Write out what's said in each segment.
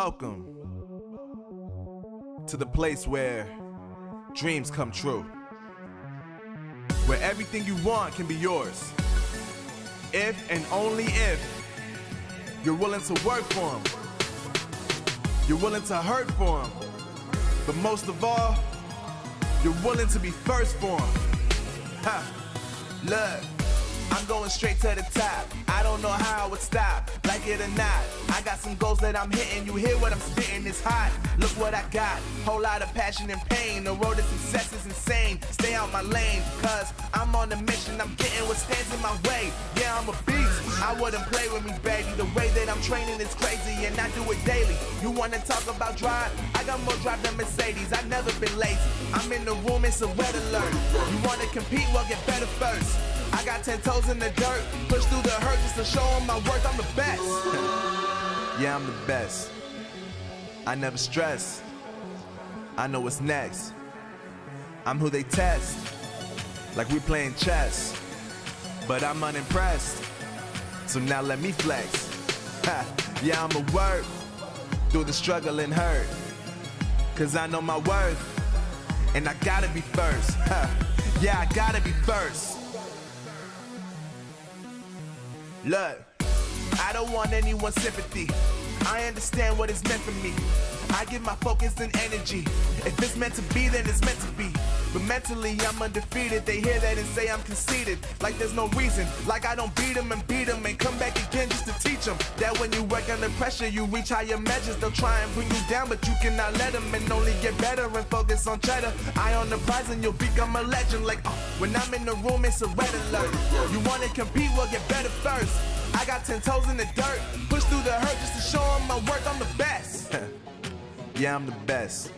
Welcome to the place where dreams come true, where everything you want can be yours, if and only if you're willing to work for them, you're willing to hurt for them, but most of all, you're willing to be first for them. Look, I'm going straight to the top. I don't know how I would stop, like it or not. I got some goals that I'm hitting. You hear what I'm spitting, it's hot. Look what I got, whole lot of passion and pain. The road to success is insane. Stay out my lane, cause I'm on a mission. I'm getting what stands in my way. Yeah, I'm a beast, I wouldn't play with me, baby. The way that I'm training is crazy, and I do it daily. You wanna talk about drive? I got more drive than Mercedes. I've never been lazy. I'm in the room, it's a red alert. You wanna compete? Well, get better first. I got 10 toes in the dirt, push through the hurt just to show them my worth. I'm the best. Yeah, I'm the best. I never stress. I know what's next. I'm who they test, like we playing chess. But I'm unimpressed, so now let me flex. Yeah, I'ma work through the struggle and hurt, cause I know my worth, and I gotta be first. Yeah, I gotta be first. Look, I don't want anyone's sympathy. I understand what is meant for me. I give my focus and energy. If it's meant to be, then it's meant to be. But mentally, I'm undefeated. They hear that and say I'm conceited, like there's no reason. Like I don't beat them and come back again just to teach them that when you work under pressure, you reach higher measures. They'll try and bring you down, but you cannot let them, and only get better and focus on cheddar. Eye on the prize and you'll become a legend. Like, when I'm in the room, it's a red alert. You wanna compete? Well, get better first. I got 10 toes in the dirt, push through the hurt just to show them my worth. I'm the best. Yeah, I'm the best.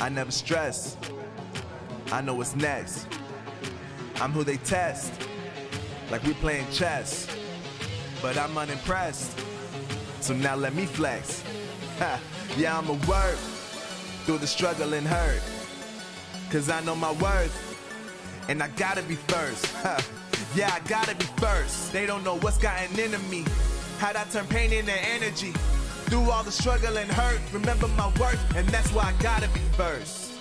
I never stress. I know what's next. I'm who they test, like we playing chess. But I'm unimpressed, so now let me flex. Yeah, I'ma work through the struggle and hurt, cause I know my worth, and I gotta be first. Yeah, I gotta be first. They don't know what's gotten into me, how'd I turn pain into energy. Through all the struggle and hurt, remember my worth, and that's why I gotta be first.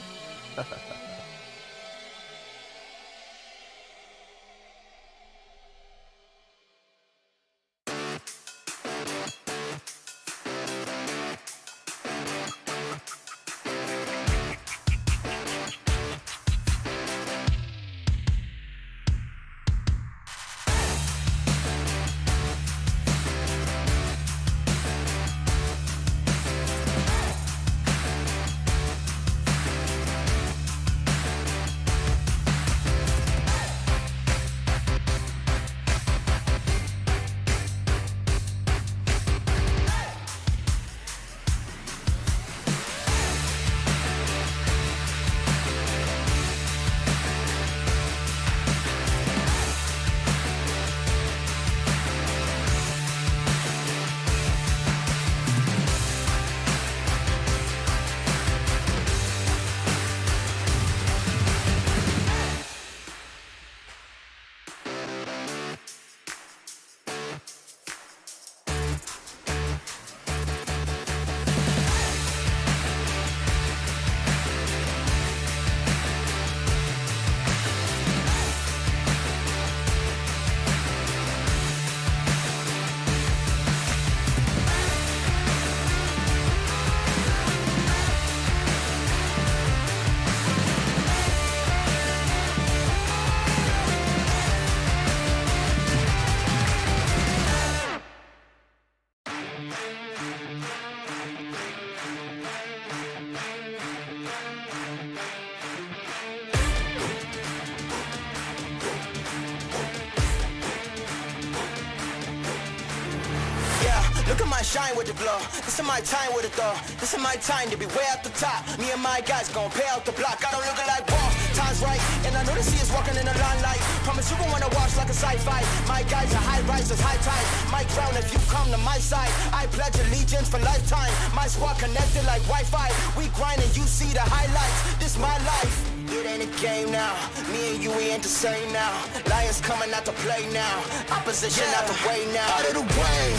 Look at my shine with the glow. This is my time with it though. This is my time to be way at the top. Me and my guys gon' pay out the block. I don't look like boss. Time's right, and I know they see us walking in the limelight. Promise you gon' wanna watch like a sci-fi. My guys are high risers, high tide. My crown if you come to my side. I pledge allegiance for lifetime. My squad connected like Wi-Fi. We grind and you see the highlights. This my life. It ain't a game now. Me and you, we ain't the same now. Lions coming out to play now. Opposition out the way now. Out of the way.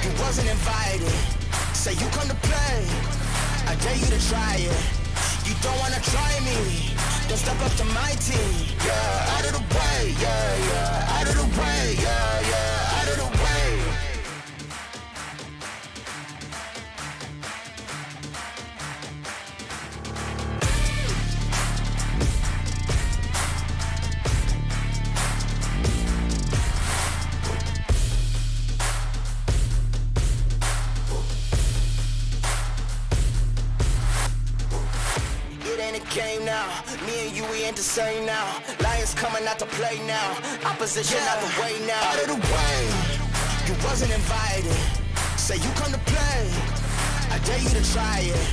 You wasn't invited. Say you come to play, I dare you to try it. You don't wanna try me, then step up to my team. Yeah, out of the way, yeah, yeah, out of the way, yeah, yeah, out of the way. Game now, me and you, we ain't the same now. Lions coming out to play now. Opposition out the way now. Out of the way, you wasn't invited. Say you come to play, I dare you to try it.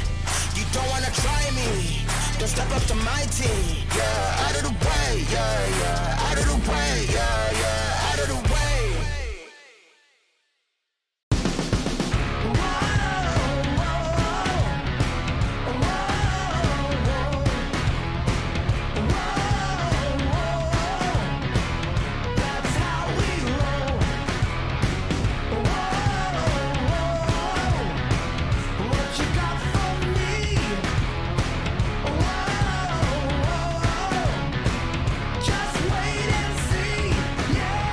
You don't wanna try me, then step up to my team. Yeah, out of the way, yeah, yeah, out of the way, yeah, yeah, out of the way. Just wait and see, yeah.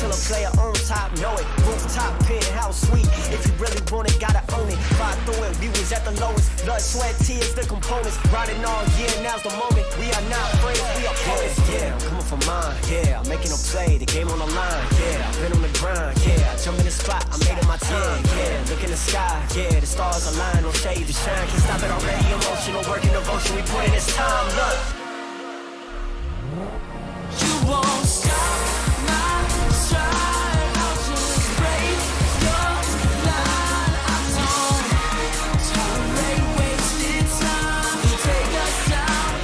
till a player on top know it. Rooftop, penthouse, suite. If you really want it, gotta own it. Fight through it, we was at the lowest. Blood, sweat, tears, the components. Riding all year, now's the moment. We are not friends, we are opponents. Yeah, I'm coming for mine. Yeah, I'm making a play, the game on the line. Yeah, I've been on the grind. Yeah, I jump in the spot, I made it my time. Yeah, look in the sky. Yeah, the stars align, no shade to shine. Can't stop it already. Emotional work and devotion, we put in this time. Look. You won't stop my stride. I'll just break your line. I don't tolerate wasted time. Take us down,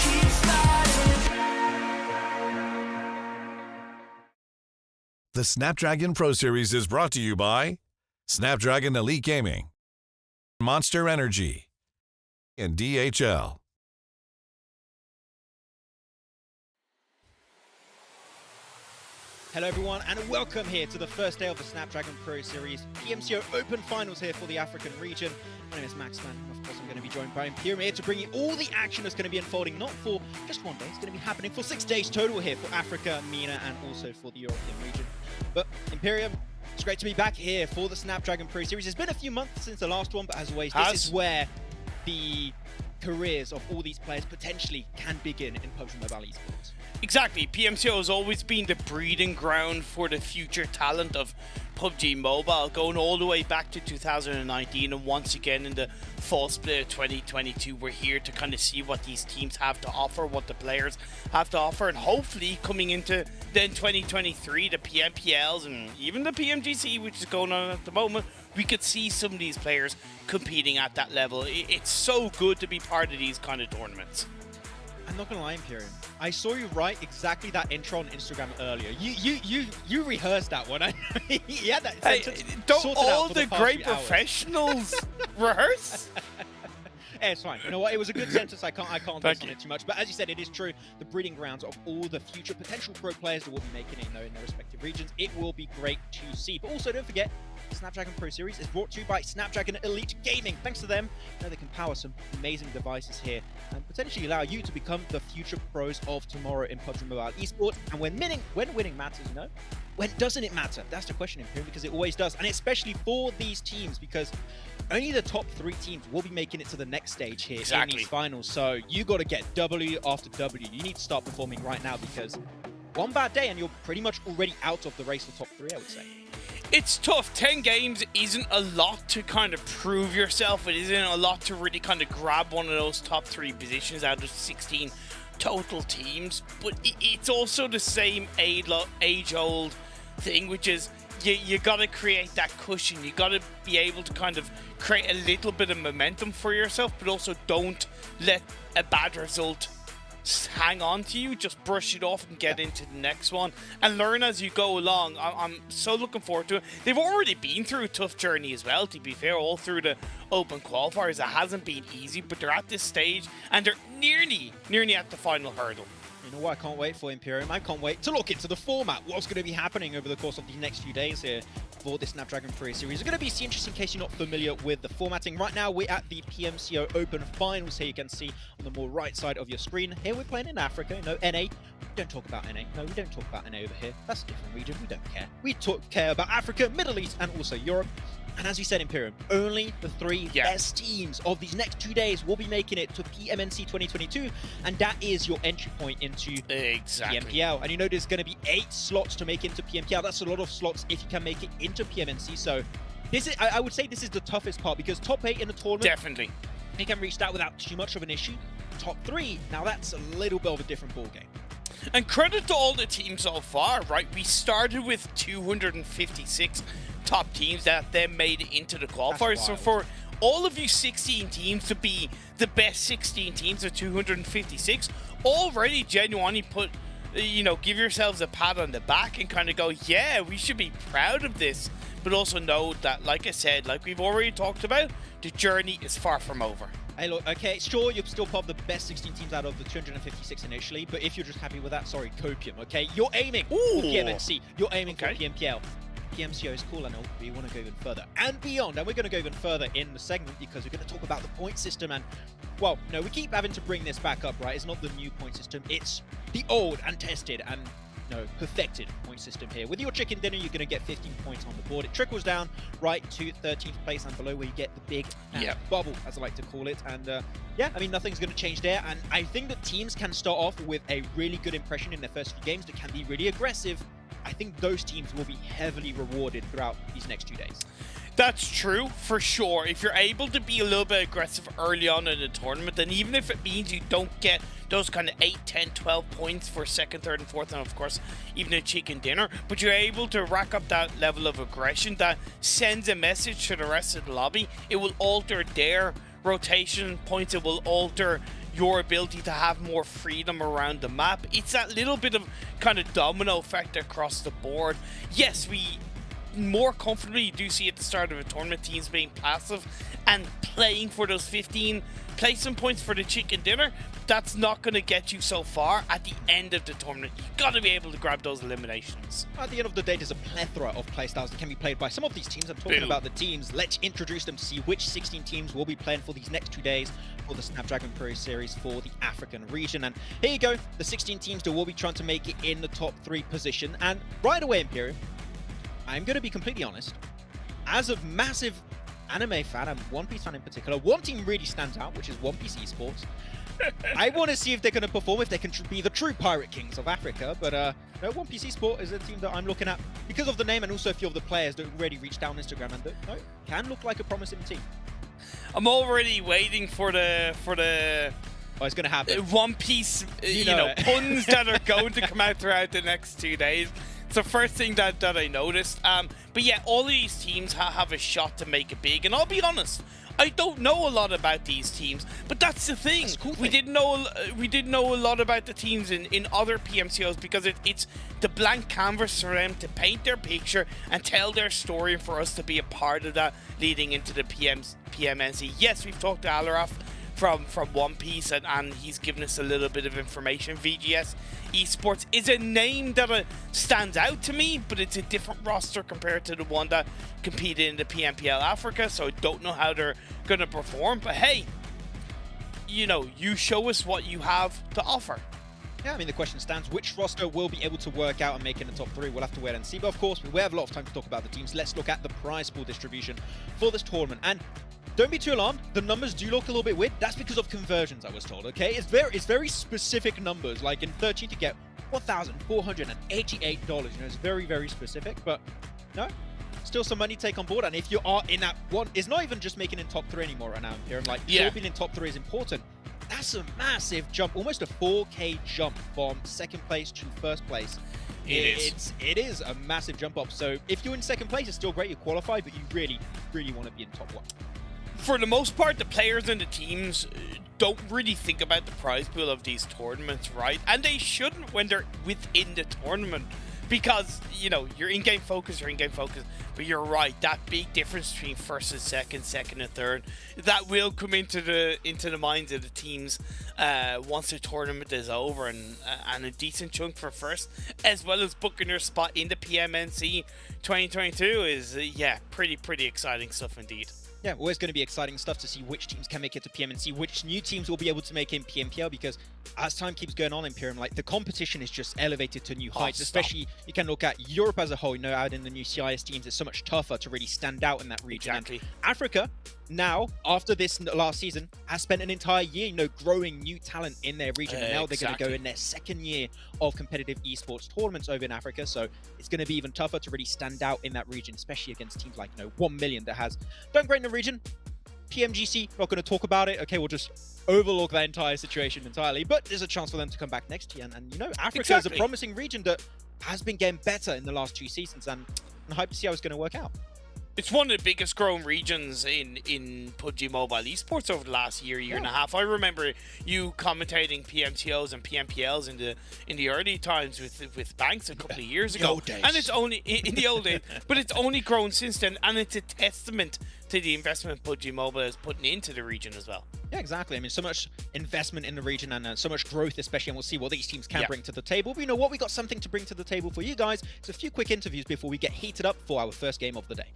keep fighting. The Snapdragon Pro Series is brought to you by Snapdragon Elite Gaming, Monster Energy, and DHL. Hello everyone and welcome here to the first day of the Snapdragon Pro Series PMCO Open Finals here for the African region. My name is Maxman and of course I'm going to be joined by Imperium here to bring you all the action that's going to be unfolding, not for just one day, it's going to be happening for 6 days total here for Africa, MENA and also for the European region. But Imperium, it's great to be back here for the Snapdragon Pro Series. It's been a few months since the last one, but as always, this is where the careers of all these players potentially can begin in PUBG Mobile Esports. Exactly, PMCO has always been the breeding ground for the future talent of PUBG Mobile, going all the way back to 2019, and once again in the fall split of 2022, we're here to kind of see what these teams have to offer, what the players have to offer, and hopefully coming into then 2023, the PMPLs and even the PMGC, which is going on at the moment, we could see some of these players competing at that level. It's so good to be part of these kind of tournaments. I'm not gonna lie, Imperium. I saw you write exactly that intro on Instagram earlier. You rehearsed that one. Yeah, that sentence. Don't all the great professionals rehearse? Yeah, it's fine. You know what? It was a good sentence. I can't dwell on it too much. But as you said, it is true. The breeding grounds of all the future potential pro players that will be making it in their respective regions. It will be great to see. But also, don't forget, Snapdragon Pro Series is brought to you by Snapdragon Elite Gaming. Thanks to them, you know, they can power some amazing devices here and potentially allow you to become the future pros of tomorrow in PUBG Mobile Esports. And when winning matters, you know, when doesn't it matter? That's the question, Imperium, because it always does. And especially for these teams, because only the top 3 teams will be making it to the next stage here in these finals. So you got to get W after W. You need to start performing right now, because one bad day and you're pretty much already out of the race for top 3, I would say. It's tough. 10 games isn't a lot to kind of prove yourself. It isn't a lot to really kind of grab one of those top 3 positions out of 16 total teams. But it's also the same age-old thing, which is you got to create that cushion. You got to be able to kind of create a little bit of momentum for yourself, but also don't let a bad result hang on to you. Just brush it off and get into the next one and learn as you go along. I'm so looking forward to it. They've already been through a tough journey as well, to be fair, all through the open qualifiers. It hasn't been easy, but they're at this stage and they're nearly at the final hurdle. You know what I can't wait for, Imperium? I can't wait to look into the format, what's going to be happening over the course of the next few days here for this Snapdragon Pro Series. It's going to be just in case you're not familiar with the formatting. Right now, we're at the PMCO Open Finals here. You can see on the more right side of your screen. Here we're playing in Africa, no NA. We don't talk about NA. No, we don't talk about NA over here. That's a different region. We don't care. We care about Africa, Middle East, and also Europe. And as we said, Imperium, only the 3 best teams of these next 2 days will be making it to PMNC 2022, and that is your entry point into PMPL. And you know there's going to be 8 slots to make into PMPL. That's a lot of slots if you can make it into PMNC. So this is, I would say this is the toughest part, because top 8 in the tournament, definitely, you can reach that without too much of an issue. Top 3, now that's a little bit of a different ballgame. And credit to all the teams so far, right? We started with 256 top teams that then made it into the qualifiers. So for all of you 16 teams to be the best 16 teams of 256, already genuinely put, you know, give yourselves a pat on the back and kind of go, yeah, we should be proud of this. But also know that, like I said, like we've already talked about, the journey is far from over. Hey, look, okay, sure, you're still part of the best 16 teams out of the 256 initially, but if you're just happy with that, sorry, Copium, okay? You're aiming for PMNC, you're aiming for PMPL. PMCO is cool, I know, but you want to go even further and beyond, and we're going to go even further in the segment because we're going to talk about the point system. And, well, no, we keep having to bring this back up, right? It's not the new point system, it's the old and tested and perfected point system here. With your chicken dinner, you're going to get 15 points on the board. It trickles down right to 13th place and below, where you get the big bubble, as I like to call it. And yeah, I mean, nothing's going to change there. And I think that teams can start off with a really good impression in their first few games that can be really aggressive. I think those teams will be heavily rewarded throughout these next 2 days. That's true, for sure. If you're able to be a little bit aggressive early on in the tournament, then even if it means you don't get those kind of 8, 10, 12 points for second, third, and fourth, and of course, even a chicken dinner, but you're able to rack up that level of aggression that sends a message to the rest of the lobby. It will alter their rotation points. It will alter your ability to have more freedom around the map. It's that little bit of kind of domino effect across the board. Yes, we more comfortably do see at the start of a tournament teams being passive and playing for those 15 placement points for the chicken dinner. That's not going to get you so far. At the end of the tournament, you've got to be able to grab those eliminations. At the end of the day, there's a plethora of playstyles that can be played by some of these teams. I'm talking about the teams. Let's introduce them to see which 16 teams will be playing for these next 2 days for the Snapdragon Pro Series for the African region. And here you go, the 16 teams that will be trying to make it in the top 3 position. And right away, Imperium, I'm going to be completely honest. As a massive anime fan, and One Piece fan in particular, one team really stands out, which is One Piece Esports. I want to see if they're going to perform, if they can be the true Pirate Kings of Africa. But no, One Piece Esports is a team that I'm looking at because of the name and also a few of the players that already reached out on Instagram and that can look like a promising team. I'm already waiting for the Oh, it's going to happen. One Piece, you know puns that are going to come out throughout the next 2 days. It's the first thing that I noticed. But yeah, all of these teams have a shot to make it big. And I'll be honest, I don't know a lot about these teams, but that's the thing. That's cool. We didn't know a lot about the teams in other PMCOs because it's the blank canvas for them to paint their picture and tell their story, and for us to be a part of that leading into the PMNC. Yes, we've talked to Alaraf from One Piece, and he's given us a little bit of information. VGS Esports is a name that stands out to me, but it's a different roster compared to the one that competed in the PMPL Africa, so I don't know how they're going to perform. But hey, you show us what you have to offer. Yeah, I mean, the question stands, which roster will be able to work out and make it in the top 3? We'll have to wait and see. But of course, we have a lot of time to talk about the teams. Let's look at the prize pool distribution for this tournament. And don't be too alarmed, the numbers do look a little bit weird. That's because of conversions, I was told, okay? It's very specific numbers. Like in 13 to get $1,488. It's very, very specific, but no, still some money to take on board. And if you are in that one, it's not even just making in top 3 anymore right now, Imperium. Like, still being in top 3 is important. That's a massive jump, almost a 4K jump from second place to first place. It is a massive jump up. So if you're in second place, it's still great, you qualify, but you really, really want to be in top 1. For the most part, the players and the teams don't really think about the prize pool of these tournaments, right? And they shouldn't when they're within the tournament, because, you're in-game focus, but you're right, that big difference between first and second and third, that will come into the minds of the teams once the tournament is over, and a decent chunk for first, as well as booking their spot in the PMNC 2022 is, pretty exciting stuff indeed. Yeah, always going to be exciting stuff to see which teams can make it to PMNC, which new teams will be able to make it in PMPL, because as time keeps going on in Imperium, like, the competition is just elevated to new heights, especially you can look at Europe as a whole, out in the new CIS teams, it's so much tougher to really stand out in that region. Exactly. And Africa, now, after this last season, has spent an entire year, growing new talent in their region, and now they're going to go in their second year of competitive esports tournaments over in Africa, so it's going to be even tougher to really stand out in that region, especially against teams like, 1 million that has done great in the region. PMGC, not going to talk about it. Okay, we'll just overlook that entire situation entirely, but there's a chance for them to come back next year, and Africa is a promising region that has been getting better in the last 2 seasons, and I'm hyped to see how it's going to work out. It's one of the biggest growing regions in PUBG Mobile Esports over the last year and a half. I remember you commentating PMCOs and PMPLs in the early times with Banks a couple of years ago. And it's only in the old days, but it's only grown since then, and it's a testament to the investment PUBG Mobile is putting into the region as well. Yeah, exactly. I mean, so much investment in the region and so much growth, especially, and we'll see what these teams can bring to the table. But you know what? We got something to bring to the table for you guys. It's a few quick interviews before we get heated up for our first game of the day.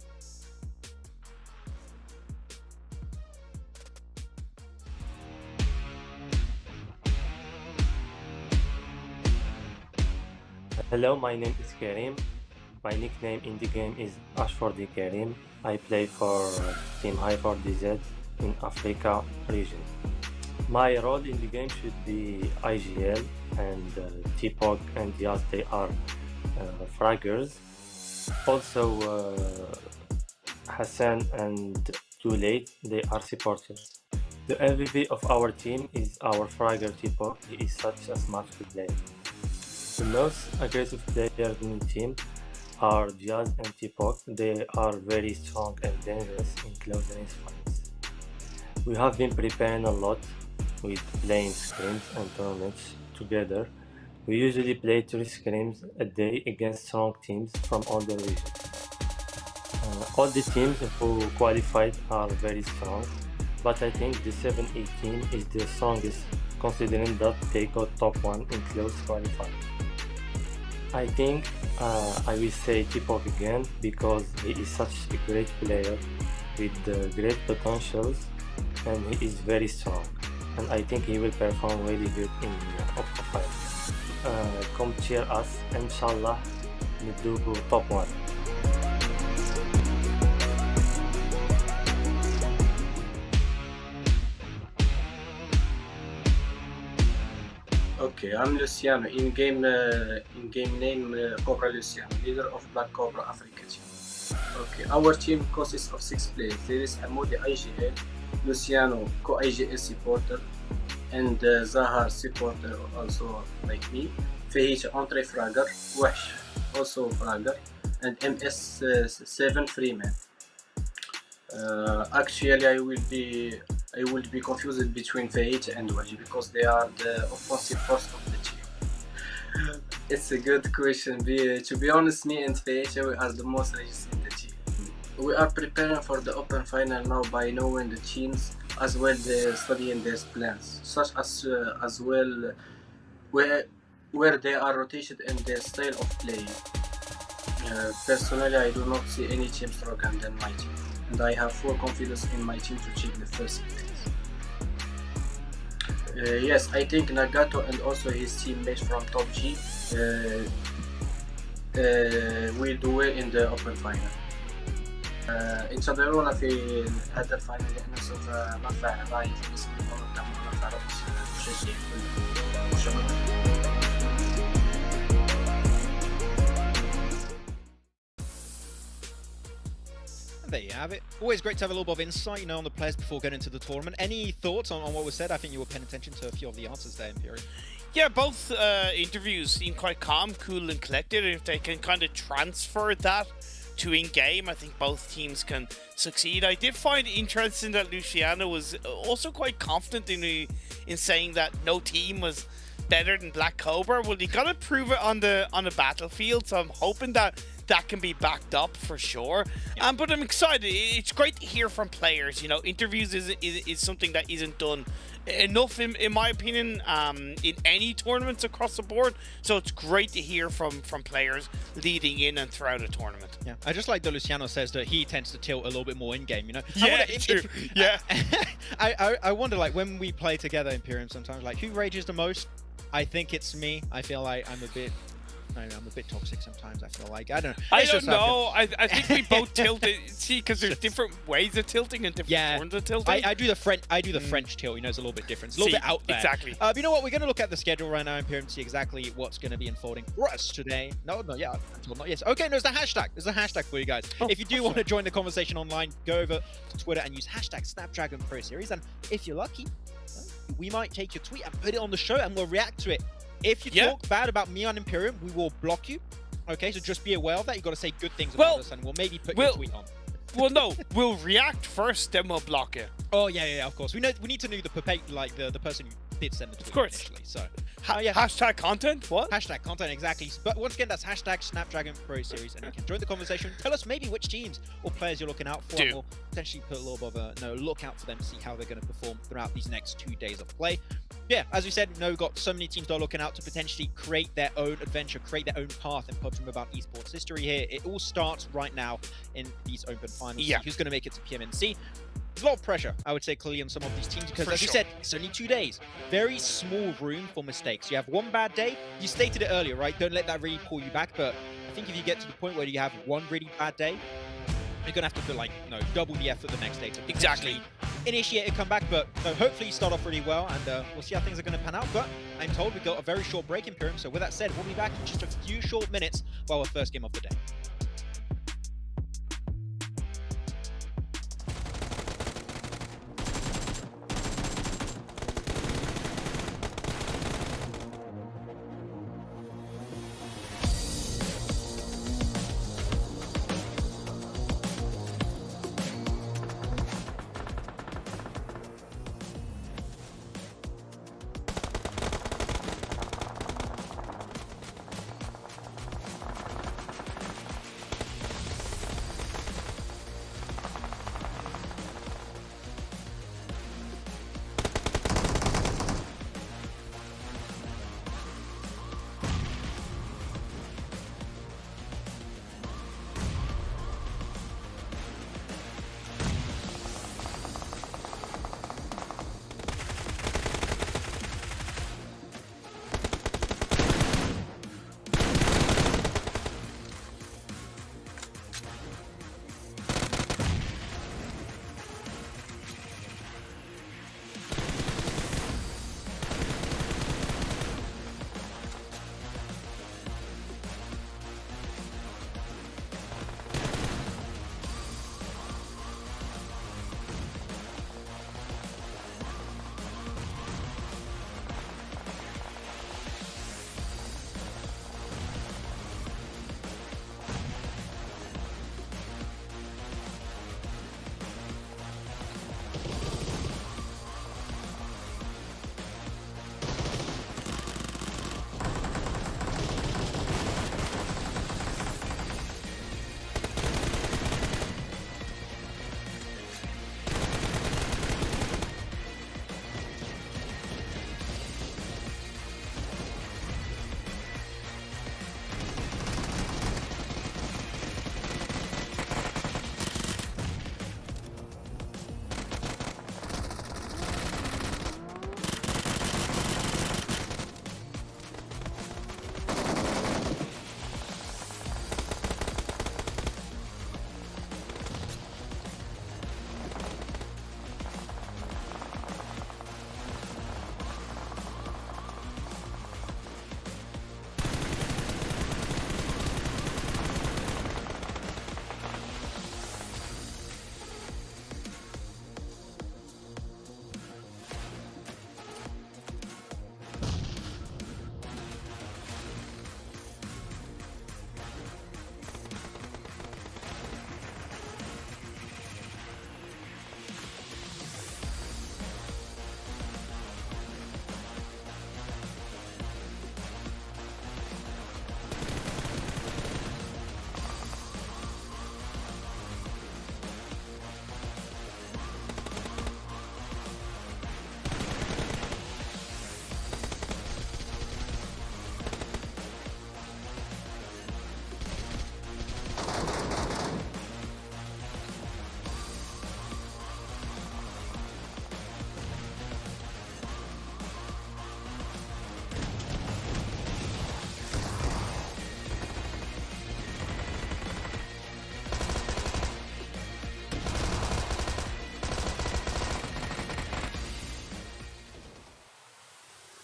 Hello, my name is Karim. My nickname in the game is Ashfordi Karim. I play for Team High4DZ in Africa region. My role in the game should be IGL and T-Pog and Diaz, they are fraggers. Also Hassan and Too Late, they are supporters. The MVP of our team is our fragger T-Pog. He is such a smart player. The most aggressive players in the team are Diaz and T-Pog. They are very strong and dangerous in close range fights. We have been preparing a lot with playing scrims and tournaments together. We usually play 3 scrims a day against strong teams from all the regions. All the teams who qualified are very strong, but I think the 7-8 team is the strongest considering that they got top 1 in close qualifying. I think I will say T-Pog again because he is such a great player with great potentials and he is very strong, and I think he will perform really good in Opto fight. Come cheer us, inshallah ندو top 1. Okay, I'm Luciano. In-game name Cobra Luciano, leader of Black Cobra Africa team. Okay, our team consists of 6 players. There is Hamoudi IGL, Luciano co-IGL supporter, and Zahar supporter also like me. Fahit Entre Fragger, Wahsh also Fragger, and MS7 Freeman. Actually, I will be confused between Fahit and Wahsh because they are the offensive force of the team. It's a good question. To be honest, me and Fahit, we are the most resistant in the team. We are preparing for the open final now by knowing the teams as well as studying their plans, such as well where they are rotated in their style of playing. Personally, I do not see any team stronger than my team, and I have full confidence in my team to take the first place. Yes, I think Nagato and also his teammates from PUBG will do well in the open final. انتظرونا في هذا الفاينل لأنه سوف نرفع راية الاسم ونرفع رأس المشجعين كلهم. There you have it. Always great to have a little bit of insight, on the players before going into the tournament. Any thoughts on what was said? I think you were paying attention to a few of the answers there, Imperial. Yeah, both interviews seem quite calm, cool, and collected. And if they can kind of transfer that to in-game, I think both teams can succeed. I did find it interesting that Luciano was also quite confident in saying that no team was better than Black Cobra. Well, you gotta prove it on the battlefield, so I'm hoping that can be backed up for sure. But I'm excited. It's great to hear from players. Interviews is something that isn't done enough, in my opinion, in any tournaments across the board. So it's great to hear from players leading in and throughout a tournament. Yeah, I just like that Luciano says that he tends to tilt a little bit more in game. Yeah, true. Yeah. I wonder, like, when we play together, Imperium, sometimes, like, who rages the most? I think it's me. I feel like I'm a bit toxic sometimes. I feel like I don't know. I think we both tilt it. See, because there's different ways of tilting and different forms of tilting. I do the French tilt. It's a little bit different. It's a little bit out there. Exactly. You know what? We're going to look at the schedule right now, Imperium, to see exactly what's going to be unfolding for us today. No, not yet. Not yet. Okay, no, there's a hashtag. There's a hashtag for you guys. If you do want to join the conversation online, go over to Twitter and use hashtag Snapdragon Pro Series. And if you're lucky, we might take your tweet and put it on the show, and we'll react to it. If you talk bad about me on Imperium, we will block you. Okay, so just be aware of that. You've got to say good things about us, and we'll maybe put your tweet on. Well, no, we'll react first, then we'll block it. Oh yeah, of course. We need to know the person who did send the tweet. Of course. Initially. So hashtag content. What? Hashtag content, exactly. But once again, that's hashtag Snapdragon Pro Series, and you can join the conversation. Tell us maybe which teams or players you're looking out for, and we'll potentially put a little bit of a look out for them to see how they're going to perform throughout these next 2 days of play. Yeah, as we said, we've got so many teams that are looking out to potentially create their own adventure, create their own path in PUBG Mobile Esports history here. It all starts right now in these open finals. Yeah. Who's going to make it to PMNC? There's a lot of pressure, I would say, clearly on some of these teams because, For as you sure. said, it's only 2 days. Very small room for mistakes. You have one bad day. You stated it earlier, right? Don't let that really pull you back. But I think if you get to the point where you have one really bad day, you're going to have to put, like, double the effort the next day to Exactly. initiate a comeback. But hopefully you start off really well, and we'll see how things are going to pan out. But I'm told we've got a very short break in Imperium. So with that said, we'll be back in just a few short minutes for our first game of the day.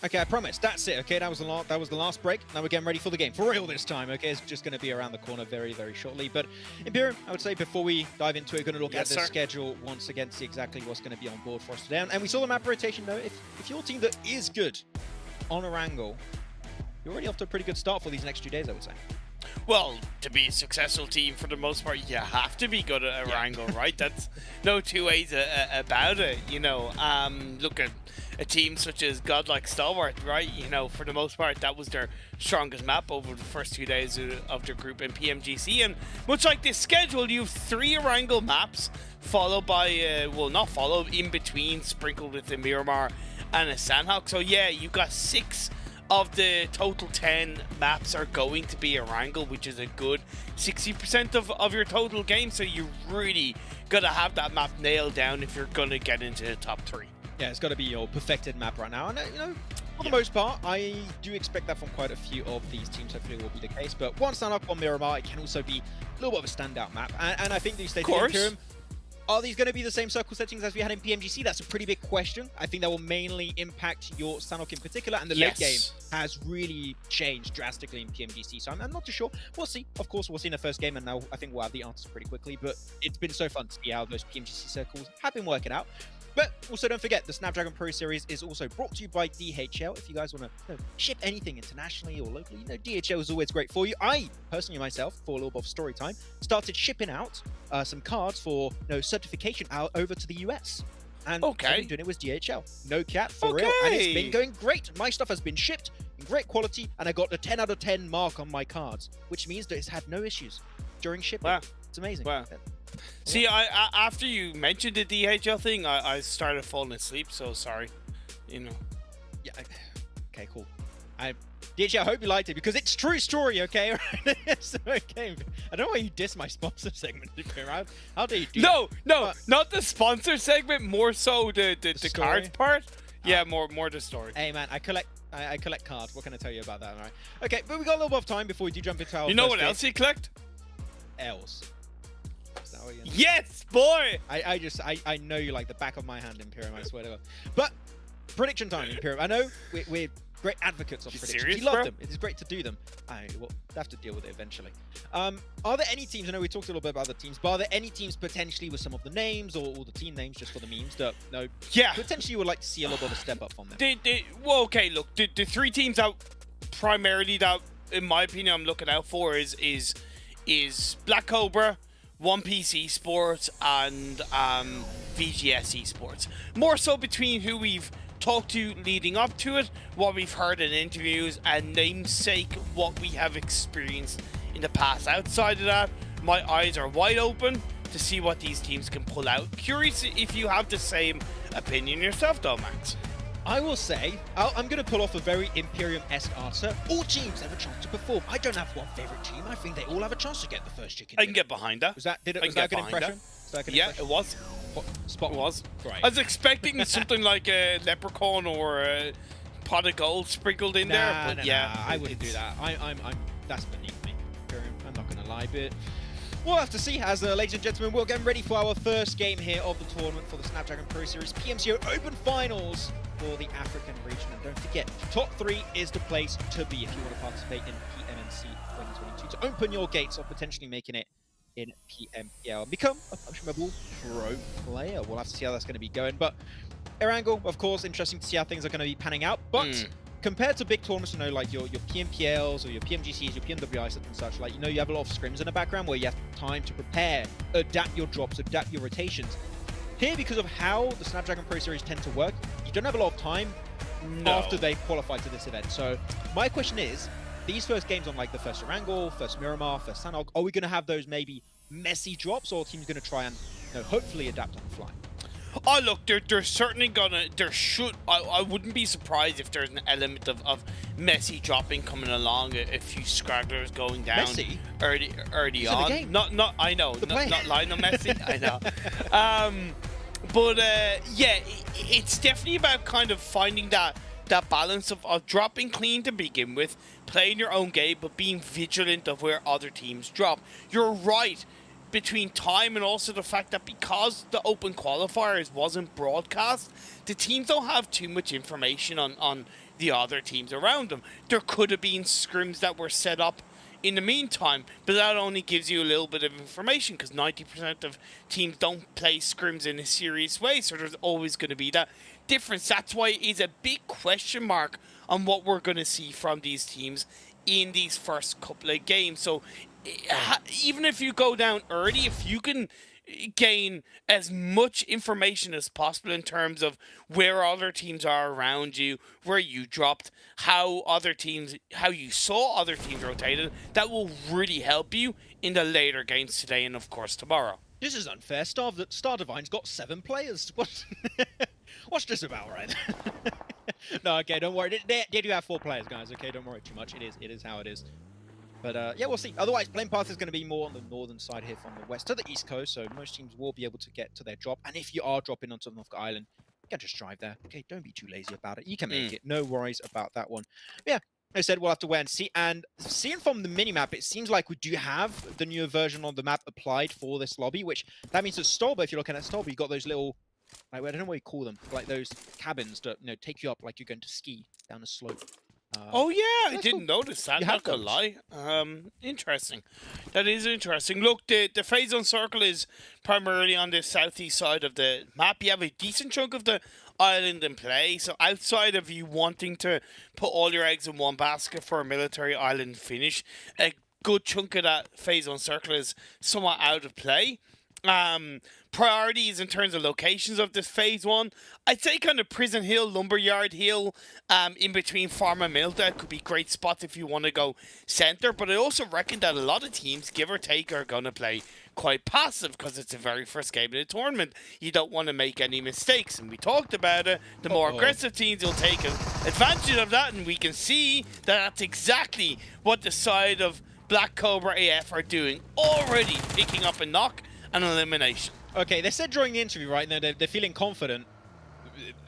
Okay, I promise. That's it. Okay, that was the last break. Now we're getting ready for the game. For real this time, okay? It's just going to be around the corner very, very shortly. But Imperium, I would say before we dive into it, we're going to look at the schedule once again, see exactly what's going to be on board for us today. And we saw the map rotation, though. If your team that is good on a wrangle, you're already off to a pretty good start for these next 2 days, I would say. Well, to be a successful team, for the most part, you have to be good at a wrangle, right? That's no two ways about it, you know. Look at a team such as Godlike Stalwart, right? You know, for the most part, that was their strongest map over the first 2 days of their group in PMGC. And much like this schedule, you have 3 wrangle maps, followed by, well, not followed, in between, sprinkled with a Miramar and a Sandhawk. So yeah, you got 6 of the total 10 maps are going to be a wrangle, which is a good 60% of your total game. So you really got got to have that map nailed down if you're going to get into the top 3. Yeah, it's got to be your perfected map right now. And, you know, for the most part, I do expect that from quite a few of these teams. Hopefully it will be the case. But one stand-up on Miramar, it can also be a little bit of a standout map. And I think these states of Imperium, are these going to be the same circle settings as we had in PMGC? That's a pretty big question. I think that will mainly impact your Sanhok in particular, and the late game has really changed drastically in PMGC, so I'm not too sure. We'll see. Of course, we'll see in the first game, and now I think we'll have the answers pretty quickly, but it's been so fun to see how those PMGC circles have been working out. But also don't forget, the Snapdragon Pro Series is also brought to you by DHL. If you guys want to ship anything internationally or locally, you know, DHL is always great for you. I, personally myself, for a little bit of story time, started shipping out some cards for certification out over to the US. And I've been doing it with DHL. No cap, for real. And it's been going great. My stuff has been shipped in great quality, and I got the 10 out of 10 mark on my cards, which means that it's had no issues during shipping. Wow. It's amazing. Wow. See, after you mentioned the DHL thing, I started falling asleep, so sorry. You know. Yeah. Okay, cool. DHL, I hope you liked it, because it's true story, okay? It's okay. I don't know why you diss my sponsor segment. How dare you do that? No, not the sponsor segment, more so the cards part. Yeah, more the story. Hey, man, I collect cards. What can I tell you about that, all right? Okay, but we got a little bit of time before we do jump into our You know what else you collect? L's. Yes, boy! I know you like the back of my hand, Imperium, I swear to God. But prediction time, Imperium. I know we're great advocates of predictions. Serious, we love them. It is great to do them. We'll have to deal with it eventually. Are there any teams, I know we talked a little bit about the teams, but are there any teams potentially with some of the names or the team names just for the memes that potentially you would like to see a little bit of a step up from them? Well, okay, look, the 3 teams out primarily that, in my opinion, I'm looking out for is Black Cobra, One Piece Esports, and VGS Esports. More so between who we've talked to leading up to it, what we've heard in interviews, and namesake what we have experienced in the past. Outside of that, my eyes are wide open to see what these teams can pull out. Curious if you have the same opinion yourself, though, Max. I will say, I'm going to pull off a very Imperium-esque answer. All teams have a chance to perform. I don't have one favorite team. I think they all have a chance to get the first chicken. I can get behind that. Was that a good impression? Yeah, it was. Spot was. Right. I was expecting something like a leprechaun or a pot of gold sprinkled in there. But I wouldn't do that. That's beneath me. Imperium, I'm not going to lie, but we'll have to see. As ladies and gentlemen, we're getting ready for our first game here of the tournament for the Snapdragon Pro Series PMCO Open Finals for the African region. And don't forget, top 3 is the place to be if you want to participate in PMNC 2022 to open your gates of potentially making it in PMPL and become a PUBG Mobile pro player. We'll have to see how that's going to be going. But Erangel, of course, interesting to see how things are going to be panning out. But compared to big tournaments, you know, like your PMPLs or your PMGCs, your PMWIs and such, like, you know, you have a lot of scrims in the background where you have time to prepare, adapt your drops, adapt your rotations. Here, because of how the Snapdragon Pro Series tend to work, you don't have a lot of time after they qualify to this event. So my question is, these first games on like the first Erangel, first Miramar, first Sanhok, are we going to have those maybe messy drops, or are teams going to try and, you know, hopefully adapt on the fly? Oh, look, they're certainly gonna, I wouldn't be surprised if there's an element of messy dropping coming along, a few scragglers going down messy? early on. The game. Not I know, not Lionel Messi, I know. But yeah, it's definitely about kind of finding that balance of dropping clean to begin with, playing your own game, but being vigilant of where other teams drop. You're right. Between time and also the fact that because the open qualifiers wasn't broadcast, the teams don't have too much information on the other teams around them. There could have been scrims that were set up in the meantime, but that only gives you a little bit of information because 90% of teams don't play scrims in a serious way, so there's always going to be that difference. That's why it is a big question mark on what we're going to see from these teams in these first couple of games. So even if you go down early, if you can gain as much information as possible in terms of where other teams are around you, where you dropped, how you saw other teams rotated, that will really help you in the later games today and of course tomorrow. This is unfair. Star Divine's got 7 players. What's this about, right? No, okay, don't worry. They do have 4 players, guys. Okay, don't worry too much. It is how it is. But yeah, we'll see. Otherwise, playing path is going to be more on the northern side here from the west to the east coast, so most teams will be able to get to their drop. And if you are dropping onto North Island, you can just drive there. Okay, don't be too lazy about it. You can make it. No worries about that one. But yeah, I said we'll have to wait and see. And seeing from the minimap, it seems like we do have the newer version of the map applied for this lobby, which that means that Stolba, if you're looking at Stolba, you got those little, I don't know what you call them, like those cabins that take you up like you're going to ski down a slope. Oh yeah, I didn't cool. notice that. You Not have gonna those. lie. Interesting. That is interesting. Look, the phase zone circle is primarily on the southeast side of the map. You have a decent chunk of the island in play. So outside of you wanting to put all your eggs in one basket for a military island finish, a good chunk of that phase zone circle is somewhat out of play. Priorities in terms of locations of this phase one, I'd say kind of Prison Hill, Lumberyard Hill, in between Farm and Mill. That could be great spots if you want to go center. But I also reckon that a lot of teams, give or take, are going to play quite passive because it's the very first game of the tournament. You don't want to make any mistakes, and we talked about it. The more aggressive teams will take advantage of that, and we can see that that's exactly what the side of Black Cobra AF are doing, already picking up a knock and elimination. Okay, they said during the interview, right, they're feeling confident.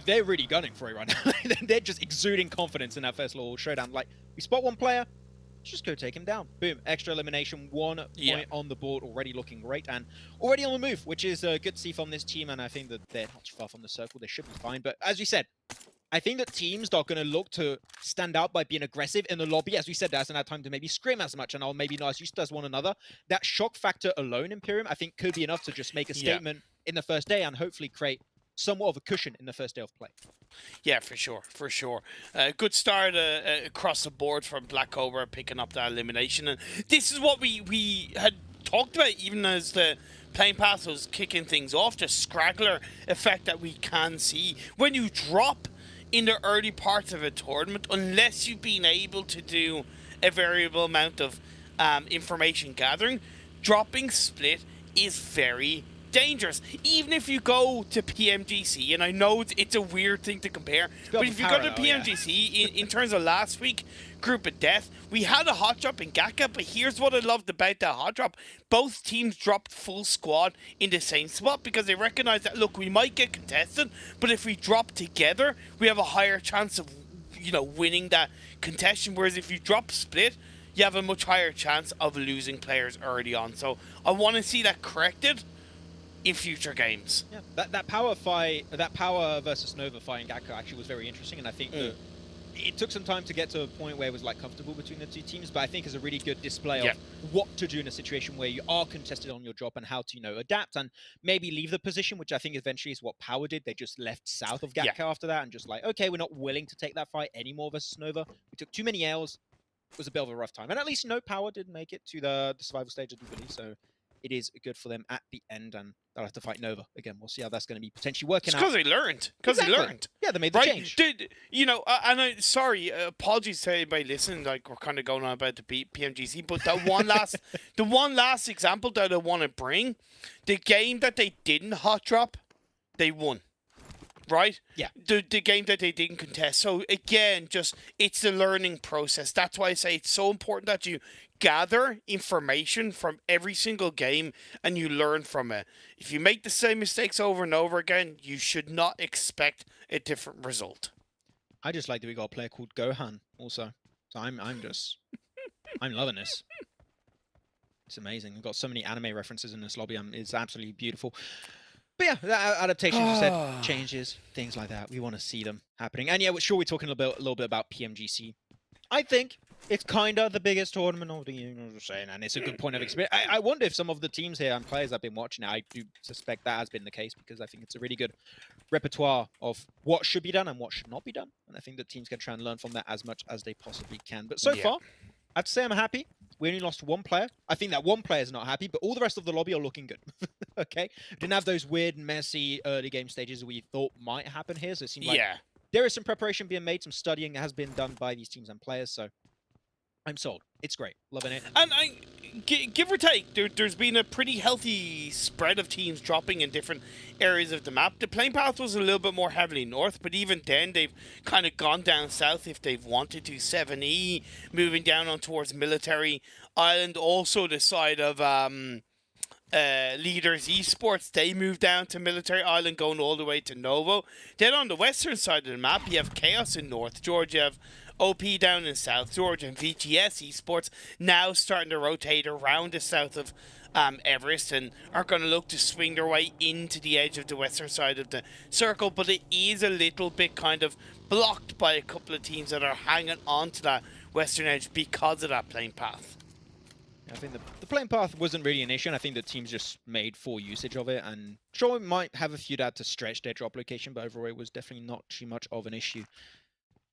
They're really gunning for it right now. They're just exuding confidence in that first little showdown. Like, we spot one player, just go take him down. Boom, extra elimination, 1 point on the board, already looking great, and already on the move, which is good to see from this team, and I think that they're not too far from the circle. They should be fine, but as we said, I think that teams are going to look to stand out by being aggressive in the lobby. As we said, there hasn't had time to maybe scrim as much and I'll maybe not as used as one another. That shock factor alone, Imperium, I think could be enough to just make a statement in the first day and hopefully create somewhat of a cushion in the first day of play. Yeah, for sure, for sure. Good start across the board from Black Cobra picking up that elimination. And this is what we had talked about even as the playing pass was kicking things off, the scraggler effect that we can see. When you drop in the early parts of a tournament, unless you've been able to do a variable amount of information gathering, dropping split is very dangerous. Even if you go to PMGC, and I know it's a weird thing to compare, but if you go to PMGC, in terms of last week, Group of Death, we had a hot drop in Gaka, but here's what I loved about that hot drop. Both teams dropped full squad in the same spot because they recognize that, look, we might get contested, but if we drop together, we have a higher chance of, winning that contention, whereas if you drop split, you have a much higher chance of losing players early on. So I want to see that corrected in future games. Yeah, that power fight, that power versus Nova fight in Gakko actually was very interesting, and I think that it took some time to get to a point where it was like comfortable between the two teams, but I think it's a really good display of what to do in a situation where you are contested on your drop and how to, adapt and maybe leave the position, which I think eventually is what Power did. They just left south of Gakko after that and just like, okay, we're not willing to take that fight anymore versus Nova. We took too many L's. It was a bit of a rough time. And at least Power did make it to the survival stage, I do believe, so it is good for them at the end, and they'll have to fight Nova again. We'll see how that's going to be potentially working out. Because they learned. They learned. Yeah, they made the change. Sorry, apologies to anybody listening. Like, we're kind of going on about the PMGC, but the one last example that I want to bring, the game that they didn't hot drop, they won. Right? Yeah. The game that they didn't contest. So again, it's the learning process. That's why I say it's so important that you gather information from every single game and you learn from it. If you make the same mistakes over and over again, you should not expect a different result. I just like that we got a player called Gohan also. So I'm loving this. It's amazing. We've got so many anime references in this lobby. It's absolutely beautiful. But yeah, that adaptation, you said, changes, things like that. We want to see them happening. And yeah, we're talking a little bit about PMGC. I think it's kind of the biggest tournament of the year, and it's a good point of experience. I wonder if some of the teams here and players I've been watching, I do suspect that has been the case, because I think it's a really good repertoire of what should be done and what should not be done. And I think that teams can try and learn from that as much as they possibly can. But so far, I have to say I'm happy. We only lost one player. I think that one player is not happy, but all the rest of the lobby are looking good. Okay? Didn't have those weird, messy early game stages we thought might happen here, so it seemed like there is some preparation being made, some studying has been done by these teams and players, so I'm sold. It's great. Loving it. And give or take, there's been a pretty healthy spread of teams dropping in different areas of the map. The playing path was a little bit more heavily north, but even then they've kind of gone down south if they've wanted to. 7E moving down on towards Military Island, also the side of Leaders Esports, they moved down to Military Island, going all the way to Novo. Then on the western side of the map, you have Chaos in North Georgia, you have OP down in South Georgia, and VGS Esports now starting to rotate around the south of Everest and are going to look to swing their way into the edge of the western side of the circle, but it is a little bit kind of blocked by a couple of teams that are hanging on to that western edge because of that playing path. I think the playing path wasn't really an issue, and I think the teams just made full usage of it. And sure, it might have a few that to stretch their drop location, but overall it was definitely not too much of an issue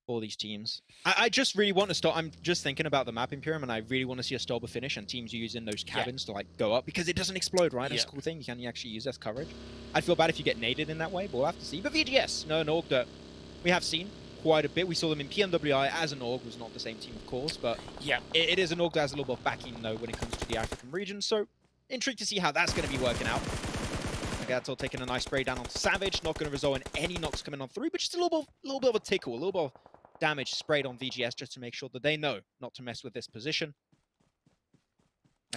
for these teams. I just really want to start. I'm just thinking about the map Imperium, and I really want to see a Stolber finish and teams using those cabins to like go up, because it doesn't explode, right? That's a cool thing. You can actually use as coverage. I'd feel bad if you get naded in that way, but we'll have to see. But VGS, no, an org that we have seen quite a bit. We saw them in PMWI as an org, was not the same team, of course, but yeah, it is an org that has a little bit of backing, though, when it comes to the African region. So intrigued to see how that's going to be working out. Nagato taking a nice spray down on Savage, not going to result in any knocks coming on through, but just a little bit of a tickle, a little bit of damage sprayed on VGS just to make sure that they know not to mess with this position.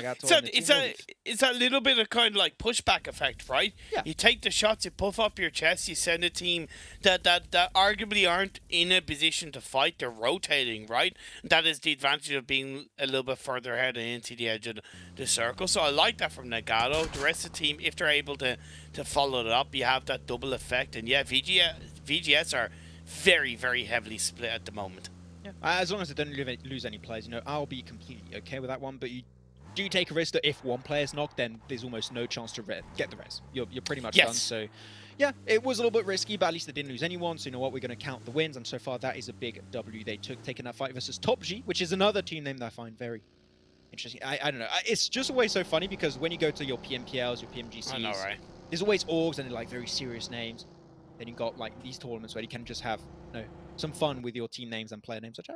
It's a little bit of kind of like pushback effect, right? Yeah. You take the shots, you puff up your chest, you send a team that arguably aren't in a position to fight. They're rotating, right? That is the advantage of being a little bit further ahead and into the edge of the circle. So I like that from Nagato. The rest of the team, if they're able to follow it up, you have that double effect. And yeah, VGS are very, very heavily split at the moment. Yeah. As long as they don't lose any players, you know, I'll be completely okay with that one. But you do take a risk that if one player's knocked, then there's almost no chance to get the res. You're pretty much done. So yeah, it was a little bit risky, but at least they didn't lose anyone. So you know what, we're going to count the wins, and so far that is a big W they took, taking that fight versus PUBG, which is another team name that I find very interesting. I don't know. It's just always so funny because when you go to your PMPLs, your PMGCs, I know, right? There's always orgs and they're like very serious names. Then you got like these tournaments where you can just have, you know, some fun with your team names and player names. Which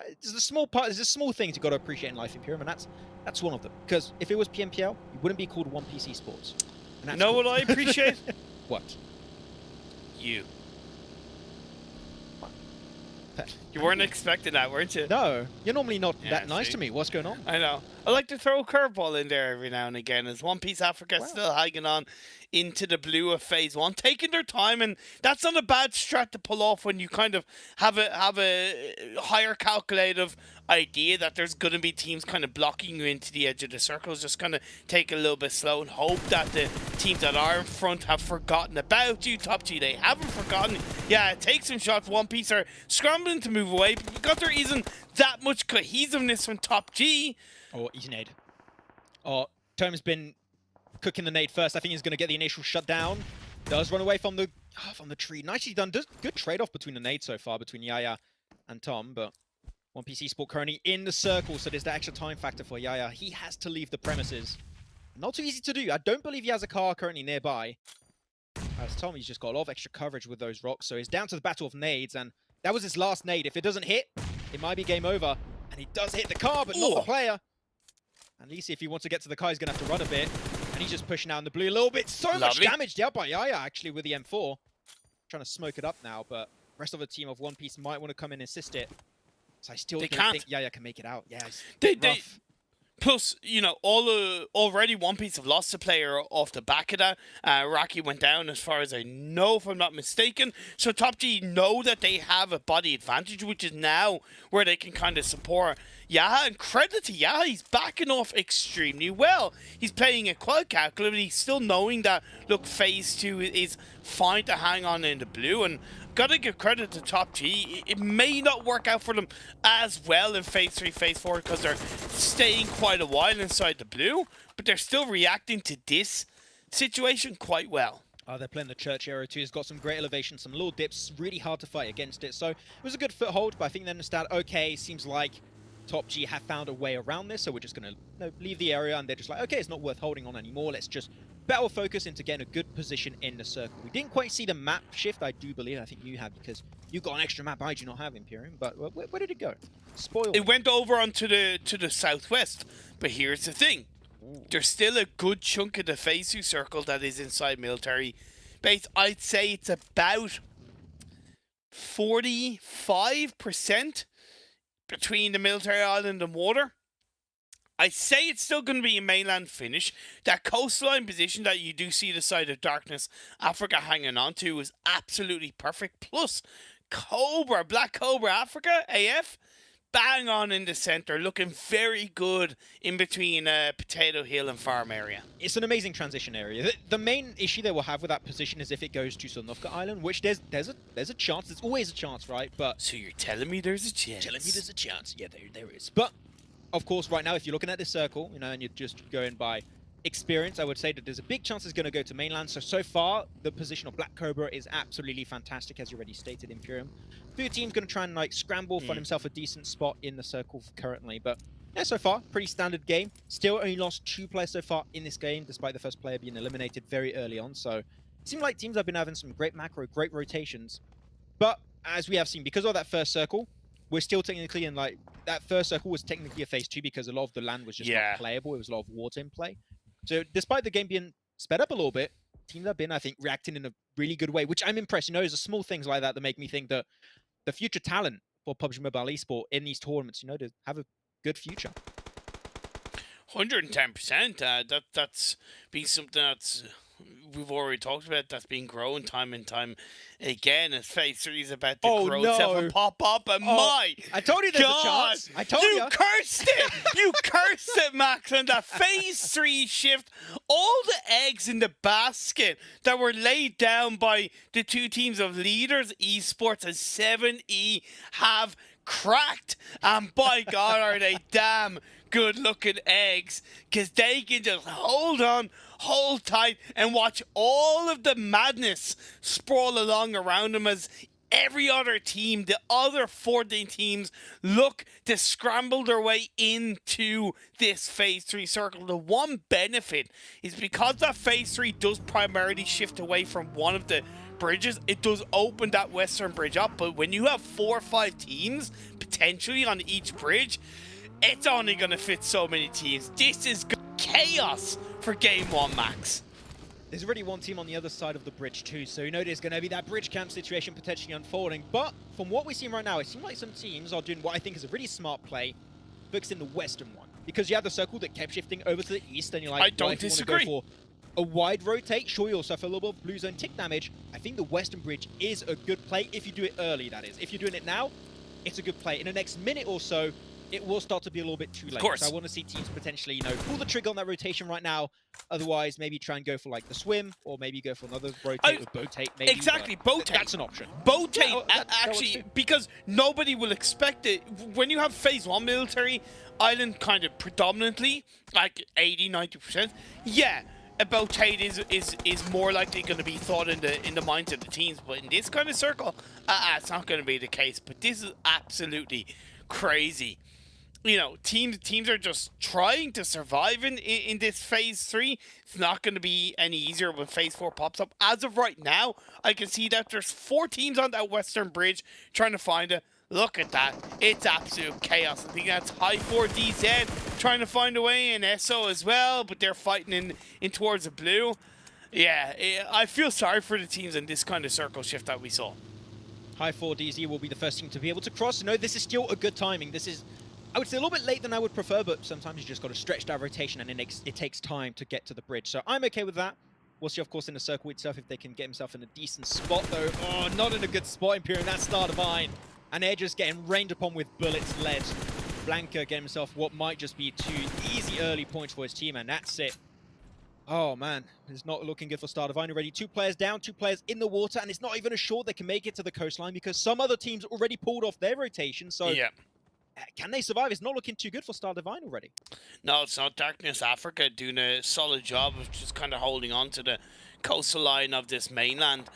it's a small part. There's small things you got to appreciate in life Imperium, and that's one of them. Because if it was PMPL, you wouldn't be called One Piece Esports. You know what I appreciate? What? You. You weren't expecting that, weren't you? No, you're normally not that nice to me. What's going on? I know. I like to throw a curveball in there every now and again. As One Piece Africa still hanging on into the blue of Phase 1, taking their time, and that's not a bad strat to pull off when you kind of have a higher calculative idea that there's going to be teams kind of blocking you into the edge of the circles. Just kind of take a little bit slow and hope that the teams that are in front have forgotten about you. Top G, they haven't forgotten. Yeah, take some shots. One Piece are scrambling to move away, but because there isn't that much cohesiveness from Top G. Oh, easy nade. Oh, Tom's been cooking the nade first. I think he's going to get the initial shutdown. Does run away from the tree. Nicely done. Good trade-off between the nade so far, between Yaya and Tom, but One Piece Esports currently in the circle, so there's the extra time factor for Yaya. He has to leave the premises. Not too easy to do. I don't believe he has a car currently nearby. As Tom, he's just got a lot of extra coverage with those rocks, so he's down to the battle of nades, and that was his last nade. If it doesn't hit, it might be game over. And he does hit the car, but not the player. At least if he wants to get to the car, he's going to have to run a bit. And he's just pushing out in the blue a little bit. So much damage dealt by Yaya, actually, with the M4. Trying to smoke it up now, but the rest of the team of One Piece might want to come in and assist it. So I still don't think Yaya can make it out. Yeah, it's rough. Plus, you know, already One Piece have lost a player off the back of that. Raki went down, as far as I know, if I'm not mistaken. So Top G know that they have a body advantage, which is now where they can kind of support Yaha. And credit to Yaha, he's backing off extremely well. He's playing it quite calculated. He's still knowing that, look, Phase 2 is fine to hang on in the blue. And gotta give credit to Top G. It may not work out for them as well in Phase 3, Phase 4, because they're staying quite a while inside the blue, but they're still reacting to this situation quite well. They're playing the church area too. He's got some great elevation, some little dips, really hard to fight against it. So it was a good foothold, but I think they understand, okay, seems like Top G have found a way around this, so we're just going to leave the area, and they're just like, okay, it's not worth holding on anymore. Let's just better focus into getting a good position in the circle. We didn't quite see the map shift, I do believe. I think you have, because you got an extra map I do not have, Imperium. But where did it go? Spoil. It went over onto the southwest. But here's the thing. Ooh. There's still a good chunk of the phase 2 circle that is inside military base. I'd say it's about 45% between the military island and water. I say it's still going to be a mainland finish. That coastline position that you do see the side of Darkness Africa hanging on to is absolutely perfect. Plus, Cobra, Black Cobra Africa, AF, bang on in the center, looking very good in between Potato Hill and Farm area. It's an amazing transition area. The main issue they will have with that position is if it goes to Sonofka Island, which there's a chance. There's always a chance, right? But So you're telling me there's a chance? telling me there's a chance. Yeah, there is. But of course, right now, if you're looking at this circle, and you're just going by experience, I would say that there's a big chance it's going to go to mainland. So far, the position of Black Cobra is absolutely fantastic, as you already stated, Imperium. The team's going to try and scramble, find himself a decent spot in the circle currently. But yeah, so far, pretty standard game. Still only lost 2 players so far in this game, despite the first player being eliminated very early on. So it seems like teams have been having some great macro, great rotations. But as we have seen, because of that first circle, we're still technically in that first circle was technically a phase 2 because a lot of the land was just not playable. It was a lot of water in play. So despite the game being sped up a little bit, teams have been, I think, reacting in a really good way, which I'm impressed. There's a small things like that make me think that the future talent for PUBG Mobile Esport in these tournaments, to have a good future. 110%. That's been something that's we've already talked about. That's been growing time and time again. As phase 3 is about to grow itself and pop up. And my I told you there's God, a chance. I told you. You cursed it. You cursed it, Max. And that phase 3 shift, all the eggs in the basket that were laid down by the 2 teams of leaders, Esports and 7E, have cracked. And by God, are they damn good looking eggs, because they can just hold on, hold tight, and watch all of the madness sprawl along around them as every other team, the other 14 teams, look to scramble their way into this phase 3 circle. The one benefit is because that phase 3 does primarily shift away from one of the bridges, it does open that western bridge up. But when you have 4 or 5 teams potentially on each bridge, it's only going to fit so many teams. This is chaos for game 1, Max. There's already one team on the other side of the bridge too, so there's going to be that bridge camp situation potentially unfolding. But from what we see right now, it seems like some teams are doing what I think is a really smart play, focusing the western one. Because you have the circle that kept shifting over to the east, and you're like, I don't disagree. If you want to go for a wide rotate, sure, you also have a little bit of blue zone tick damage. I think the western bridge is a good play if you do it early, that is. If you're doing it now, it's a good play. In the next minute or so, it will start to be a little bit too late. Of course. So I want to see teams potentially, pull the trigger on that rotation right now. Otherwise, maybe try and go for the swim, or maybe go for another rotate with botate. Maybe exactly, botate. That's an option. Botate, actually, because nobody will expect it. When you have phase 1 military island kind of predominantly, 80-90%, yeah, a botate is more likely going to be thought in the minds of the teams. But in this kind of circle, it's not going to be the case. But this is absolutely crazy. Teams are just trying to survive in this phase 3. It's not going to be any easier when phase 4 pops up. As of right now, I can see that there's 4 teams on that western bridge trying to find it. Look at that. It's absolute chaos. I think that's High 4 DZ trying to find a way in SO as well, but they're fighting in towards the blue. Yeah, I feel sorry for the teams in this kind of circle shift that we saw. High 4 DZ will be the first team to be able to cross. This is still a good timing. This is, I would say, a little bit late than I would prefer, but sometimes you just got to stretch that rotation, and it takes time to get to the bridge. So I'm okay with that. We'll see, of course, in the circle itself if they can get himself in a decent spot, though. Oh, not in a good spot, Imperium. That's Star Divine. And they're just getting rained upon with bullets led. Blanca getting himself what might just be 2 easy early points for his team, and that's it. Oh, man. It's not looking good for Star Divine already. 2 players down, 2 players in the water, and it's not even assured they can make it to the coastline because some other teams already pulled off their rotation. So yeah. Can they survive? It's not looking too good for Star Divine already. No, it's not. Darkness Africa doing a solid job of just kind of holding on to the coastal line of this mainland.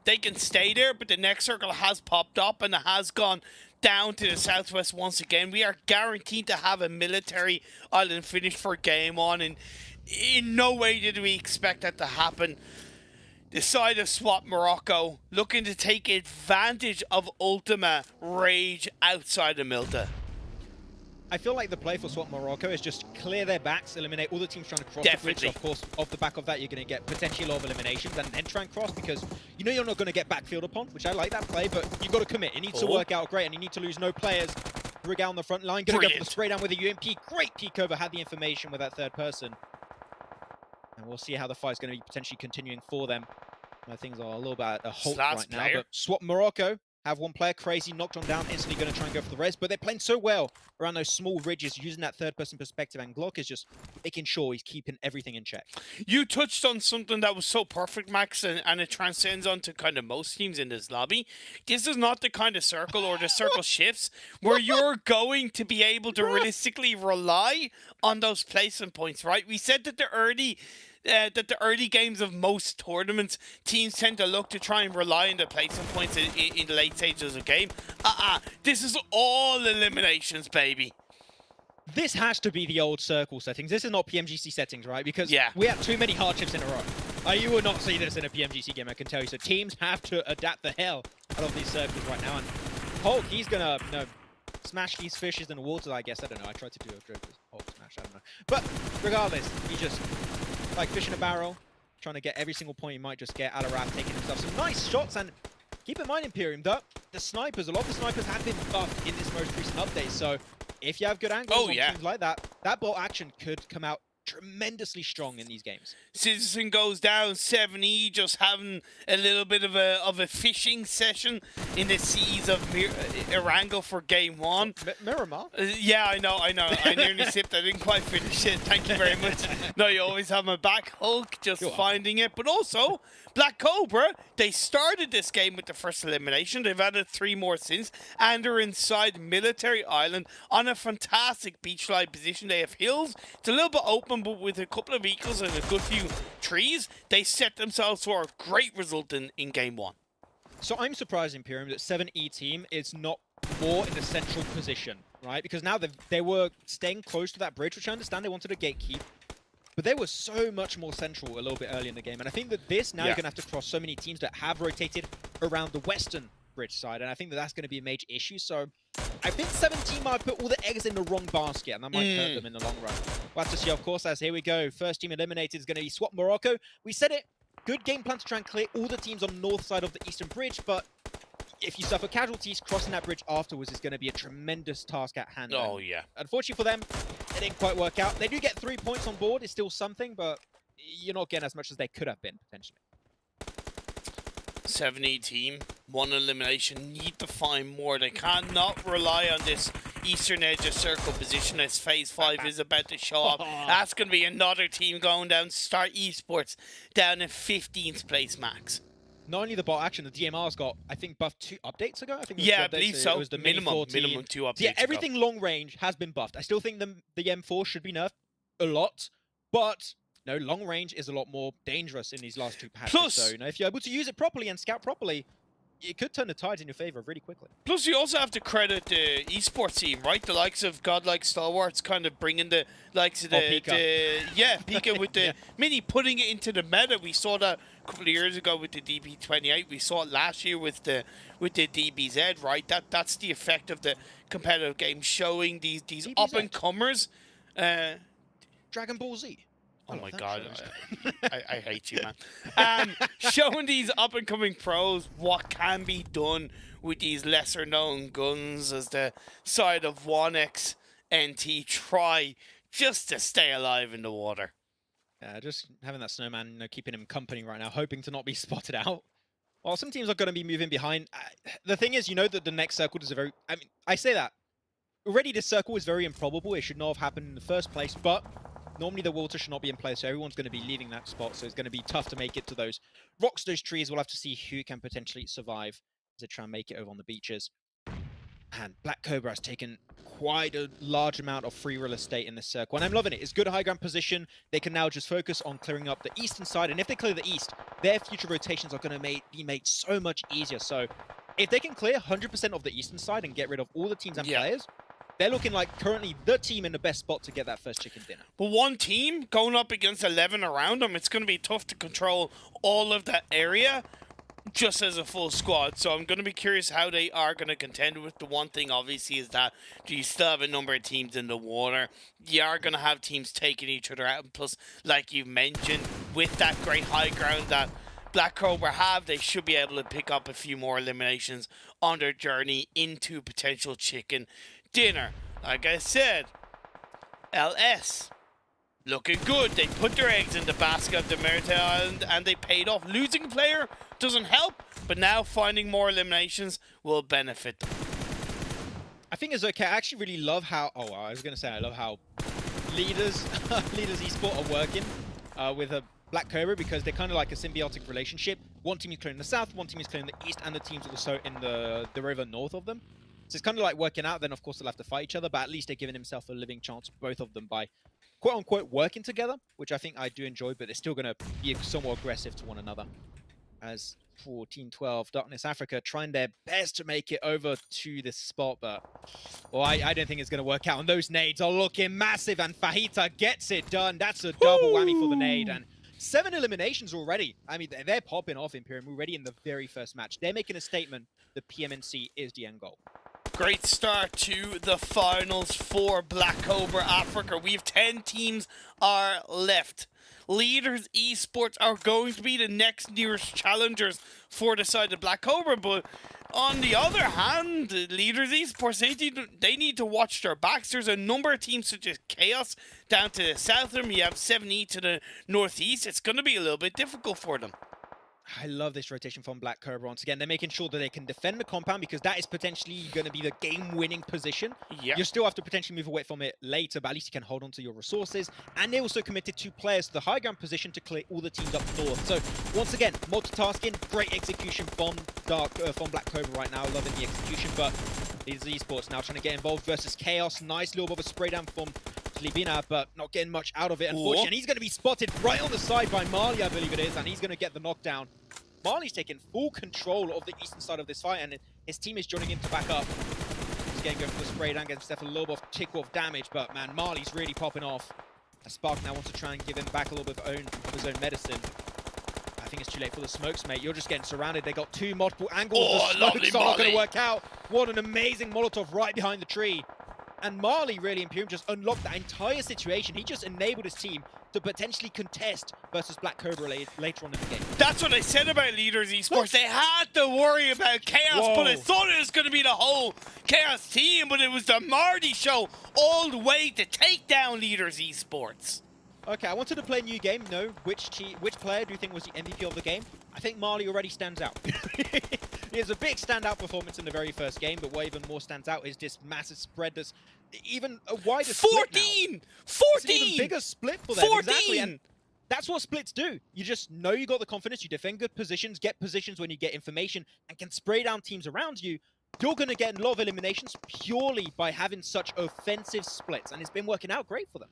They can stay there, but the next circle has popped up and it has gone down to the southwest once again. We are guaranteed to have a military island finish for game on, and in no way did we expect that to happen. The side of SWAT Morocco looking to take advantage of Ultima rage outside of Milta. I feel like the play for SWAT Morocco is just clear their backs, eliminate all the teams trying to cross Definitely. the bridge. So of course, off the back of that, you're going to get potentially a lot of eliminations and then try and cross because you know you're not going to get backfield upon, which I like that play, but you've got to commit. It needs to work out great, and you need to lose no players. Rig out on the front line, going to go for the spray down with a UMP. Great peek over, had the information with that third person. And we'll see how the fight's going to be potentially continuing for them. Things are a little bit at a halt right now, but SWAT Morocco have one player, Crazy, knocked on down, instantly going to try and go for the res, but they're playing so well around those small ridges, using that third-person perspective, and Glock is just making sure he's keeping everything in check. You touched on something that was so perfect, Max, and it transcends onto kind of most teams in this lobby. This is not the kind of circle or the circle shifts where you're going to be able to realistically rely on those placement points, right? We said that the early games of most tournaments, teams tend to look to try and rely on the placement points in the late stages of the game. This is all eliminations, baby. This has to be the old circle settings. This is not PMGC settings, right? Because we have too many hardships in a row. You will not see this in a PMGC game, I can tell you. So teams have to adapt the hell out of these circles right now. And Hulk, he's gonna smash these fishes in the water, I guess. I don't know. I tried to do a joke with Hulk smash, I don't know. But regardless, he just like fish in a barrel, trying to get every single point he might just get. Alarath taking himself some nice shots, and keep in mind, Imperium, that the snipers, a lot of the snipers have been buffed in this most recent update, so if you have good angles on things like that, that bolt action could come out tremendously strong in these games. Citizen goes down, 7E just having a little bit of a fishing session in the seas of Erangel for game one. Miramar? Yeah, I know. I nearly sipped. I didn't quite finish it. Thank you very much. No, you always have my back. Hulk just finding it. But also, Black Cobra, they started this game with the first elimination. They've added 3 more since. And they're inside Military Island on a fantastic beachside position. They have hills. It's a little bit open, but with a couple of vehicles and a good few trees, they set themselves for a great result in game one. So I'm surprised, Imperium, that 7E team is not more in the central position, right? Because now they were staying close to that bridge, which I understand they wanted to gatekeep, but they were so much more central a little bit early in the game. And I think that this, now you're going to have to cross so many teams that have rotated around the western bridge side, and I think that that's going to be a major issue. So I think 17 might put all the eggs in the wrong basket, and that might hurt them in the long run. We'll have to see, of course, as here we go. First team eliminated is going to be SWAT Morocco. We said it. Good game plan to try and clear all the teams on the north side of the eastern bridge, but if you suffer casualties, crossing that bridge afterwards is going to be a tremendous task at hand. Oh, yeah. Unfortunately for them, it didn't quite work out. They do get 3 points on board. It's still something, but you're not getting as much as they could have been, potentially. 7E team, 1 elimination, need to find more. They cannot rely on this eastern edge of circle position as phase 5 is about to show up. That's going to be another team going down. Start Esports down in 15th place, Max. Not only the bot action, the DMR's got, I think, buffed 2 updates ago. I think I believe so. It was the minimum 2 updates. Yeah, everything long range has been buffed. I still think the M4 should be nerfed a lot, but no, long range is a lot more dangerous in these last 2 patches. Plus, so, if you're able to use it properly and scout properly, it could turn the tides in your favor really quickly. Plus, you also have to credit the esports team, right? The likes of Godlike Stalwarts kind of bringing the likes of Pika with the mini, putting it into the meta. We saw that a couple of years ago with the DB28. We saw it last year with the DBZ, right? That's the effect of the competitive game, showing these up and comers. Dragon Ball Z. Oh my God, I hate you, man. Showing these up-and-coming pros what can be done with these lesser-known guns as the side of 1X NT try just to stay alive in the water. Just having that snowman, keeping him company right now, hoping to not be spotted out. Well, some teams are going to be moving behind. The thing is, that the next circle is I say that. Already this circle is very improbable. It should not have happened in the first place, but normally the water should not be in place, so everyone's going to be leaving that spot, so it's going to be tough to make it to those rocks, those trees. We'll have to see who can potentially survive as they try and make it over on the beaches. And Black Cobra has taken quite a large amount of free real estate in this circle, and I'm loving it. It's good high ground position. They can now just focus on clearing up the eastern side, and if they clear the east, their future rotations are going to be made so much easier. So if they can clear 100% of the eastern side and get rid of all the teams and Yeah. players, they're looking like currently the team in the best spot to get that first chicken dinner. But one team going up against 11 around them, it's going to be tough to control all of that area just as a full squad. So I'm going to be curious how they are going to contend with. The one thing, obviously, is that you still have a number of teams in the water. You are going to have teams taking each other out. And plus, like you mentioned, with that great high ground that Black Cobra have, they should be able to pick up a few more eliminations on their journey into potential chicken dinner. Like I said, LS looking good. They put their eggs in the basket of the Merita Island and they paid off. Losing a player doesn't help, but now finding more eliminations will benefit them. I think it's okay. I actually really love how... Oh, I was going to say I love how Leaders Esports are working with a Black Cobra, because they're kind of like a symbiotic relationship. One team is clearing the south, one team is clearing the east, and the team's also in the river north of them. So it's kind of like working out. Then, of course, they'll have to fight each other, but at least they're giving himself a living chance, both of them, by quote-unquote working together, which I think I do enjoy, but they're still going to be somewhat aggressive to one another. As for Team 12, Darkness Africa trying their best to make it over to this spot, but well, I don't think it's going to work out. And those nades are looking massive, and Fajita gets it done. That's a double whammy for the nade, and 7 eliminations already. I mean, they're popping off Imperium already in the very first match. They're making a statement. The PMNC is the end goal. Great start to the finals for Black Cobra Africa. We have 10 teams are left. Leaders Esports are going to be the next nearest challengers for the side of Black Cobra, but on the other hand, Leaders Esports, they need to watch their backs. There's a number of teams such as Chaos down to the south of them. You have 7E to the northeast. It's going to be a little bit difficult for them. I love this rotation from Black Cobra. Once again, they're making sure that they can defend the compound, because that is potentially going to be the game-winning position. Yeah. You still have to potentially move away from it later, but at least you can hold on to your resources. And they also committed 2 players to the high ground position to clear all the teams up north. So, once again, multitasking, great execution from Black Cobra right now. Loving the execution, but Leaders Esports now trying to get involved versus Chaos. Nice little bit of a spray down from Libina, but not getting much out of it, unfortunately. And he's going to be spotted right on the side by Marley, I believe it is, and he's going to get the knockdown. Marley's taking full control of the eastern side of this fight, and his team is joining him to back up. He's getting going for the spray down, getting Stefan Lobov tick off damage, but man, Marley's really popping off. As Spark now wants to try and give him back a little bit of his own medicine. I think it's too late for the smokes, mate. You're just getting surrounded. They got 2 multiple angles. Oh, the lovely smokes are not going Marley. to work out. What an amazing Molotov right behind the tree. And Marley, really, Imperium just unlocked that entire situation. He just enabled his team to potentially contest versus Black Cobra later on in the game. That's what I said about Leaders Esports. They had to worry about Chaos, but I thought it was going to be the whole Chaos team, but it was the Marty show all the way to take down Leaders Esports. Okay, I wanted to play a new game. No, which player do you think was the MVP of the game? I think Marley already stands out. He has a big standout performance in the very first game, but what even more stands out is this massive spread that's even a wider split now. 14! It's an even bigger split for them. 14! Exactly, and that's what splits do. You just know you got the confidence, you defend good positions, get positions when you get information, and can spray down teams around you. You're going to get a lot of eliminations purely by having such offensive splits, and it's been working out great for them.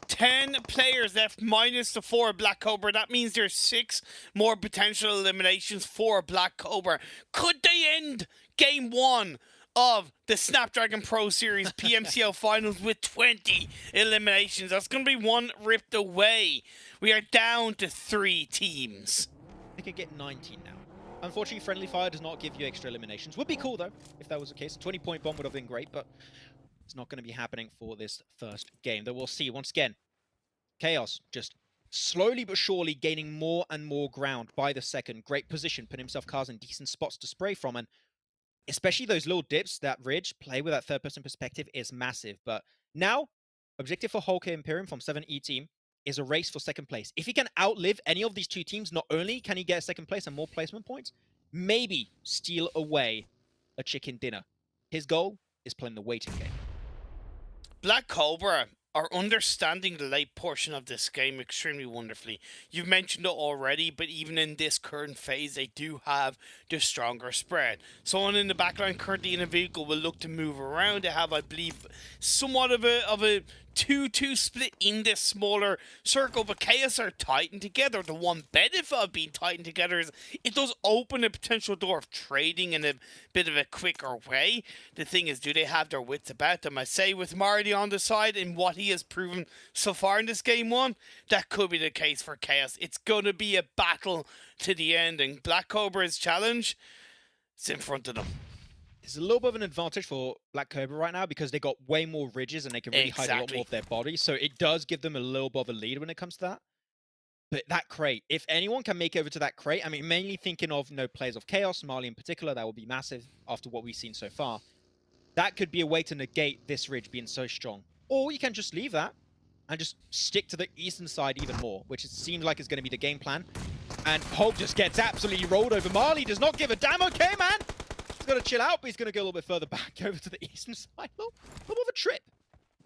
10 players left minus the 4 Black Cobra. That means there's 6 more potential eliminations for Black Cobra. Could they end game 1 of the Snapdragon Pro Series PMCO finals with 20 eliminations? That's going to be one ripped away. We are down to 3 teams. They could get 19 now. Unfortunately, Friendly Fire does not give you extra eliminations. Would be cool, though, if that was the case. A 20-point bomb would have been great, but it's not going to be happening for this first game. Though we'll see. Once again, Chaos just slowly but surely gaining more and more ground by the second. Great position, putting himself cars in decent spots to spray from, and especially those little dips, that ridge, play with that third-person perspective is massive. But now, objective for Hulk Imperium from 7E team is a race for second place. If he can outlive any of these 2 teams, not only can he get second place and more placement points, maybe steal away a chicken dinner. His goal is playing the waiting game. Black Cobra are understanding the late portion of this game extremely wonderfully. You've mentioned it already, but even in this current phase, they do have the stronger spread. Someone in the backline currently in a vehicle will look to move around. They have, I believe, somewhat of a 2-2 split in this smaller circle, but Chaos are tightened together. The one benefit of being tightened together is it does open a potential door of trading in a bit of a quicker way. The thing is, do they have their wits about them? I say with Marley on the side and what he has proven so far in this game one, that could be the case for Chaos. It's going to be a battle to the end, and Black Cobra's challenge is in front of them. It's a little bit of an advantage for Black Cobra right now because they got way more ridges and they can really hide a lot more of their body. So it does give them a little bit of a lead when it comes to that. But that crate, if anyone can make it over to that crate, I mean, mainly thinking of players of Chaos, Marley in particular, that will be massive after what we've seen so far. That could be a way to negate this ridge being so strong. Or you can just leave that and just stick to the eastern side even more, which it seems like is going to be the game plan. And Hope just gets absolutely rolled over. Marley does not give a damn. Okay, man. He's got to chill out, but he's going to go a little bit further back over to the eastern side. A little bit of a trip.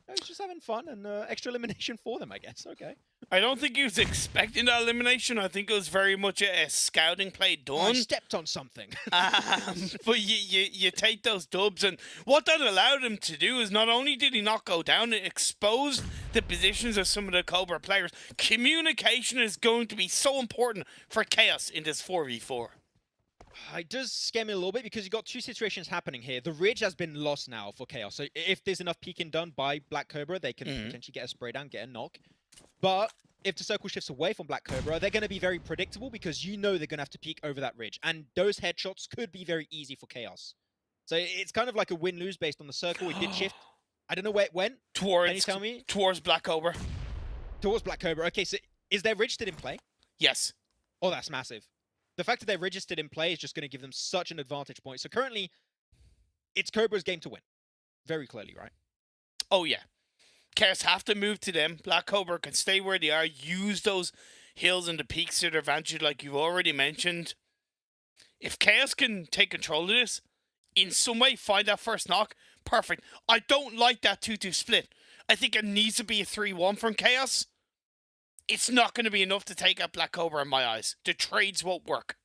He's just having fun and extra elimination for them, I guess. Okay. I don't think he was expecting that elimination. I think it was very much a scouting play done. I stepped on something. But you take those dubs, and what that allowed him to do is not only did he not go down, it exposed the positions of some of the Cobra players. Communication is going to be so important for Chaos in this 4v4. It does scare me a little bit because you've got two situations happening here. The ridge has been lost now for Chaos. So if there's enough peeking done by Black Cobra, they can potentially get a spray down, get a knock. But if the circle shifts away from Black Cobra, they're going to be very predictable because you know they're going to have to peek over that ridge. And those headshots could be very easy for Chaos. So it's kind of like a win-lose based on the circle. It did shift. I don't know where it went. Can you tell me? Towards Black Cobra. Towards Black Cobra. Okay, so is their ridge still in play? Yes. Oh, that's massive. The fact that they're registered in play is just going to give them such an advantage point. So currently, it's Cobra's game to win. Very clearly, right? Oh, yeah. Chaos have to move to them. Black Cobra can stay where they are, use those hills and the peaks to their advantage like you've already mentioned. If Chaos can take control of this, in some way find that first knock, perfect. I don't like that 2-2 split. I think it needs to be a 3-1 from Chaos. It's not going to be enough to take out Black Cobra in my eyes. The trades won't work.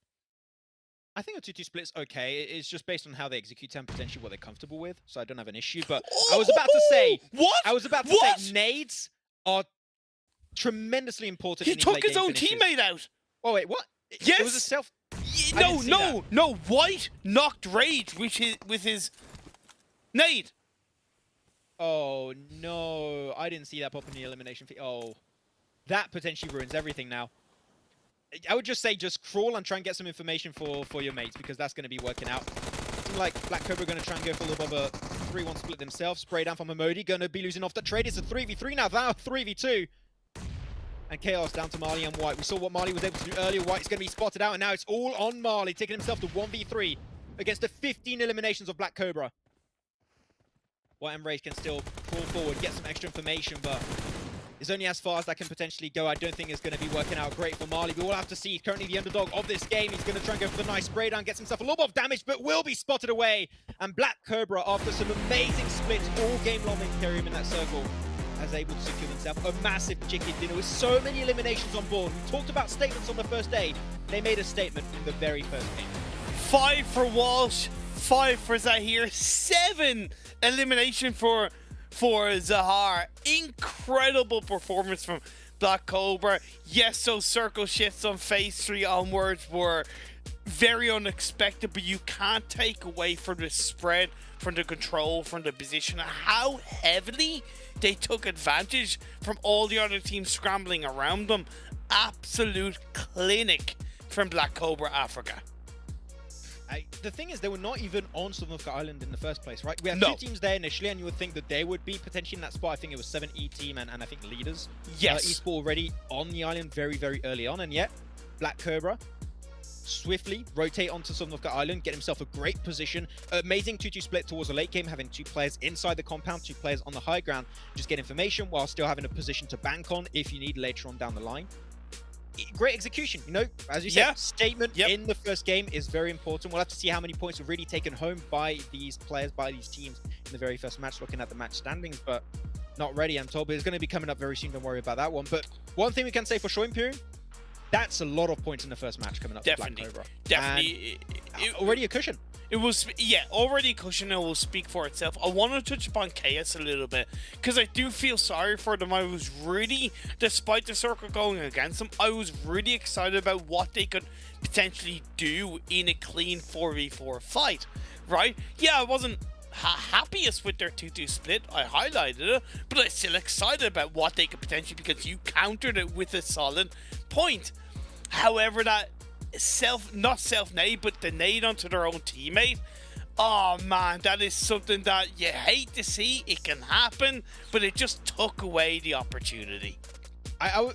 I think a 2-2 split's okay. It's just based on how they execute and potentially what they're comfortable with. So I don't have an issue. But I was about to say... What? I was about to say nades are tremendously important. He took his own teammate out. Oh, wait, what? Yes. It was a self... No. White knocked Rage with his nade. Oh, no. I didn't see that pop in the elimination feed. Oh... That potentially ruins everything now. I would just say just crawl and try and get some information for your mates because that's going to be working out. Seems like Black Cobra are going to try and go for a little bit of a 3-1 split themselves. Spray down from Amodi. Going to be losing off the trade. It's a 3v3 now. 3v2. And Chaos down to Marley and White. We saw what Marley was able to do earlier. White's going to be spotted out. And now it's all on Marley. Taking himself to 1v3 against the 15 eliminations of Black Cobra. White and Rage can still crawl forward, get some extra information, but... it's only as far as that can potentially go. I don't think it's going to be working out great for Marley. But we'll have to see. He's currently the underdog of this game. He's going to try and go for the nice spray down. Gets himself a little bit of damage, but will be spotted away. And Black Cobra, after some amazing splits all game long in Imperium in that circle, is able to secure himself a massive chicken dinner with so many eliminations on board. We talked about statements on the first day. They made a statement in the very first game. 5 for Walsh, 5 for Zahir, 7 elimination for Zahar. Incredible performance from Black Cobra. Yes, those circle shifts on phase 3 onwards were very unexpected, but you can't take away from the spread, from the control, from the position, how heavily they took advantage from all the other teams scrambling around them. Absolute clinic from Black Cobra Africa. The thing is, they were not even on Southern Africa Island in the first place, right? We had two teams there initially, and you would think that they would be potentially in that spot. I think it was 7E team and I think Leaders. Yes. Esport already on the island very, very early on, and yet Black Cobra swiftly rotate onto Southern Africa Island, get himself a great position. Amazing 2-2 split towards the late game, having 2 players inside the compound, 2 players on the high ground. Just get information while still having a position to bank on if you need later on down the line. Great execution, you know, as you said, statement in the first game is very important. We'll have to see how many points are really taken home by these players, by these teams in the very first match, looking at the match standings. But not ready, I'm told, but it's going to be coming up very soon. Don't worry about that one. But one thing we can say for sure, Imperium, that's a lot of points in the first match coming up. Definitely, for Black Cobra. definitely. Already a cushion. It was, yeah, already a cushion. It will speak for itself. I want to touch upon Chaos a little bit because I do feel sorry for them. I was really, despite the circle going against them, I was really excited about what they could potentially do in a clean 4v4 fight, right? Yeah, I wasn't happiest with their 2-2 split. I highlighted it, but I'm still excited about what they could potentially, because you countered it with a solid point. However, that not self-nade, but the nade onto their own teammate. Oh man, that is something that you hate to see. It can happen, but it just took away the opportunity. I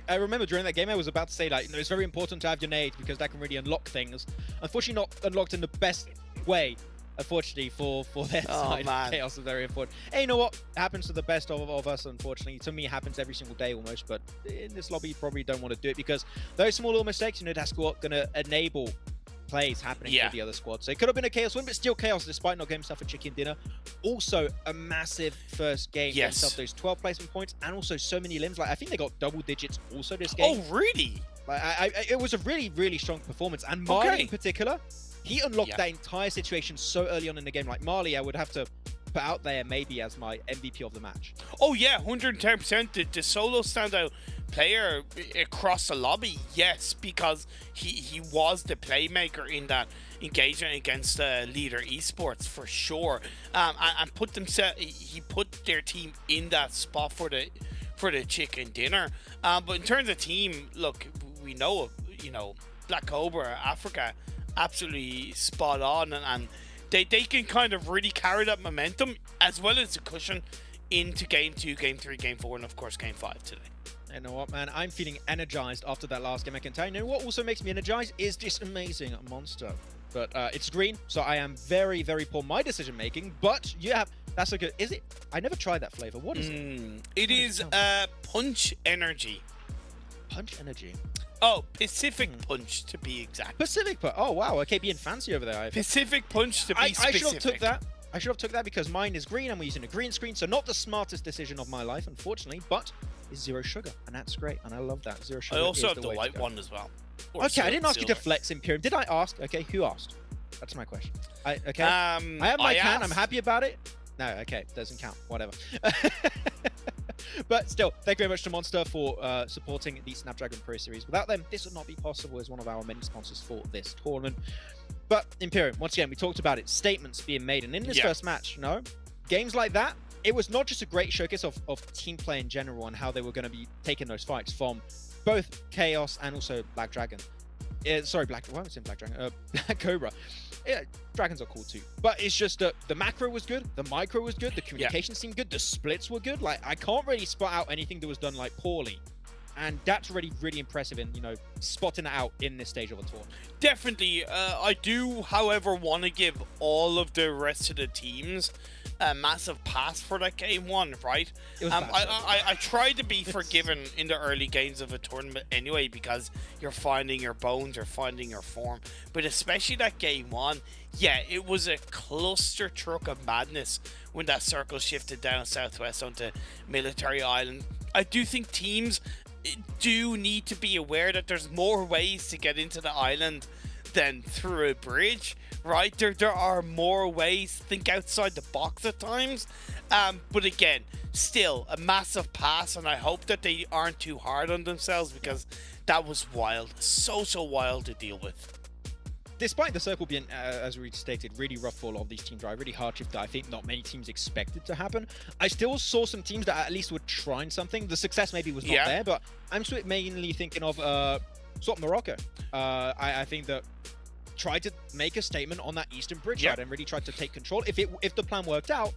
remember during that game I was about to say, like, you know, it's very important to have your nade because that can really unlock things. Unfortunately, not unlocked in the best way. Unfortunately for their side, man. Chaos is very important. Hey, you know what? It happens to the best of us, unfortunately. To me, it happens every single day almost, but in this lobby, you probably don't want to do it because those small little mistakes, you know, that's going to enable plays happening for the other squad. So it could have been a Chaos win, but still Chaos, despite not getting himself a chicken dinner. Also, a massive first game. Yes. Himself those 12 placement points and also so many limbs. Like, I think they got double digits also this game. Oh, really? Like, it was a really, really strong performance. And Marley in particular, he unlocked that entire situation so early on in the game. Like Marley, I would have to put out there maybe as my MVP of the match. Oh yeah, 110%. The solo standout player across the lobby, yes, because he was the playmaker in that engagement against leader Esports for sure. And he put their team in that spot for the chicken dinner. But in terms of team, look, we know, you know, Black Cobra, Africa, absolutely spot on, and they can kind of really carry that momentum as well as the cushion into game 2, game 3, game 4, and of course game 5 today. You know what, man? I'm feeling energized after that last game. I can tell you. You know what also makes me energized is this amazing monster. But it's green, so I am very, very poor my decision making. But you have, that's a good. Is it? I never tried that flavor. What is it? It is Punch Energy. Punch Energy. Oh, Pacific Punch to be exact. Pacific Punch. Oh wow. Okay, being fancy over there. Pacific Punch to be specific. I should have took that. I should have took that because mine is green and we're using a green screen, so not the smartest decision of my life, unfortunately, but it's zero sugar, and that's great, and I love that. Zero sugar. I also have the the white one as well. Okay, I didn't ask you to flex Imperium. Did I ask? Okay, who asked? That's my question. I have my can. I'm happy about it. No, okay, doesn't count. Whatever. But still, thank you very much to Monster for supporting the Snapdragon Pro Series. Without them, this would not be possible as one of our many sponsors for this tournament. But Imperium, once again, we talked about it. Statements being made, and in this first match, you know, games like that, it was not just a great showcase of team play in general and how they were going to be taking those fights from both Chaos and also Black Dragon. Sorry, why am I saying Black Dragon? Black Cobra. Yeah, dragons are cool too. But it's just that the macro was good, the micro was good, the communication seemed good, the splits were good. Like, I can't really spot out anything that was done like poorly. And that's really, really impressive in, you know, spotting it out in this stage of a tournament. Definitely. I do, however, want to give all of the rest of the teams a massive pass for that game 1, right? I try to be forgiven in the early games of a tournament anyway, because you're finding your bones, you're finding your form. But especially that game 1, yeah, it was a cluster truck of madness when that circle shifted down southwest onto Military Island. I do think teams do need to be aware that there's more ways to get into the island than through a bridge, right? There are more ways. Think outside the box at times. But again, still a massive pass, and I hope that they aren't too hard on themselves, because that was wild. So wild to deal with. Despite the circle being, as we stated, really rough for a lot of these teams, right? Really hard shift that I think not many teams expected to happen. I still saw some teams that at least were trying something. The success maybe was not there, but I'm mainly thinking of sort of Morocco. I think that tried to make a statement on that Eastern Bridge side and really tried to take control. If the plan worked out,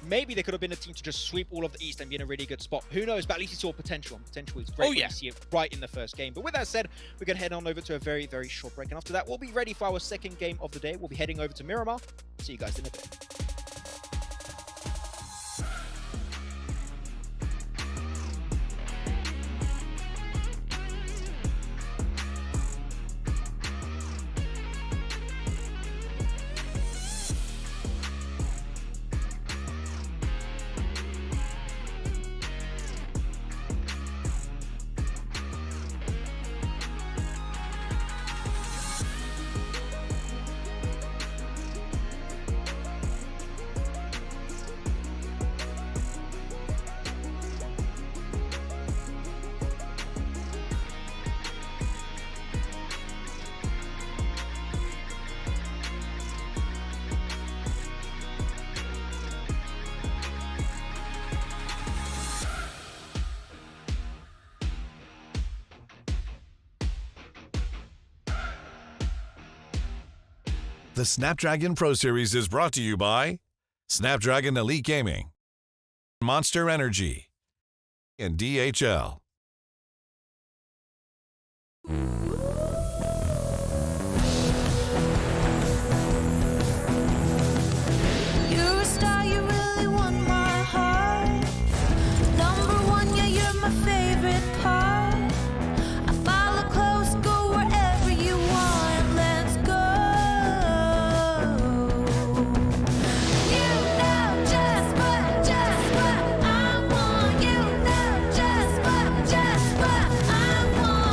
maybe they could have been a team to just sweep all of the East and be in a really good spot. Who knows? But at least you saw potential, and potential is great when you see it right in the first game. But with that said, we're going to head on over to a very, very short break. And after that, we'll be ready for our second game of the day. We'll be heading over to Miramar. See you guys in a bit. The Snapdragon Pro Series is brought to you by Snapdragon Elite Gaming, Monster Energy, and DHL. You're a star, you really won my heart. Number one, yeah, you're my favorite part. I follow close, go wherever you want. Let's go. You know just what I want. You know just what I want.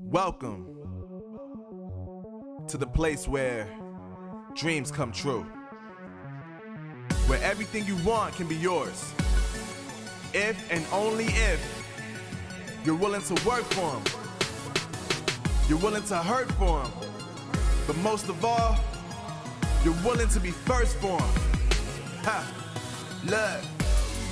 Welcome to the place where dreams come true, where everything you want can be yours, if and only if you're willing to work for them, you're willing to hurt for them, but most of all, you're willing to be first for them. Ha! Look,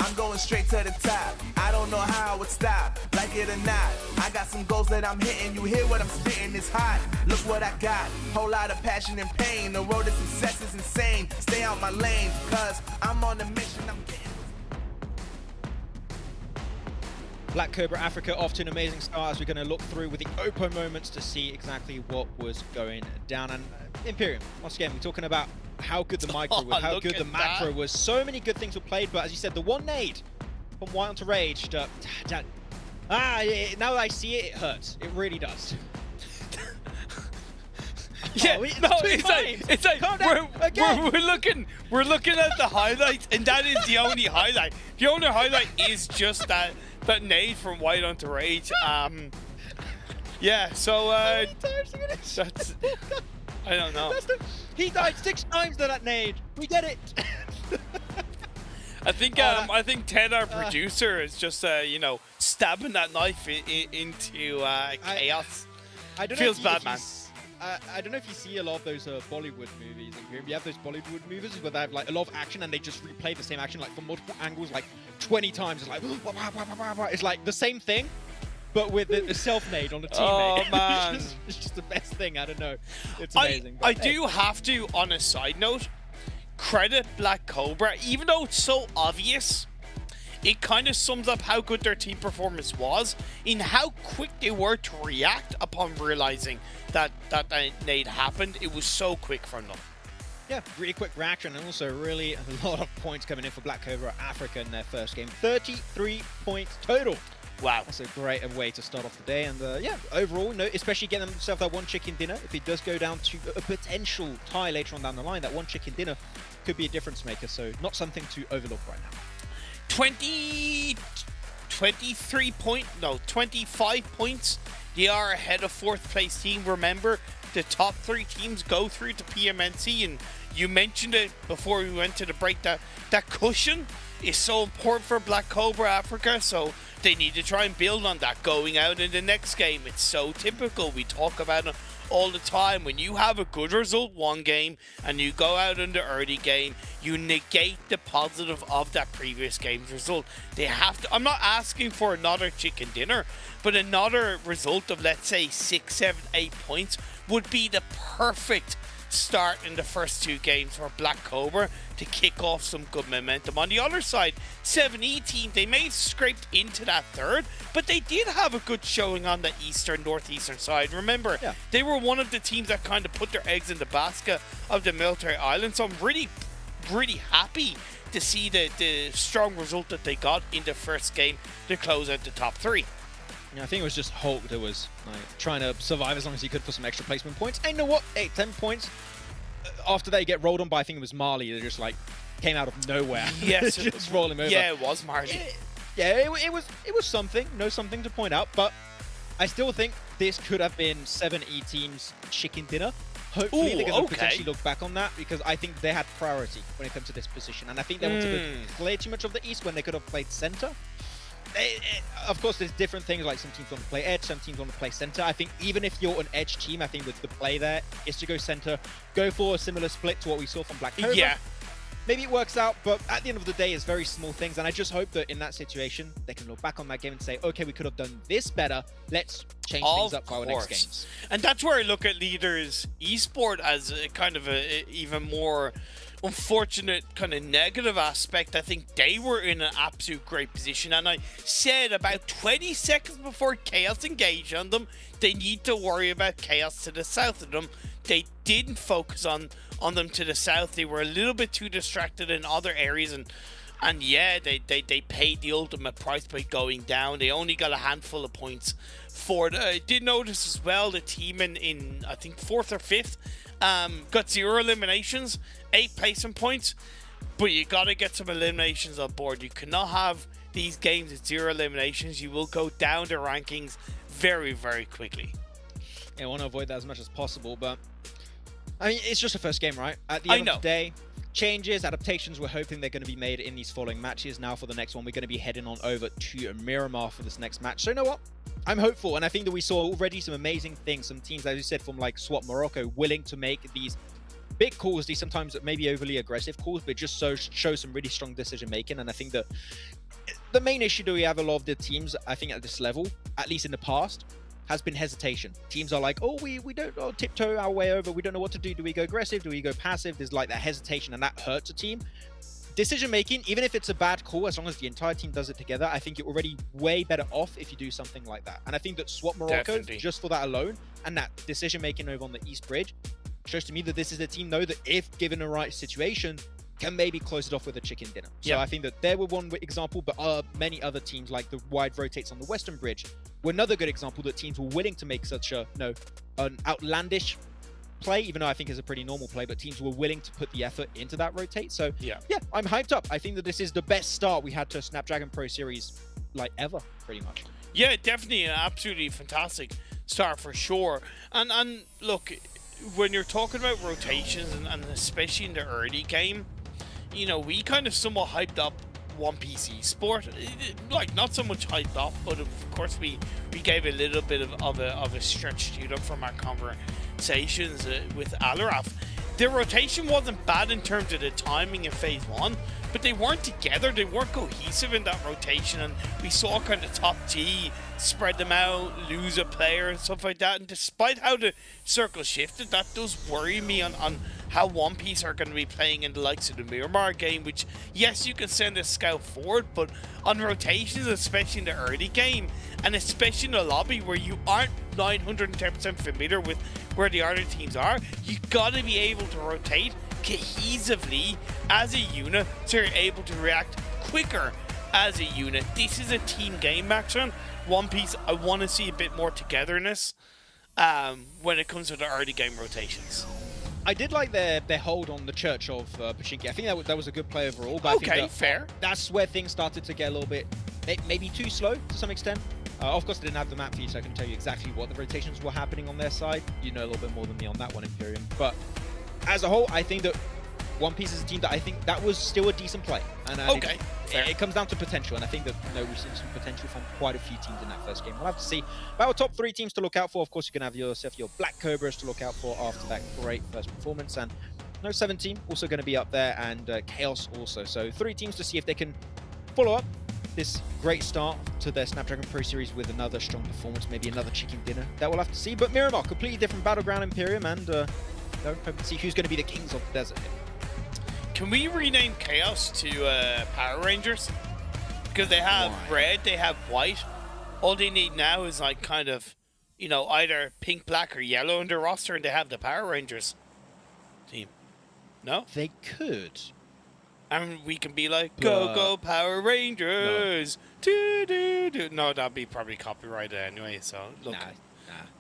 I'm going straight to the top. I don't know how I would stop, like it or not. I got some goals that I'm hitting. You hear what I'm spitting? It's hot. Look what I got. Whole lot of passion and pain. The road to success is insane. Stay out my lane, cause I'm on a mission. I'm getting. Black Cobra Africa off to an amazing start as we're going to look through with the Oppo moments to see exactly what was going down. And Imperium, once again, we're talking about how good the micro was, how good the macro was. So many good things were played, but as you said, the one nade from White onto Rage, now that I see it, it hurts. It really does. Yeah, Oh, no, it's like we're looking at the highlights, and that is the only highlight. The only highlight is just that nade from White onto Rage. Yeah, so that's, I don't know. He died 6 times to that nade. We get it. I think Ted, our producer, is just you know, stabbing that knife into chaos. I don't Feels know bad, man. I don't know if you see a lot of those Bollywood movies. You have those Bollywood movies where they have like a lot of action and they just replay the same action like from multiple angles like 20 times. It's like it's like the same thing, but with the self-made on the teammate. Oh man, it's just the best thing. I don't know. It's amazing. I do have to, on a side note, credit Black Cobra, even though it's so obvious. it kind of sums up how good their team performance was in how quick they were to react upon realizing that nade happened. It was so quick from them. Yeah, really quick reaction, and also really a lot of points coming in for Black Cobra Africa in their first game. 33 points total. Wow. That's a great way to start off the day. And yeah, overall, especially getting themselves that one chicken dinner. If it does go down to a potential tie later on down the line, that one chicken dinner could be a difference maker. So not something to overlook right now. 25 points. They are ahead of 4th place team. Remember, the top 3 teams go through to PMNC, and you mentioned it before we went to the break, that cushion is so important for Black Cobra Africa, so they need to try and build on that going out in the next game. It's so typical. We talk about it all the time. When you have a good result one game and you go out in the early game, you negate the positive of that previous game's result. They have to. I'm not asking for another chicken dinner, but another result of, let's say, 6, 7, 8 points would be the perfect start in the first 2 games for Black Cobra to kick off some good momentum. On the other side, 7E team, they may have scraped into that 3rd, but they did have a good showing on the northeastern side. Remember, they were one of the teams that kind of put their eggs in the basket of the military island, so I'm really happy to see the strong result that they got in the first game to close out the top 3. Yeah, I think it was just Hulk that was trying to survive as long as he could for some extra placement points. And you know what? 10 points. After they get rolled on by, I think it was Marley, that just came out of nowhere. Yes, just roll him over. Yeah, it was Marley. It was something. Something to point out. But I still think this could have been 7E team's chicken dinner. Hopefully they're going to potentially look back on that, because I think they had priority when it comes to this position. And I think they wanted to play too much of the East when they could have played center. Of course, there's different things, like some teams want to play edge, some teams want to play center. I think even if you're an edge team, I think with the play there is to go center, go for a similar split to what we saw from Black Cobra. Yeah. Maybe it works out, but at the end of the day, it's very small things. And I just hope that in that situation, they can look back on that game and say, okay, we could have done this better. Let's change things up for our next games. And that's where I look at Leaders Esports as a kind of a even more unfortunate kind of negative aspect. I think they were in an absolute great position, and I said about 20 seconds before Chaos engaged on them, they need to worry about Chaos to the south of them. They didn't focus on them to the south. They were a little bit too distracted in other areas, and yeah, they paid the ultimate price by going down. They only got a handful of points for it. I did notice as well the team in I think 4th or 5th got 0 eliminations, 8 placement points, but you got to get some eliminations on board. You cannot have these games with 0 eliminations. You will go down the rankings very, very quickly. Yeah, I want to avoid that as much as possible, but I mean, it's just a first game, right? At the end of the day, changes, adaptations, we're hoping they're going to be made in these following matches. Now for the next one, we're going to be heading on over to Miramar for this next match. So you know what? I'm hopeful, and I think that we saw already some amazing things. Some teams, as you said, from like SWAT Morocco, willing to make these big calls, these sometimes maybe overly aggressive calls, but just show some really strong decision making. And I think that the main issue that we have a lot of the teams, I think at this level, at least in the past, has been hesitation. Teams are like, oh, we don't tiptoe our way over. We don't know what to do. Do we go aggressive? Do we go passive? There's like that hesitation, and that hurts a team. Decision making, even if it's a bad call, as long as the entire team does it together, I think you're already way better off if you do something like that. And I think that SWAT Morocco, just for that alone, and that decision making over on the East Bridge, shows to me that this is a team, though, that if given the right situation, can maybe close it off with a chicken dinner. So I think that there were one example, but many other teams, like the wide rotates on the Western Bridge, were another good example that teams were willing to make such a, an outlandish play, even though I think it's a pretty normal play, but teams were willing to put the effort into that rotate. So yeah, I'm hyped up. I think that this is the best start we had to a Snapdragon Pro Series like ever, pretty much. Yeah, definitely an absolutely fantastic start for sure. And look, when you're talking about rotations and especially in the early game, you know, we kind of somewhat hyped up One Piece Esports, like not so much hyped up, but of course we gave a little bit of a stretch to them from our conversations with Alaraf. The rotation wasn't bad in terms of the timing in phase 1, but they weren't together. They weren't cohesive in that rotation, and we saw kind of top G spread them out, lose a player and stuff like that. And despite how the circle shifted, that does worry me on how One Piece are going to be playing in the likes of the Miramar game, which, yes, you can send a scout forward, but on rotations, especially in the early game, and especially in the lobby where you aren't 910% familiar with where the other teams are, you got to be able to rotate cohesively as a unit so you're able to react quicker as a unit. This is a team game, Maxon. One Piece, I want to see a bit more togetherness when it comes to the early game rotations. I did like their hold on the Church of Pachinki. I think that was a good play overall. But Okay, I think fair. That's where things started to get a little bit, maybe too slow to some extent. Of course, I didn't have the map for you, so I can tell you exactly what the rotations were happening on their side. You know a little bit more than me on that one, Imperium. But as a whole, I think that One Piece is a team that I think that was still a decent play. And Okay, fair. it comes down to potential, and I think that we've seen some potential from quite a few teams in that first game. We'll have to see. But our top 3 teams to look out for, of course, you can have yourself your Black Cobras to look out for after that great first performance, and No 17 also going to be up there, and Chaos also. So 3 teams to see if they can follow up this great start to their Snapdragon Pro Series with another strong performance, maybe another chicken dinner. That we'll have to see. But Miramar, completely different battleground, Imperium, and hope to see who's going to be the kings of the desert here. Can we rename Chaos to Power Rangers? Because they have red, they have white. All they need now is like kind of, you know, either pink, black, or yellow in their roster, and they have the Power Rangers team. No? They could. And we can be like, go, go, Power Rangers! Do, do, do. No, that'd be probably copyrighted anyway, so look.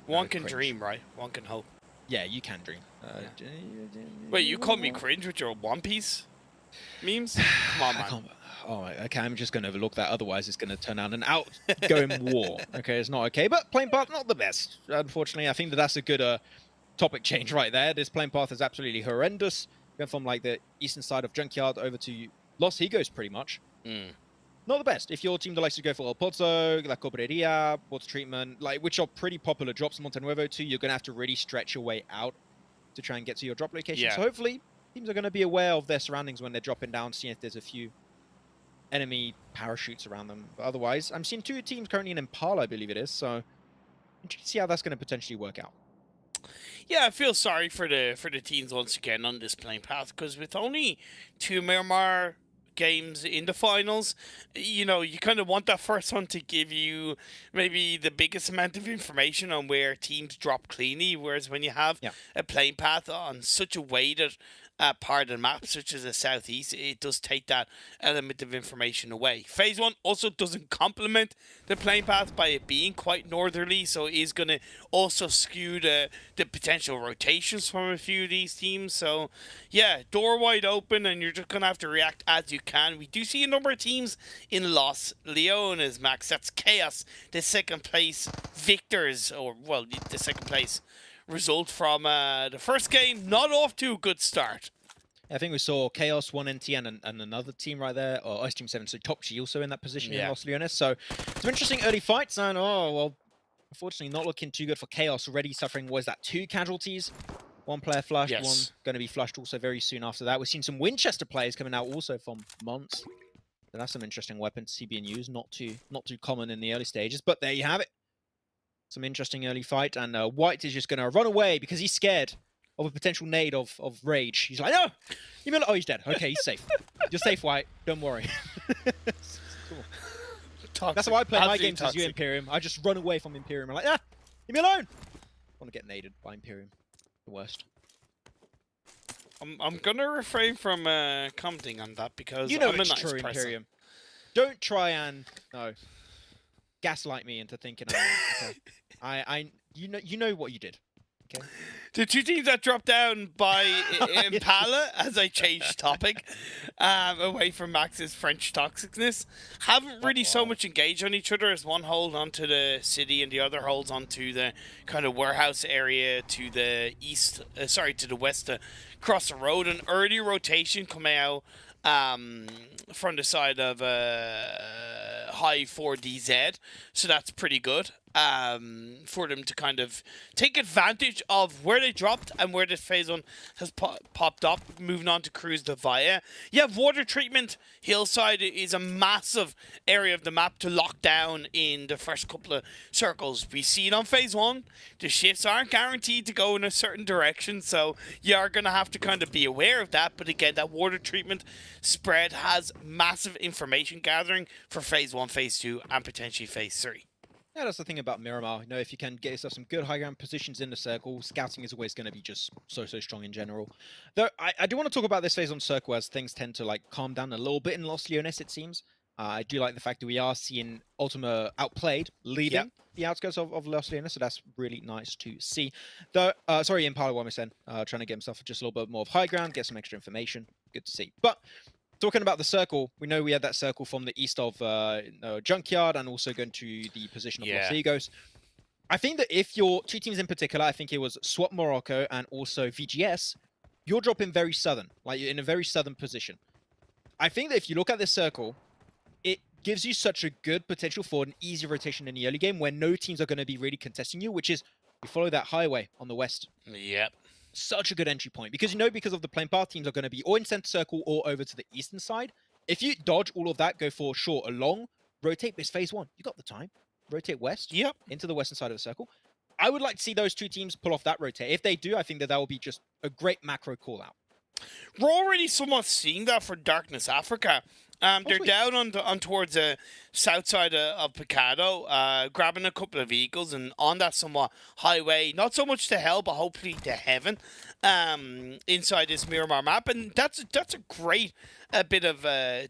One can dream, right? One can hope. Yeah, you can dream. Wait, you call me cringe with your One Piece memes? Come on, man. Oh, okay, I'm just going to overlook that. Otherwise, it's going to turn out an outgoing war. Okay, it's not okay. But playing path, not the best. Unfortunately, I think that's a good topic change right there. This playing path is absolutely horrendous. Going from like the eastern side of Junkyard over to Los Higos, pretty much. Not the best. If your team likes to go for El Pozo, La Cobreria, Water Treatment, like which are pretty popular drops in Montenuevo too, you're going to have to really stretch your way out to try and get to your drop location. Yeah. So hopefully, teams are going to be aware of their surroundings when they're dropping down, seeing if there's a few enemy parachutes around them. But otherwise, I'm seeing 2 teams currently in Impala, I believe it is. So interested to see how that's going to potentially work out. Yeah, I feel sorry for the teams once again on this playing path, because with only 2 Miramar games in the finals, you know, you kind of want that first one to give you maybe the biggest amount of information on where teams drop cleanly, whereas when you have a playing path on such a weighted part of the map, such as the southeast, it does take that element of information away. Phase 1 also doesn't complement the playing path by it being quite northerly, so it is going to also skew the potential rotations from a few of these teams. So yeah, door wide open, and you're just going to have to react as you can. We do see a number of teams in Los Leones, Max. That's Chaos, the second place victors, or well, the second place result from the first game, not off to a good start. I think we saw Chaos, 1NT, and another team right there, or Ice Team 7, so Top G also in that position in Los Leones. So some interesting early fights, and unfortunately not looking too good for Chaos. Already suffering, was that 2 casualties? 1 player flushed, 1 going to be flushed also very soon after that. We've seen some Winchester players coming out also from Mons. So that's some interesting weapons to see being used, not too common in the early stages, but there you have it. Some interesting early fight, and White is just going to run away because he's scared of a potential nade of Rage. He's like, no! Oh, he's dead. Okay, he's safe. You're safe, White. Don't worry. Cool. Toxic. That's how I play my games toxic. as you, Imperium. I just run away from Imperium. I'm like, leave me alone! I want to get naded by Imperium. The worst. I'm going to refrain from commenting on that because you know I'm it's a nice true, person. Imperium. Don't try and gaslight me into thinking I'm okay. You know what you did. Okay. The 2 teams that dropped down by Impala, as I changed topic, away from Max's French toxicness, haven't really so much engaged on each other, as one holds onto the city and the other holds onto the kind of warehouse area to the east, to the west, across the road. An early rotation coming out from the side of High 4DZ, so that's pretty good. for them to kind of take advantage of where they dropped and where this phase 1 has popped up, moving on to cruise the Via. Yeah, water treatment, hillside is a massive area of the map to lock down in the first couple of circles. We see it on phase 1. The shifts aren't guaranteed to go in a certain direction, so you are going to have to kind of be aware of that. But again, that water treatment spread has massive information gathering for phase 1, phase 2, and potentially phase 3. Yeah, that's the thing about Miramar. You know, if you can get yourself some good high ground positions in the circle, scouting is always going to be just so strong in general. Though I do want to talk about this phase on circle as things tend to like calm down a little bit in Los Leones, it seems. I do like the fact that we are seeing Ultima outplayed, leading the outskirts of Los Leones, so that's really nice to see. Though, sorry, Impala what I said, trying to get himself just a little bit more of high ground, get some extra information. Good to see. But talking about the circle, we know we had that circle from the east of Junkyard and also going to the position of Los Egos. I think that if you're two teams in particular, I think it was Swap Morocco and also VGS, you're dropping very southern, like you're in a very southern position. I think that if you look at this circle, it gives you such a good potential for an easy rotation in the early game where no teams are going to be really contesting you, which is you follow that highway on the west. Yep. Such a good entry point because you know because of the plane path teams are going to be or in center circle or over to the eastern side. If you dodge all of that, go for short, a long, rotate this phase 1. You got the time. Rotate west into the western side of the circle. I would like to see those two teams pull off that rotate. If they do, I think that that will be just a great macro call out. We're already somewhat seeing that for Darkness Africa. They're down on towards the south side of Picado, grabbing a couple of vehicles and on that somewhat highway, not so much to hell, but hopefully to heaven, inside this Miramar map. And that's a great bit of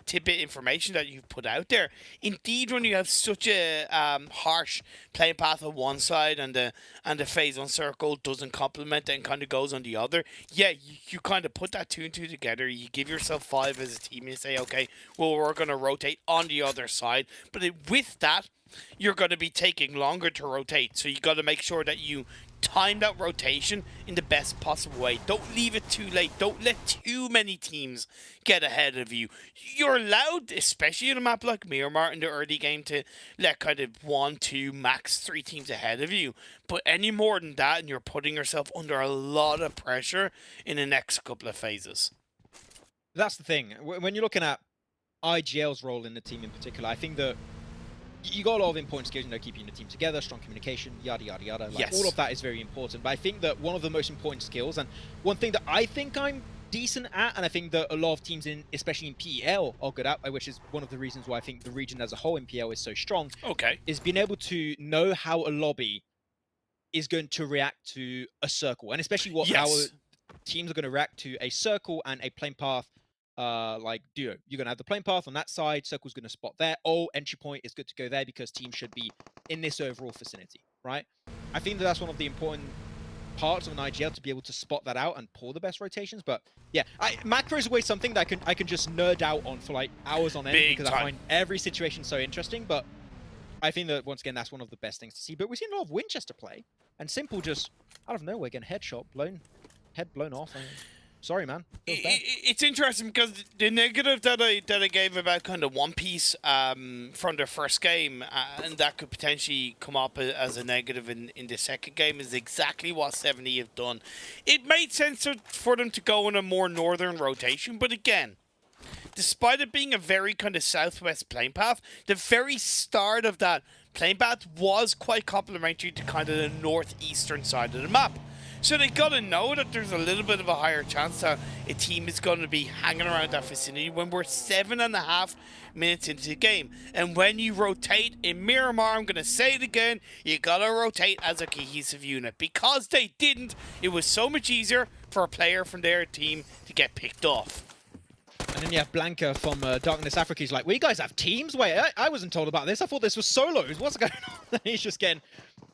tidbit information that you've put out there. Indeed, when you have such a harsh playing path on one side and the phase 1 circle doesn't complement and kind of goes on the other, yeah, you kind of put that 2 and 2 together. You give yourself 5 as a team and say, okay, well, we're going to rotate on the other side. But with that, you're going to be taking longer to rotate. So you got to make sure that you time that rotation in the best possible way. Don't leave it too late. Don't let too many teams get ahead of you. You're allowed, especially in a map like Miramar in the early game, to let kind of 1, 2, max 3 teams ahead of you. But any more than that, and you're putting yourself under a lot of pressure in the next couple of phases. That's the thing. When you're looking at IGL's role in the team in particular, I think that you got a lot of important skills, you know, keeping the team together, strong communication, yada, yada, yada. Like, all of that is very important. But I think that one of the most important skills, and one thing that I think I'm decent at, and I think that a lot of teams, especially in PEL, are good at, which is one of the reasons why I think the region as a whole in PEL is so strong, is being able to know how a lobby is going to react to a circle, and especially what our teams are going to react to a circle and a plane path like duo. You're going to have the plane path on that side, circle's going to spot there. Oh, entry point is good to go there because teams should be in this overall vicinity, right? I think that that's one of the important parts of an IGL to be able to spot that out and pull the best rotations. But yeah, macro is always something that I can just nerd out on for like hours on end because I find every situation so interesting. But I think that once again, that's one of the best things to see. But we've seen a lot of Winchester play and Simple just out of nowhere getting headshot, head blown off. Sorry, man. It's interesting because the negative that I gave about kind of One Piece from their first game, and that could potentially come up as a negative in the second game, is exactly what 70 have done. It made sense for them to go in a more northern rotation, but again, despite it being a very kind of southwest plane path, the very start of that plane path was quite complementary to kind of the northeastern side of the map. So they got to know that there's a little bit of a higher chance that a team is going to be hanging around that vicinity when we're 7.5 minutes into the game. And when you rotate in Miramar, I'm going to say it again, you got to rotate as a cohesive unit. Because they didn't, it was so much easier for a player from their team to get picked off. And then you have Blanca from Darkness Africa. He's like, well, you guys have teams? Wait, I wasn't told about this. I thought this was solos. What's going on? He's just getting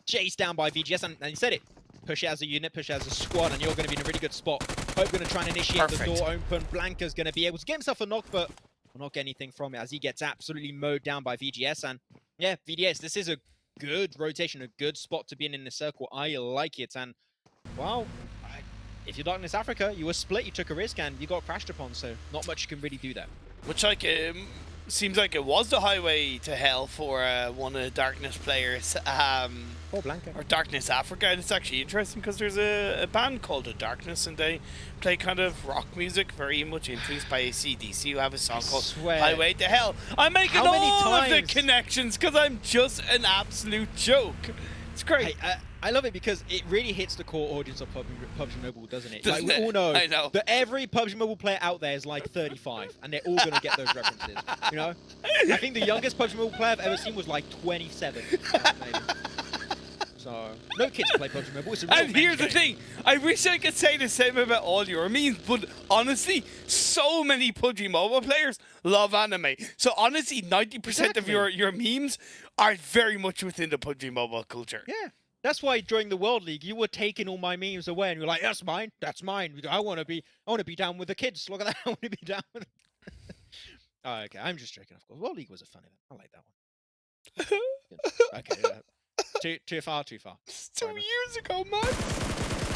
chased down by VGS. And he said it. Push it as a unit, push it as a squad, and you're going to be in a really good spot. Hope going to try and initiate the door open. Blanca's going to be able to get himself a knock, but will not get anything from it as he gets absolutely mowed down by VGS. And yeah, VGS, this is a good rotation, a good spot to be in the circle. I like it. And well, if you're Darkness Africa, you were split, you took a risk, and you got crashed upon, so not much you can really do there. Which, like, seems like it was the highway to hell for one of the Darkness players. Or Blanca. Or Darkness Africa. And it's actually interesting because there's a band called The Darkness, and they play kind of rock music, very much influenced by AC/DC, who have a song called Highway to Hell. I'm making all of the connections because I'm just an absolute joke. It's great. Hey, I love it because it really hits the core audience of PUBG Mobile, doesn't it? Doesn't like, we all know, I know that every PUBG Mobile player out there is like 35, and they're all going to get those references. You know? I think the youngest PUBG Mobile player I've ever seen was like 27. Maybe. So, no kids play PUBG Mobile. It's a real And here's the game. thing, I wish I could say the same about all your memes, but honestly, so many PUBG Mobile players love anime. So honestly, 90% of your memes are very much within the PUBG Mobile culture. Yeah. That's why during the World League, you were taking all my memes away, and you're like, "That's mine. That's mine. I want to be down with the kids. Look at that. I want to be down with." Oh, okay, I'm just joking. Of course, World League was a fun event. I like that one. Okay, too far. It's 2 years ago, man.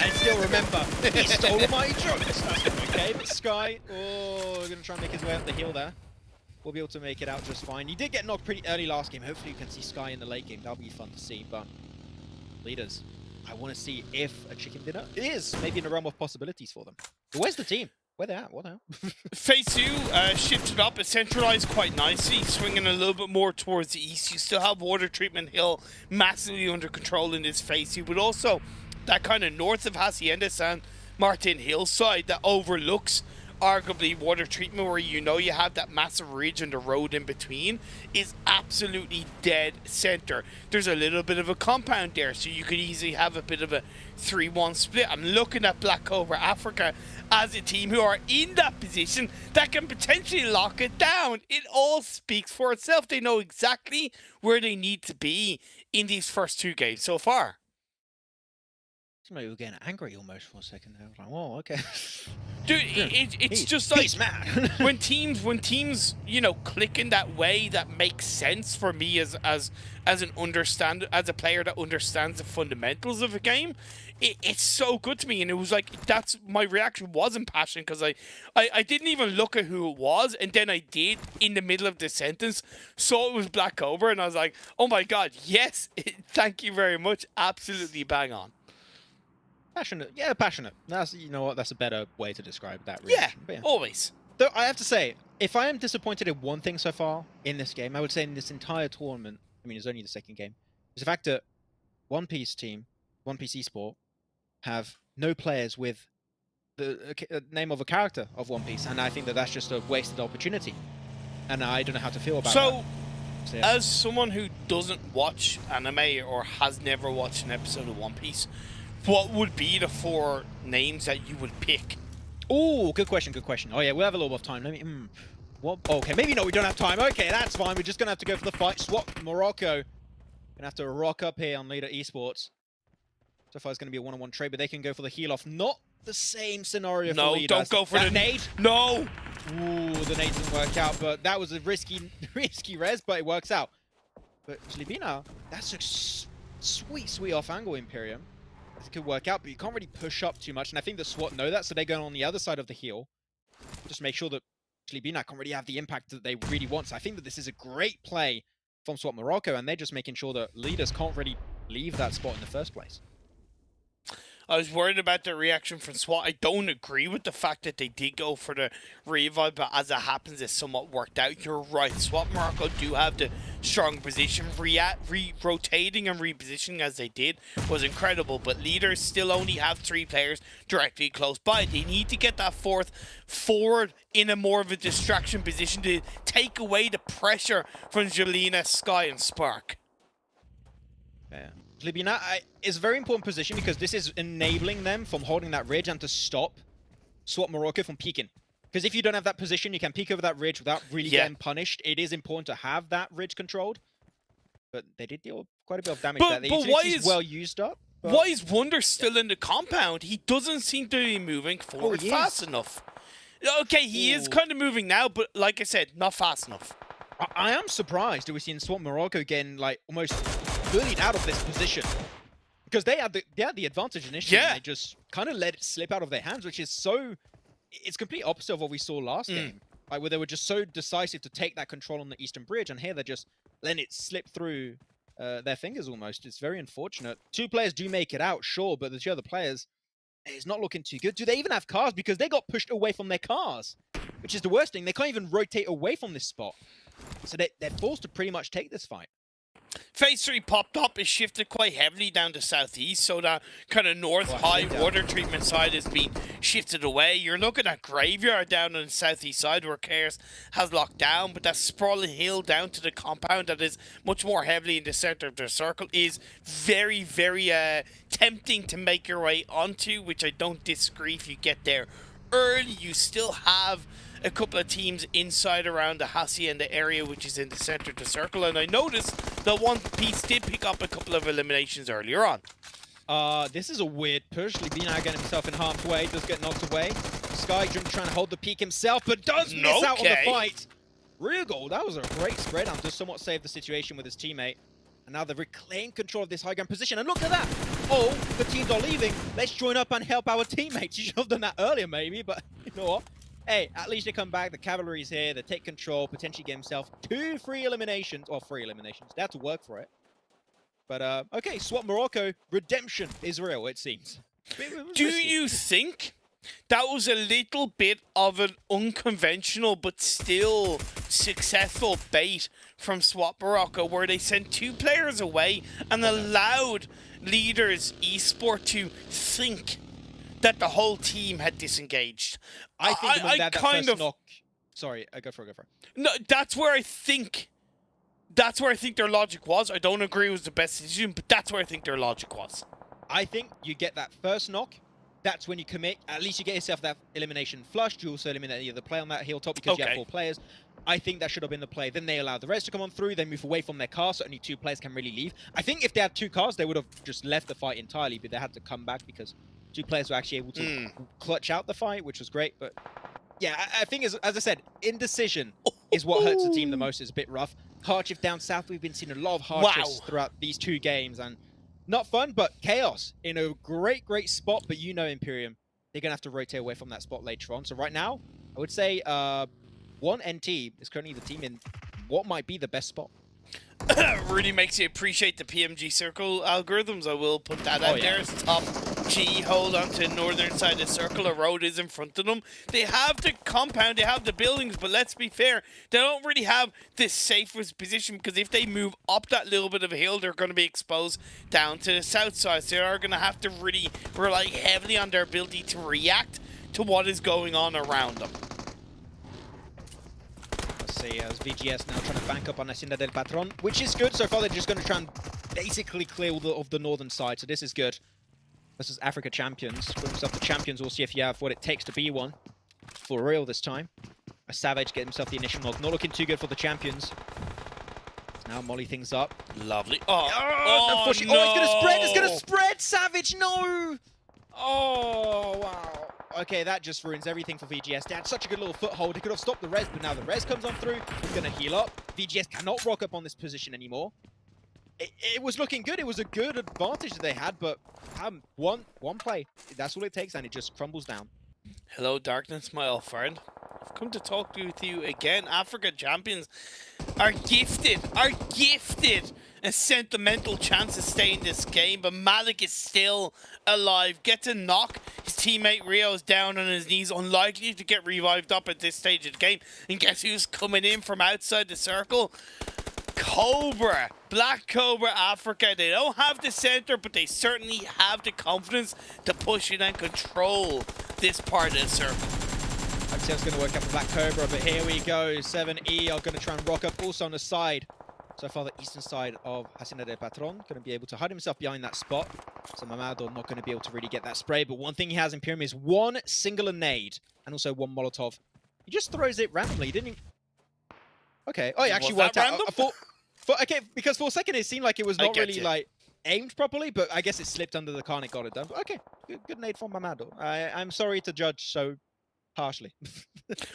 I still remember. He stole my jokes. That's okay. But Sky, we're gonna try and make his way up the hill there. We'll be able to make it out just fine. He did get knocked pretty early last game. Hopefully, you can see Sky in the late game. That'll be fun to see, but. Leaders, I want to see if a chicken dinner is maybe in the realm of possibilities for them. But where's the team? Where they at? What the hell? Phase 2 shifted up, it centralized quite nicely, swinging a little bit more towards the east. You still have Water Treatment Hill massively under control in this Phase 2, but also that kind of north of Hacienda San Martin hillside that overlooks arguably Water Treatment, where you know you have that massive ridge and the road in between, is absolutely dead center. There's a little bit of a compound there, so you could easily have a bit of a 3-1 split. I'm looking at Black Cobra Africa as a team who are in that position that can potentially lock it down. It all speaks for itself. They know exactly where they need to be in these first 2 games so far. Somebody was getting angry almost for a second there. I was like, whoa, okay. Dude, it's just like he's mad. when teams, you know, click in that way that makes sense for me as a player that understands the fundamentals of a game. It's so good to me, and it was like that's my reaction wasn't passion because I didn't even look at who it was, and then I did in the middle of the sentence, saw it was Black Cobra, and I was like, oh my god, yes, thank you very much, absolutely bang on. Passionate. Yeah, passionate. That's, you know what, that's a better way to describe that Yeah, reaction. But always. Though I have to say, if I am disappointed in one thing so far in this game, I would say in this entire tournament, I mean, it's only the second game, is the fact that One Piece team, One Piece Esports, have no players with the name of a character of One Piece, and I think that that's just a wasted opportunity. And I don't know how to feel about that. So, yeah. As someone who doesn't watch anime or has never watched an episode of One Piece, what would be the 4 names that you would pick? Oh, good question, good question. Oh yeah, we'll have a little bit of time. Let me. What? Okay, maybe not. We don't have time. Okay, that's fine. We're just gonna have to go for the fight. Swap Morocco. Gonna have to rock up here on Leader Esports. So far, it's gonna be a 1-on-1 trade, but they can go for the heal off. Not the same scenario for Leader. No, don't go for the nade. No. Ooh, the nade didn't work out, but that was a risky res, but it works out. But Slibina, that's a sweet off angle, Imperium. It could work out, but you can't really push up too much, and I think the SWAT know that, so they're going on the other side of the heel. Just make sure that Slibina can't really have the impact that they really want. So I think that this is a great play from SWAT Morocco, and they're just making sure that leaders can't really leave that spot in the first place. I was worried about the reaction from SWAT. I don't agree with the fact that they did go for the revive, but as it happens, it somewhat worked out. You're right. SWAT Morocco do have the strong position. Rotating and repositioning as they did was incredible, but leaders still only have 3 players directly close by. They need to get that 4th forward in a more of a distraction position to take away the pressure from Jelena, Sky, and Spark. Yeah. Libina is a very important position because this is enabling them from holding that ridge and to stop SWAT Morocco from peeking. Because if you don't have that position, you can peek over that ridge without really getting punished. It is important to have that ridge controlled. But they did deal quite a bit of damage there. The utility is well used up. Why is Wonder still in the compound? He doesn't seem to be moving forward fast enough. Okay, he is kind of moving now, but like I said, not fast enough. I am surprised that we're seeing SWAT Morocco getting like almost bullied out of this position, because they had the advantage initially. And they just kind of let it slip out of their hands, which is it's complete opposite of what we saw last game. Like, where they were just so decisive to take that control on the Eastern Bridge, and here they're just letting it slip through their fingers almost. It's very unfortunate. 2 players do make it out, sure, but the 2 other players, it's not looking too good. Do they even have cars? Because they got pushed away from their cars, which is the worst thing. They can't even rotate away from this spot. So they're forced to pretty much take this fight. Phase 3 popped up is shifted quite heavily down to southeast, so that kind of north high water treatment side has been shifted away. You're looking at Graveyard down on the southeast side where Chaos has locked down, but that sprawling hill down to the compound that is much more heavily in the center of the circle is very, very tempting to make your way onto, which I don't disagree if you get there early. You still have a couple of teams inside around the Hacienda area, which is in the center of the circle, and I noticed that one piece did pick up a couple of eliminations earlier on. This is a weird push. Libina getting himself in harm's way, does get knocked away. Skydrum trying to hold the peak himself, but does miss out on the fight. Regal, that was a great spread down to somewhat save the situation with his teammate. And now they've reclaimed control of this high ground position, and look at that! Oh, the teams are leaving. Let's join up and help our teammates. You should have done that earlier maybe, but you know what? Hey, at least they come back, the cavalry's here, they take control, potentially get himself 2 free eliminations, or 3 eliminations. They have to work for it. But, okay, Swap Morocco, redemption is real, it seems. Do you think that was a little bit of an unconventional but still successful bait from Swap Morocco, where they sent 2 players away and allowed leaders Esports to think that the whole team had disengaged? I think that kind first of knock... Sorry, go for it. No, that's where I think their logic was. I don't agree it was the best decision, but that's where I think their logic was. I think you get that first knock, that's when you commit. At least you get yourself that elimination flushed. You also eliminate the other player on that hilltop because you have 4 players. I think that should have been the play. Then they allow the rest to come on through. They move away from their car, so only 2 players can really leave. I think if they had 2 cars, they would have just left the fight entirely, but they had to come back because 2 players were actually able to clutch out the fight, which was great. But yeah, I think, as I said, indecision is what hurts the team the most. It's a bit rough. Hardship down south, we've been seeing a lot of hardships throughout these 2 games, and not fun, but Chaos in a great spot. But you know, Imperium, they're going to have to rotate away from that spot later on. So right now, I would say 1NT is currently the team in what might be the best spot. Really makes you appreciate the PMG circle algorithms. I will put that out there. It's top G, hold on to the northern side of the circle. A road is in front of them. They have the compound, they have the buildings, but let's be fair, they don't really have the safest position, because if they move up that little bit of a hill, they're going to be exposed down to the south side. So they are going to have to really rely heavily on their ability to react to what is going on around them. See, as VGS now trying to bank up on Hacienda del Patron, which is good. So far, they're just going to try and basically clear all of the northern side. So this is good. This is Africa Champions. Put himself the champions. We'll see if you have what it takes to be one. For real this time. A Savage get himself the initial knock. Not looking too good for the champions. Now molly things up. Lovely. No. Oh, it's going to spread. It's going to spread. Savage, no. Oh, wow. Okay, that just ruins everything for VGS. They had such a good little foothold. He could have stopped the res, but now the res comes on through. He's going to heal up. VGS cannot rock up on this position anymore. It was looking good. It was a good advantage that they had, but one play. That's all it takes, and it just crumbles down. Hello, darkness, my old friend. I've come to talk with you again. Africa Champions are gifted a sentimental chance to stay in this game, but Malik is still alive. Gets a knock. His teammate Rio is down on his knees, unlikely to get revived up at this stage of the game. And guess who's coming in from outside the circle? Cobra. Black Cobra Africa. They don't have the center, but they certainly have the confidence to push it and control this part of the circle. I'd say it's going to work out for Black Cobra, but here we go. 7E are going to try and rock up also on the side. So far, the eastern side of Hacienda del Patron going to be able to hide himself behind that spot. So Mamado not going to be able to really get that spray. But one thing he has in Imperium is 1 singular nade and also 1 Molotov. He just throws it randomly. He didn't even... Okay. Oh, he actually worked out. Okay, because for a second it seemed like it was not really like aimed properly, but I guess it slipped under the car and it got it done. But okay, good nade from Mamado. I'm sorry to judge so harshly.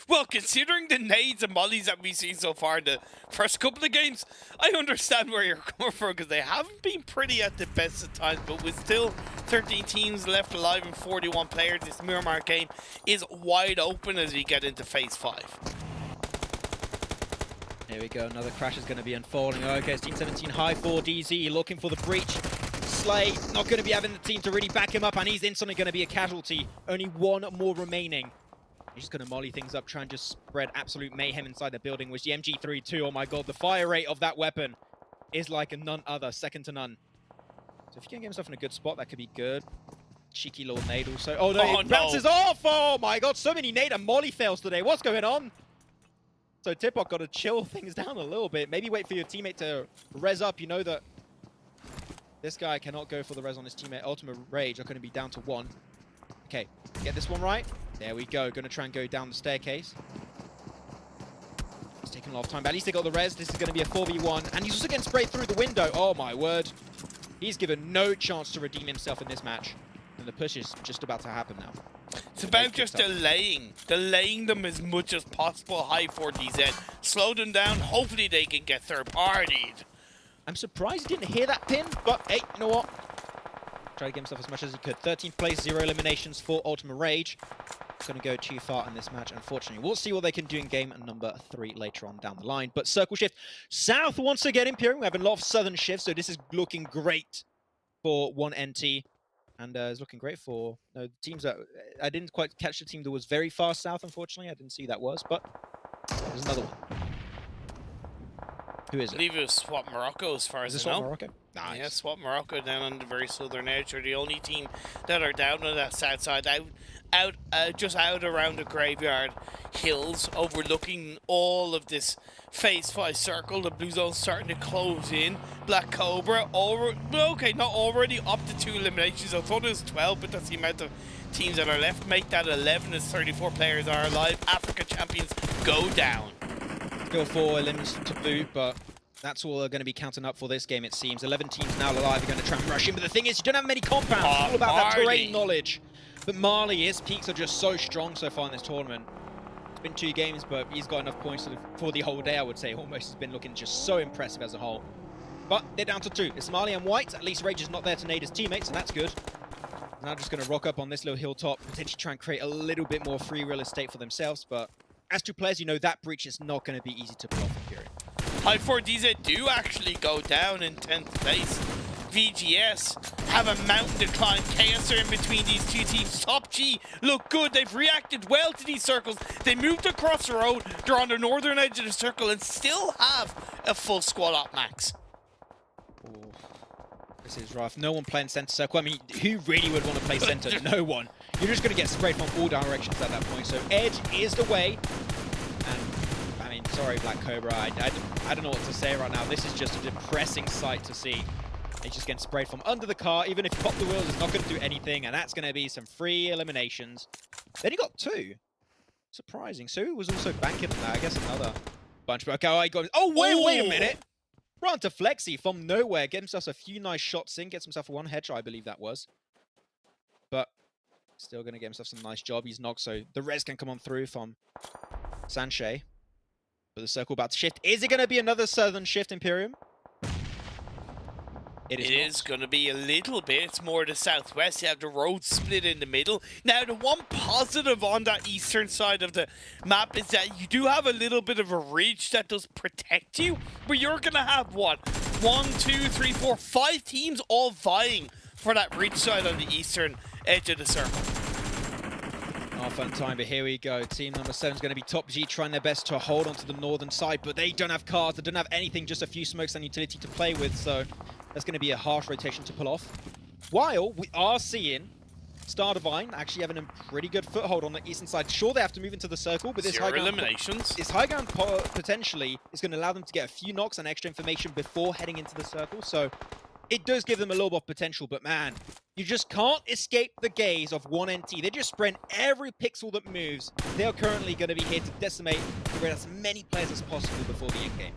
Well, considering the nades and mollies that we've seen so far in the first couple of games, I understand where you're coming from, because they haven't been pretty at the best of times, but with still 13 teams left alive and 41 players, this Miramar game is wide open as we get into Phase 5. Here we go, another crash is going to be unfolding. Okay, it's Team 17 high for DZ, looking for the breach. Slay, not going to be having the team to really back him up, and he's instantly going to be a casualty. Only one more remaining. He's just going to molly things up, try and just spread absolute mayhem inside the building, which the MG32, oh my god, the fire rate of that weapon is like a none other, second to none. So if you can get himself in a good spot, that could be good. Cheeky little nade also. Oh no, it bounces off! Oh my god, so many nade and molly fails today. What's going on? So Tipok got to chill things down a little bit. Maybe wait for your teammate to res up. You know that this guy cannot go for the res on his teammate. Ultimate Rage are going to be down to 1. Okay, get this one right. There we go. Going to try and go down the staircase. It's taking a lot of time, but at least they got the res. This is going to be a 4v1. And he's also getting sprayed through the window. Oh my word. He's given no chance to redeem himself in this match. And the push is just about to happen now. It's about just delaying them as much as possible. High 4DZ. Slow them down. Hopefully they can get third-partied. I'm surprised he didn't hear that pin, but hey, you know what? Try to get himself as much as he could. 13th place, 0 eliminations for Ultimate Rage. Going to go too far in this match, unfortunately. We'll see what they can do in game number 3 later on down the line. But circle shift south once again, Imperium. We have a lot of southern shifts, so this is looking great for 1NT. And it's looking great for the teams that... I didn't quite catch the team that was very far south, unfortunately. I didn't see who that was, but there's another one. Who is it? I believe it was Swap Morocco, as far as I know. Swap Morocco? Nice. Yeah, Swap Morocco down on the very southern edge. They're the only team that are down on that south side, just out around the graveyard hills, overlooking all of this phase 5 circle. The blue zone's starting to close in. Black Cobra, okay, not already up to 2 eliminations. I thought it was 12, but that's the amount of teams that are left. Make that 11 as 34 players are alive. Africa champions go down. Go for eliminations to boot, but that's all they're going to be counting up for this game, it seems. 11 teams now alive. They're going to try and rush in, but the thing is, you don't have many compounds. It's all about that terrain knowledge. But Marley, his peaks are just so strong so far in this tournament. It's been 2 games, but he's got enough points for the whole day, I would say. Almost has been looking just so impressive as a whole. But they're down to 2. It's Marley and White. At least Rage is not there to nade his teammates, and that's good. Now just going to rock up on this little hilltop, potentially try and create a little bit more free real estate for themselves. But as 2 players, you know that breach is not going to be easy to pull off in Fury. High 4DZ do actually go down in 10th place. VGS have a mountain decline. Chaos are in between these 2 teams. Top G look good. They've reacted well to these circles. They moved across the road. They're on the northern edge of the circle and still have a full squad up max. Ooh, this is rough. No one playing center circle. I mean, who really would want to play center? No one. You're just going to get sprayed from all directions at that point. So edge is the way. And I mean, sorry, Black Cobra. I don't know what to say right now. This is just a depressing sight to see. He's just getting sprayed from under the car. Even if you pop the wheels, it's not going to do anything. And that's going to be some free eliminations. Then he got 2. Surprising. So he was also banking on that. I guess another bunch. But okay, I got... Oh, wait a minute. Run to Flexi from nowhere. Get himself a few nice shots in. Gets himself a 1 headshot, I believe that was. But still going to get himself some nice job. He's knocked, so the res can come on through from Sanchez. But the circle about to shift. Is it going to be another southern shift, Imperium? It is going to be a little bit. It's more the southwest. You have the road split in the middle. Now, the one positive on that eastern side of the map is that you do have a little bit of a ridge that does protect you. But you're going to have, what, 1, 2, 3, 4, 5 teams all vying for that ridge side on the eastern edge of the circle. Oh, fun time, but here we go. Team number 7 is going to be Top G, trying their best to hold onto the northern side, but they don't have cars, they don't have anything, just a few smokes and utility to play with, so that's going to be a harsh rotation to pull off. While we are seeing Star Divine actually having a pretty good foothold on the eastern side. Sure, they have to move into the circle, but this high ground, eliminations. This high ground potentially is going to allow them to get a few knocks and extra information before heading into the circle, so it does give them a little bit of potential, but man, you just can't escape the gaze of 1NT. They just sprint every pixel that moves. They are currently going to be here to decimate, get rid of as many players as possible before the end game.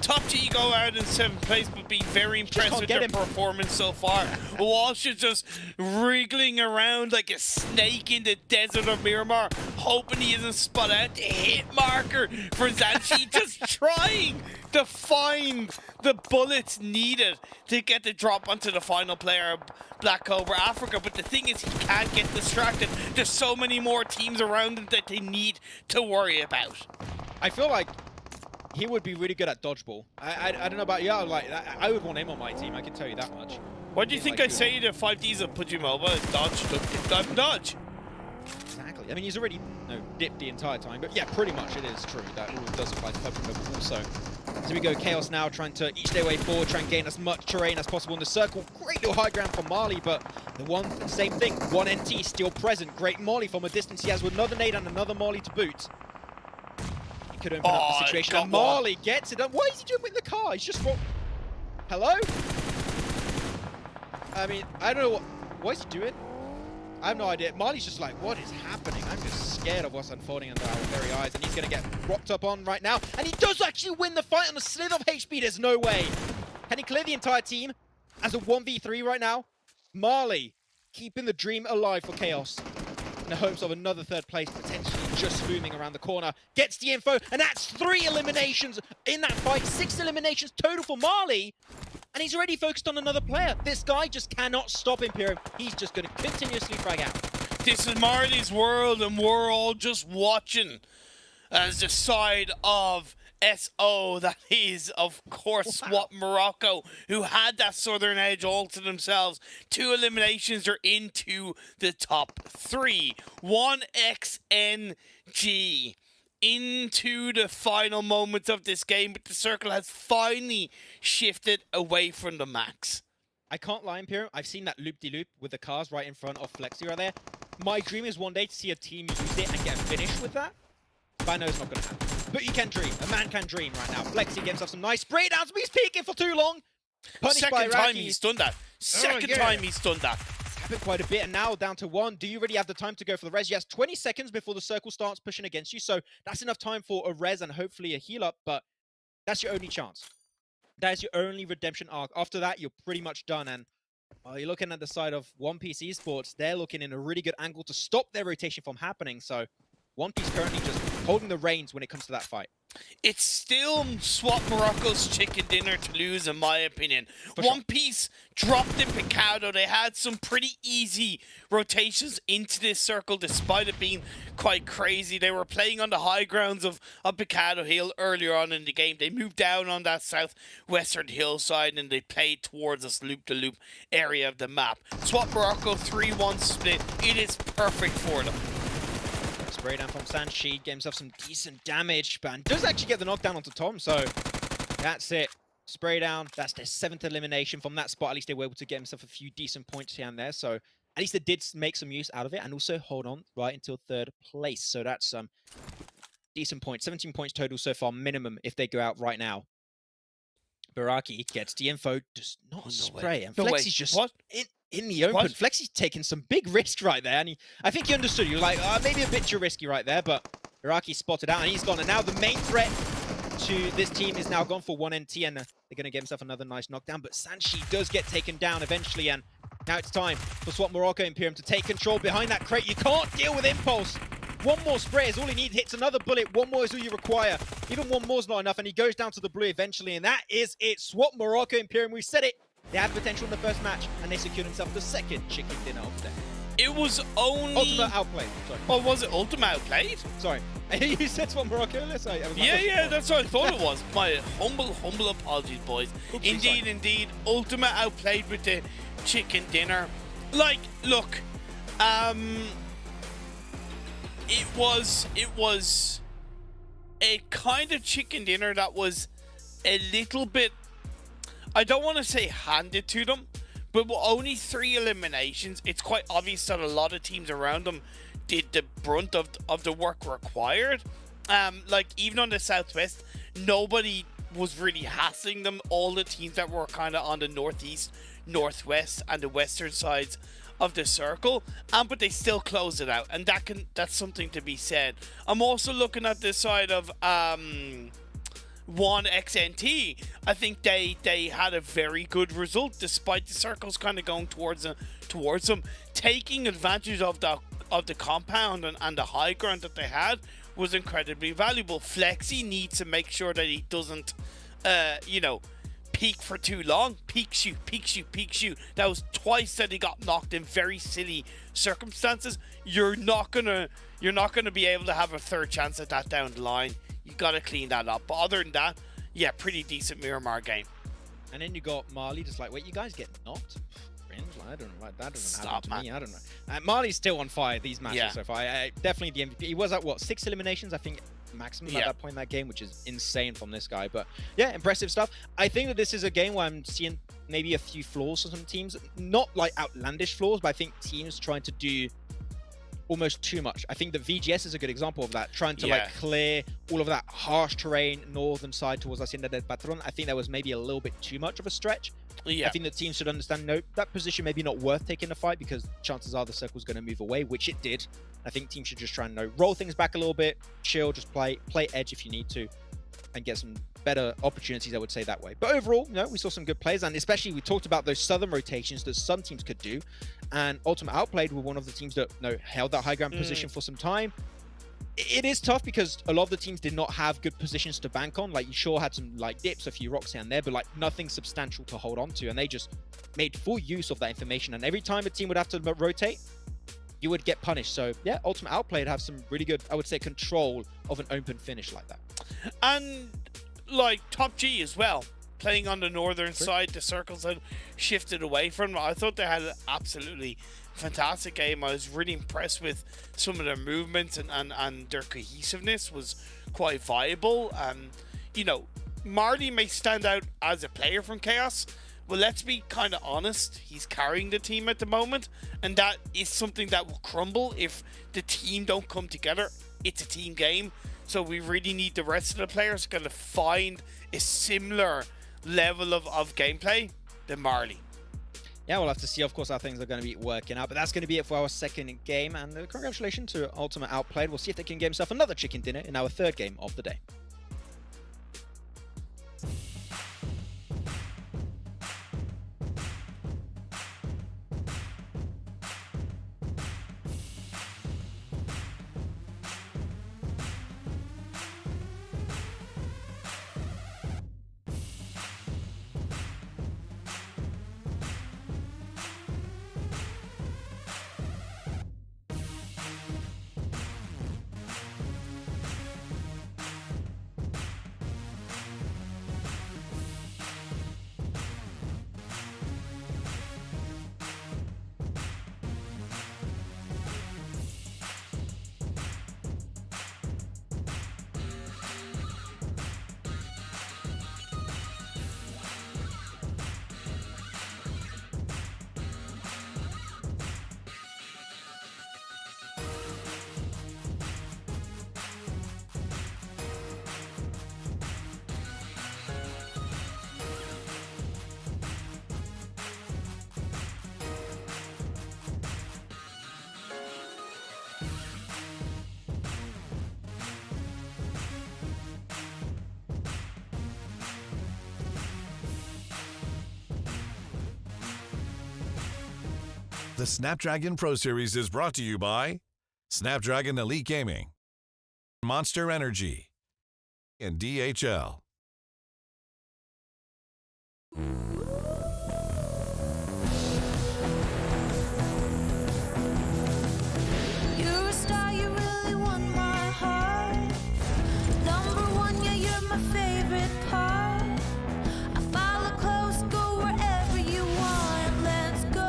Top G go out in 7th place, but being very impressed with their performance so far. Walsh is just wriggling around like a snake in the desert of Miramar, hoping he isn't spot out. The hit marker for Zanchi, just trying to find the bullets needed to get the drop onto the final player, Black Cobra Africa. But the thing is, he can't get distracted. There's so many more teams around him that they need to worry about. I feel like he would be really good at dodgeball. I don't know about you, like I would want him on my team. I can tell you that much. What do you think I say to 5Ds of PUBG Mobile? Dodge, dodge. Exactly. I mean, he's already dipped the entire time, but yeah, pretty much it is true that all does apply to PUBG Mobile also. So we go Chaos now, trying to each their way forward, try and gain as much terrain as possible in the circle. Great little high ground from Marley, but the same thing. One NT still present. Great Molly from a distance. He has another nade and another Molly to boot. He could open up the situation. And Marley gets it. What is he doing with the car? He's just... Hello? I mean, I don't know what is he doing? I have no idea. Marley's just like, what is happening? I'm just scared of what's unfolding under our very eyes, and he's going to get rocked up on right now. And he does actually win the fight on a slither of HP. There's no way. Can he clear the entire team as a 1v3 right now? Marley keeping the dream alive for Chaos in the hopes of another third place, potentially just booming around the corner. Gets the info, and that's 3 eliminations in that fight. 6 eliminations total for Marley. And he's already focused on another player. This guy just cannot stop Imperium. He's just going to continuously frag out. This is Marley's world, and we're all just watching as the side of SO, that is, of course, SWAT Morocco, who had that southern edge all to themselves. 2 eliminations are into the top 3. 1xNG into the final moments of this game, but the circle has finally shifted away from the max. I can't lie, Imperium. I've seen that loop-de-loop with the cars right in front of Flexi right there. My dream is one day to see a team use it and get a finish with that. But I know it's not going to happen. But you can dream. A man can dream right now. Flexi gets himself some nice spray downs, but he's peeking for too long. Punished Second by time Iraqi. he's done that. Second time he's done that. Happened quite a bit, and now down to 1. Do you really have the time to go for the res? Yes, 20 seconds before the circle starts pushing against you, so that's enough time for a res and hopefully a heal up, but that's your only chance. That is your only redemption arc. After that, you're pretty much done, and you're looking at the side of One Piece Esports. They're looking in a really good angle to stop their rotation from happening, so One Piece currently just holding the reins when it comes to that fight. It's still SWAT Morocco's chicken dinner to lose, in my opinion. One Piece dropped in Picado. They had some pretty easy rotations into this circle, despite it being quite crazy. They were playing on the high grounds of Picado Hill earlier on in the game. They moved down on that southwestern hillside, and they played towards this loop-to-loop area of the map. SWAT Morocco 3-1 split. It is perfect for them. Spray down from Sanshi, get himself some decent damage, but does actually get the knockdown onto Tom, so that's it. Spray down, that's their 7th elimination. From that spot, at least they were able to get himself a few decent points here and there, so at least they did make some use out of it, and also hold on right until 3rd place, so that's some decent points. 17 points total so far, minimum, if they go out right now. Baraki gets the info, does not spray, and Flexi's just in the open. Flexi's taking some big risk right there, and I think he understood. You're like, maybe a bit too risky right there, but Iraqi spotted out, and he's gone. And now the main threat to this team is now gone for 1NT, and they're going to get himself another nice knockdown. But Sanshi does get taken down eventually, and now it's time for SWAT Morocco Imperium to take control behind that crate. You can't deal with Impulse. One more spray is all he needs. Hits another bullet. One more is all you require. Even one more is not enough, and he goes down to the blue eventually, and that is it. SWAT Morocco Imperium, we said it. They had potential in the first match, and they secured themselves the 2nd chicken dinner of the day. It was only... Ultimate outplayed. Sorry. Oh, was it Ultimate outplayed? Sorry. You said SWAT Morocco? Yeah, that's what I thought it was. My humble apologies, boys. Indeed. Ultimate outplayed with the chicken dinner. Like, look, it was a kind of chicken dinner that was a little bit, I don't want to say handed to them, but with only 3 eliminations, it's quite obvious that a lot of teams around them did the brunt of the work required. Like, even on the Southwest, nobody was really hassling them. All the teams that were kind of on the Northeast, Northwest, and the Western sides of the circle, but they still close it out, and that's something to be said. I'm also looking at this side of 1xNT. I think they had a very good result, despite the circles kind of going towards them, taking advantage of the compound and the high ground that they had was incredibly valuable. Flexi needs to make sure that he doesn't, peak for too long. Peak shoot. That was twice that he got knocked in very silly circumstances. You're not gonna be able to have a third chance at that down the line. You got to clean that up. But other than that, yeah, pretty decent Miramar game. And then you got Marley just like, wait, you guys get knocked? Cringe? Like, I don't know. Like, that doesn't happen to me. I don't know. Marley's still on fire these matches so far. Definitely the MVP. He was at, what, 6 eliminations, I think, maximum at that point in that game, which is insane from this guy. But yeah, impressive stuff. I think that this is a game where I'm seeing maybe a few flaws for some teams. Not like outlandish flaws, but I think teams trying to do almost too much. I think the VGS is a good example of that, trying to like clear all of that harsh terrain northern side towards Hacienda del Patron. I think that was maybe a little bit too much of a stretch. I think the team should understand, no, that position maybe not worth taking the fight, because chances are the circle's going to move away, which it did. I think teams should just try and roll things back a little bit, chill, just play edge if you need to, and get some better opportunities, I would say, that way. But overall, we saw some good plays, and especially we talked about those southern rotations that some teams could do, and Ultimate Outplayed were one of the teams that held that high ground position for some time. It is tough because a lot of the teams did not have good positions to bank on. Like, you sure had some like dips, a few rocks here and there, but like nothing substantial to hold on to, and they just made full use of that information. And every time a team would have to rotate, you would get punished. So yeah, Ultimate Outplayed have some really good, I would say, control of an open finish like that. And like Top G as well, playing on the northern side, the circles had shifted away from them. I thought they had an absolutely fantastic game. I was really impressed with some of their movements, and their cohesiveness was quite viable. Marley may stand out as a player from Chaos, but let's be kind of honest, he's carrying the team at the moment, and that is something that will crumble if the team don't come together. It's a team game, so we really need the rest of the players to kind of find a similar level of gameplay than Marley. Yeah, we'll have to see, of course, how things are going to be working out. But that's going to be it for our second game. And congratulations to Ultimate Outplayed. We'll see if they can get himself another chicken dinner in our third game of the day. The Snapdragon Pro Series is brought to you by Snapdragon Elite Gaming, Monster Energy, and DHL. You're a star, you really won my heart. Number one, yeah, you're my favorite part. I follow close, go wherever you want. Let's go.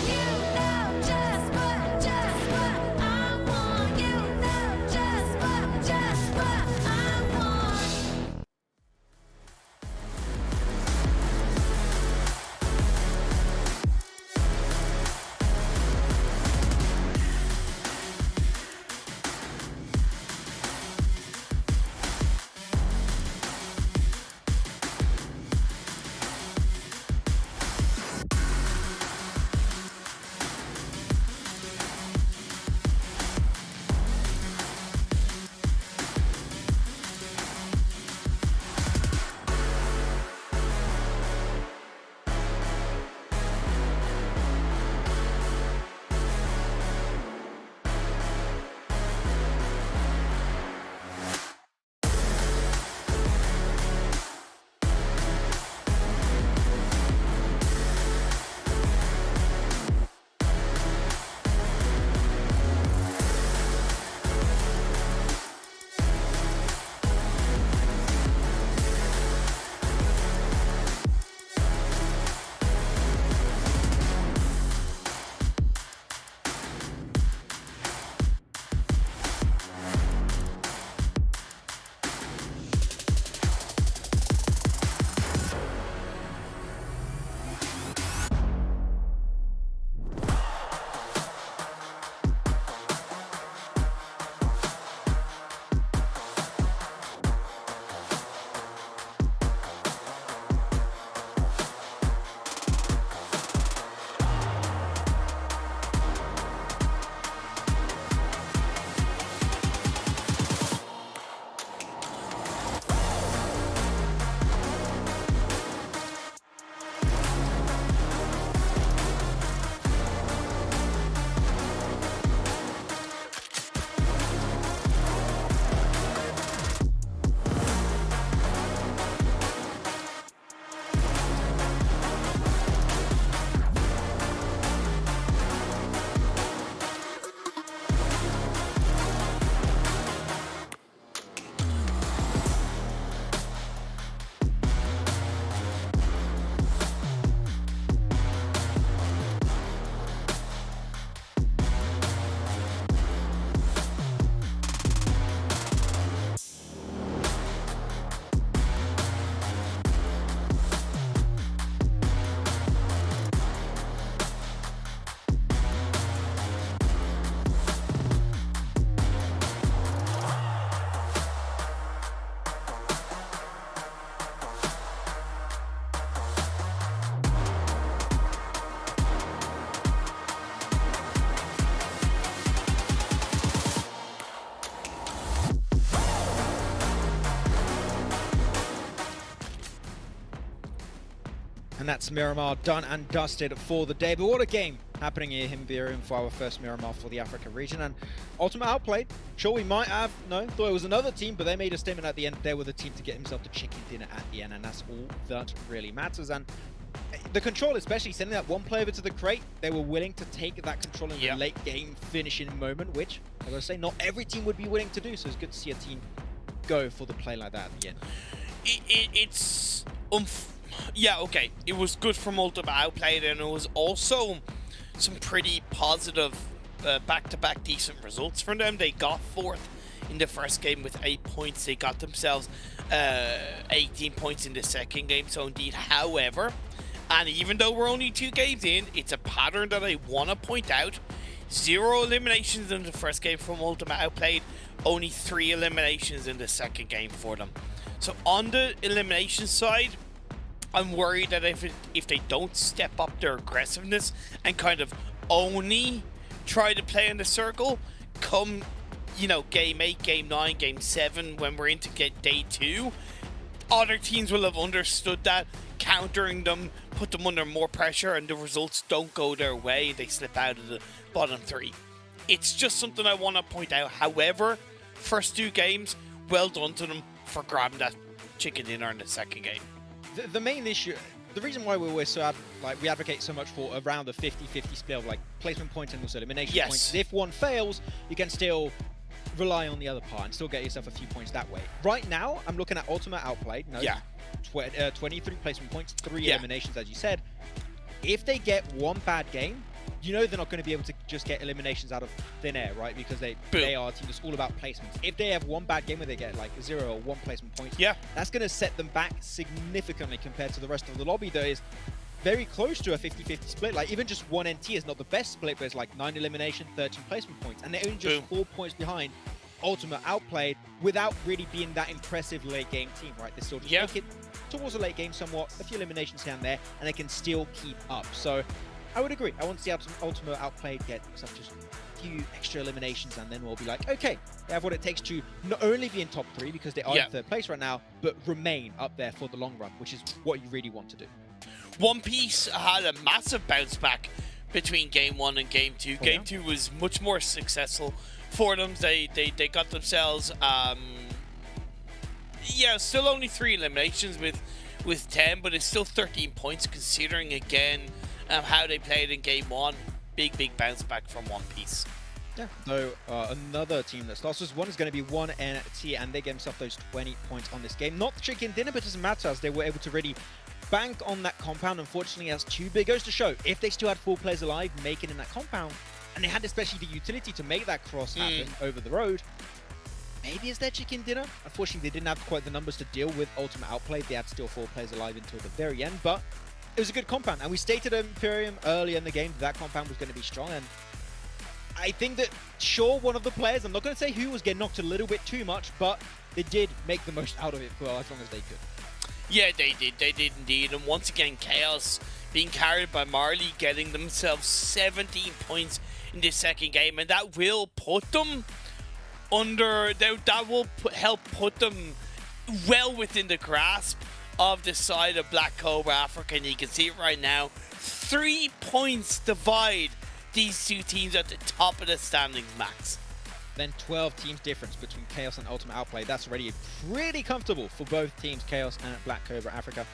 You know just what I want. You know just what I want. And that's Miramar done and dusted for the day. But what a game happening here in Imperium for our first Miramar for the Africa region. And Ultimate outplayed. Sure, we might have thought it was another team, but they made a statement at the end. They were the team to get himself the chicken dinner at the end, and that's all that really matters. And the control, especially sending that one player over to the crate, they were willing to take that control in the late game finishing moment, which, I gotta say, not every team would be willing to do. So it's good to see a team go for the play like that at the end. Yeah, okay. It was good from Ultimate outplayed, and it was also some pretty positive back-to-back decent results from them. They got 4th in the first game with 8 points. They got themselves 18 points in the second game. So indeed, however, and even though we're only 2 games in, it's a pattern that I want to point out. 0 eliminations in the first game from Ultimate outplayed, only 3 eliminations in the second game for them. So on the elimination side, I'm worried that if they don't step up their aggressiveness and kind of only try to play in the circle, come, game 8, game 9, game 7, when we're into day 2, other teams will have understood that, countering them, put them under more pressure, and the results don't go their way. They slip out of the bottom 3. It's just something I want to point out. However, first 2 games, well done to them for grabbing that chicken dinner in the second game. The main issue, the reason why we always we advocate so much for around the 50-50 split of placement points and also elimination points. If one fails, you can still rely on the other part and still get yourself a few points that way. Right now, I'm looking at Ultimate outplayed. 23 placement points, 3 eliminations, as you said. If they get one bad game, they're not going to be able to just get eliminations out of thin air, right? Because they are a team that's all about placements. If they have one bad game where they get 0 or 1 placement point, that's going to set them back significantly compared to the rest of the lobby that is very close to a 50-50 split. Even just 1 NT is not the best split, but it's 9 elimination, 13 placement points. And they're only just 4 points behind Ultimate outplayed without really being that impressive late game team, right? They still just make it towards the late game somewhat, a few eliminations here and there, and they can still keep up. So I would agree. I want to see Ultimate outplayed get just a few extra eliminations, and then we'll be like, okay, they have what it takes to not only be in top 3 because they are in 3rd place right now, but remain up there for the long run, which is what you really want to do. One Piece had a massive bounce back between game 1 and game 2. Game 2 was much more successful for them. They got themselves still only 3 eliminations with 10, but it's still 13 points considering again how they played in game 1. Big bounce back from One Piece. Yeah, so another team that starts with 1 is going to be 1NT, and they get themselves those 20 points on this game. Not the chicken dinner, but it doesn't matter as they were able to really bank on that compound. Unfortunately, as 2 big goes to show, if they still had 4 players alive making in that compound, and they had especially the utility to make that cross happen over the road, maybe it's their chicken dinner. Unfortunately, they didn't have quite the numbers to deal with Ultimate outplayed. They had still 4 players alive until the very end, but it was a good compound. And we stated at Imperium early in the game that compound was going to be strong. And I think that, sure, one of the players, I'm not going to say who, was getting knocked a little bit too much, but they did make the most out of it for as long as they could. Yeah, they did indeed. And once again, Chaos being carried by Marley, getting themselves 17 points in this second game, and that will put them under, that will help put them well within the grasp of the side of Black Cobra Africa. And you can see it right now, 3 points divide these 2 teams at the top of the standings, Max. Then 12 teams difference between Chaos and Ultimate outplayed. That's already pretty comfortable for both teams, Chaos and Black Cobra Africa.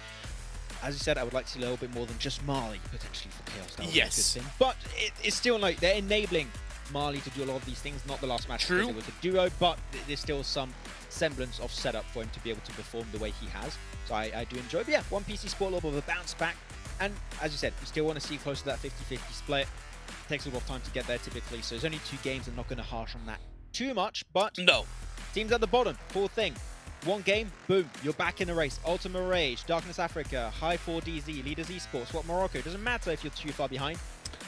As you said, I would like to see a little bit more than just Marley potentially for Chaos. That would be a good thing. But it's still they're enabling Marley to do a lot of these things. Not the last match because it was a duo, but there's still some semblance of setup for him to be able to perform the way he has. So I do enjoy it. But yeah, One PC Sport, a little bit of a bounce back. And as you said, we still want to see close to that 50-50 split. It takes a lot of time to get there typically. So there's only 2 games. I'm not going to harsh on that too much, but teams at the bottom, poor thing. 1 game, boom, you're back in the race. Ultimate Rage, Darkness Africa, High 4DZ, Leaders Esports, what Morocco. It doesn't matter if you're too far behind.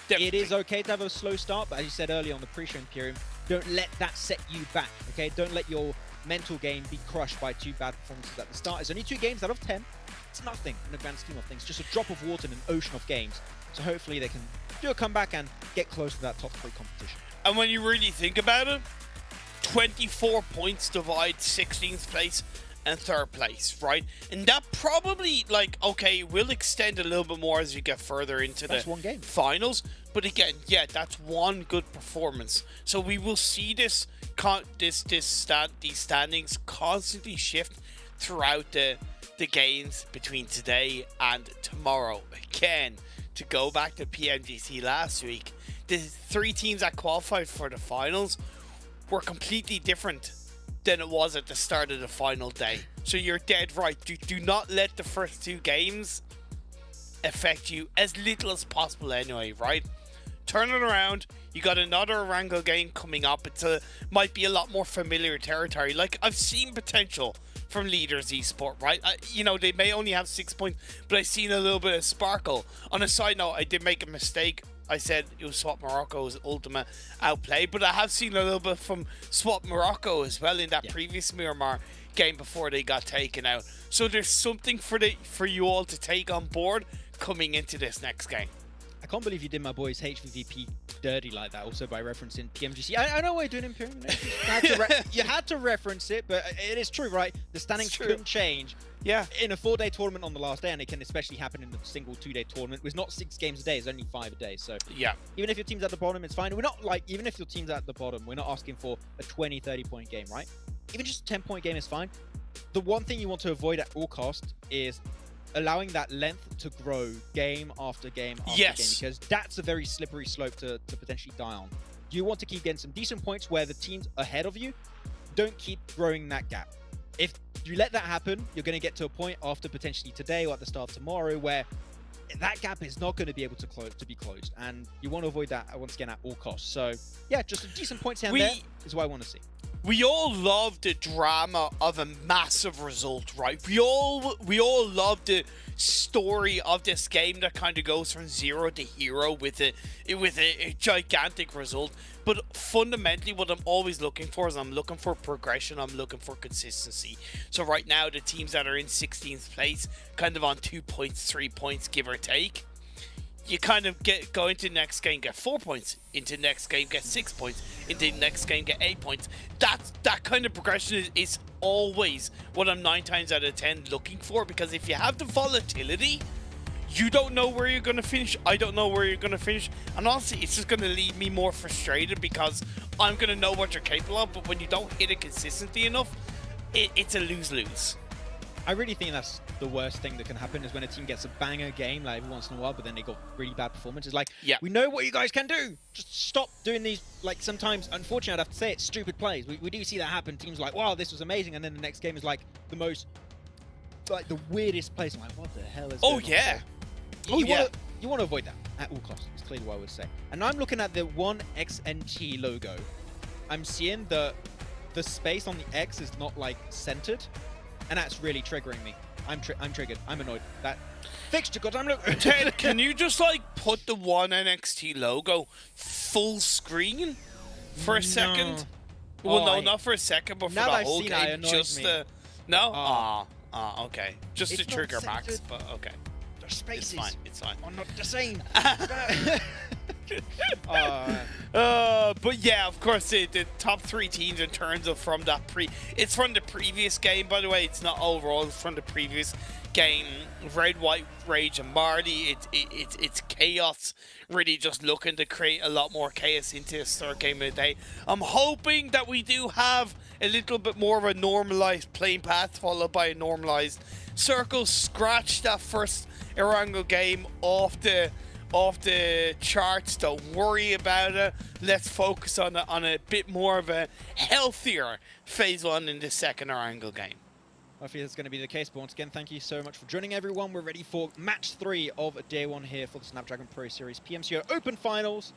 It is okay to have a slow start, but as you said earlier on the pre-show Imperium, don't let that set you back, okay? Don't let your mental game be crushed by 2 bad performances at the start. It's only 2 games out of 10. It's nothing in the grand scheme of things, just a drop of water in an ocean of games. So hopefully they can do a comeback and get close to that top 3 competition. And when you really think about it, 24 points divide 16th place and third place, right? And that probably, like, okay, will extend a little bit more as you get further into That's the one game. finals. But again, yeah, that's one good performance. So we will see these standings constantly shift throughout the games between today and tomorrow. Again, to go back to PMGC last week, the 3 teams that qualified for the finals were completely different than it was at the start of the final day. So you're dead right. Do not let the first 2 games affect you as little as possible anyway, right? Turn it around. You got another Erangel game coming up. Might be a lot more familiar territory. Like, I've seen potential from Leaders Esports, right? You know, they may only have 6 points, but I've seen a little bit of sparkle. On a side note, I did make a mistake. I said it was Swap Morocco's ultimate outplay, but I have seen a little bit from Swap Morocco as well in that previous Miramar game before they got taken out. So there's something for you all to take on board coming into this next game. I can't believe you did my boys HVVP dirty like that, also by referencing PMGC. I know what you're doing Imperium. You had to reference it, but it is true, right? The standings couldn't change. Yeah. In a 4-day tournament on the last day, and it can especially happen in a single 2-day tournament. It's not 6 games a day, it's only 5 a day. So yeah, even if your team's at the bottom, it's fine. We're not like, even if your team's at the bottom, we're not asking for a 20, 30 point game, right? Even just a 10-point game is fine. The one thing you want to avoid at all costs is allowing that length to grow game after game after game, because that's a very slippery slope to potentially die on. You want to keep getting some decent points where the teams ahead of you don't keep growing that gap. If you let that happen, you're going to get to a point after potentially today or at the start of tomorrow where that gap is not going to be able to be closed, and you want to avoid that once again at all costs. So yeah, just a decent points here and there is what I want to see. We all love the drama of a massive result, right? We all love the story of this game that kind of goes from 0 to hero with a gigantic result. But fundamentally, what I'm always looking for is I'm looking for progression. I'm looking for consistency. So right now, the teams that are in 16th place, kind of on 2 points, 3 points, give or take. You kind of go into next game, get 4 points. Into next game, get 6 points. Into next game, get 8 points. That kind of progression is always what I'm 9 times out of 10 looking for. Because if you have the volatility, you don't know where you're going to finish. I don't know where you're going to finish. And honestly, it's just going to leave me more frustrated because I'm going to know what you're capable of. But when you don't hit it consistently enough, it's a lose-lose. I really think that's the worst thing that can happen, is when a team gets a banger game like every once in a while, but then they got really bad performances. Like, we know what you guys can do. Just stop doing these, like, sometimes, unfortunately, I'd have to say it, stupid plays. We do see that happen. Teams like, wow, this was amazing. And then the next game is like the most, like, the weirdest place. I'm like, what the hell is going on? You want to avoid that at all costs. It's clearly what I would say. And I'm looking at the 1XNT logo. I'm seeing the space on the X is not, like, centered. And that's really triggering me. I'm triggered. I'm annoyed. That fixture, goddamn look. Ted, can you just like put the 1NXT logo full screen for a second? Well, no, not for a second, but for the whole game. Just the okay. Just to trigger Max, but okay. The spaces. It's fine. Are not the same. But yeah, of course, the top 3 teams in terms of it's from the previous game, by the way. It's not overall. It's from the previous game. Red, White, Rage, and Marty. It's chaos. Really, just looking to create a lot more chaos into this third game of the day. I'm hoping that we do have a little bit more of a normalized playing path, followed by a normalized circle. Scratch that first Erangel game off the charts. Don't worry about it. Let's focus on a bit more of a healthier phase 1 in the second Erangel game. I feel it's going to be the case, but once again, thank you so much for joining, everyone. We're ready for match 3 of day 1 here for the Snapdragon Pro Series PMCO Open Finals.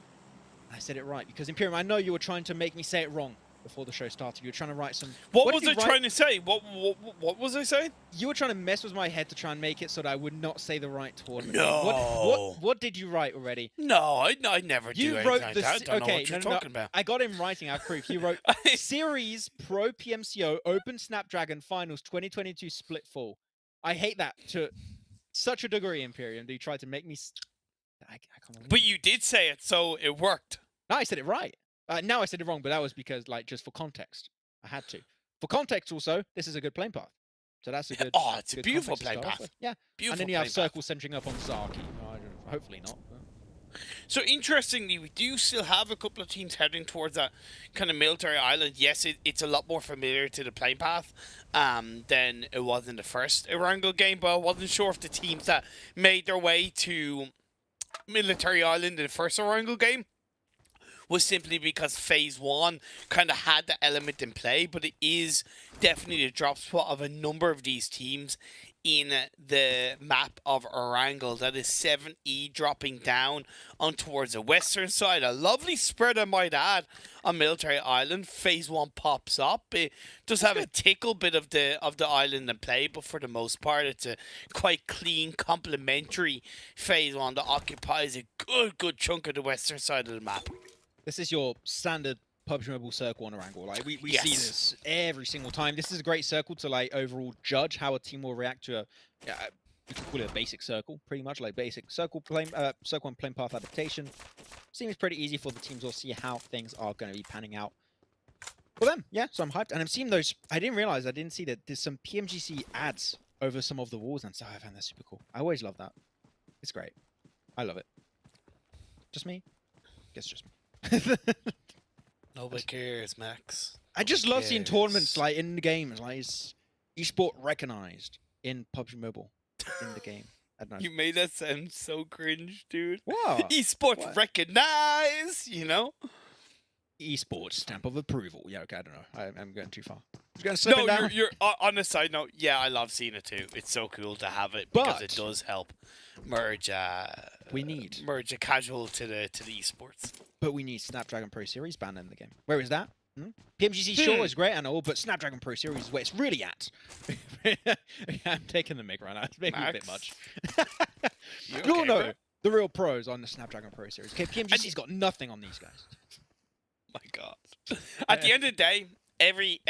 I said it right, because Imperium, I know you were trying to make me say it wrong before the show started. You were trying to write some... What was I trying to say? What was I saying? You were trying to mess with my head to try and make it so that I would not say the right tournament. No. What did you write already? No, I never do anything like that. I don't know what you're talking about. I got him writing out proof. You wrote Series Pro PMCO Open Snapdragon Finals 2022 Split Fall. I hate that to such a degree, Imperium, that you tried to make me... I can't remember. But you did say it, so it worked. No, I said it right. Now I said it wrong, but that was because, like, just for context. I had to. For context also, this is a good playing path. So that's a good. Oh, it's a good beautiful context to play start off path. with. Yeah. Beautiful And then you have play path. Circle centering up on Zaki. No, hopefully not. But... So interestingly, we do still have a couple of teams heading towards that kind of military island. Yes, it's a lot more familiar to the play path than it was in the first Erangel game, but I wasn't sure if the teams that made their way to military island in the first Erangel game was simply because Phase 1 kind of had the element in play, but it is definitely the drop spot of a number of these teams in the map of Erangel. That is 7E dropping down on towards the western side. A lovely spread, I might add, on Military Island. Phase 1 pops up. It does have a tickle bit of the island in play, but for the most part, it's a quite clean, complementary Phase 1 that occupies a good chunk of the western side of the map. This is your standard PUBG Mobile circle on Erangel. Like we Yes. see this every single time. This is a great circle to like overall judge how a team will react to a we could call it a basic circle, pretty much like basic circle and plane path adaptation. Seems pretty easy for the teams. We'll see how things are going to be panning out for them. Yeah, so I'm hyped, and I'm seeing those. I didn't see that there's some PMGC ads over some of the walls and stuff. I find that super cool. I always love that. It's great. I love it. Just me? Guess just me. Nobody cares, Max. I just love seeing tournaments like in the games, like it's esport recognized in PUBG Mobile in the game. I don't know. You made that sound so cringe, dude. What? Esports What? recognize, you know? Esports stamp of approval. Yeah, okay, I don't know. I'm going too far. I'm going to slip it No, down. you're on a side note. Yeah, I love seeing it too. It's so cool to have it because it But- does help merge. We need. Merge a casual to the esports. But we need Snapdragon Pro Series banned in the game. Where is that? PMGC sure is great and all, but Snapdragon Pro Series is where it's really at. I'm taking the mic right now. It's making me a bit much. You You'll okay, know bro? the real pros on the Snapdragon Pro Series. Okay, PMGC's got nothing on these guys. My God. At the end of the day, every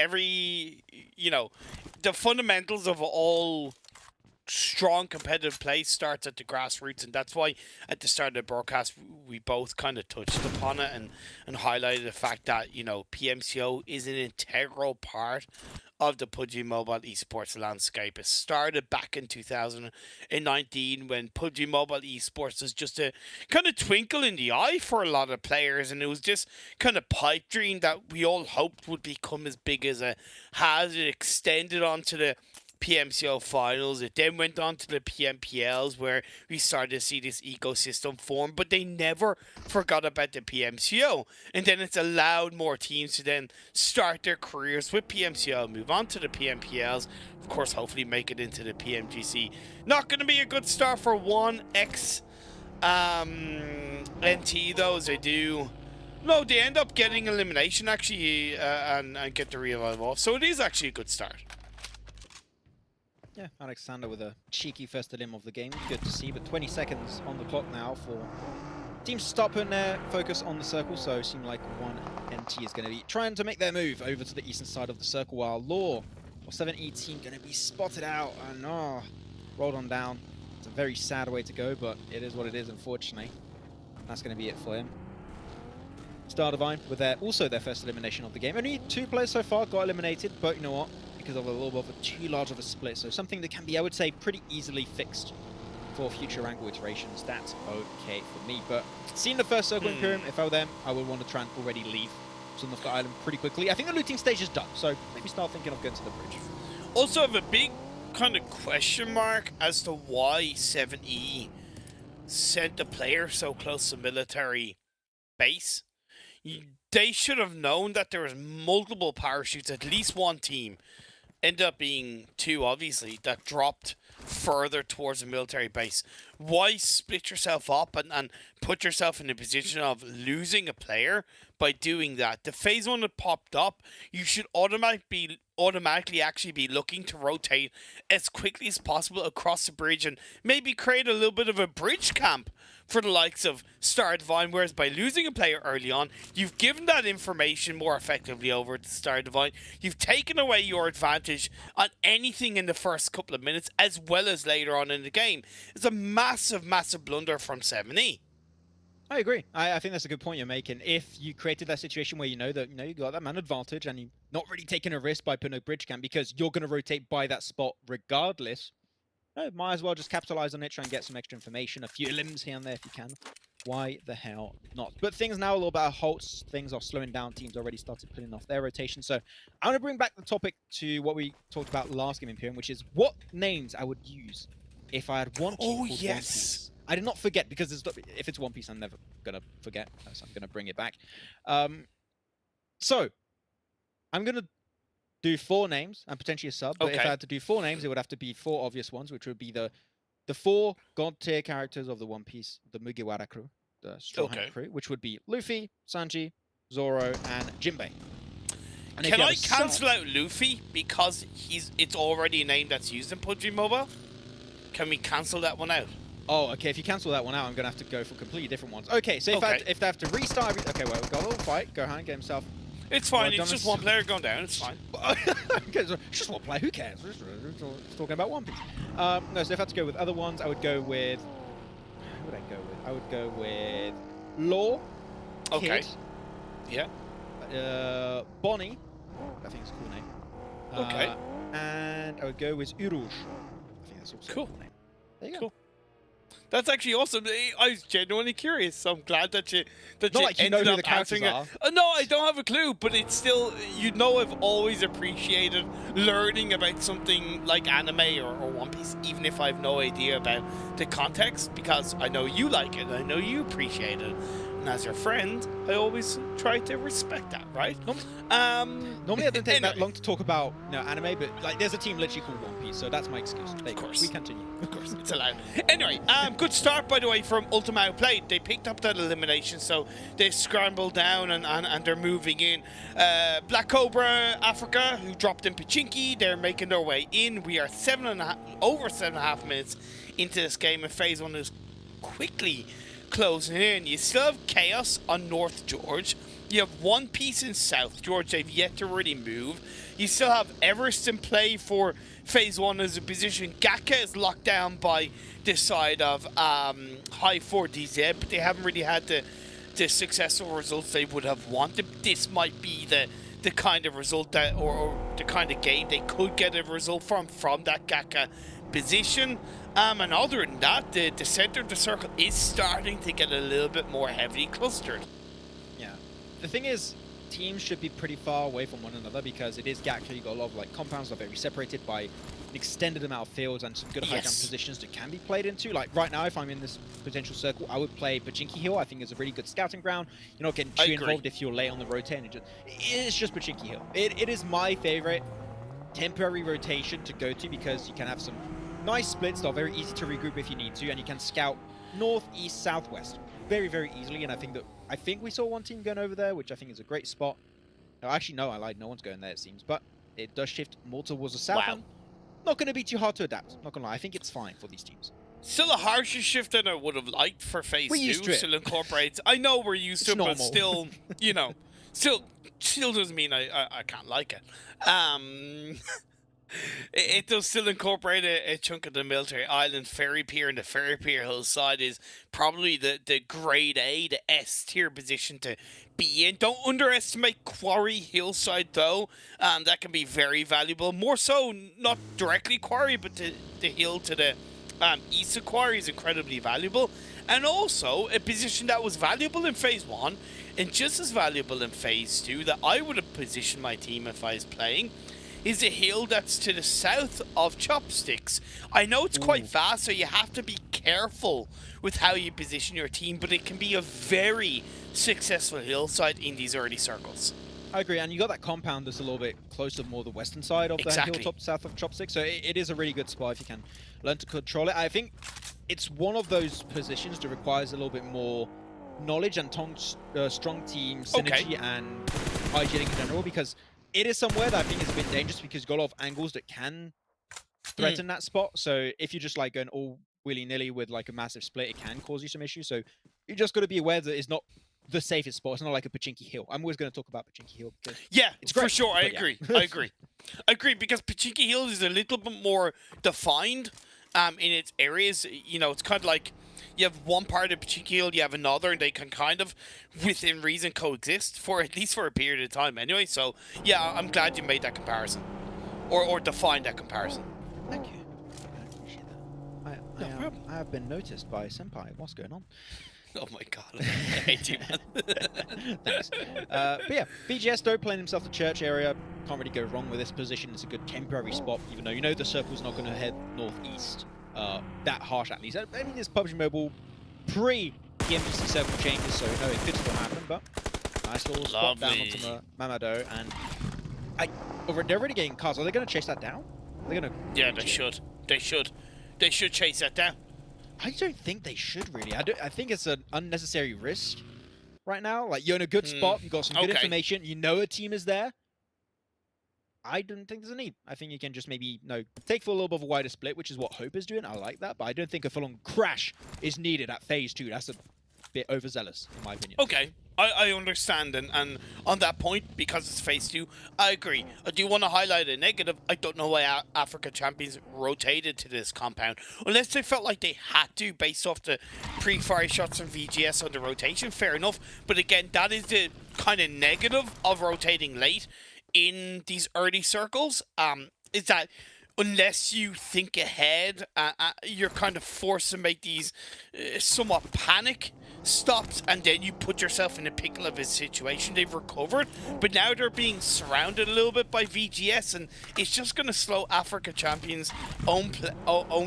you know, the fundamentals of all strong competitive play starts at the grassroots, and that's why at the start of the broadcast we both kind of touched upon it and highlighted the fact that, you know, PMCO is an integral part of the PUBG Mobile esports landscape. It started back in 2019 when PUBG Mobile esports was just a kind of twinkle in the eye for a lot of players, and it was this kind of pipe dream that we all hoped would become as big as it has. It extended onto the PMCO finals. It then went on to the PMPLs, where we started to see this ecosystem form, but they never forgot about the PMCO. And then it's allowed more teams to then start their careers with PMCO, move on to the PMPLs, of course, hopefully make it into the PMGC. Not going to be a good start for 1X NT though, as they do. No, they end up getting elimination actually and get the revive off. So it is actually a good start. Yeah, Alexander with a cheeky first elim of the game. Good to see, but 20 seconds on the clock now for teams to start putting their focus on the circle, so it seems like 1NT is going to be trying to make their move over to the eastern side of the circle, while Law or 718 going to be spotted out and rolled on down. It's a very sad way to go, but it is what it is, unfortunately. That's going to be it for him. Star Divine with also their first elimination of the game. Only 2 players so far got eliminated, but you know what? Because of a little bit of a too large of a split, so something that can be, I would say, pretty easily fixed for future Angle iterations. That's okay for me. But seeing the first circle Imperium, if I were them, I would want to try and already leave Sunlofka Island pretty quickly. I think the looting stage is done, so maybe start thinking of going to the bridge. Also have a big kind of question mark as to why 7E sent the player so close to military base. They should have known that there was multiple parachutes, at least one team. Ended up being 2, obviously, that dropped further towards the military base. Why split yourself up and put yourself in a position of losing a player by doing that? The phase 1 that popped up, you should automatically actually be looking to rotate as quickly as possible across the bridge and maybe create a little bit of a bridge camp for the likes of Star Divine, whereas by losing a player early on, you've given that information more effectively over to Star Divine. You've taken away your advantage on anything in the first couple of minutes, as well as later on in the game. It's a massive, massive blunder from 7E. I agree. I think that's a good point you're making. If you created that situation where you know that you got that man advantage and you're not really taking a risk by putting a bridge camp because you're going to rotate by that spot regardless, no, might as well just capitalize on it, try and get some extra information, a few limbs here and there if you can. Why the hell not? But things now a little bit of halts. Things are slowing down. Teams already started putting off their rotation. So I want to bring back the topic to what we talked about last game Imperium, which is what names I would use if I had one team called One Piece. I did not forget because if it's One Piece, I'm never gonna forget. So I'm gonna bring it back. So I'm gonna do 4 names and potentially a sub. But if I had to do 4 names, it would have to be 4 obvious ones, which would be the 4 god tier characters of the One Piece, the Mugiwara crew, the Straw Hat crew, which would be Luffy, Sanji, Zoro, and Jinbei. And can I cancel out Luffy because it's already a name that's used in PUBG Mobile? Can we cancel that one out? Oh, okay. If you cancel that one out, I'm gonna have to go for completely different ones. Okay, so if they have to restart, okay, well, we've got a little fight. Gohan get himself. It's fine. It's just one player going down. It's fine. It's just one player. Who cares? We're just talking about One Piece. No, so if I had to go with other ones, I would go with. Who would I go with? I would go with Law. Okay. Kid, Yeah. Bonnie. I think it's a cool name. Okay. And I would go with Uruj. I think that's also a cool name. There you go. Cool. That's actually awesome. I was genuinely curious, so I'm glad that you Not like you know ended who up the characters answering it. No, I don't have a clue, but it's still, I've always appreciated learning about something like anime or One Piece, even if I have no idea about the context, because I know you like it, I know you appreciate it. And as your friend, I always try to respect that, right? Normally, I don't take that long to talk about anime, but like, there's a team literally called One Piece, so that's my excuse. Of course. We continue. Of course, it's allowed. Anyway, good start, by the way, from Ultima Outplayed. They picked up that elimination, so they scrambled down and they're moving in. Black Cobra Africa, who dropped in Pachinki, they're making their way in. We are over 7.5 minutes into this game, and Phase 1 is quickly closing in. You still have Chaos on North George. You have One Piece in South George. They've yet to really move. You still have Everest in play for Phase 1 as a position. Gaka is locked down by this side of High 4DZ, but they haven't really had the successful results they would have wanted. This might be the kind of result that, or the kind of game they could get a result from that Gaka position. And other than that, the center of the circle is starting to get a little bit more heavily clustered. Yeah. The thing is, teams should be pretty far away from one another because it is Gakka. You got a lot of like compounds that are very separated by an extended amount of fields and some good high ground positions that can be played into. Like right now, if I'm in this potential circle, I would play Pachinki Hill. I think it's a really good scouting ground. You're not getting too involved if you're late on the rotate. It's just Pachinki Hill. It is my favorite temporary rotation to go to because you can have some nice splits that are very easy to regroup if you need to, and you can scout north, east, southwest very, very easily. And I think we saw one team going over there, which I think is a great spot. No, actually, no, I lied. No one's going there, it seems. But it does shift more towards the south. Wow. Not going to be too hard to adapt. Not going to lie. I think it's fine for these teams. Still a harsher shift than I would have liked for Phase 2. Still incorporates. I know we're used to it, but still, still doesn't mean I can't like it. It does still incorporate a chunk of the military island ferry pier, and the ferry pier hillside is probably the grade A, the S tier position to be in. Don't underestimate Quarry hillside though. That can be very valuable. More so, not directly Quarry, but the hill to the east of Quarry is incredibly valuable. And also a position that was valuable in Phase 1 and just as valuable in Phase 2 that I would have positioned my team if I was playing is a hill that's to the south of Chopsticks. I know it's quite fast, so you have to be careful with how you position your team, but it can be a very successful hillside in these early circles. I agree, and you got that compound that's a little bit closer, more the western side of the hilltop south of Chopsticks, so it is a really good spot if you can learn to control it. I think it's one of those positions that requires a little bit more knowledge and strong team synergy and hygienic in general, because it is somewhere that I think is a bit dangerous because you've got a lot of angles that can threaten that spot. So if you're just like going all willy-nilly with like a massive split, it can cause you some issues. So you just got to be aware that it's not the safest spot. It's not like a Pachinki Hill. I'm always going to talk about Pachinki Hill because it's great, for sure. I agree. I agree because Pachinki Hill is a little bit more defined in its areas. You know, it's kind of like you have one part in particular, you have another, and they can kind of, within reason, coexist for at least for a period of time anyway. So yeah, I'm glad you made that comparison, or defined that comparison. Thank you. I appreciate that. I have been noticed by Senpai. What's going on? Oh my god, I hate you, man. Thanks. But yeah, VGS though, playing himself the church area. Can't really go wrong with this position. It's a good temporary spot, even though you know the circle's not going to head northeast that harsh at least. I mean, it's PUBG Mobile pre-PMCO circle changes, so no, it could still happen, but nice little spot down onto the Mamado, and they're already getting cars. Are they going to chase that down? Are they going to? Yeah, they should. They should. They should chase that down. I don't think they should really. I think it's an unnecessary risk right now. Like, you're in a good spot, you've got some good information, you know a team is there. I don't think there's a need. I think you can just maybe, take for a little bit of a wider split, which is what Hope is doing. I like that, but I don't think a full-on crash is needed at phase 2. That's a bit overzealous, in my opinion. Okay, I understand, and on that point, because it's phase 2, I agree. I do want to highlight a negative. I don't know why Africa Champions rotated to this compound, unless they felt like they had to, based off the pre-fire shots from VGS on the rotation. Fair enough, but again, that is the kind of negative of rotating late in these early circles, is that unless you think ahead, you're kind of forced to make these somewhat panic stops, and then you put yourself in a pickle of a situation. They've recovered, but now they're being surrounded a little bit by VGS, and it's just going to slow Africa Champions' own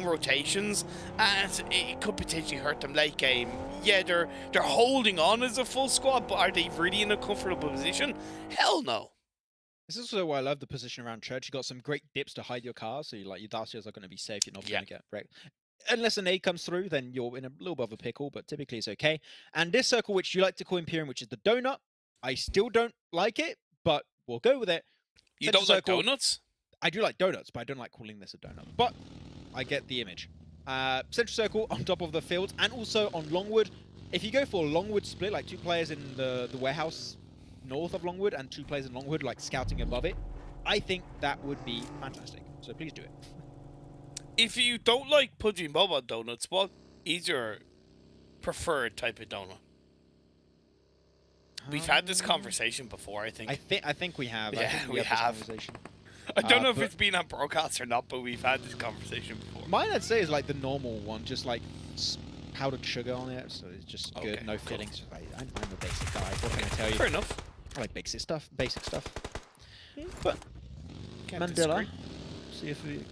rotations, and it could potentially hurt them late game. Yeah, they're holding on as a full squad, but are they really in a comfortable position? Hell no. This is also why I love the position around church. You got some great dips to hide your cars, so your Dacias are going to be safe. You're not going to get wrecked. Unless an A comes through, then you're in a little bit of a pickle, but typically it's okay. And this circle, which you like to call Imperium, which is the donut, I still don't like it, but we'll go with it. You don't like donuts? I do like donuts, but I don't like calling this a donut. But I get the image. Central circle on top of the field, and also on Longwood. If you go for a Longwood split, like 2 players in the warehouse north of Longwood and 2 players in Longwood, like scouting above it, I think that would be fantastic. So please do it. If you don't like PUBG Mobile donuts, what is your preferred type of donut? We've had this conversation before, I think. I think we have. Yeah, I think we have. This conversation. I don't know if it's been on broadcast or not, but we've had this conversation before. Mine, I'd say, is like the normal one, just like powdered sugar on it, so it's just good, no fillings. I'm a basic guy. What can I tell you? Fair enough. I like basic stuff. But Can't Mandela, disagree. see if we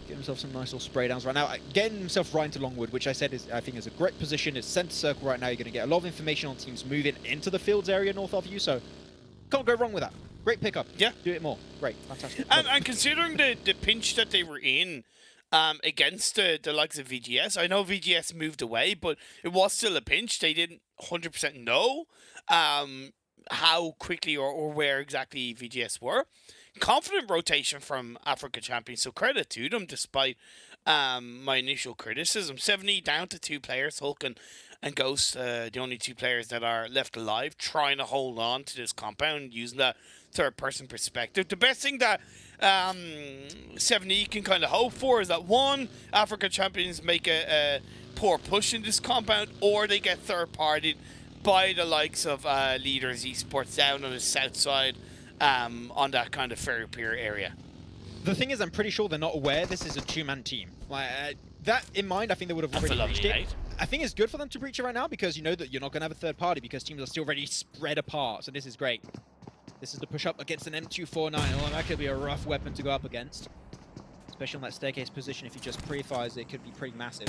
get himself some nice little spray downs right now. Getting himself right into Longwood, which I said I think is a great position. It's center circle right now. You're going to get a lot of information on teams moving into the fields area north of you, so can't go wrong with that. Great pickup. Yeah. Do it more. Great. Fantastic. And considering the pinch that they were in against the likes of VGS, I know VGS moved away, but it was still a pinch. They didn't 100% know how quickly or where exactly VGS were. Confident rotation from Africa Champions, so credit to them despite my initial criticism. 70 down to 2 players, Hulk and Ghost, the only 2 players that are left alive, trying to hold on to this compound using that third-person perspective. The best thing that 70 can kind of hope for is that, 1, Africa Champions make a poor push in this compound, or they get third-partied by the likes of Leaders Esports down on the south side on that kind of Ferry Pier area. The thing is, I'm pretty sure they're not aware this is a 2-man team. Like, that in mind, I think they would have already reached it. I think it's good for them to breach it right now because you know that you're not going to have a third party because teams are still already spread apart. So this is great. This is the push up against an M249. Oh, that could be a rough weapon to go up against. Especially on that staircase position. If he just pre-fires, it could be pretty massive.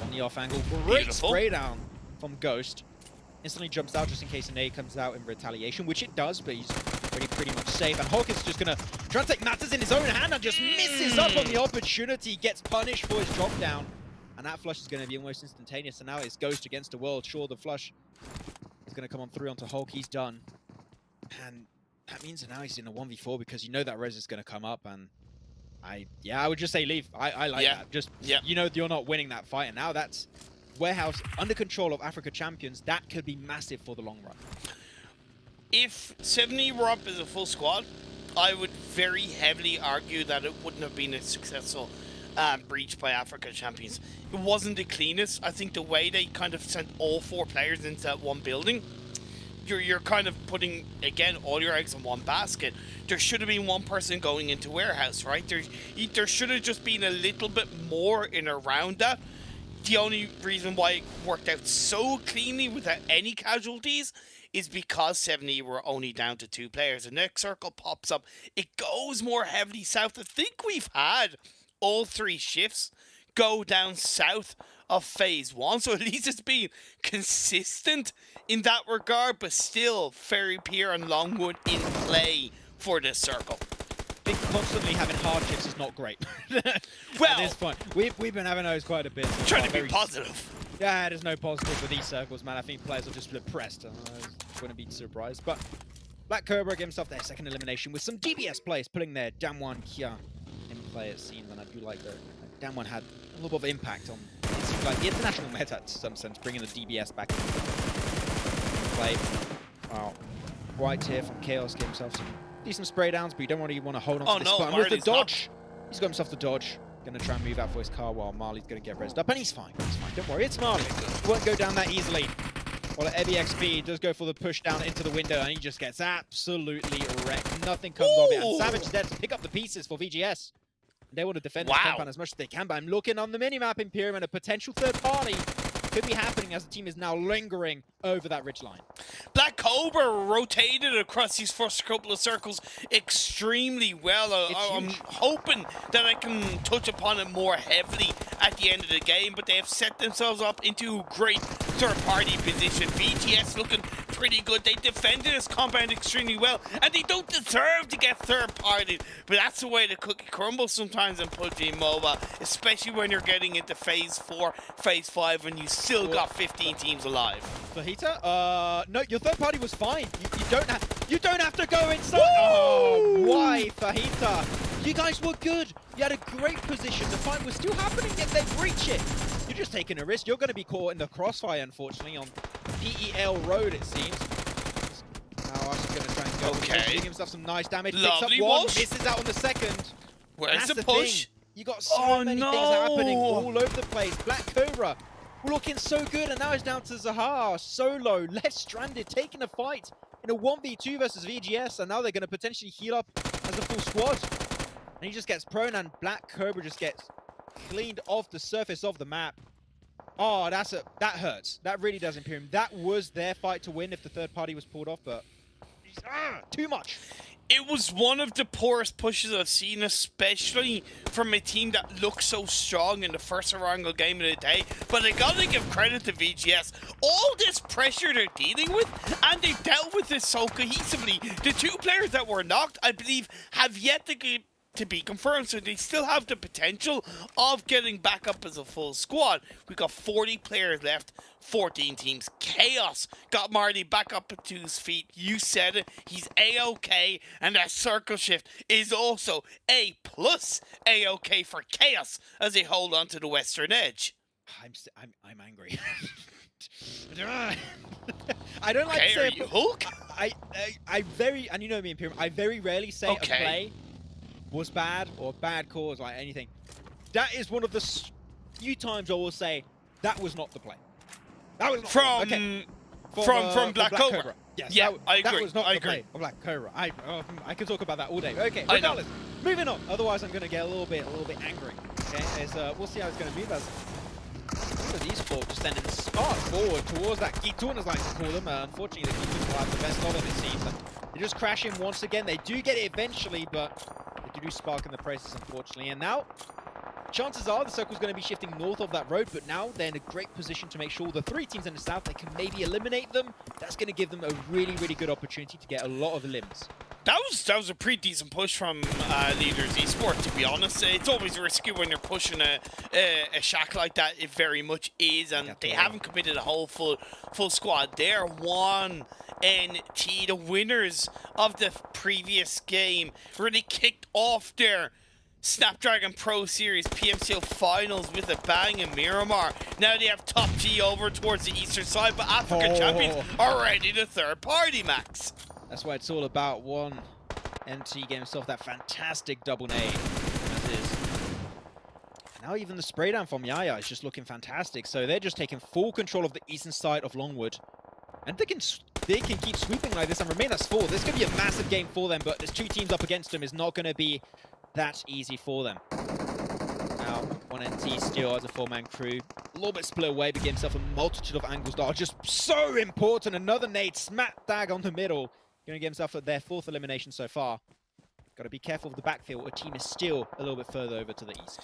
On the off angle. Great spray down from Ghost. Instantly jumps out just in case an A comes out in retaliation, which it does, but he's already pretty much safe. And Hulk is just going to try and take matters in his own hand and just misses up on the opportunity, gets punished for his drop down. And that flush is going to be almost instantaneous. So now it's Ghost against the world. Sure, the flush is going to come on through onto Hulk. He's done. And that means that now he's in a 1v4 because you know that res is going to come up. And I would just say leave. I like that. Just, you know, you're not winning that fight. And now that's Warehouse under control of Africa Champions. That could be massive for the long run. If 70 were up as a full squad, I would very heavily argue that it wouldn't have been as successful breach by Africa Champions. It wasn't the cleanest. I think the way they kind of sent all 4 players into that one building, you're kind of putting, again, all your eggs in one basket. There should have been one person going into warehouse, right? There should have just been a little bit more in around that. The only reason why it worked out so cleanly without any casualties is because 70 were only down to 2 players. The next circle pops up. It goes more heavily south. I think we've had all 3 shifts go down south of phase 1, so at least it's been consistent in that regard, but still Ferry Pier and Longwood in play for this circle. I think constantly having hardships is not great. Well, at this point, we've been having those quite a bit. So trying to be positive. Yeah, there's no positive with these circles, man. I think players are just depressed. I wouldn't be surprised. But Black Cobra gave himself their second elimination with some DBS players putting their Damwon Kia in play, it seems. And I do like that Damwon had a little bit of impact on, it seems like, the international meta to some sense, bringing the DBS back into play. Wow. White here from Chaos gave himself some decent spray downs, but you don't really want to hold on to this spot. And with the dodge, he's got himself the dodge. Going to try and move out for his car while Marley's going to get rezzed up, and he's fine. He's fine. Don't worry, it's Marley. Won't go down that easily. While EVXP does go for the push down into the window, and he just gets absolutely wrecked. Nothing comes of it, and Savage is there to pick up the pieces for VGS. They want to defend this compound as much as they can, but I'm looking on the minimap Imperium, and a potential third party could be happening as the team is now lingering over that ridge line. Black Cobra rotated across these first couple of circles extremely well. I'm hoping that I can touch upon it more heavily at the end of the game, but they have set themselves up into a great third-party position. VGS looking pretty good. They defended this compound extremely well, and they don't deserve to get third-partied, but that's the way the cookie crumbles sometimes in PUBG Mobile, especially when you're getting into phase 4, phase 5, and you still got 15 teams alive. Fajita? No, your third party was fine. You don't have to go inside. Oh, why, Fajita? You guys were good. You had a great position. The fight was still happening, yet they breach it. You're just taking a risk. You're going to be caught in the crossfire, unfortunately, on DEL Road, it seems. Now Ash is going to try and go. Okay. Giving himself some nice damage. Lovely Picks up one, Walsh. misses out on the second. Where's That's the push? Thing. You got so many things happening all over the place. Black Cobra looking so good, and now it's down to Zahar, solo, left stranded, taking a fight in a 1v2 versus VGS, and now they're going to potentially heal up as a full squad. And he just gets prone, and Black Cobra just gets cleaned off the surface of the map. Oh, that hurts. That really does, Imperium. That was their fight to win if the third party was pulled off, but too much. It was one of the poorest pushes I've seen, especially from a team that looked so strong in the first Orango game of the day. But I gotta give credit to VGS. All this pressure they're dealing with, and they've dealt with this so cohesively. The 2 players that were knocked, I believe, have yet to be confirmed, so they still have the potential of getting back up as a full squad. We've got 40 players left, 14 teams. Chaos got Marty back up to his feet. You said it, he's A-OK, and that circle shift is also A+, A-OK for Chaos as they hold on to the western edge. I'm angry. I don't like to say. Are you Hulk? I very, and you know me, Imperium, I very rarely say a play was bad or bad cause, like anything. That is one of the few times I will say that was not the play. That was not from Black Cobra. Yes, yeah, I agree. That was not the play of Black Cobra. I could talk about that all day. Okay, regardless, moving on. Otherwise, I'm going to get a little bit angry. Okay, we'll see how it's going to be. As Esports just then spark forward towards that Gitoon, as I like to call them. Unfortunately, the Gitoon will have the best of them, it seems. They just crash in once again. They do get it eventually, but they do spark in the process, unfortunately. And now, chances are the circle's going to be shifting north of that road, but now they're in a great position to make sure the 3 teams in the south, they can maybe eliminate them. That's going to give them a really, really good opportunity to get a lot of limbs. That was a pretty decent push from Leaders Esports, to be honest. It's always risky when you're pushing a shack like that. It very much is, and they haven't committed a whole full squad. They're 1 NT, the winners of the previous game, really kicked off their Snapdragon Pro Series PMCO finals with a bang in Miramar. Now they have Top G over towards the eastern side, but African champions are ready to third party, Max. That's what it's all about. 1 NT getting himself that fantastic double nade. That is Now even the spray down from Yaya is just looking fantastic. So they're just taking full control of the eastern side of Longwood. And they can keep sweeping like this and remain as 4. This could be a massive game for them, but there's 2 teams up against them. Is not going to be that easy for them. Now, 1NT still as a 4-man crew. A little bit split away, but get himself a multitude of angles that are just so important. Another nade, smack dab on the middle. Going to get himself their 4th elimination so far. Got to be careful of the backfield. A team is still a little bit further over to the east.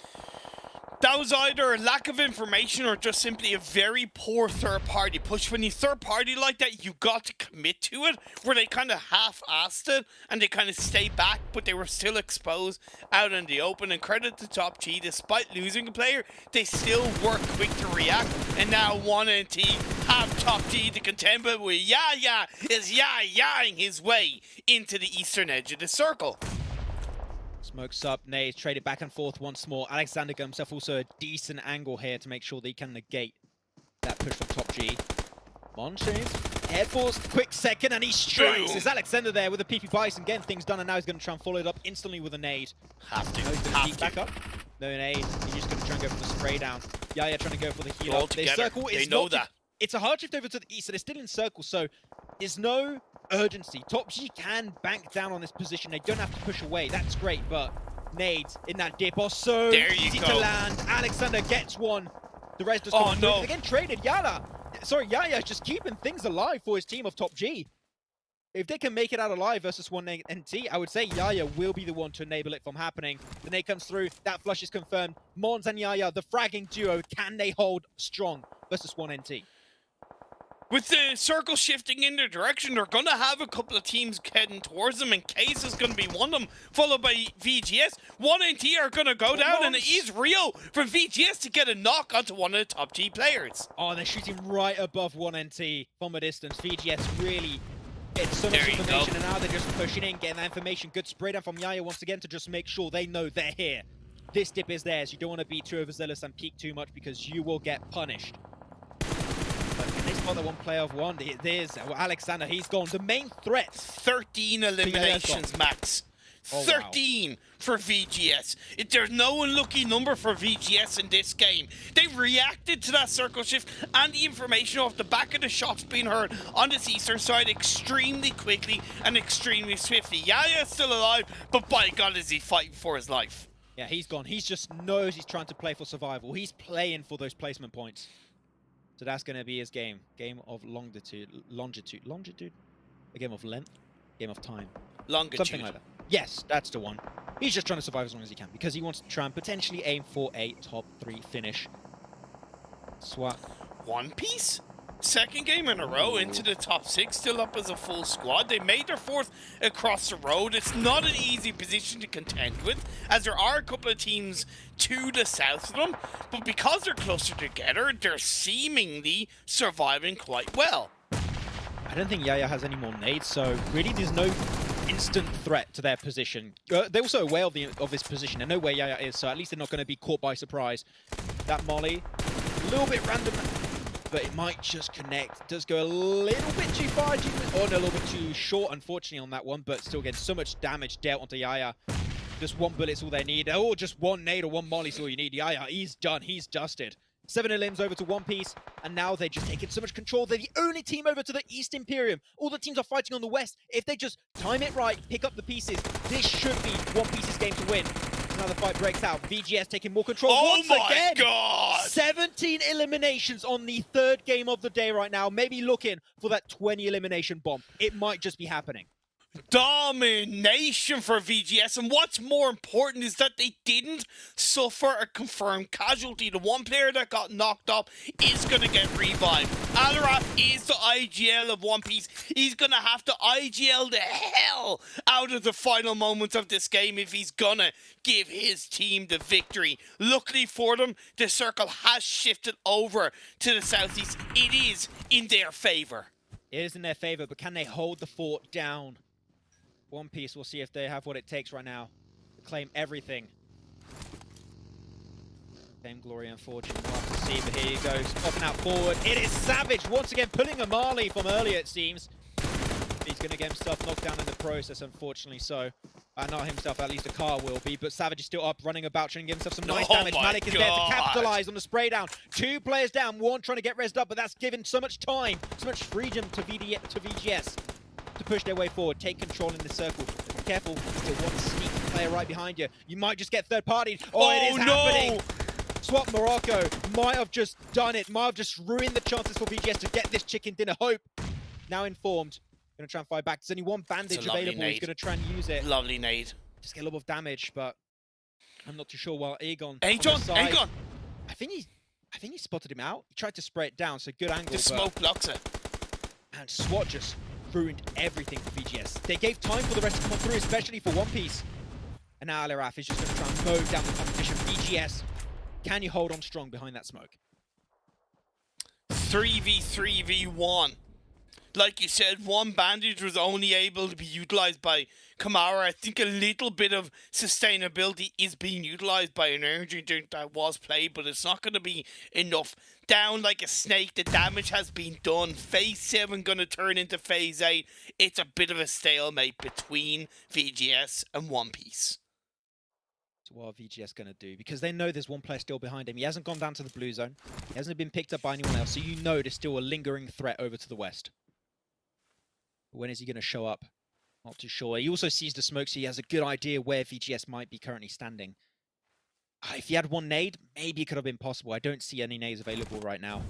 That was either a lack of information or just simply a very poor third-party push. When you third-party like that, you got to commit to it, where they kind of half-assed it, and they kind of stayed back, but they were still exposed out in the open. And credit to Top G, despite losing a player, they still were quick to react. And now 1NT have Top G to contend with Yaya is Yayaing his way into the eastern edge of the circle. Smokes up, nades, traded back and forth once more. Alexander got himself also a decent angle here to make sure that he can negate that push from Top G. Monchains, Air Force, quick second, and he strikes. Is Alexander there with a PP Bison getting things done, and now he's going to try and follow it up instantly with a nade. Have to, No, he's going to keep back up. No nade, he's just going to try and go for the spray down. Yaya trying to go for the heal up. Their circle is they know that. It's a hard shift over to the east, so they're still in circle, so there's no urgency. Top G can bank down on this position. They don't have to push away. That's great, but nades in that dip are so easy to land. Alexander gets one. The rest just come through. Again, traded. Yaya is just keeping things alive for his team of Top G. If they can make it out alive versus 1NT, I would say Yaya will be the one to enable it from happening. The nade comes through. That flush is confirmed. Mons and Yaya, the fragging duo, can they hold strong versus 1NT? With the circle shifting in their direction, they're going to have a couple of teams heading towards them, and Case is going to be one of them, followed by VGS. 1NT are going to go down, and it is real for VGS to get a knock onto one of the Top G players. Oh, they're shooting right above 1NT from a distance. VGS really getting so much information, and now they're just pushing in, getting that information. Good spray down from Yaya once again to just make sure they know they're here. This dip is theirs. You don't want to be too overzealous and peek too much because you will get punished. Can they spot the one player of one? There's Alexander, he's gone. The main threat. 13 eliminations, Max. 13 for VGS. There's no unlucky number for VGS in this game. They reacted to that circle shift and the information off the back of the shots being heard on this eastern side extremely quickly and extremely swiftly. Yaya is still alive, but by God is he fighting for his life. Yeah, he's gone. He just knows he's trying to play for survival. He's playing for those placement points. So that's going to be his game. Game of longitude. A game of length. Game of time. Longitude. Something like that. Yes, that's the one. He's just trying to survive as long as he can because he wants to try and potentially aim for a top 3 finish. Swat. One Piece? Second game in a row into the top 6, still up as a full squad. They made their 4th across the road. It's not an easy position to contend with, as there are a couple of teams to the south of them, but because they're closer together, they're seemingly surviving quite well. I don't think Yaya has any more nades, so really there's no instant threat to their position. They're also aware of his position. They know where Yaya is, so at least they're not going to be caught by surprise. That molly, a little bit random, but it might just connect. It does go a little bit too far, or no, a little bit too short, unfortunately, on that one, but still getting so much damage dealt onto Yaya. Just one bullet's all they need, or just one nade or one molly's all you need. Yaya, he's done, he's dusted. 7 elims over to One Piece, and now they're just taking so much control. They're the only team over to the East Imperium. All the teams are fighting on the West. If they just time it right, pick up the pieces, this should be One Piece's game to win. Now the fight breaks out. VGS taking more control once again. Oh my God! 17 eliminations on the 3rd game of the day right now. Maybe looking for that 20 elimination bomb. It might just be happening. Domination for VGS, and what's more important is that they didn't suffer a confirmed casualty. The one player that got knocked off is going to get revived. Alarath is the IGL of One Piece. He's going to have to IGL the hell out of the final moments of this game if he's going to give his team the victory. Luckily for them, the circle has shifted over to the southeast. It is in their favor. It is in their favor, but can they hold the fort down? One Piece, we'll see if they have what it takes right now to claim everything. Fame, glory, and fortune. We'll have to see, but here he goes, popping out forward. It is Savage once again, pulling a Marley from earlier, it seems. He's going to get himself knocked down in the process, unfortunately. So, not himself, at least a car will be. But Savage is still up, running about, trying to give himself some nice damage. Malik is there to capitalize on the spray down. 2 players down, 1 trying to get rezzed up, but that's given so much time, so much freedom to VGS to push their way forward, take control in the circle. Be careful, still one sneaky player right behind you. You might just get third party. Oh, it is happening. Swap Morocco might have just done it, might have just ruined the chances for VGS to get this chicken dinner. Hope, now informed, going to try and fight back. There's only 1 bandage available. He's going to try and use it. Lovely nade. Just get a lot of damage, but I'm not too sure. While Aegon, I think he spotted him out. He tried to spray it down, so good angle. The smoke blocks it. And SWAT just ruined everything for VGS. They gave time for the rest to come through, especially for One Piece. And now Aliraf is just going to try and mow down the competition. VGS, can you hold on strong behind that smoke? 3v3v1. Like you said, 1 bandage was only able to be utilized by Kamara. I think a little bit of sustainability is being utilized by an energy drink that was played, but it's not going to be enough. Down like a snake, the damage has been done. Phase 7 going to turn into Phase 8. It's a bit of a stalemate between VGS and One Piece. So what are VGS going to do? Because they know there's 1 player still behind him. He hasn't gone down to the blue zone. He hasn't been picked up by anyone else, so you know there's still a lingering threat over to the west. When is he going to show up? Not too sure. He also sees the smoke, so he has a good idea where VGS might be currently standing. If he had 1 nade, maybe it could have been possible. I don't see any nades available right now.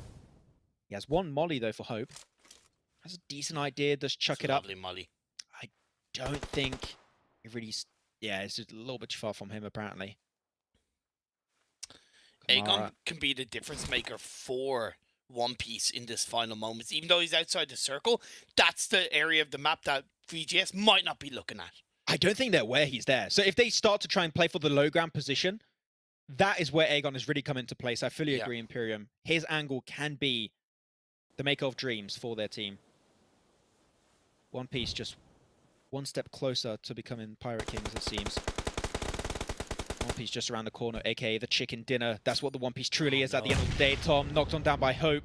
He has 1 molly, though, for Hope. That's a decent idea. Just chuck it up. Lovely molly. I don't think it really... Yeah, it's just a little bit too far from him, apparently. Aegon can be the difference maker for One Piece in this final moments. Even though he's outside the circle, that's the area of the map that VGS might not be looking at. I don't think they're aware he's there. So if they start to try and play for the low ground position, that is where Aegon has really come into place. I fully agree, Imperium. His angle can be the maker of dreams for their team. One Piece just 1 step closer to becoming Pirate Kings, it seems. One Piece just around the corner, aka the chicken dinner. That's what the One Piece truly is at the end of the day. Tom knocked on down by Hope.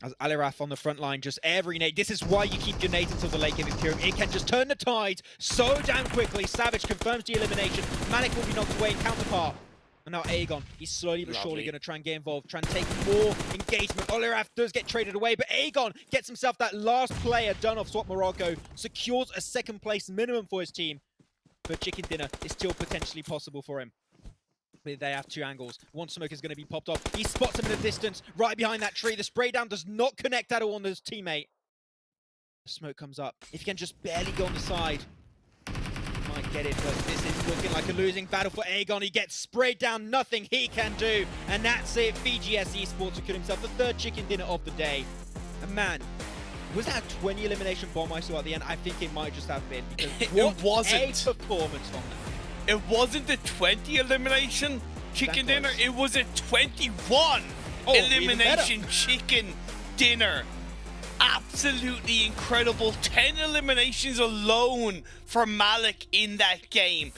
As Aliraf on the front line, just every nade. This is why you keep your nades until the late game, Imperium. It can just turn the tide so damn quickly. Savage confirms the elimination. Malik will be knocked away in counterpart. And now Aegon, he's slowly but surely going to try and get involved, try and take more engagement. Aliraf does get traded away, but Aegon gets himself that last player done off Swap Morocco, secures a 2nd place minimum for his team. But chicken dinner is still potentially possible for him. But they have 2 angles. 1 smoke is going to be popped off. He spots him in the distance, right behind that tree. The spray down does not connect at all on his teammate. The smoke comes up. If he can just barely go on the side, he might get it, but this is looking like a losing battle for Aegon. He gets sprayed down, nothing he can do. And that's it. VGS Esports secured himself the 3rd chicken dinner of the day. And man, was that a 20 elimination bomb I saw at the end? I think it might just have been. Because it wasn't. A performance from that. It wasn't the 20 elimination chicken dinner. It was a 21 elimination chicken dinner. Absolutely incredible. 10 eliminations alone for Malik in that game.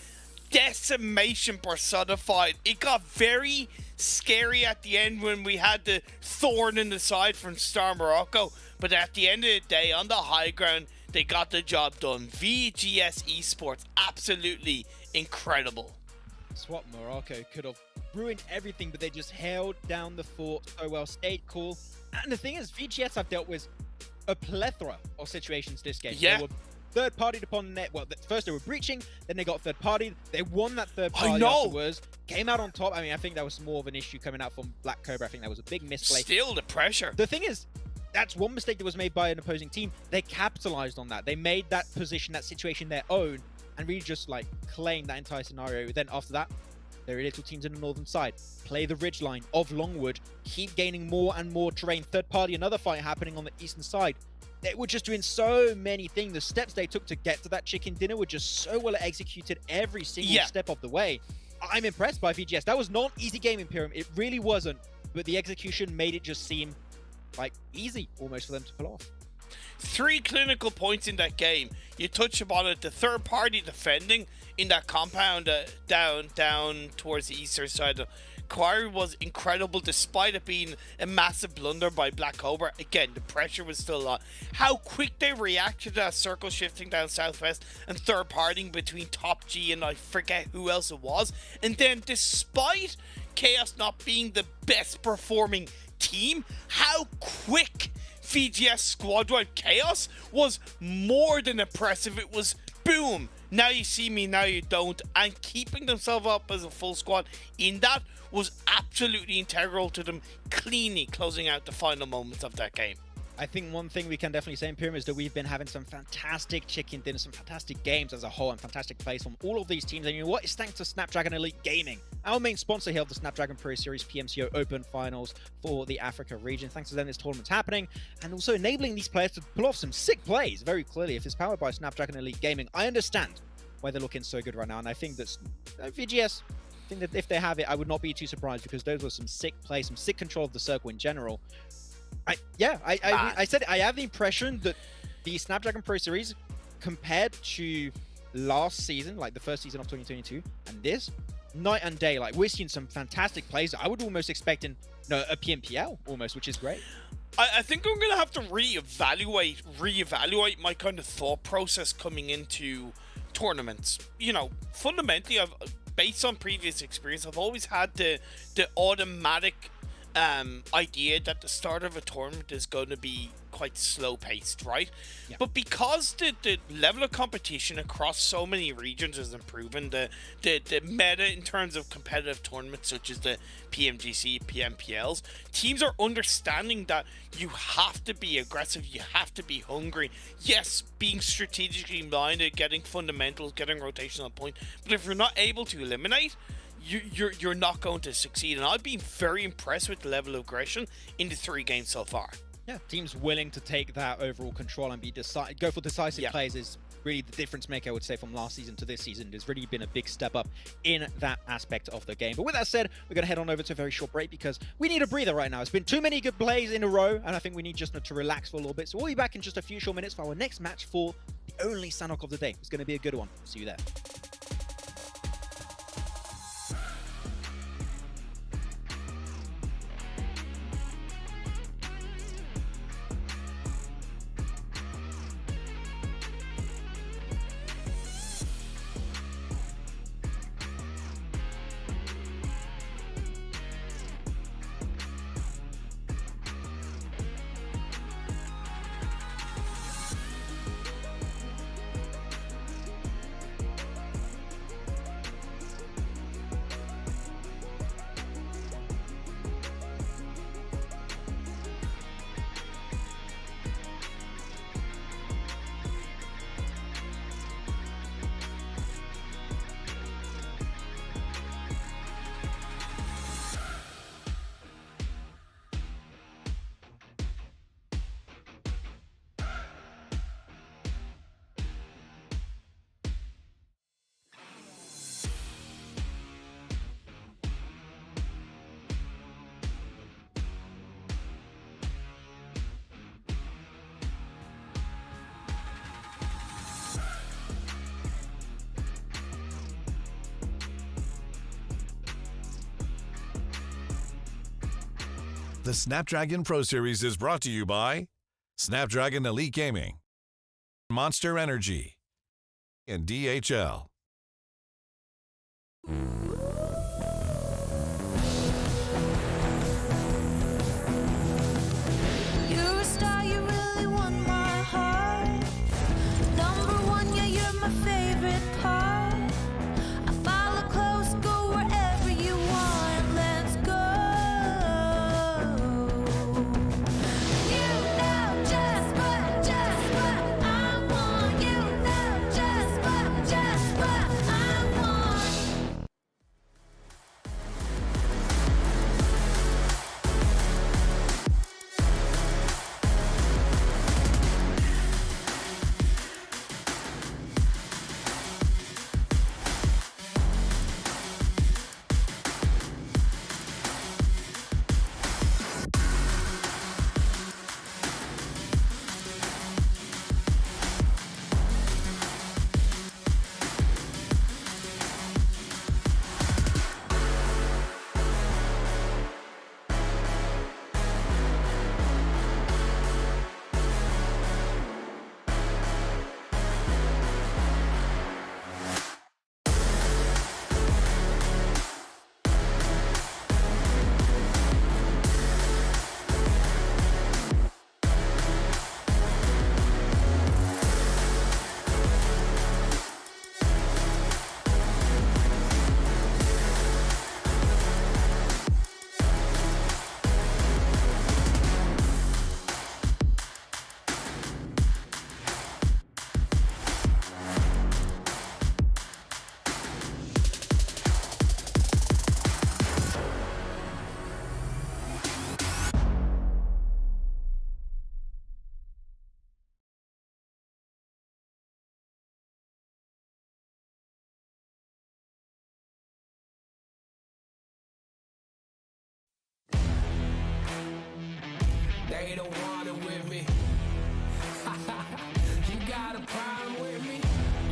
Decimation personified. It got very scary at the end when we had the thorn in the side from Star Morocco. But at the end of the day, on the high ground, they got the job done. VGS Esports, absolutely incredible. Swap Morocco could have ruined everything, but they just held down the fort so well, stayed cool. And the thing is, VGS have dealt with a plethora of situations this game. Yeah. They were third-partied upon the net. Well, first they were breaching, then they got third-partied. They won that third party afterwards. Came out on top. I mean, I think that was more of an issue coming out from Black Cobra. I think that was a big misplay. Still the pressure. The thing is, that's one mistake that was made by an opposing team. They capitalized on that. They made that position, that situation their own, and really just like claimed that entire scenario. Then after that, there are little teams in the northern side. Play the ridgeline of Longwood. Keep gaining more and more terrain. Third party, another fight happening on the eastern side. They were just doing so many things. The steps they took to get to that chicken dinner were just so well executed every single step of the way. I'm impressed by VGS. That was not an easy game, Imperium. It really wasn't. But the execution made it just seem like easy almost for them to pull off. 3 clinical points in that game. You touch upon it. The third party defending in that compound down towards the eastern side of inquiry was incredible, despite it being a massive blunder by Black Cobra. Again, the pressure was still on. How quick they reacted to that circle shifting down southwest and third partying between Top G and I forget who else it was. And then despite Chaos not being the best performing team, how quick VGS squad wipe Chaos was more than impressive. It was boom, now you see me, now you don't, and keeping themselves up as a full squad in that was absolutely integral to them cleanly closing out the final moments of that game. I think one thing we can definitely say in Pyramid is that we've been having some fantastic chicken dinners, some fantastic games as a whole, and fantastic plays from all of these teams. And you know what? It's thanks to Snapdragon Elite Gaming, our main sponsor here of the Snapdragon Pro Series PMCO Open Finals for the Africa region. Thanks to them, this tournament's happening, and also enabling these players to pull off some sick plays very clearly. If it's powered by Snapdragon Elite Gaming, I understand why they're looking so good right now, and I think that VGS, I think that if they have it, I would not be too surprised, because those were some sick plays, some sick control of the circle in general. I said I have the impression that the Snapdragon Pro Series, compared to last season, like the first season of 2022, and this, night and day. Like, we're seeing some fantastic plays. I would almost expect a PMPL almost, which is great. I think I'm gonna have to reevaluate my kind of thought process coming into tournaments. You know, fundamentally, based on previous experience, I've always had the automatic idea that the start of a tournament is going to be quite slow paced, right? Yeah. But because the level of competition across so many regions is improving, the meta in terms of competitive tournaments such as the PMGC, PMPLs, teams are understanding that you have to be aggressive, you have to be hungry. Yes, being strategically minded, getting fundamentals, getting rotational point, but if you're not able to eliminate, you're not going to succeed. And I've been very impressed with the level of aggression in the 3 games so far. Yeah, teams willing to take that overall control and go for decisive plays is really the difference maker, I would say, from last season to this season. There's really been a big step up in that aspect of the game. But with that said, we're going to head on over to a very short break because we need a breather right now. It's been too many good plays in a row, and I think we need just to relax for a little bit. So we'll be back in just a few short minutes for our next match for the only Sanhok of the day. It's going to be a good one. See you there. The Snapdragon Pro Series is brought to you by Snapdragon Elite Gaming, Monster Energy, and DHL. You're a star, you really won my heart. Number one, yeah, you're my favorite part. I follow close, go wherever you want. Let's go. You know just what I want. You know just what I want. me. You got a problem with me?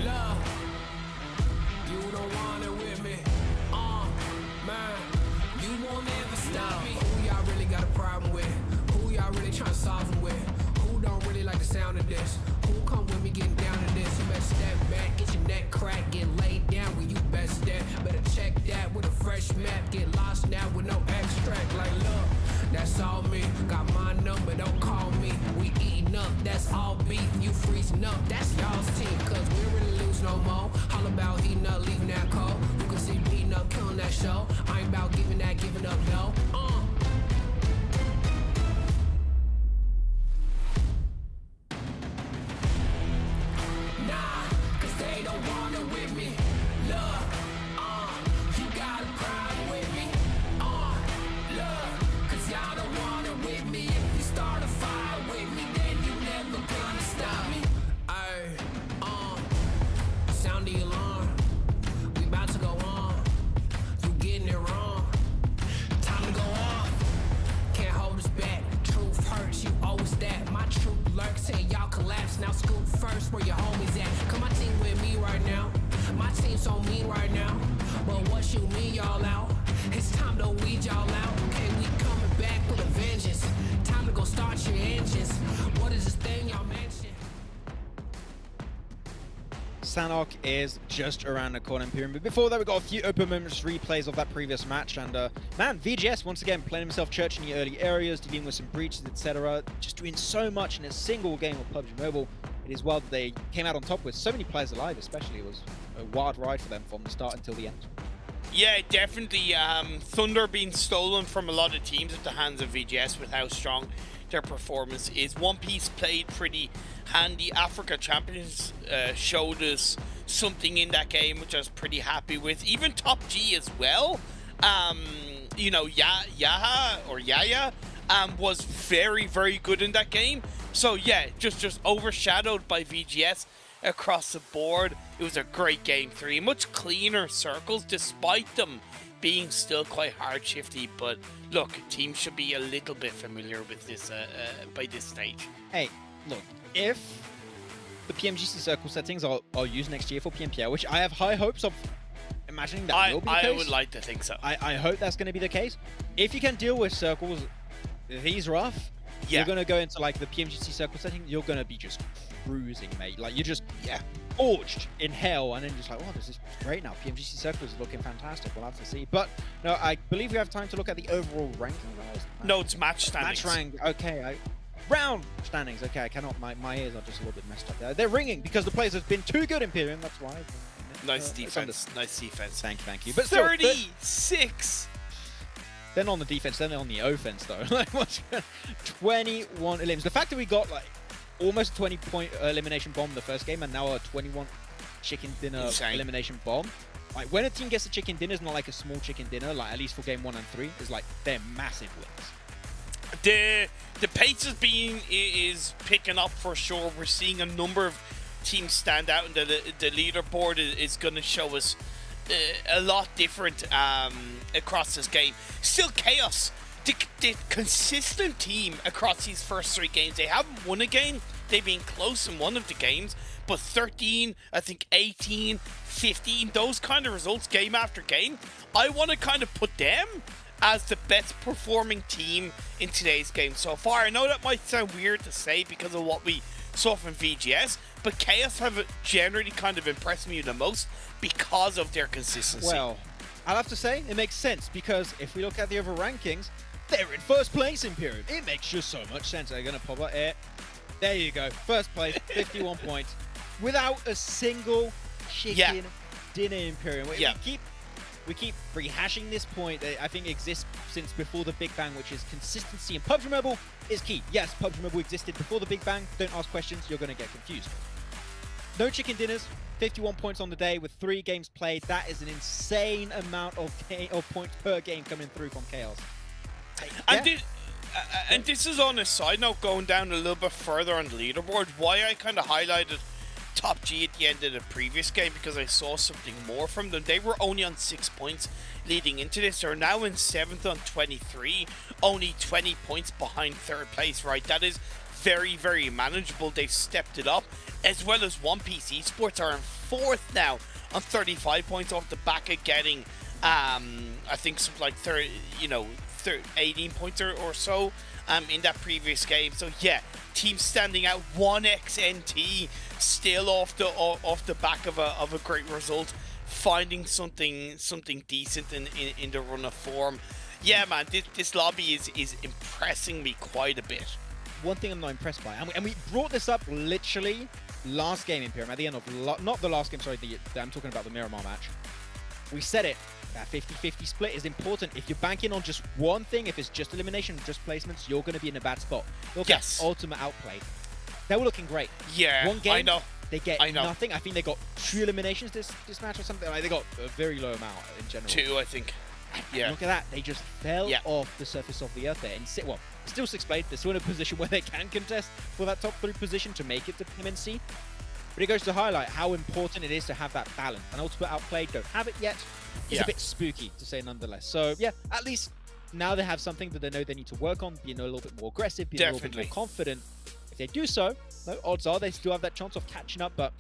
Love, you don't want it with me. Man, you won't ever stop me. Who y'all really got a problem with? Who y'all really trying to solve them with? Who don't really like the sound of this? Who come with me getting down to this? You better step back, get your neck cracked, get laid down where you best step. Better check that with a fresh map, get lost now with no extract. Like look, that's all me. Got my number, don't call me. We eating up, that's all beef. You freezing up, that's y'all's team. Cause we don't really lose no more. All about heating up, leaving that cold. You can see beating up, killing that show. I ain't about giving up, no. Nah, cause they don't want it with me. Look, you got a problem with me. Look, cause y'all don't want it with me. If you start a fire with me, then you never gonna stop me. Ay, sound the alarm. We about to go on. You getting it wrong. Time to go off. Can't hold us back. Truth hurts, you always that. My truth lurks till y'all collapse. Now scoop first where your homies at. Come my team with me right now. My team's on me right now. But what you mean y'all out? It's time to weed y'all out. Okay, we coming back with a vengeance. Time to go start your engines. What is this thing y'all mentioned? Sanok is just around the corner, Imperium. But before that, we got a few open moments replays of that previous match. And man, VGS once again playing himself church in the early areas, dealing with some breaches, etc. Just doing so much in a single game of PUBG Mobile. It is wild that they came out on top with so many players alive, especially. It was a wild ride for them from the start until the end. Yeah, definitely. Thunder being stolen from a lot of teams at the hands of VGS with how strong their performance is. One Piece played pretty handy. Africa Champions showed us something in that game, which I was pretty happy with. Even Top G as well. You know, Yaya was very, very good in that game. So yeah, just overshadowed by VGS across the board. It was a great game 3. Much cleaner circles, despite them being still quite hard shifty. But look, teams should be a little bit familiar with this by this stage. Hey, look, if the PMGC circle settings are used next year for PMPL, which I have high hopes of imagining that will be the case. I would like to think so. I hope that's going to be the case. If you can deal with circles these rough, you're going to go into like the PMGC circle setting, you're going to be just cruising, mate. Like you're just forged in hell, and then just like, oh, this is great now. PMGC circle is looking fantastic. We'll have to see. But no, I believe we have time to look at the overall ranking. No, it's match standings. Match rank. Okay, round standings. Okay, I cannot. My ears are just a little bit messed up there. They're ringing because the players have been too good, Imperium. That's why. Nice defense. Nice defense. Thank you. But still, 36. Then on the defense, then on the offense though. Like 21 elims. The fact that we got like almost a 20-point elimination bomb the first game, and now a 21 chicken dinner elimination bomb. Like when a team gets a chicken dinner, it's not like a small chicken dinner. Like at least for game 1 and 3, it's like they're massive wins. The pace is picking up for sure. We're seeing a number of teams stand out, and the leaderboard is going to show us a lot different across this game. Still Chaos, the consistent team across these first 3 games. They haven't won a game. They've been close in one of the games, but 13, I think 18, 15, those kind of results game after game. I want to kind of put them as the best performing team in today's game so far. I know that might sound weird to say because of what we saw from VGS, but Chaos have generally kind of impressed me the most because of their consistency. Well, I'll have to say it makes sense, because if we look at the other rankings, they're in first place, Imperium. It makes just so much sense. They're going to pop up here. There you go. First place, 51 points. Without a single chicken dinner, Imperium. We keep rehashing this point that I think exists since before the Big Bang, which is consistency in PUBG Mobile is key. Yes, PUBG Mobile existed before the Big Bang. Don't ask questions, you're going to get confused. No chicken dinners, 51 points on the day with 3 games played. That is an insane amount of points per game coming through from Chaos. And this is on a side note, going down a little bit further on the leaderboard, why I kind of highlighted Top G at the end of the previous game, because I saw something more from them. They were only on 6 points leading into this. They're now in 7th on 23, only 20 points behind 3rd place, right? That is very, very manageable. They've stepped it up, as well as One Piece Esports are in 4th now on 35 points off the back of getting, I think something like 18 points or so in that previous game. So yeah, team standing out. 1xNT still off the back of a great result, finding something decent in the run of form. Yeah, man, this lobby is impressing me quite a bit. One thing I'm not impressed by, and we brought this up literally last game Imperium, at the end of, not the last game, sorry, I'm talking about the Miramar match. We said it, that 50-50 split is important. If you're banking on just one thing, if it's just elimination, just placements, you're going to be in a bad spot. You'll get ultimate outplay. They were looking great. Yeah, one game, I know. They get nothing. I think they got 2 eliminations this match or something. Like, they got a very low amount in general. 2, I think. Yeah. Look at that. They just fell off the surface of the earth there. And still 6th place. They're still in a position where they can contest for that top 3 position to make it to PMNC. But it goes to highlight how important it is to have that balance. And ultimate outplay, don't have it yet. It's a bit spooky, to say nonetheless. So yeah, at least now they have something that they know they need to work on, being a little bit more aggressive, being a little bit more confident. If they do so, odds are they still have that chance of catching up. But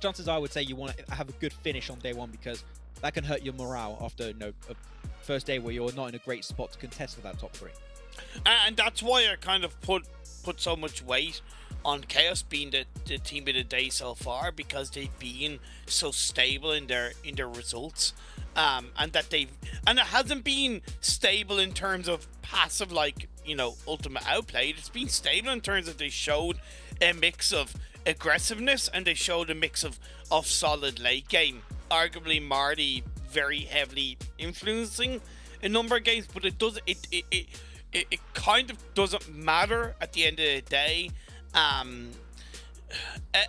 chances are, I would say you want to have a good finish on day 1, because that can hurt your morale after a first day where you're not in a great spot to contest for that top 3. And that's why I kind of put so much weight on Chaos being the team of the day so far, because they've been so stable in their results, and it hasn't been stable in terms of passive, like, ultimate outplay. It's been stable in terms of they showed a mix of aggressiveness and they showed a mix of solid late game. Arguably Marty very heavily influencing a number of games, but it kind of doesn't matter at the end of the day,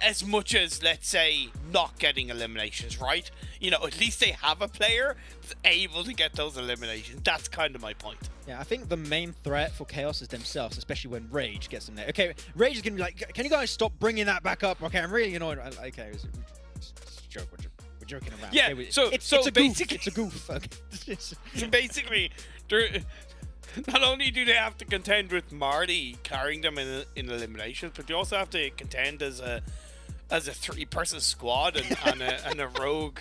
as much as, let's say, not getting eliminations, right? At least they have a player that's able to get those eliminations. That's kind of my point. Yeah, I think the main threat for Chaos is themselves, especially when Rage gets them there. Okay, Rage is going to be like, can you guys stop bringing that back up? Okay, I'm really annoyed. Okay, it's a joke. We're joking around. Yeah, okay, so basically... It's a goof. Okay. So basically, not only do they have to contend with Marty carrying them in eliminations, but they also have to contend as a 3-person squad and a rogue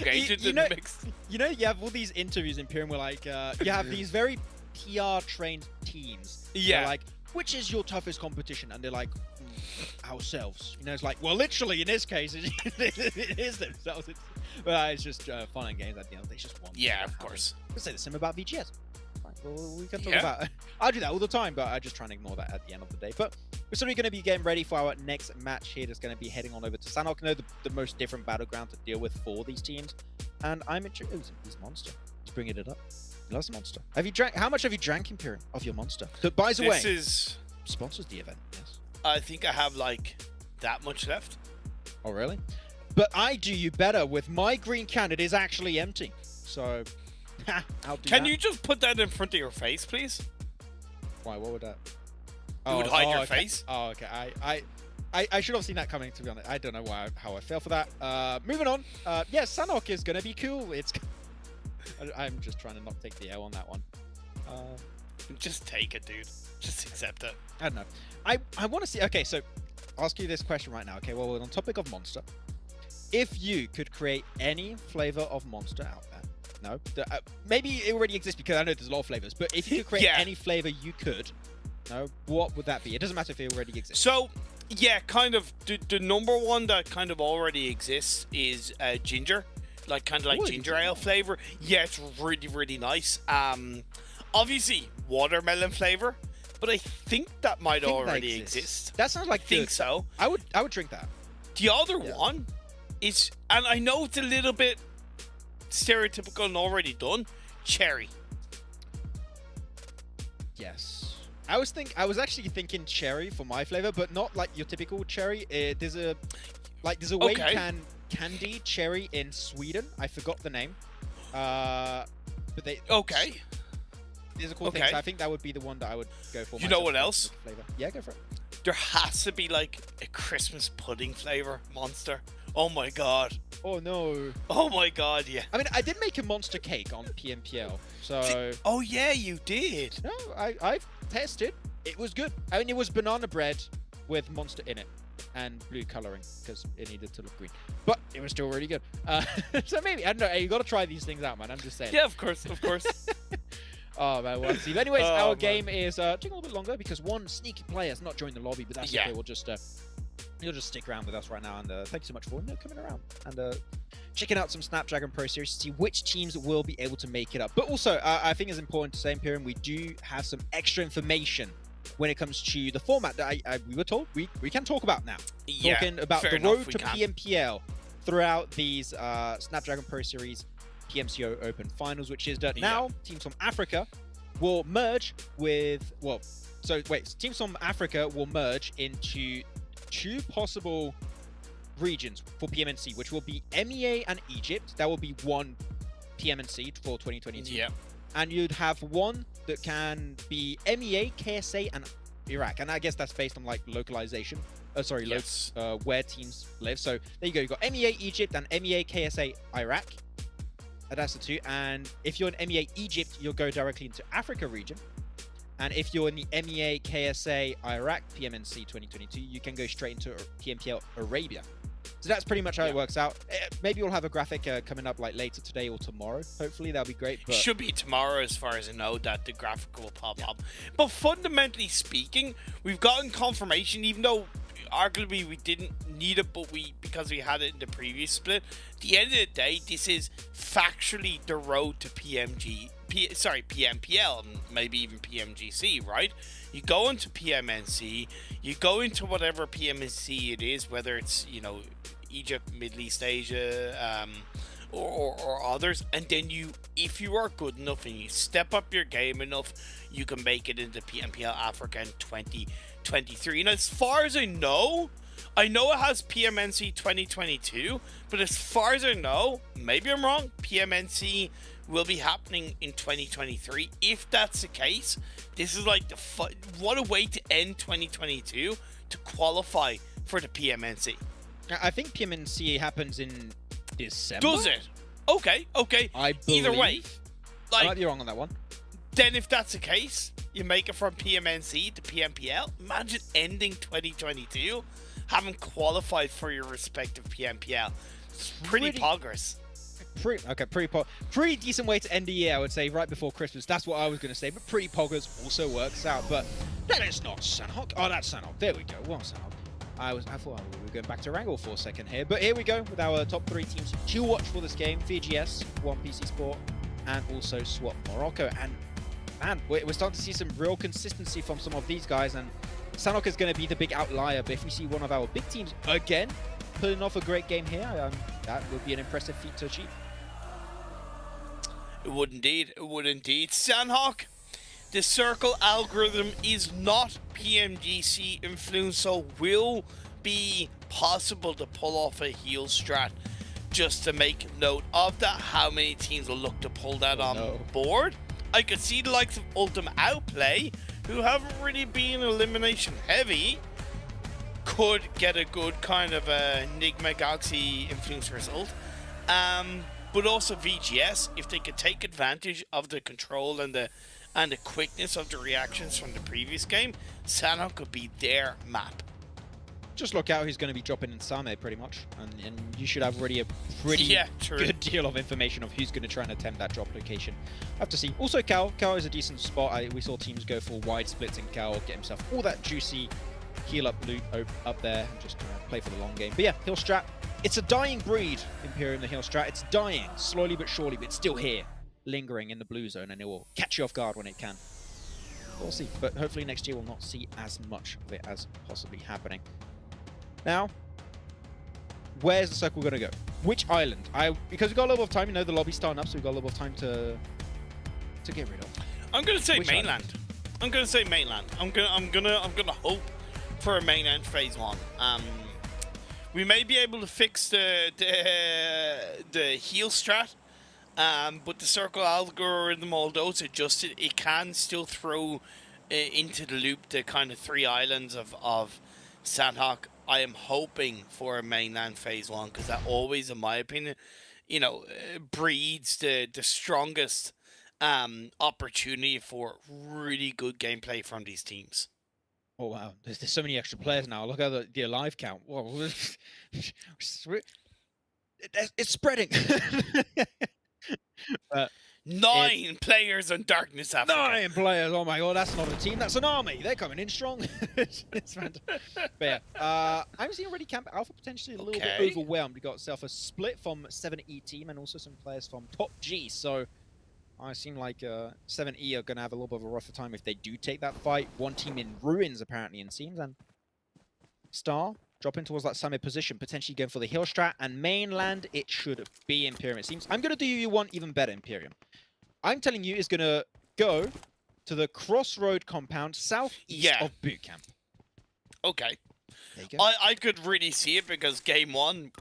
agent in the mix. You have all these interviews in Imperium where, like, you have these very PR trained teams. Yeah. Like, which is your toughest competition? And they're like, ourselves. It's like, well, literally in this case, it is themselves. But it's just fun and games at the end. They just want. Yeah, of course. Let's say the same about VGS. Well, we can talk about. I do that all the time, but I just try and ignore that at the end of the day. But we're certainly going to be getting ready for our next match here. That's going to be heading on over to Sanhok. I know the most different battleground to deal with for these teams, and I'm introducing this monster. He's bringing it up. He loves monster. Have you drank? How much have you drank, Imperium, of your monster? So, by the way, sponsors the event. Yes. I think I have like that much left. Oh, really? But I do you better with my green can. It is actually empty. So. Can you just put that in front of your face, please? Why? What would that? It would hide your face. Oh, okay. I should have seen that coming, to be honest. I don't know how I fell for that. Moving on. Yeah, Sanhok is gonna be cool. I'm just trying to not take the L on that one. Just take it, dude. Just accept it. I don't know. I want to see. Okay, so I'll ask you this question right now. Okay, well, we're on topic of monster. If you could create any flavor of monster out there. No, maybe it already exists, because I know there's a lot of flavors. But if you could create any flavor you could, what would that be? It doesn't matter if it already exists. So, yeah, kind of the number one that kind of already exists is ginger, like ginger ale flavor. Yeah, it's really, really nice. Obviously watermelon flavor, but I think that might already exist. That sounds like I think so. I would drink that. The other one is, and I know it's a little bit stereotypical and already done, cherry. Yes, I was actually thinking cherry for my flavor, but not like your typical cherry. There's a way you can candy cherry in Sweden. I forgot the name. But they There's a cool thing. So I think that would be the one that I would go for. You know what else? Flavor. Yeah, go for it. There has to be like a Christmas pudding flavor monster. Oh my god. Oh no. Oh my god, yeah. I mean, I did make a monster cake on PMPL, so... Oh yeah, you did. No, I've tested. it was good. I mean, it was banana bread with monster in it and blue coloring because it needed to look green, but it was still really good. So maybe, I don't know, hey, you got to try these things out, man. I'm just saying. Yeah, of course. Oh man, we'll see. But anyways, our game is taking a little bit longer because one sneaky player has not joined the lobby, but that's okay. We'll just you'll just stick around with us right now, and thank you so much for coming around and checking out some Snapdragon Pro Series to see which teams will be able to make it up. But also, I think it's important to say, Imperium, we do have some extra information when it comes to the format that we were told we can talk about now. Yeah, talking about the enough, road to PMPL throughout these Snapdragon Pro Series PMCO Open Finals, which is that now teams from Africa will merge with, teams from Africa will merge into 2 possible regions for PMNC, which will be MEA and Egypt. That will be one PMNC for 2022. Yeah. And you'd have one that can be MEA, KSA, and Iraq. And I guess that's based on like localization. Where teams live. So there you go. You've got MEA, Egypt, and MEA, KSA, Iraq. That's the 2. And if you're in MEA Egypt, you'll go directly into Africa region. And if you're in the MEA KSA Iraq PMNC 2022, you can go straight into PMPL Arabia. So that's pretty much how it works out. Maybe we'll have a graphic coming up like later today or tomorrow. Hopefully that'll be great. But should be tomorrow, as far as I know, that the graphic will pop up. But fundamentally speaking, we've gotten confirmation, even though arguably we didn't need it, but because we had it in the previous split. At the end of the day, this is factually the road to PMPL, and maybe even PMGC, right? You go into PMNC, you go into whatever PMNC it is, whether it's, Egypt, Middle East Asia, or others, and then if you are good enough and you step up your game enough, you can make it into PMPL Africa in 2023. And as far as I know it has PMNC 2022, but as far as I know, maybe I'm wrong, PMNC will be happening in 2023. If that's the case, this is like what a way to end 2022 to qualify for the PMNC. I think PMNC happens in December. Does it? Okay. I believe. Either way, I might be wrong on that one. Then if that's the case, you make it from PMNC to PMPL. Imagine ending 2022 having qualified for your respective PMPL. It's pretty poggers. Pretty decent way to end the year, I would say, right before Christmas. That's what I was going to say, but pretty poggers also works out. But that is not Sanhok. Oh, that's Sanhok. There we go. Well, Sanhok. I thought we were going back to Wrangle for a second here, but here we go with our top 3 teams to watch for this game: VGS, One PC Sport, and also Swap Morocco. And man, we're starting to see some real consistency from some of these guys, and Sanhok is going to be the big outlier. But if we see one of our big teams again pulling off a great game here, that would be an impressive feat to achieve. It would indeed. Sanhok, the circle algorithm is not PMGC influenced, so will be possible to pull off a heal strat. Just to make note of that, how many teams will look to pull that on board? I could see the likes of Ultimate Outplay, who haven't really been elimination heavy, could get a good kind of Enigma Galaxy influence result. But also VGS, if they could take advantage of the control and the quickness of the reactions from the previous game, Sanhok could be their map. Just look out who's going to be dropping in Same, pretty much. And you should have already a pretty good deal of information of who's going to try and attempt that drop location. I have to see. Also, Cal is a decent spot. We saw teams go for wide splits and Cal get himself all that juicy heal up loot up there and just play for the long game. But yeah, heal strat. It's a dying breed, Imperium, the heal strat. It's dying, slowly but surely, but it's still here, lingering in the blue zone, and it will catch you off guard when it can. We'll see, but hopefully next year we'll not see as much of it as possibly happening. Now, where's the circle going to go? Which island? Because we've got a little bit of time, the lobby's starting up, so we've got a little bit of time to get rid of. I'm going to say mainland. I'm going to say mainland. I'm gonna hope for a mainland phase 1. We may be able to fix the heal strat, but the circle algorithm, although it's adjusted, it can still throw into the loop the kind of 3 islands of Sanhok. I am hoping for a mainland phase 1, because that always, in my opinion, breeds the strongest opportunity for really good gameplay from these teams. Oh wow, there's so many extra players now. Look at the alive count. Whoa. It's spreading. But 9 players on Darkness Africa. 9 players. Oh my god, that's not a team. That's an army. They're coming in strong. it's random. But yeah, I'm seeing already Camp Alpha potentially a little bit overwhelmed. We got itself a split from 7E team and also some players from PUBG. So I seem like 7E are going to have a little bit of a rougher time if they do take that fight. One team in ruins apparently in teams, and Star dropping towards that summit position, potentially going for the hill strat, and mainland it should be Imperium. It seems I'm going to do you one even better, Imperium. I'm telling you, it's going to go to the Crossroad compound southeast of boot camp. Okay. There you go. I could really see it because game 1,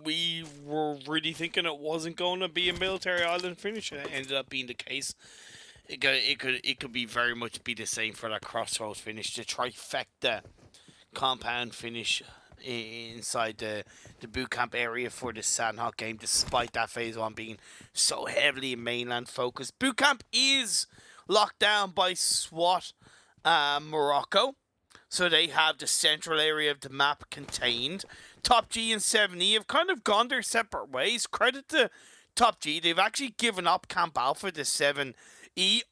we were really thinking it wasn't going to be a military island finish, and it ended up being the case. It could be very much be the same for that Crossroads finish, the trifecta compound finish inside the boot camp area for the Sandhawk game, despite that phase 1 being so heavily mainland focused. Boot camp is locked down by SWAT Morocco, so they have the central area of the map contained. Top G and 7E have kind of gone their separate ways. Credit to Top G, they've actually given up Camp Alpha to 7E.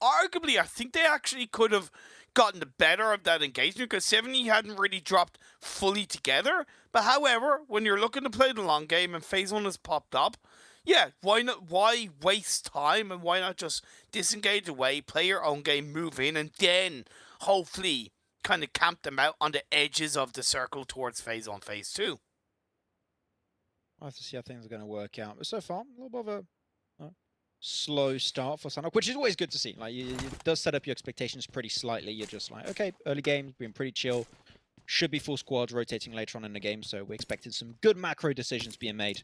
Arguably, I think they actually could have gotten the better of that engagement because 7E hadn't really dropped fully together. But however, when you're looking to play the long game and phase 1 has popped up, yeah, why not? Why waste time and why not just disengage away, play your own game, move in, and then hopefully kind of camp them out on the edges of the circle towards phase 1, phase 2. I'll have to see how things are going to work out. But so far, a little bit of a slow start for Sandhawk, which is always good to see. Like, it does set up your expectations pretty slightly. You're just like, okay, early games, being pretty chill. Should be full squad rotating later on in the game, so we expected some good macro decisions being made.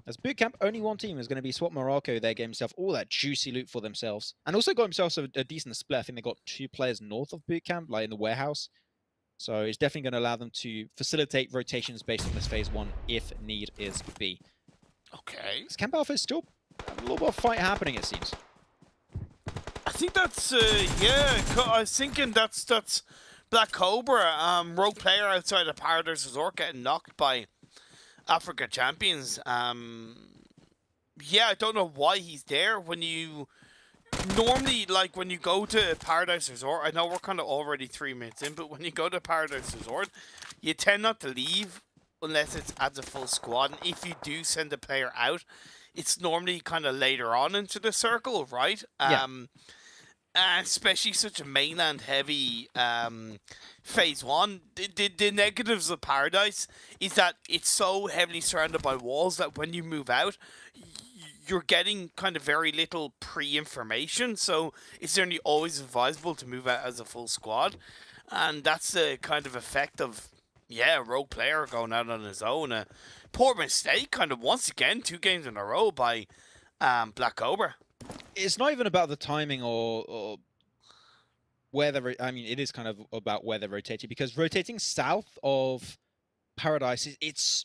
As bootcamp, only one team is going to be SWAT Morocco. They gave themselves all that juicy loot for themselves. And also got themselves a decent split. I think they got 2 players north of bootcamp, like in the warehouse. So it's definitely going to allow them to facilitate rotations based on this phase 1 if need is be. Okay. This Camp Alpha is still a little bit of fight happening, it seems. I think that's, yeah, I was thinking that's Black Cobra, rogue player outside of Paradise Resort getting knocked by Africa champions. Yeah, I don't know why he's there. When you normally, like, when you go to Paradise Resort, I know we're kind of already 3 minutes in, but when you go to Paradise Resort, you tend not to leave unless it's as a full squad. And if you do send a player out, it's normally kind of later on into the circle, right? Yeah. Especially such a mainland heavy phase 1. The negatives of Paradise is that it's so heavily surrounded by walls that when you move out, you're getting kind of very little pre-information. So it's certainly always advisable to move out as a full squad. And that's the kind of effect of, yeah, a rogue player going out on his own. A poor mistake, kind of once again, 2 games in a row by Black Cobra. It's not even about the timing or where they're... I mean, it is kind of about where they're rotating, because rotating south of Paradise, it's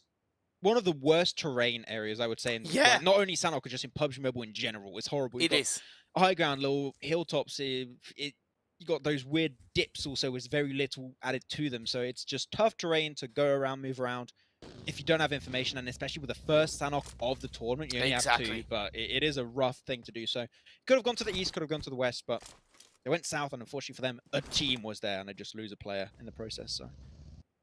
one of the worst terrain areas, I would say. In, yeah. Like, not only Sandhawk, but just in PUBG Mobile in general. It's horrible. It is. High ground, little hilltops. You got those weird dips also with very little added to them. So it's just tough terrain to go around, move around. If you don't have information, and especially with the first Sandhawk of the tournament, you only have 2, but it is a rough thing to do. So could have gone to the east, could have gone to the west, but they went south, and unfortunately for them, a team was there, and they just lose a player in the process. So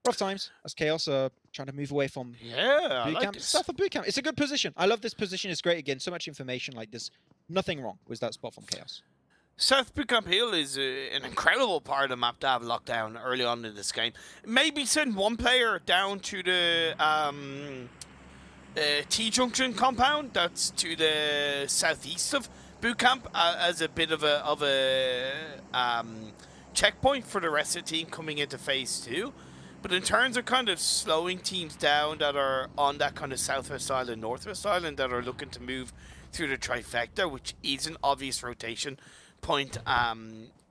rough times as Chaos are trying to move away from boot camp. South of boot camp. It's a good position. I love this position. It's great. Again, so much information. Like, there's nothing wrong with that spot from Chaos. South Bootcamp Hill is an incredible part of the map to have locked down early on in this game. Maybe send one player down to the T-Junction compound that's to the southeast of Bootcamp as a bit of a checkpoint for the rest of the team coming into phase 2. But in terms of kind of slowing teams down that are on that kind of southwest island, northwest island, that are looking to move through the trifecta, which is an obvious rotation point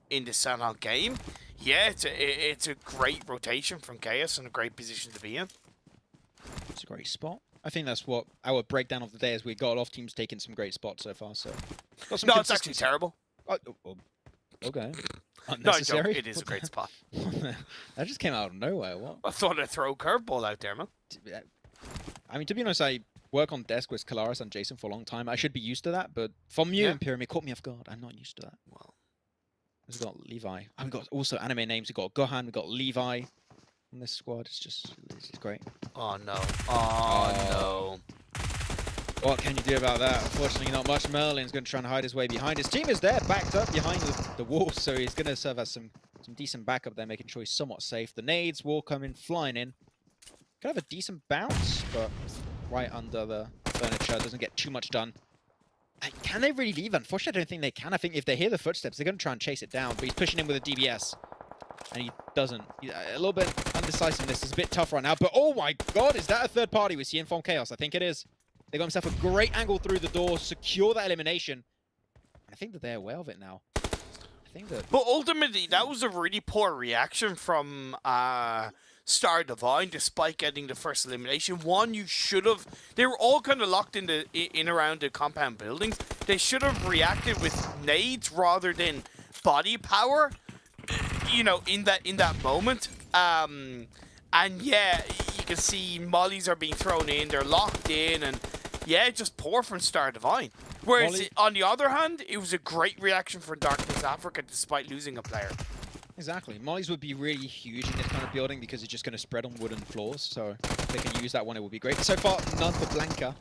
in the Sandhawk game. Yeah, it's a great rotation from Chaos and a great position to be in. It's a great spot. I think that's what our breakdown of the day is. We got off teams taking some great spots so far. So no, it's actually terrible. Okay. No, Unnecessary? joke. It is a great spot. That just came out of nowhere. What? I thought I'd throw a curveball out there, man. I mean, to be honest, I work on desk with Kalaris and Jason for a long time. I should be used to that, but from you, Imperium, it caught me off guard. I'm not used to that. Well, we've got Levi. Oh, we've got also anime names. We've got Gohan, we've got Levi on this squad. It's great. oh no. Oh no. What can you do about that? Unfortunately, not much. Merlin's going to try and hide his way behind. His team is there, backed up behind the wall, so he's going to serve as some decent backup there, making sure he's somewhat safe. The nades will come in, flying in. Could have a decent bounce, but right under the furniture. Doesn't get too much done. And can they really leave? Unfortunately, I don't think they can. I think if they hear the footsteps, they're going to try and chase it down, but he's pushing in with a DBS. And he doesn't. A little bit undecisiveness. It's a bit tough right now, but oh my god, is that a third party we're seeing from Chaos? I think it is. They got himself a great angle through the door, secure that elimination. I think that they're aware of it now. I think that... But ultimately, that was a really poor reaction from Star Divine, despite getting the first elimination. One, you should have... They were all kind of locked in around the compound buildings. They should have reacted with nades rather than body power, you know, in that moment. And yeah, you can see mollies are being thrown in, they're locked in, and yeah, just poor from Star Divine. Whereas, on the other hand, it was a great reaction for Darkness Africa despite losing a player. Exactly. Mollies would be really huge in this kind of building because it's just going to spread on wooden floors, so if they can use that one, it would be great. So far, none for Blanca.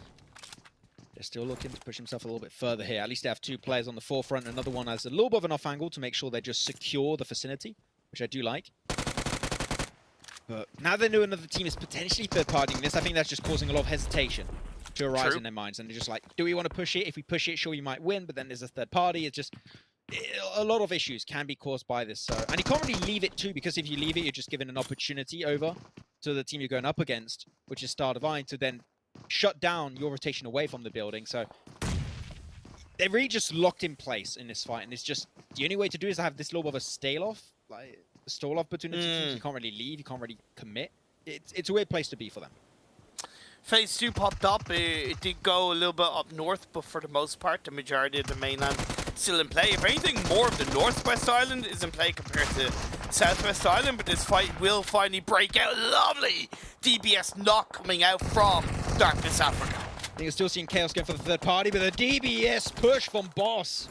They're still looking to push himself a little bit further here. At least they have two players on the forefront. Another one has a little bit of an off angle to make sure they just secure the vicinity, which I do like. But now they know another team is potentially third-partying this. I think that's just causing a lot of hesitation to arise in their minds. And they're just like, do we want to push it? If we push it, sure, we might win. But then there's a third party. It's just... a lot of issues can be caused by this. And you can't really leave it too, because if you leave it, you're just giving an opportunity over to the team you're going up against, which is Star Divine, to then shut down your rotation away from the building. So they're really just locked in place in this fight. And it's just... the only way to do is to have this little bit of a stall-off. Like... stall-off between the two teams. You can't really leave, you can't really commit. It's a weird place to be for them. Phase 2 popped up. It did go a little bit up north, but for the most part, the majority of the mainland still in play. If anything, more of the Northwest Island is in play compared to Southwest Island, but this fight will finally break out. Lovely DBS knock coming out from Darkness Africa. I think you're still seeing Chaos going for the third party, but the DBS push from Boss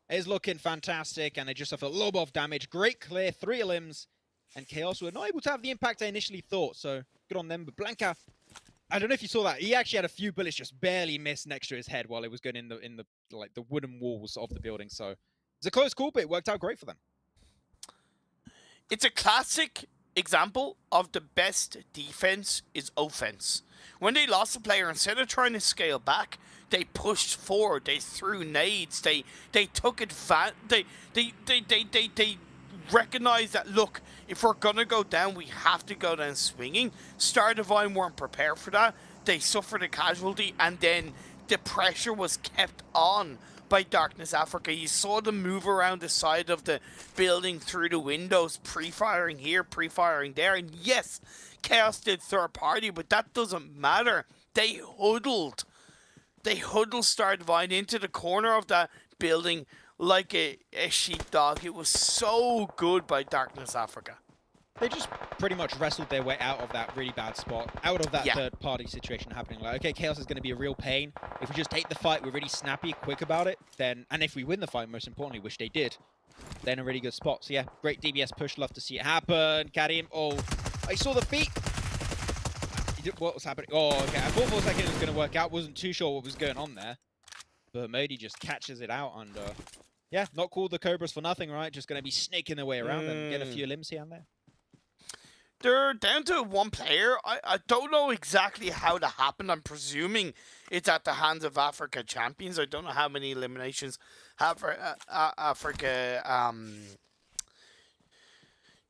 is looking fantastic, and they just have a little bit of damage. Great clear, 3 limbs, and Chaos were not able to have the impact I initially thought, so good on them. But Blanca, I don't know if you saw that. He actually had a few bullets just barely miss next to his head while it was going in the like the wooden walls of the building. So it's a close call, but it worked out great for them. It's a classic example of the best defense is offense. When they lost a player, instead of trying to scale back, they pushed forward. They threw nades. They took advantage. They recognized that, look, if we're gonna go down, we have to go down swinging. Star Divine weren't prepared for that. They suffered a casualty, and then the pressure was kept on by Darkness Africa. You saw them move around the side of the building through the windows, pre-firing here, pre-firing there, and yes, Chaos did third party, but that doesn't matter. They huddled Star Divine into the corner of that building like a sheepdog. It was so good by Darkness Africa. They just pretty much wrestled their way out of that really bad spot, out of that third party situation happening. Like, okay, Chaos is going to be a real pain. If we just take the fight, we're really snappy, quick about it, then, and if we win the fight, most importantly, which they did, they're in a really good spot. So yeah, great DBS push, love to see it happen. Karim, oh, I saw the feet. What was happening? Oh, okay, I thought for a second it was going to work out. Wasn't too sure what was going on there. But Modi just catches it out, and yeah, not called the Cobras for nothing, right? Just going to be snaking their way around and get a few limbs here and there. They're down to one player. I don't know exactly how that happened. I'm it's at the hands of Africa champions. I don't know how many eliminations Africa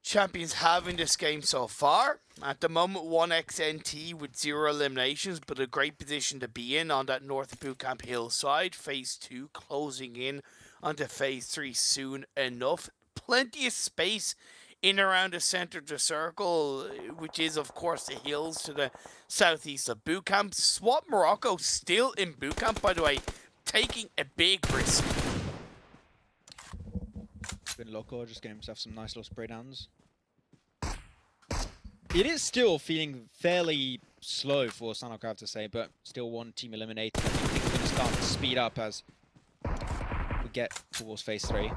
champions have in this game so far. At the moment, 1xNT with 0 eliminations, but a great position to be in on that North Bootcamp hillside. Phase 2 closing in onto Phase 3 soon enough. Plenty of space in around the center of the circle, which is, of course, the hills to the southeast of Bootcamp. SWAT Morocco still in Bootcamp, by the way, taking a big risk. Been loco, just getting himself some nice little spray downs. It is still feeling fairly slow for Sanok, I have to say, but still one team eliminated. I think we're going to start to speed up as we get towards phase 3.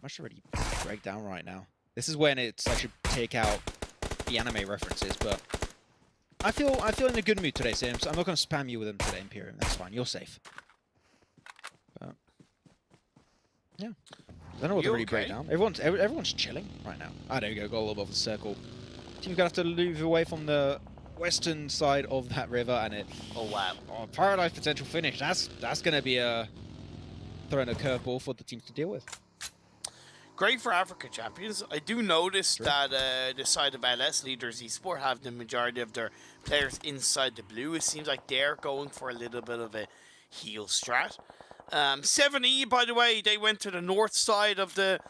I should already break down right now. This is when I should take out the anime references, but I feel in a good mood today, Sims. So I'm not going to spam you with them today, Imperium. That's fine. You're safe. But yeah, I don't know what to really break down. Everyone's chilling right now. Ah, there we go. Got a little bit of the circle. Team's gonna have to move away from the western side of that river, and it. Oh wow! Oh, Paradise potential finish. That's gonna be a throwing a curveball for the teams to deal with. Great for Africa champions. I do notice that the side of LS leaders Esports have the majority of their players inside the blue. It seems like they're going for a little bit of a heal strat. 7E, by the way, they went to the north side of the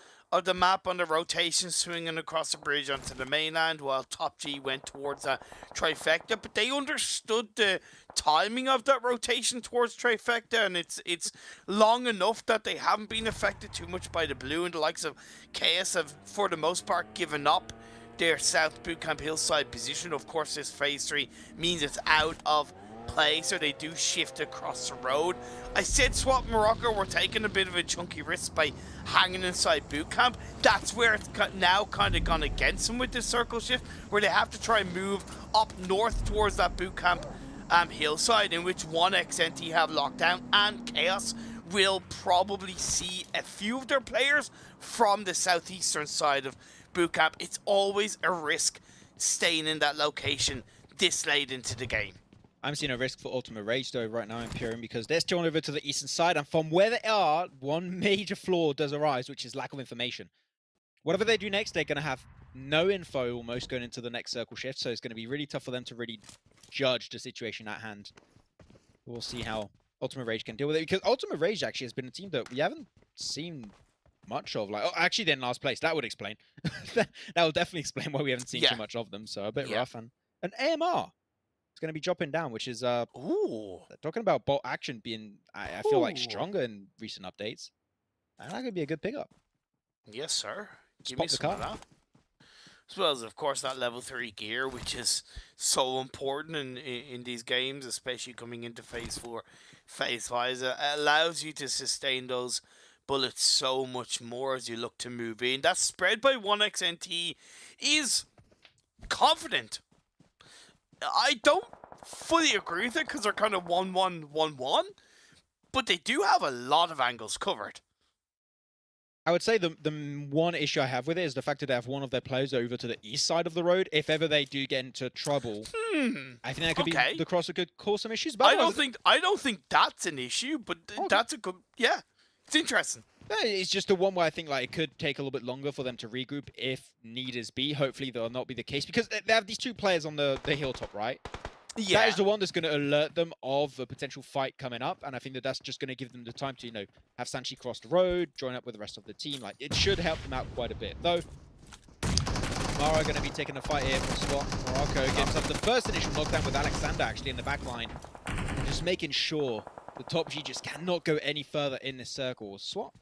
map on the rotation, swinging across the bridge onto the mainland, while Top G went towards that trifecta. But they understood the timing of that rotation towards trifecta, and it's long enough that they haven't been affected too much by the blue, and the likes of Chaos have, for the most part, given up their South Bootcamp hillside position. Of course, this phase 3 means it's out of play, so they do shift across the road. I said Swap Morocco were taking a bit of a chunky risk by hanging inside boot camp. That's where it's now kind of gone against them with this circle shift, where they have to try and move up north towards that boot camp hillside, in which 1xNT have locked down, and Chaos will probably see a few of their players from the southeastern side of boot camp. It's always a risk staying in that location this late into the game. I'm seeing a risk for Ultimate Rage though right now, Imperium, because they're still over to the eastern side, and from where they are, one major flaw does arise, which is lack of information. Whatever they do next, they're going to have no info almost going into the next circle shift, so it's going to be really tough for them to really judge the situation at hand. We'll see how Ultimate Rage can deal with it, because Ultimate Rage actually has been a team that we haven't seen much of. Like, oh, actually, they're in last place. That would explain. That will definitely explain why we haven't seen too much of them, so a bit rough. And an AMR. It's going to be dropping down, which is talking about bot action being, I feel like, stronger in recent updates. And that could be a good pickup. Yes, sir. Give Spot me the some of car. that. As well as, of course, that level 3 gear, which is so important in these games, especially coming into phase 4, phase 5. It allows you to sustain those bullets so much more as you look to move in. That spread by 1xNT is confident. I don't fully agree with it because they're kind of 1-1-1-1, but they do have a lot of angles covered. I would say the one issue I have with it is the fact that they have one of their players over to the east side of the road. If ever they do get into trouble, I think that could be the crosser could cause some issues. But I don't think that's an issue, but that's a good it's interesting. It's just the one where I think like it could take a little bit longer for them to regroup if need is be. Hopefully that'll not be the case because they have these two players on the hilltop, right? Yeah. That is the one that's going to alert them of a potential fight coming up, and I think that that's just going to give them the time to, have Sanchi cross the road, join up with the rest of the team. Like, it should help them out quite a bit. Though, Mara going to be taking a fight here from Swap. Morocco gives up the first initial knockdown with Alexander actually in the back line. And just making sure the top G just cannot go any further in this circle. Swap.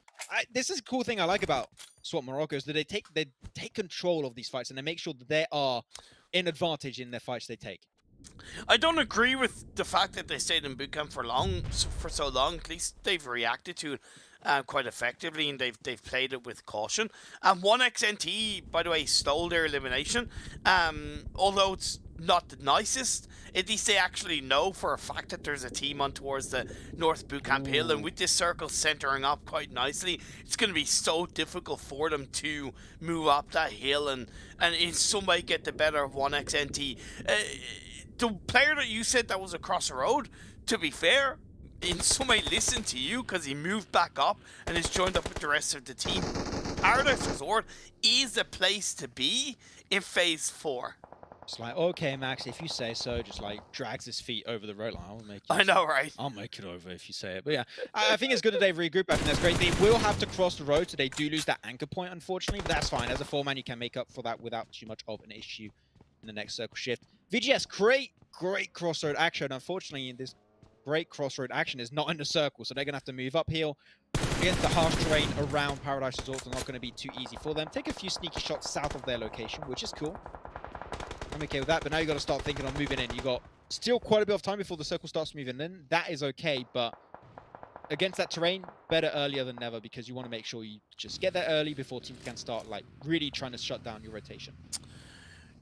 This is a cool thing I like about Swap Morocco is that they take control of these fights and they make sure that they are in advantage in their fights they take. I don't agree with the fact that they stayed in bootcamp for so long. At least they've reacted to it quite effectively, and they've played it with caution. 1xNT, by the way, stole their elimination. Although it's not the nicest, at least they actually know for a fact that there's a team on towards the North Bootcamp Hill, and with this circle centering up quite nicely, it's going to be so difficult for them to move up that hill and in some way get the better of 1xNT. The player that you said that was across the road, to be fair, in some way listened to you because he moved back up and is joined up with the rest of the team. Paradise Resort is the place to be in phase 4. It's like, okay, Max, if you say so, just like drags his feet over the road line. I'll make it. I know, right? I'll make it over if you say it. But yeah, I think it's good that they've regrouped. I think that's great. They will have to cross the road, so they do lose that anchor point, unfortunately. But that's fine. As a 4-man, you can make up for that without too much of an issue in the next circle shift. VGS, great crossroad action. Unfortunately, in this great crossroad action is not in the circle, so they're going to have to move uphill. Against the harsh terrain around Paradise Resort, are not going to be too easy for them. Take a few sneaky shots south of their location, which is cool. I'm okay with that, but now you got to start thinking on moving in. You got still quite a bit of time before the circle starts moving in. That is okay, but against that terrain, better earlier than never, because you want to make sure you just get there early before teams can start like really trying to shut down your rotation.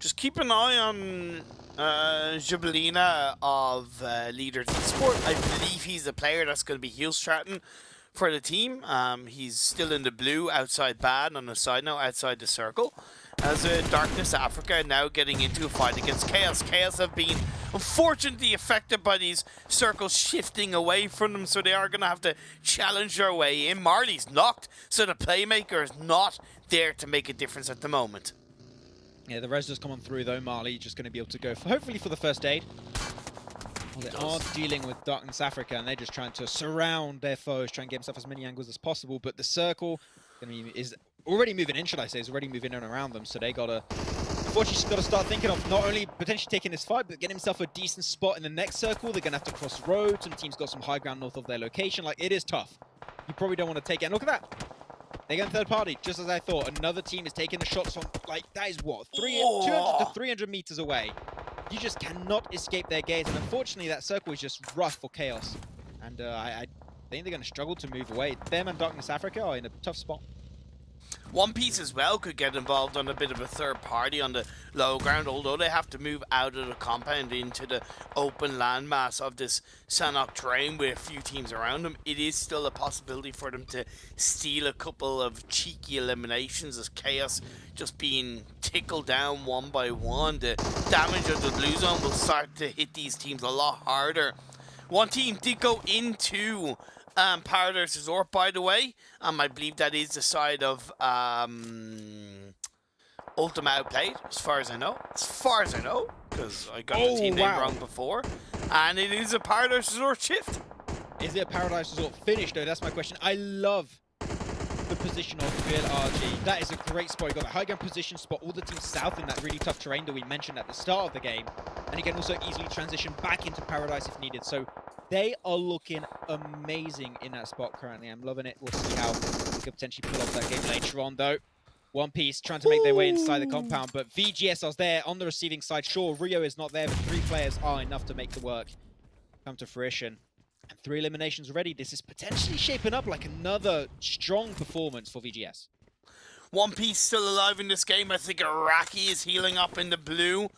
Just keep an eye on Jubelina of Leaders Esports. I believe he's the player that's going to be heel stratting for the team. He's still in the blue outside ban on the side now, outside the circle. As Darkness Africa now getting into a fight against Chaos. Chaos have been unfortunately affected by these circles shifting away from them, so they are going to have to challenge their way in. Marley's knocked, so the playmaker is not there to make a difference at the moment. Yeah, the res does come on through though. Marley just going to be able to go for, hopefully for the first aid. Well, they are dealing with Darkness Africa, and they're just trying to surround their foes, try and get himself as many angles as possible. But the circle is already moving in, should I say, is already moving in and around them. So they gotta, unfortunately, got to start thinking of not only potentially taking this fight, but getting himself a decent spot in the next circle. They're gonna have to cross roads. Some teams got some high ground north of their location. Like, it is tough. You probably don't want to take it. And look at that. They get third party, just as I thought. Another team is taking the shots from, like, that is what, 200 to 300 meters away. You just cannot escape their gaze. And unfortunately, that circle is just rough for Chaos. And I think they're going to struggle to move away. Them and Darkness Africa are in a tough spot. One Piece as well could get involved on a bit of a third party on the low ground, although they have to move out of the compound into the open landmass of this Sanhok terrain with a few teams around them. It is still a possibility for them to steal a couple of cheeky eliminations, as Chaos just being tickled down one by one. The damage of the blue zone will start to hit these teams a lot harder. One team did go into Paradise Resort, by the way. I believe that is the side of Ultima Outplayed, as far as I know. As far as I know, because I got the team name wrong before. And it is a Paradise Resort shift. Is it a Paradise Resort finish, though? That's my question. I love the position of VLRG. That is a great spot. You got the high ground position, spot all the teams south in that really tough terrain that we mentioned at the start of the game. And you can also easily transition back into Paradise if needed. So they are looking amazing in that spot currently. I'm loving it. We'll see how we could potentially pull off that game later on, though. One Piece trying to make their way inside the compound, but VGS is there on the receiving side. Sure, Rio is not there, but 3 players are enough to make the work come to fruition. And 3 eliminations already. This is potentially shaping up like another strong performance for VGS. One Piece still alive in this game. I think Iraqi is healing up in the blue.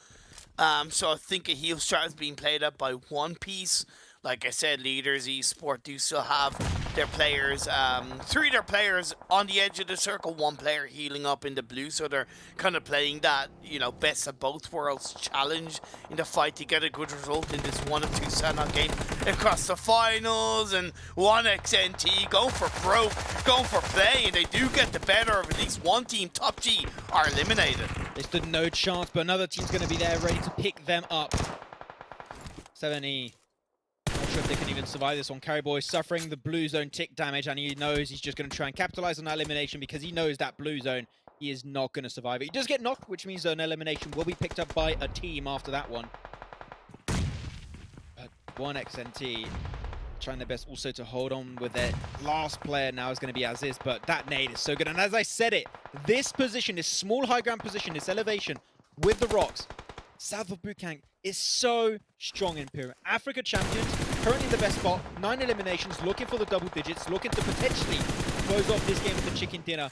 So I think a heal strat is being played up by One Piece. Like I said, Leaders Esports do still have their players, 3 of their players on the edge of the circle, 1 player healing up in the blue, so they're kind of playing that, you know, best of both worlds challenge in the fight to get a good result in this 1 of 2 Sanhok game across the finals. And 1xNT going for broke, going for play, and they do get the better of at least one team. Top G are eliminated. They stood no chance, but another team's going to be there ready to pick them up. 7E. Not sure if they can even survive this one. Carryboy suffering the blue zone tick damage, and he knows he's just going to try and capitalize on that elimination because he knows that blue zone, he is not going to survive it. He does get knocked, which means an elimination will be picked up by a team after that one. But 1xNT trying their best also to hold on with their last player now is going to be Aziz, but that nade is so good. And as I said it, this position, this small high ground position, this elevation with the rocks, south of Bukang, is so strong in Imperial. Africa champions, currently the best spot, 9 eliminations, looking for the double digits, looking to potentially close off this game with the chicken dinner.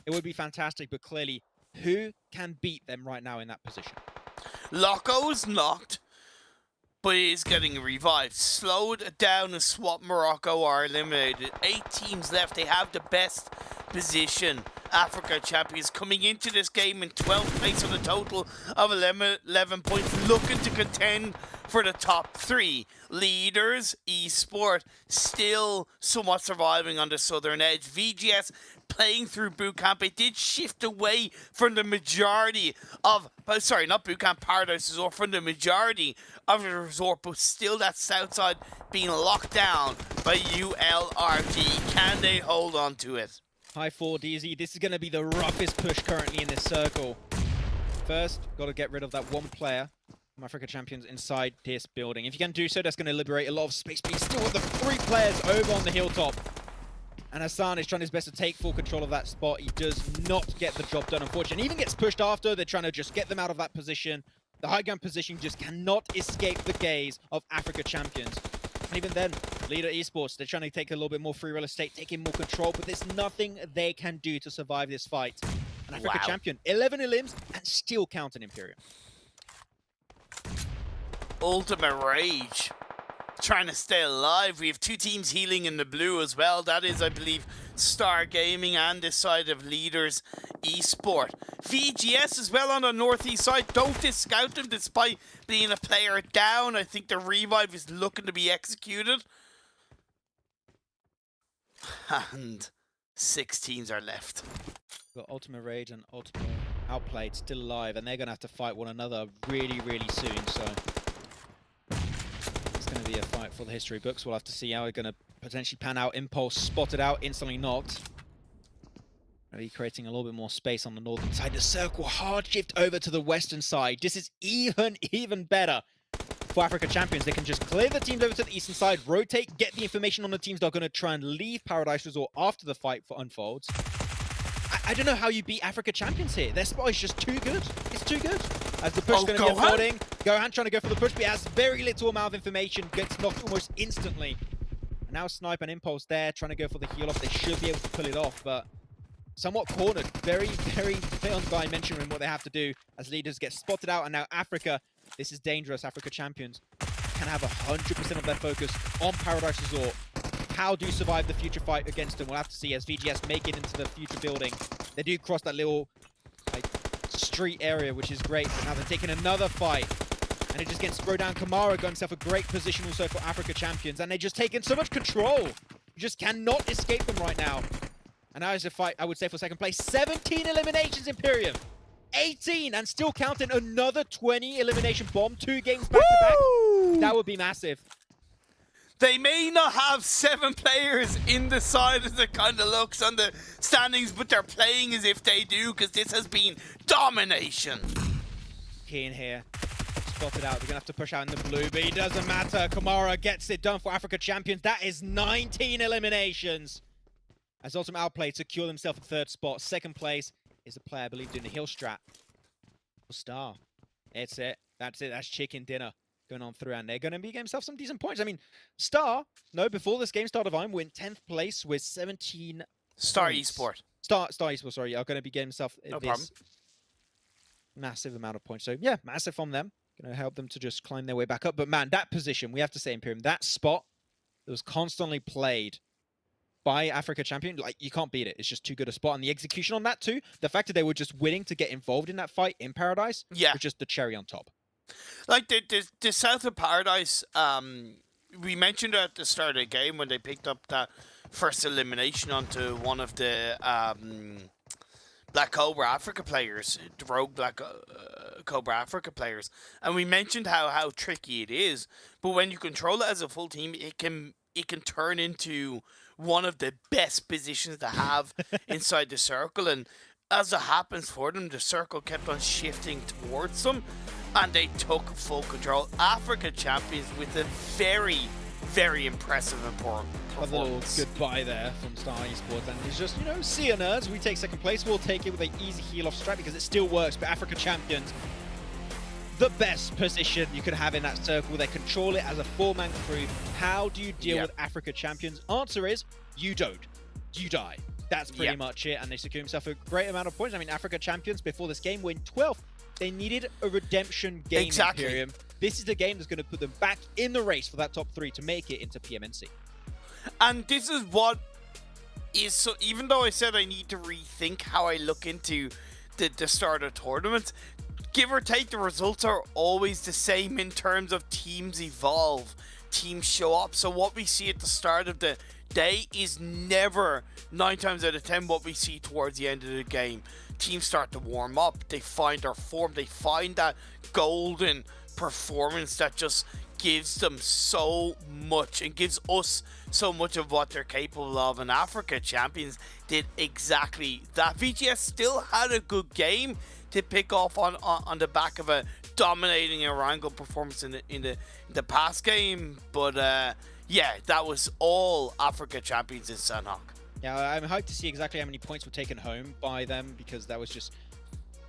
It would be fantastic, but clearly, who can beat them right now in that position? Loco's knocked, but he is getting revived. Slowed down and Swap Morocco are eliminated. 8 teams left. They have the best position. Africa champions coming into this game in 12th place on a total of 11 points, looking to contend for the top 3. Leaders Esports still somewhat surviving on the southern edge. VGS playing through bootcamp. It did shift away from the majority of, sorry, not bootcamp, Paradise Resort, from the majority of the resort, but still that south side being locked down by ULRG. Can they hold on to it? High 4 DZ, this is going to be the roughest push currently in this circle. First, got to get rid of that 1 player Africa Champions inside this building. If you can do so, that's going to liberate a lot of space, but he's still with the 3 players over on the hilltop. And Hassan is trying his best to take full control of that spot. He does not get the job done, unfortunately. He even gets pushed after. They're trying to just get them out of that position. The high ground position just cannot escape the gaze of Africa Champions. And even then, Leader Esports, they're trying to take a little bit more free real estate, taking more control, but there's nothing they can do to survive this fight. And Africa Champion, 11 elims and still counting Imperium. Ultimate Rage trying to stay alive. We have 2 teams healing in the blue as well. That is, I believe, Star Gaming and this side of Leaders Esport. VGS as well on the northeast side. Don't discount them despite being a player down. I think the revive is looking to be executed. And 6 teams are left. We've got Ultimate Rage and Ultimate Outplayed still alive, and they're going to have to fight one another really, really soon. So it's going to be a fight for the history books. We'll have to see how they're going to potentially pan out. Impulse spotted out, instantly knocked. Maybe creating a little bit more space on the northern side. The circle hard shift over to the western side. This is even better for Africa Champions. They can just clear the teams over to the eastern side, rotate, get the information on the teams that are going to try and leave Paradise Resort after the fight unfolds. I don't know how you beat Africa Champions here. Their spot is just too good. It's too good. As the push is going to be unfolding, Gohan trying to go for the push, but he has very little amount of information, gets knocked almost instantly. And now Snipe and Impulse there, trying to go for the heal off. They should be able to pull it off, but somewhat cornered. Very, very one-dimensional what they have to do as Leaders get spotted out. And now Africa, this is dangerous. Africa Champions can have 100% of their focus on Paradise Resort. How do you survive the future fight against them? We'll have to see as VGS make it into the future building. They do cross that little street area, which is great. But now they're taking another fight. And it just gets thrown down. Kamara got himself a great position also for Africa Champions. And they're just taking so much control. You just cannot escape them right now. And now is a fight, I would say, for second place. 17 eliminations, Imperium. 18, and still counting another 20 elimination bomb. 2 games back to back. That would be massive. They may not have 7 players in the side as it kind of looks on the standings, but they're playing as if they do, because this has been domination. Keen here. Spotted out. They're going to have to push out in the blue, but it doesn't matter. Kamara gets it done for Africa Champions. That is 19 eliminations. As Ultimate Outplay secure themselves a 3rd spot. 2nd place is a player, I believe, doing the hill strat. Star. It's it. That's it. That's chicken dinner going on through, and they're going to be getting themselves some decent points. I mean, Star, no, before this game started, I'm in 10th place with 17 Star points. Esport. Star Esport, sorry, are going to be getting themselves this massive amount of points. So, yeah, massive from them. Going to help them to just climb their way back up. But, man, that position, we have to say, Imperium, that spot that was constantly played by Africa Champion, like, you can't beat it. It's just too good a spot. And the execution on that, too, the fact that they were just willing to get involved in that fight in Paradise, was just the cherry on top. Like the South of Paradise, we mentioned at the start of the game when they picked up that first elimination onto one of the Black Cobra Africa players, the Rogue Black Cobra Africa players, and we mentioned how tricky it is. But when you control it as a full team, it can turn into one of the best positions to have inside the circle. And as it happens for them, the circle kept on shifting towards them, and they took full control. Africa Champions with a very, very impressive and important performance. A little goodbye there from Star Esports, and it's just, you know, see ya, nerds. We take 2nd place. We'll take it with an easy heal off strat because it still works. But Africa Champions, the best position you could have in that circle. They control it as a 4-man crew. How do you deal with Africa Champions? Answer is, you don't. You die. That's pretty much it, and they secure themselves a great amount of points. I mean, Africa Champions, before this game, win 12th. They needed a redemption game, Imperium. This is the game that's going to put them back in the race for that top 3 to make it into PMNC. And this is what is so, even though I said I need to rethink how I look into the start of tournaments, give or take, the results are always the same in terms of teams evolve, teams show up. So what we see at the start of the day is never 9 times out of 10 what we see towards the end of the game. Teams start to warm up, they find their form, they find that golden performance that just gives them so much and gives us so much of what they're capable of. And Africa Champions did exactly that. VGS still had a good game to pick off on the back of a dominating Erangel performance in the past game, but yeah, that was all Africa champions in Sunhawk. Yeah, I'm hyped to see exactly how many points were taken home by them, because that was just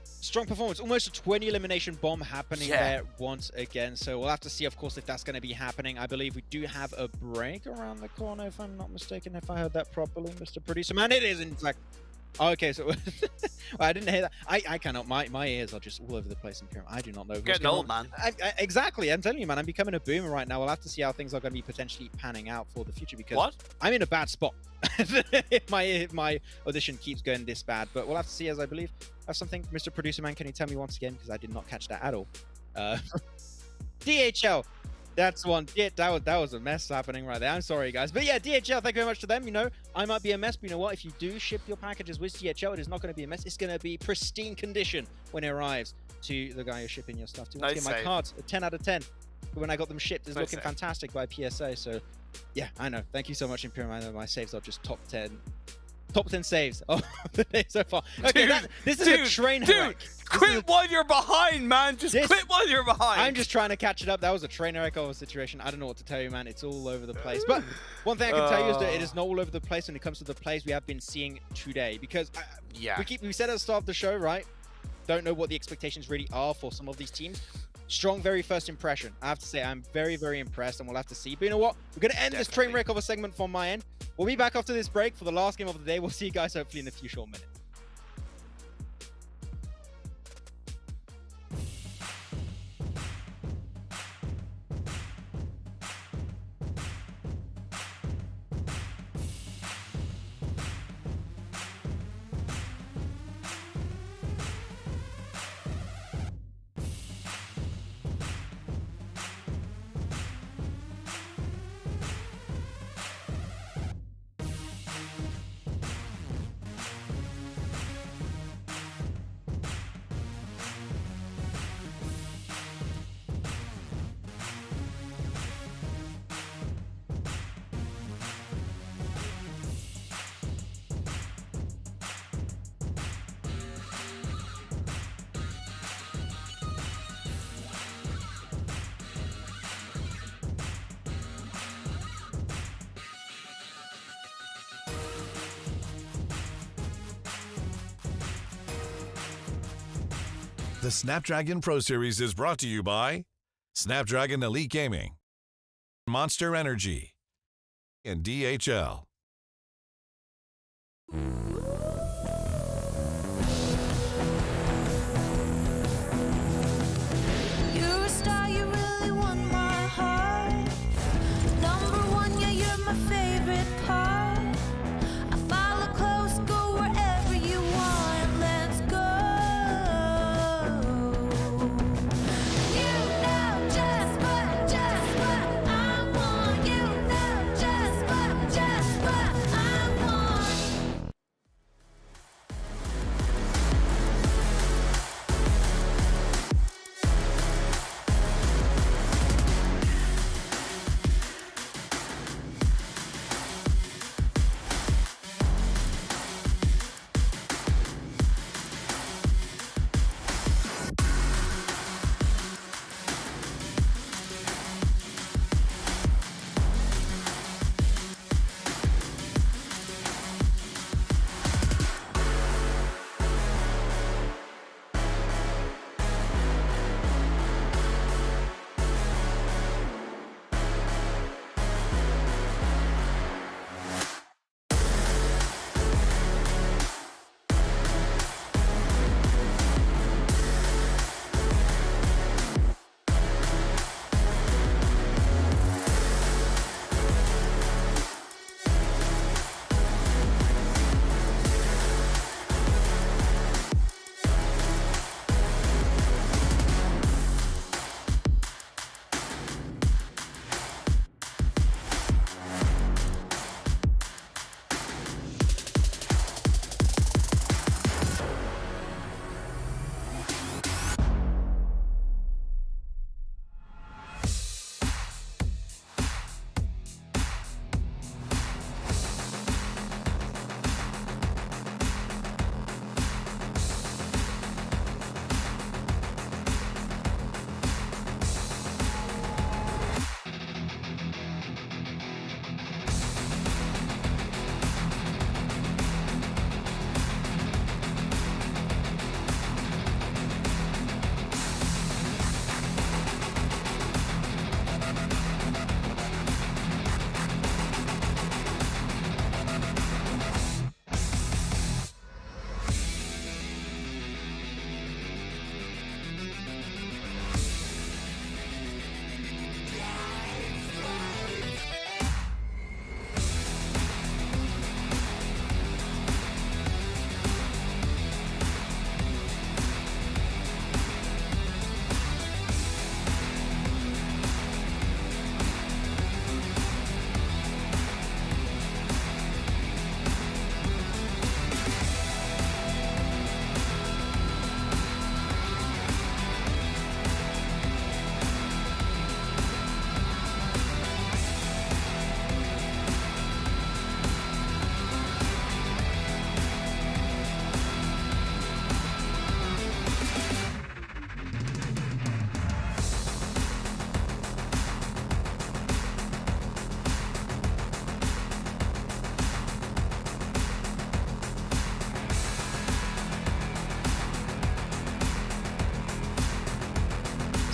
strong performance. Almost a 20 elimination bomb happening there once again. So we'll have to see, of course, if that's going to be happening. I believe we do have a break around the corner, if I'm not mistaken, if I heard that properly, Mr. Producer Man. It is, in fact. Oh, okay, so well, I didn't hear that. I cannot. My ears are just all over the place in Pyramid. I do not know. Getting old, man. Exactly. I'm telling you, man. I'm becoming a boomer right now. We'll have to see how things are going to be potentially panning out for the future, because I'm in a bad spot. if my audition keeps going this bad, but we'll have to see, as I believe have something. Mr. Producer Man, can you tell me once again, because I did not catch that at all? DHL. That's one. Yeah, that was a mess happening right there. I'm sorry, guys. But yeah, DHL, thank you very much to them. You know, I might be a mess, but you know what? If you do ship your packages with DHL, it is not going to be a mess. It's going to be pristine condition when it arrives to the guy who's shipping your stuff to. Once again, my cards, a 10 out of 10. When I got them shipped, it's looking fantastic by PSA. So yeah, I know. Thank you so much, Imperial. My saves are just top 10 saves of the day so far. Okay, this is a train wreck. Quit while you're behind, man. Just quit while you're behind. I'm just trying to catch it up. That was a train wreck of a situation. I don't know what to tell you, man. It's all over the place. But one thing I can tell you is that it is not all over the place when it comes to the plays we have been seeing today. Because we said at the start of the show, right? Don't know what the expectations really are for some of these teams. Strong very first impression. I have to say, I'm very, very impressed, and we'll have to see. But you know what? We're going to end this train wreck of a segment from my end. We'll be back after this break for the last game of the day. We'll see you guys hopefully in a few short minutes. The Snapdragon Pro Series is brought to you by Snapdragon Elite Gaming, Monster Energy, and DHL. You're a star, you really won my heart. Number one, yeah, you're my favorite part. I follow close, go wherever you want. Let's go. You know just what I want. You know just what I want.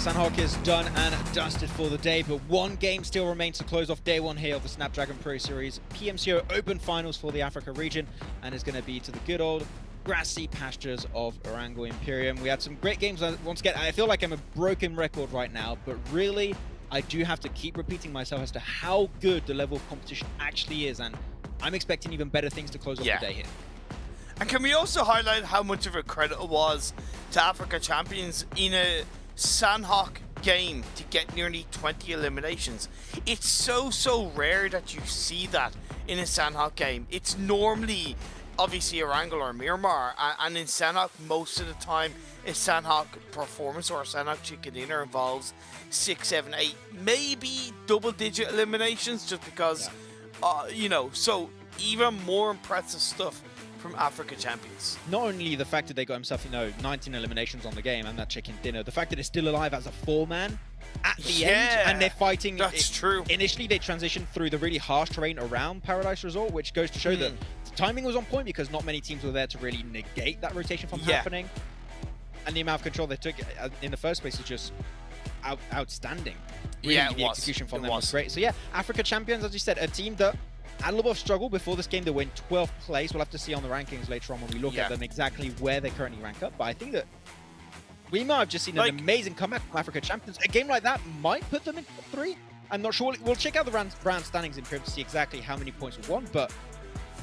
Sanhok is done and dusted for the day, but one game still remains to close off day one here of the Snapdragon Pro Series PMCO Open Finals for the Africa region, and it's going to be to the good old grassy pastures of Orango Imperium. We had some great games. Once again, I feel like I'm a broken record right now, but really, I do have to keep repeating myself as to how good the level of competition actually is, and I'm expecting even better things to close off the day here. And can we also highlight how much of a credit it was to Africa Champions in a Sanhok game to get nearly 20 eliminations? It's so rare that you see that in a Sanhok game. It's normally obviously Erangel or Miramar, and in Sanhok most of the time a Sanhok performance or a Sanhok chicken dinner involves 6, 7, 8, maybe double-digit eliminations, just because you know, so even more impressive stuff from Africa Champions. Not only the fact that they got himself, you know, 19 eliminations on the game and that chicken dinner, the fact that it's still alive as a 4-man at the end, and they're fighting. That's true. Initially, they transitioned through the really harsh terrain around Paradise Resort, which goes to show that the timing was on point because not many teams were there to really negate that rotation from happening. And the amount of control they took in the first place was just outstanding. Really, the execution from them was great. So yeah, Africa Champions, as you said, a team that had a little bit of struggle before this game. They win 12th place. We'll have to see on the rankings later on when we look at them exactly where they currently rank up. But I think that we might have just seen an amazing comeback from Africa Champions. A game like that might put them in top 3. I'm not sure. We'll check out the round standings in Imperium to see exactly how many points we won. But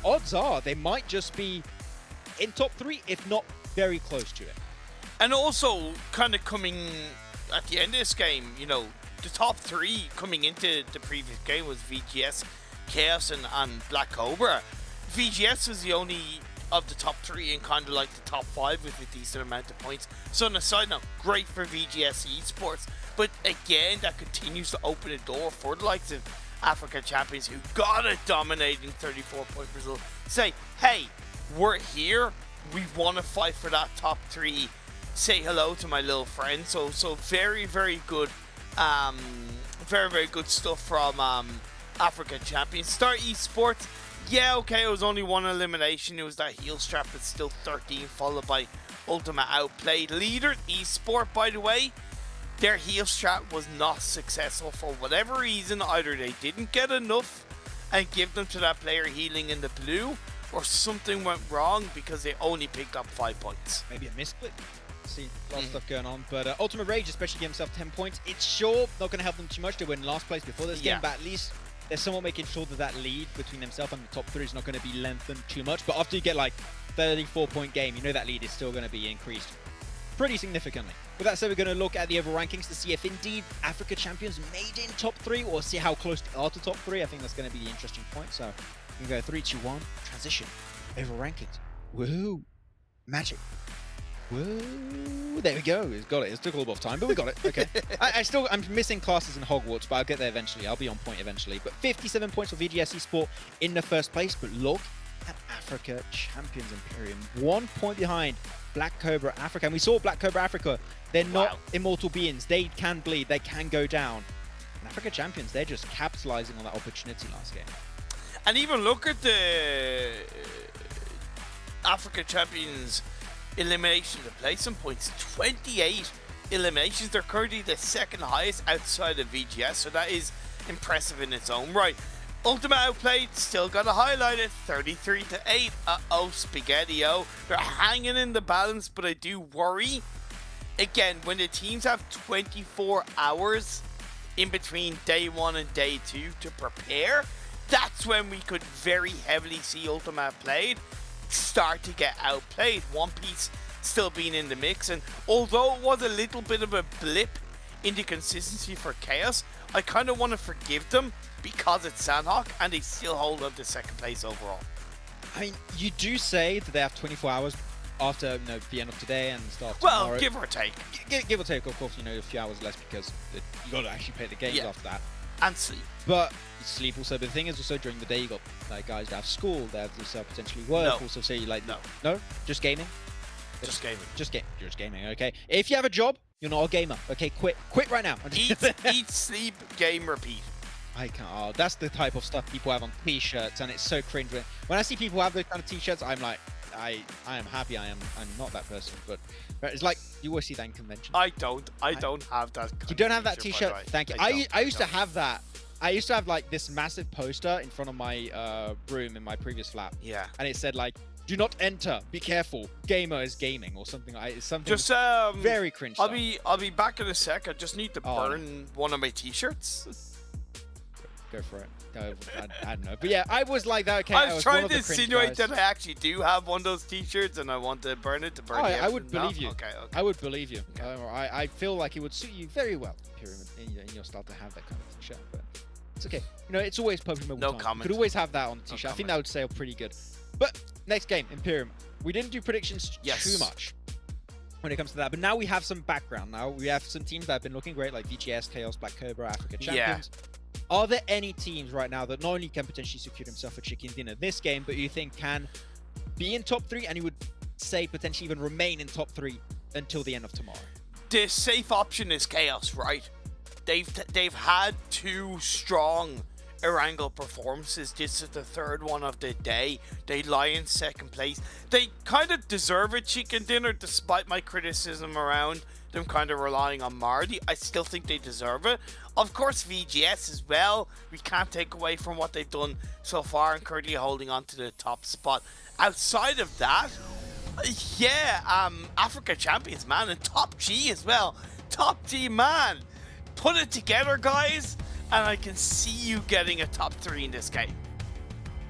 odds are they might just be in top 3, if not very close to it. And also, kind of coming at the end of this game, you know, the top 3 coming into the previous game was VGS, Chaos, and Black Cobra. VGS was the only of the top 3 and kind of like the top 5 with a decent amount of points. So on a side note, great for VGS Esports, but again, that continues to open a door for the likes of Africa Champions, who got a dominating 34-point result. Say, hey, we're here, we want to fight for that top 3. Say hello to my little friend. So very good, very good stuff from Africa Champions. Star Esports, yeah, okay, it was only 1 elimination. It was that heel strap, but still 13, followed by Ultima Outplayed. Leader Esport, by the way, their heel strap was not successful for whatever reason. Either they didn't get enough and give them to that player healing in the blue, or something went wrong because they only picked up 5 points. Maybe a missplit. See a lot of stuff going on, but Ultimate Rage especially gave himself 10 points. It's sure not going to help them too much. They were in last place before this game, but at least they're somewhat making sure that that lead between themselves and the top 3 is not going to be lengthened too much. But after you get like 34-point game, you know that lead is still going to be increased pretty significantly. With that said, we're going to look at the other rankings to see if indeed Africa Champions made in top 3, or see how close they are to top 3. I think that's going to be the interesting point. So we can go 3, 2, 1, transition over rankings. Woohoo! Magic. Whoa, there we go. We've got it. It took a little bit of time, but we got it. Okay. I'm missing classes in Hogwarts, but I'll get there eventually. I'll be on point eventually. But 57 points for VGS Esport in the first place. But look at Africa Champions Imperium. 1 point behind Black Cobra Africa. And we saw Black Cobra Africa. They're not immortal beings. They can bleed. They can go down. And Africa Champions, they're just capitalizing on that opportunity last game. And even look at the Africa Champions elimination to placement points. 28 eliminations. They're currently the 2nd highest outside of VGS, so that is impressive in its own right. Ultima Outplayed still got to highlight it, 33-8. Spaghetti-O. They're hanging in the balance, but I do worry. Again, when the teams have 24 hours in between day 1 and day 2 to prepare, that's when we could very heavily see Ultima Outplayed start to get outplayed. One Piece still being in the mix, and although it was a little bit of a blip in the consistency for Chaos, I kind of want to forgive them because it's Sanhok and they still hold up to 2nd place overall. I mean, you do say that they have 24 hours after the end of today and start tomorrow. Well, give or take. Give or take, of course, a few hours less because you got to actually play the games after that. And sleep. But sleep also. But the thing is also during the day you got like guys that have school, that have potentially work. Also say like no, just gaming. Just gaming. Just gaming. Okay. If you have a job, you're not a gamer. Okay, quit right now. Eat, sleep, game, repeat. I can't. Oh, that's the type of stuff people have on t-shirts, and it's so cringe. When I see people have those kind of t-shirts, I'm like, I am happy I'm not that person, but it's like you always see that in conventions. I don't have that. You don't have that t-shirt, T-shirt? by the way. Thank you. I used to have that. I used to have like this massive poster in front of my room in my previous flat. Yeah. And it said like, "Do not enter. Be careful. Gamer is gaming," or something. It's something Just very cringe. I'll stuff. be back in a sec. I just need to Oh. burn one of my t-shirts. Go for it. I don't know. But yeah, I was like that. Okay, I was trying one to of the cringe insinuate guys. that I actually do have one of those t-shirts and I want to burn it to burn Oh, the I would evidence. No? believe you. Okay. I would believe you. I feel like it would suit you very well, Pyramid, in your style to have that kind of t-shirt. But it's okay. You know, it's always PUBG Mobile No time. comment. You could always have that on the t-shirt. I think that would sell pretty good. But next game, Imperium. We didn't do predictions too much when it comes to that, but now we have some background. Now we have some teams that have been looking great, like VGS, Chaos, Black Cobra, Africa Champions. Are there any teams right now that not only can potentially secure themselves a chicken dinner this game, but you think can be in top 3, and you would say potentially even remain in top 3 until the end of tomorrow? The safe option is Chaos, right? They've had 2 strong Erangel performances. This is the 3rd one of the day. They lie in 2nd place. They kind of deserve a chicken dinner, despite my criticism around them kind of relying on Mardy. I still think they deserve it. Of course, VGS as well. We can't take away from what they've done so far and currently holding on to the top spot. Outside of that, Africa Champions, man, and Top G as well. Top G, man. Put it together, guys, and I can see you getting a top 3 in this game.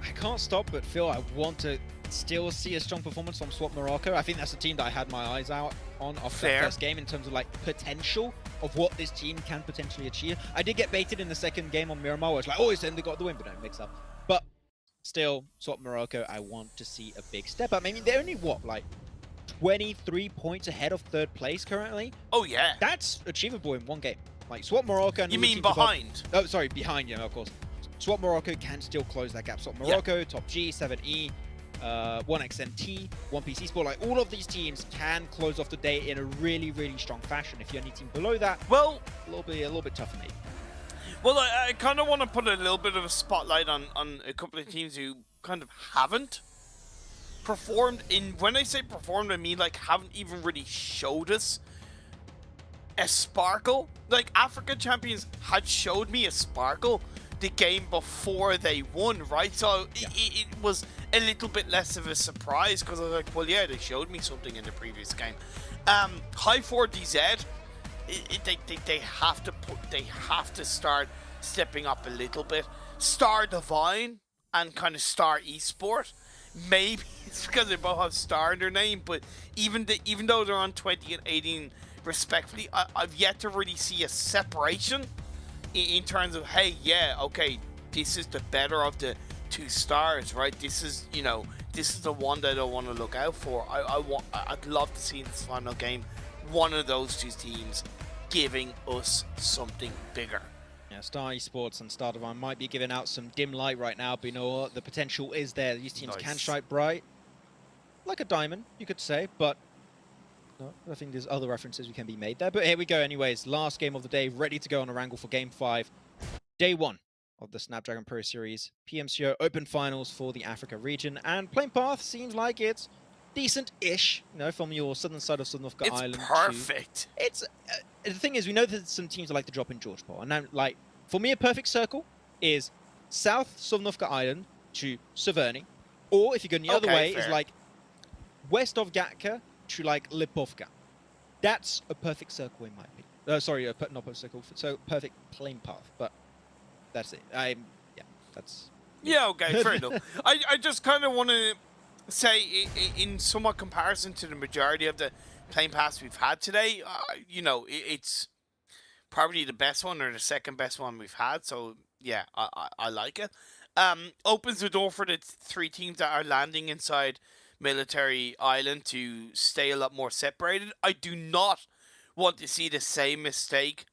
I can't stop but feel I want to still see a strong performance from Swap Morocco. I think that's a team that I had my eyes out on after the first game in terms of like potential of what this team can potentially achieve. I did get baited in the second game on Miramar, where it's like, oh, it's them, they got the win, but don't mix up. But still, Swap Morocco, I want to see a big step up. I mean, they're only what, like 23 points ahead of 3rd place currently? Oh yeah, that's achievable in one game. Like Swap Morocco and you mean behind? Oh, sorry, behind, yeah, of course. Swap Morocco can still close that gap. Swap Morocco, Top G, 7E, 1XNT, 1PC Sport, like all of these teams can close off the day in a really, really strong fashion. If you're any team below that, well, a little bit tougher maybe. Well, I kind of want to put a little bit of a spotlight on a couple of teams who kind of haven't performed. When I say performed, I mean like haven't even really showed us a sparkle. Like Africa Champions had showed me a sparkle the game before they won, right? So it was a little bit less of a surprise because I was like, well, yeah, they showed me something in the previous game. High 4DZ, they have to start stepping up a little bit. Star Divine and kind of Star Esports, maybe it's because they both have Star in their name, but even though they're on 20 and 18 respectively, I've yet to really see a separation in terms of, hey, yeah, okay, this is the better of the 2 stars, right? This is, you know, this is the one that I want to look out for. I'd love to see in this final game one of those 2 teams giving us something bigger. Yeah, Star Esports and Star Divine might be giving out some dim light right now, but you know what? The potential is there. These teams can shine bright. Like a diamond, you could say, but no, I think there's other references we can be made there. But here we go anyways. Last game of the day, ready to go on a wrangle for Game 5. Day 1 of the Snapdragon Pro Series PMCO Open Finals for the Africa region. And playing path seems like it's decent-ish, you know, from your southern side of Sudnovka Island. It's perfect. It's the thing is, we know that some teams like to drop in Georgeport, and now, like, for me, a perfect circle is South Sudnovka Island to Severny, or if you go the other way, is like west of Gatka to like Lipovka. That's a perfect circle in my opinion. Sorry, not perfect circle, so perfect plane path, but that's it. Yeah, okay, fair enough. I just kind of want to say, in somewhat comparison to the majority of the plane paths we've had today, you know, it's probably the best one or the second best one we've had. So yeah, I like it. Opens the door for the 3 teams that are landing inside Military Island to stay a lot more separated. I do not want to see the same mistake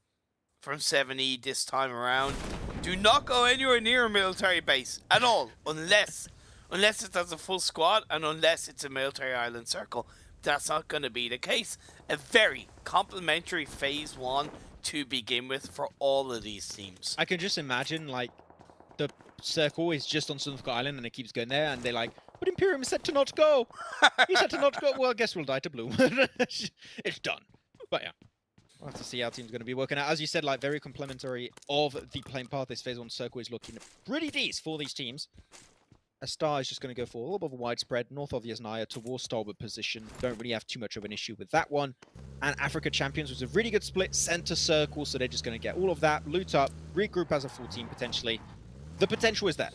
from 7E this time around. Do not go anywhere near a military base at all, unless it has a full squad and unless it's a military island circle. That's not going to be the case. A very complimentary phase 1 to begin with for all of these teams. I can just imagine, like, the circle is just on Sudnovka Island and it keeps going there, and they like But Imperium is set to not go. He's set to not go. Well, I guess we'll die to blue. It's done. But yeah. We'll have to see how team's going to be working out. As you said, like, very complementary of the playing path. This phase 1 circle is looking pretty decent for these teams. A Star is just going to go for a little bit of a widespread north of Yasnaya towards starboard position. Don't really have too much of an issue with that one. And Africa Champions was a really good split center circle, so they're just going to get all of that, loot up, regroup as a full team potentially. The potential is there.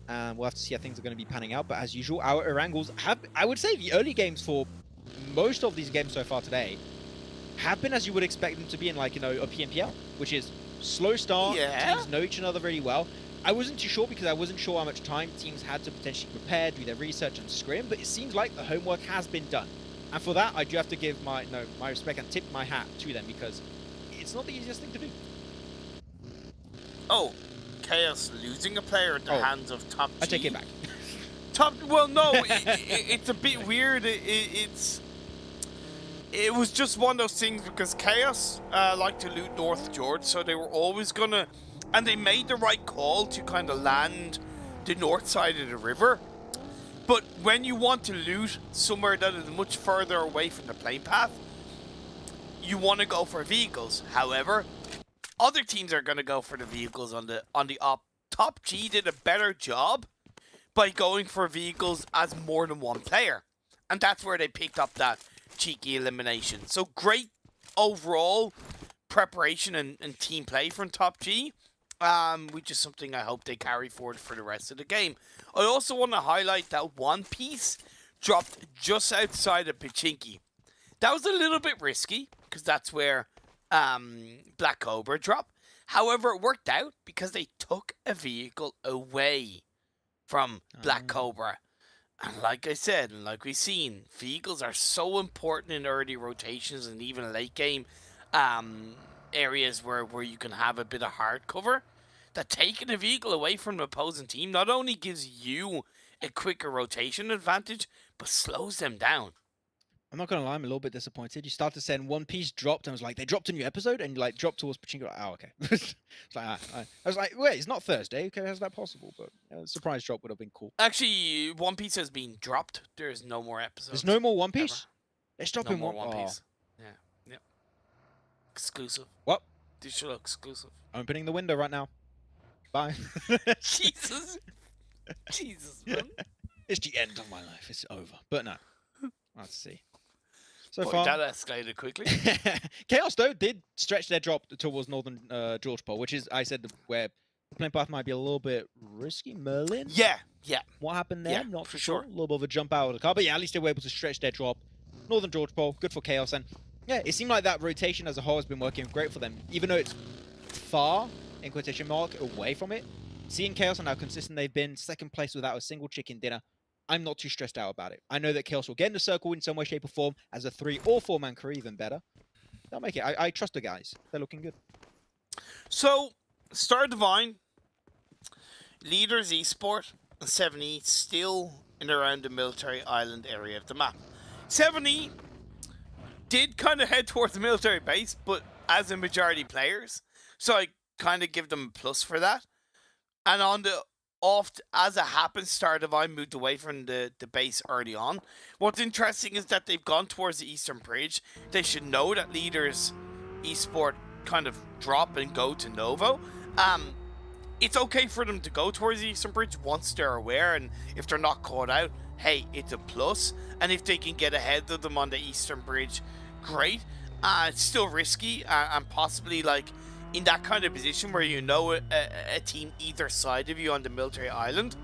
And we'll have to see how things are going to be panning out. But as usual, our Orangles have, I would say, the early games for most of these games so far today have been as you would expect them to be in, like, you know, a PMPL, which is slow start, teams know each other really well. I wasn't too sure because I wasn't sure how much time teams had to potentially prepare, do their research and scrim, but it seems like the homework has been done. And for that, I do have to give my respect and tip my hat to them because it's not the easiest thing to do. Oh, Chaos losing a player at the hands of Top G. I take it back. Well, no, it's a bit weird. It was just one of those things because Chaos like to loot North George, so they were always gonna, and they made the right call to kind of land the north side of the river. But when you want to loot somewhere that is much further away from the plane path, you want to go for vehicles. However, other teams are going to go for the vehicles on the op. Top G did a better job by going for vehicles as more than one player, and that's where they picked up that cheeky elimination. So great overall preparation and team play from Top G, which is something I hope they carry forward for the rest of the game. I also want to highlight that one piece dropped just outside of Pachinki. That was a little bit risky because that's where Black Cobra dropped. However, it worked out because they took a vehicle away from Black Cobra. And like I said, and like we've seen, vehicles are so important in early rotations and even late game areas where you can have a bit of hard cover, that taking a vehicle away from the opposing team not only gives you a quicker rotation advantage, but slows them down. I'm not going to lie, I'm a little bit disappointed. You started saying One Piece dropped, and I was like, they dropped a new episode, and you like dropped towards Pachinko. Like, oh, okay. It's like, I was like, wait, it's not Thursday. Okay, how's that possible? But a surprise drop would have been cool. Actually, One Piece has been dropped. There's no more episodes. There's no more One Piece? Ever. Let's drop in more One Piece. Yeah. Yep. Exclusive. What? Digital exclusive. I'm opening the window right now. Bye. Jesus. Jesus, man. It's the end of my life. It's over. But no. Let's see. So Boy, far, that escalated quickly. Chaos, though, did stretch their drop towards northern George Pole, which is, I said, where the plane path might be a little bit risky. Merlin? Yeah, yeah. What happened there? Yeah, Not for sure. sure. A little bit of a jump out of the car, but yeah, at least they were able to stretch their drop. Northern George Pole, good for Chaos, and yeah, it seemed like that rotation as a whole has been working great for them, even though it's far, in quotation mark, away from it. Seeing Chaos and how consistent they've been, second place without a single chicken dinner, I'm not too stressed out about it. I know that Chaos will get in the circle in some way, shape, or form as a 3 or 4-man crew, even better. They'll make it. I trust the guys. They're looking good. So, Star Divine, leaders Esports, and 7E still in around the military island area of the map. 7E did kind of head towards the military base, but as a majority players, so I kind of give them a plus for that. And on the as it happens, Star Divine moved away from the base early on. What's interesting is that they've gone towards the Eastern Bridge. They should know that leaders Esport kind of drop and go to Novo. It's okay for them to go towards the Eastern Bridge once they're aware, and if they're not caught out, hey, it's a plus. And if they can get ahead of them on the Eastern Bridge, great. It's still risky and possibly like in that kind of position where you know a team either side of you on the military island,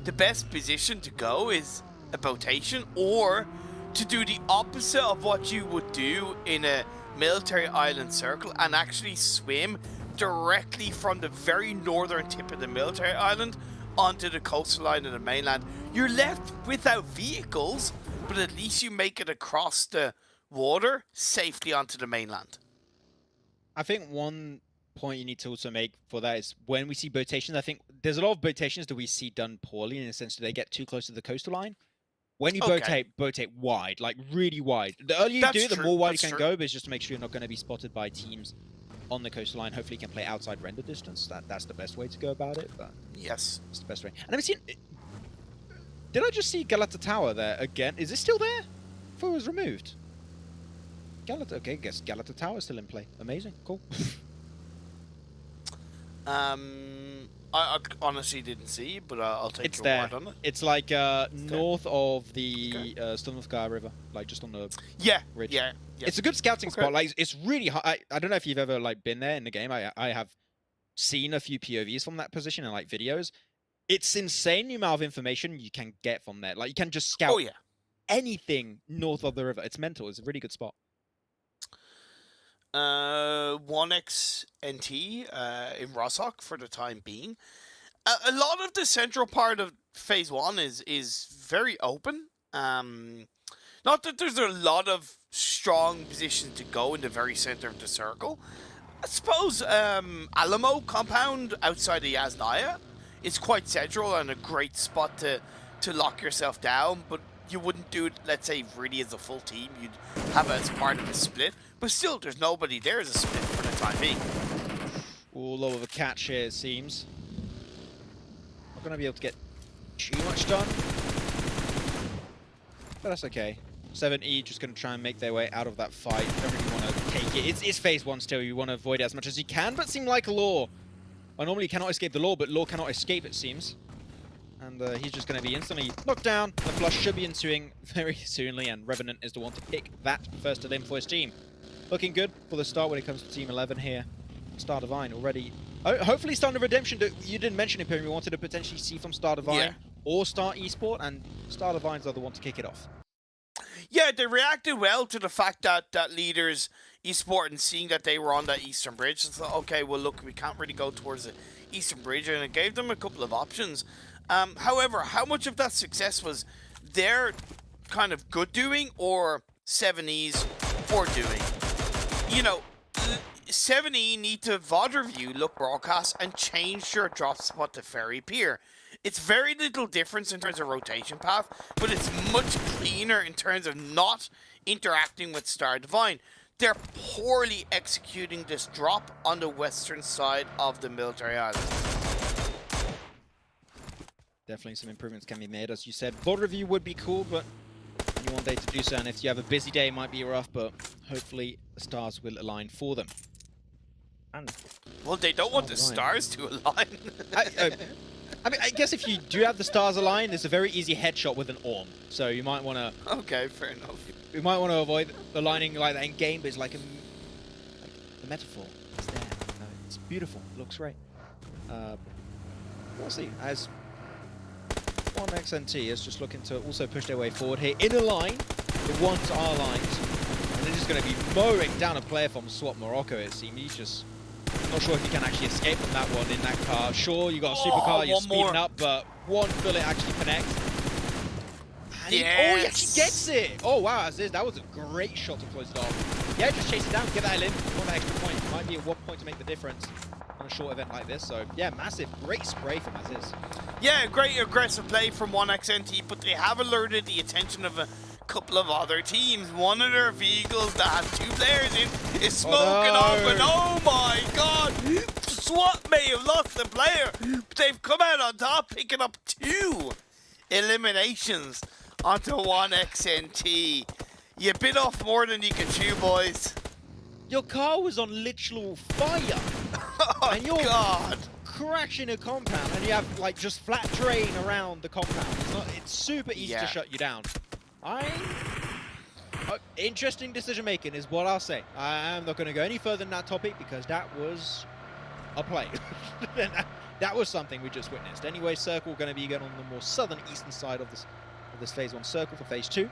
the best position to go is a botation or to do the opposite of what you would do in a military island circle and actually swim directly from the very northern tip of the military island onto the coastline of the mainland. You're left without vehicles, but at least you make it across the water safely onto the mainland. I think one point you need to also make for that is when we see botations, I think there's a lot of botations that we see done poorly in the sense that they get too close to the coastal line. When you botate wide, like really wide. The earlier you do it, the more wide you can go, but it's just to make sure you're not going to be spotted by teams on the coastal line. Hopefully you can play outside render distance. That's the best way to go about it. But yes, it's the best way. And I've seen Did I just see Galata Tower there again? Is it still there? I thought it was removed. Galata, okay, guess Galata Tower is still in play. Amazing, cool. I honestly didn't see, but I'll take It's your there. word on it. It's like north of the Sturmovskaya River, like just on the ridge. Yeah. It's a good scouting Okay. spot. Like it's really high. I don't know if you've ever like been there in the game. I have seen a few POVs from that position and like videos. It's insane the amount of information you can get from there. Like you can just scout Oh yeah. anything north of the river. It's mental. It's a really good spot. 1x NT in Rossok for the time being. A lot of the central part of phase 1 is very open. Not that there's a lot of strong positions to go in the very center of the circle. I suppose Alamo compound outside of Yasnaya is quite central and a great spot to lock yourself down, but you wouldn't do it, let's say, really as a full team. You'd have it as part of a split. But still, there's nobody there as a split for the time being. All low of a catch here, it seems. Not going to be able to get too much done. But that's okay. 7E just going to try and make their way out of that fight. Don't really want to take it. It's phase 1 still. You want to avoid it as much as you can, but seem like Law. Well, normally you cannot escape the Law, but Law cannot escape, it seems. And he's just going to be instantly knocked down. The flush should be ensuing very soonly, and Revenant is the one to pick that first limb for his team. Looking good for the start when it comes to Team 11 here. Star Divine already. Oh, hopefully Star of Redemption. You didn't mention it, Pim. We wanted to potentially see from Star Divine or Star Esport, and Star Divine's are the one to kick it off. Yeah, they reacted well to the fact that leaders Esport and seeing that they were on that Eastern Bridge. So thought, okay, well look, we can't really go towards the Eastern Bridge, and it gave them a couple of options. However, how much of that success was their kind of good doing or 7E's poor doing? You know, 7E need to VOD review, look broadcast, and change your drop spot to Ferry Pier. It's very little difference in terms of rotation path, but it's much cleaner in terms of not interacting with Star Divine. They're poorly executing this drop on the western side of the military island. Definitely some improvements can be made. As you said, VOD review would be cool, but you want day to do so, and if you have a busy day, it might be rough, but hopefully the stars will align for them. And well, they don't want the stars to align. I mean, I guess if you do have the stars aligned, it's a very easy headshot with an AWM. So you might want to... Okay, fair enough. You might want to avoid aligning like that in game, but it's like a metaphor. It's there. It's beautiful. It looks great. We'll see. As 1XNT is just looking to also push their way forward here in a line. The ones are lined. And they're just going to be mowing down a player from Swap Morocco, it seems. He's just... Not sure if you can actually escape from that one in that car. Sure, you got a supercar, you're speeding up, but one bullet actually connects. And he actually gets it! Oh wow, that was a great shot to close it off. Yeah, just chase it down, get that limb, want that extra point. Might be a 1 point to make the difference on a short event like this. So yeah, massive, great spray from Aziz. Yeah, great aggressive play from 1XNT, but they have alerted the attention of a couple of other teams. One of their vehicles that has 2 players in is smoking off, and oh my god, SWAT may have lost the player, but they've come out on top, picking up 2 eliminations onto 1XNT. You bit off more than you can chew, boys. Your car was on literal fire. Oh and you're god. crashing a compound, and you have like just flat terrain around the compound. It's super easy to shut you down. Interesting decision making is what I'll say. I'm not going to go any further than that topic because that was a play. That was something we just witnessed. Anyway, Circle going to be going on the more southern eastern side of this phase 1 circle for phase 2.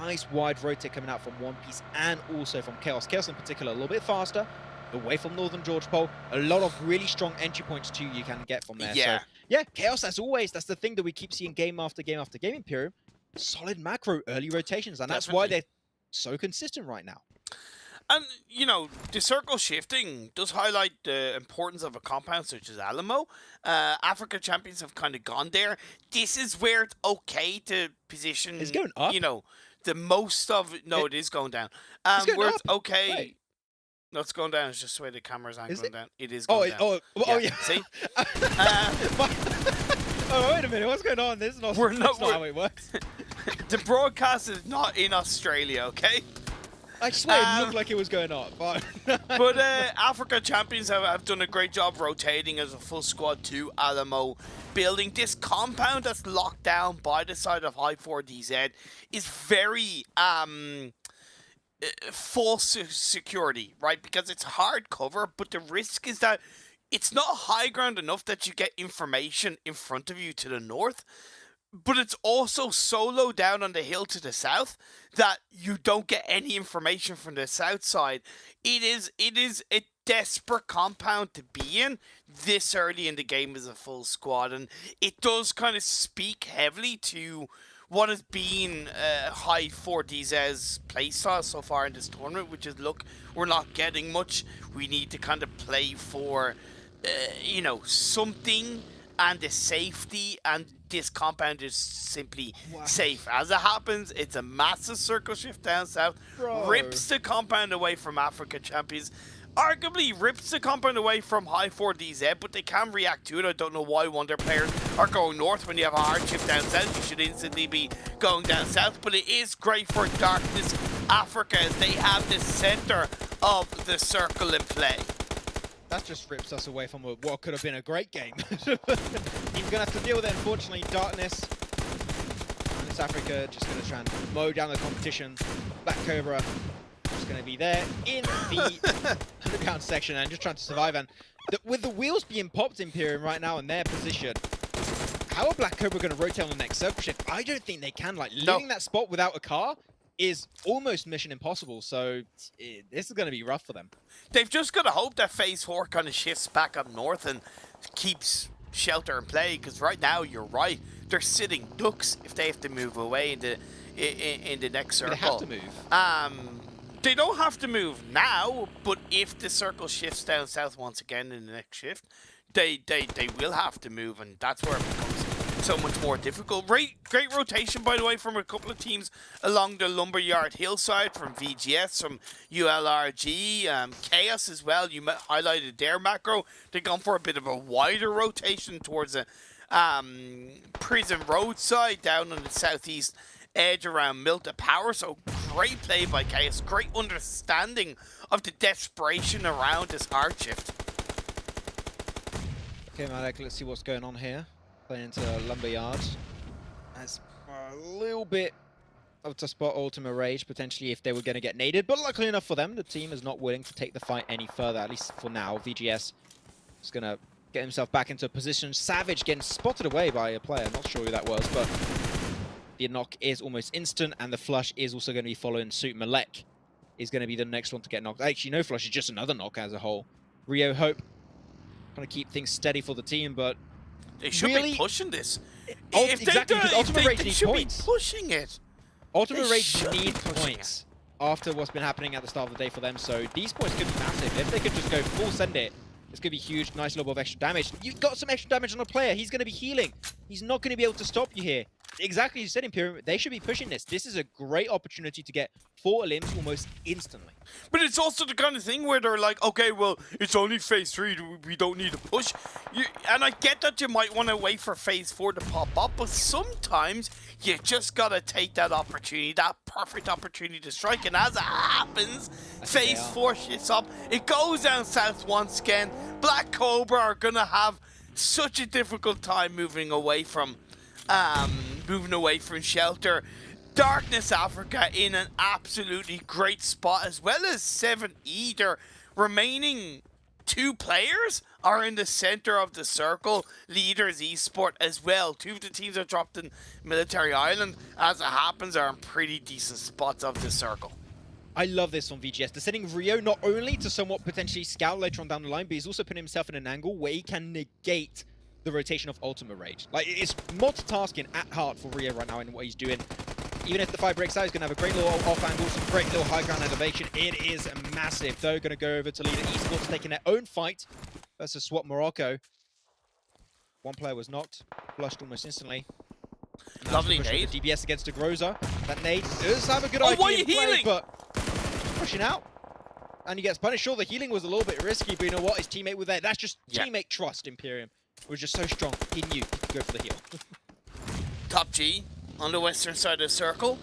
Nice wide rotate coming out from One Piece and also from Chaos. Chaos in particular a little bit faster, away from Northern George Pole. A lot of really strong entry points too you can get from there. Yeah. So yeah, Chaos as always. That's the thing that we keep seeing game after game after game, Imperium. Solid macro early rotations, and that's why they're so consistent right now. And, you know, the circle shifting does highlight the importance of a compound such as Alamo. Africa champions have kind of gone there. This is where it's okay to position, it's going up. You know, the most of it. No, it is going down. Where it's okay. Wait. No, it's going down. It's just the way the camera's aren't going down. It is going down. Yeah. See? Oh, wait a minute, what's going on? This is not, that's not how it works. The broadcast is not in Australia, okay? I swear it looked like it was going on, but... But Africa Champions have done a great job rotating as a full squad to Alamo. Building this compound that's locked down by the side of High 4DZ is very false security, right? Because it's hard cover, but the risk is that it's not high ground enough that you get information in front of you to the north, but it's also so low down on the hill to the south that you don't get any information from the south side. It is a desperate compound to be in this early in the game as a full squad, and it does kind of speak heavily to what has been High 4DZ's playstyle so far in this tournament, which is, look, we're not getting much. We need to kind of play for, you know, something, and the safety, and this compound is simply safe. As it happens, it's a massive circle shift down south, rips the compound away from Africa Champions, arguably rips the compound away from High 4DZ, but they can react to it. I don't know why one of their players are going north when you have a hard shift down south. You should instantly be going down south, but it is great for Darkness Africa as they have the center of the circle in play. That just rips us away from what could have been a great game. He's going to have to deal with it, unfortunately. Darkness Africa just going to try and mow down the competition. Black Cobra just going to be there in the underground section and just trying to survive. And with the wheels being popped, Imperium right now in their position, how are Black Cobra going to rotate on the next circle shift? I don't think they can. Like, leaving that spot without a car is almost mission impossible, so this is going to be rough for them. They've just got to hope that Phase 4 kind of shifts back up north and keeps Shelter in play, because right now, you're right, they're sitting ducks if they have to move away in the next circle. They have to move. They don't have to move now, but if the circle shifts down south once again in the next shift, they will have to move, and that's where it becomes so much more difficult. Great rotation, by the way, from a couple of teams along the Lumberyard hillside, from VGS, from ULRG, Chaos as well. You highlighted their macro. They've gone for a bit of a wider rotation towards the Prison Road side down on the southeast edge around Milta Power. So great play by Chaos. Great understanding of the desperation around this hard shift. Okay, Malek, let's see what's going on here. Playing into Lumberyard. That's a little bit of to spot Ultima Rage, potentially, if they were going to get naded. But luckily enough for them, the team is not willing to take the fight any further, at least for now. VGS is going to get himself back into a position. Savage getting spotted away by a player. Not sure who that was, but the knock is almost instant, and the flush is also going to be following suit. Malek is going to be the next one to get knocked. Actually, no flush, it's just another knock as a whole. Rio Hope trying to keep things steady for the team, but they should be pushing this. Exactly, because Ultima Rage needs should points. Be pushing it. Ultima Rage needs points after what's been happening at the start of the day for them, so these points could be massive. If they could just go full send it, this could be huge. Nice little bit of extra damage. You've got some extra damage on a player. He's going to be healing. He's not going to be able to stop you here. Exactly as you said, Imperium, they should be pushing this. This is a great opportunity to get 4 limbs almost instantly. But it's also the kind of thing where they're like, okay, well, it's only Phase 3, we don't need to push. And I get that you might want to wait for Phase 4 to pop up, but sometimes you just got to take that opportunity, that perfect opportunity to strike. And as it happens, Phase 4 shifts up. It goes down south once again. Black Cobra are going to have such a difficult time moving away from Shelter. Darkness Africa in an absolutely great spot, as well as 7E. Their remaining 2 players are in the center of the circle. Leaders Esports as well. 2 of the teams are dropped in Military Island. As it happens, are in pretty decent spots of the circle. I love this from VGS. They're sending Rio not only to somewhat potentially scout later on down the line, but he's also putting himself in an angle where he can negate the rotation of Ultima Rage. Like, it's multitasking at heart for Rio right now in what he's doing. Even if the fight breaks out, he's going to have a great little off angle, some great little high ground elevation. It is massive, though. Going to go over to leader Esports, taking their own fight versus SWAT Morocco. One player was knocked, flushed almost instantly. Lovely nade. DBS against the Groza. That nade does have a good idea. Why are you healing? But pushing out. And he gets punished. Sure, the healing was a little bit risky, but you know what? His teammate was there. That's just teammate trust, Imperium. was just so strong. He knew he could go for the heal. Top G on the western side of the circle.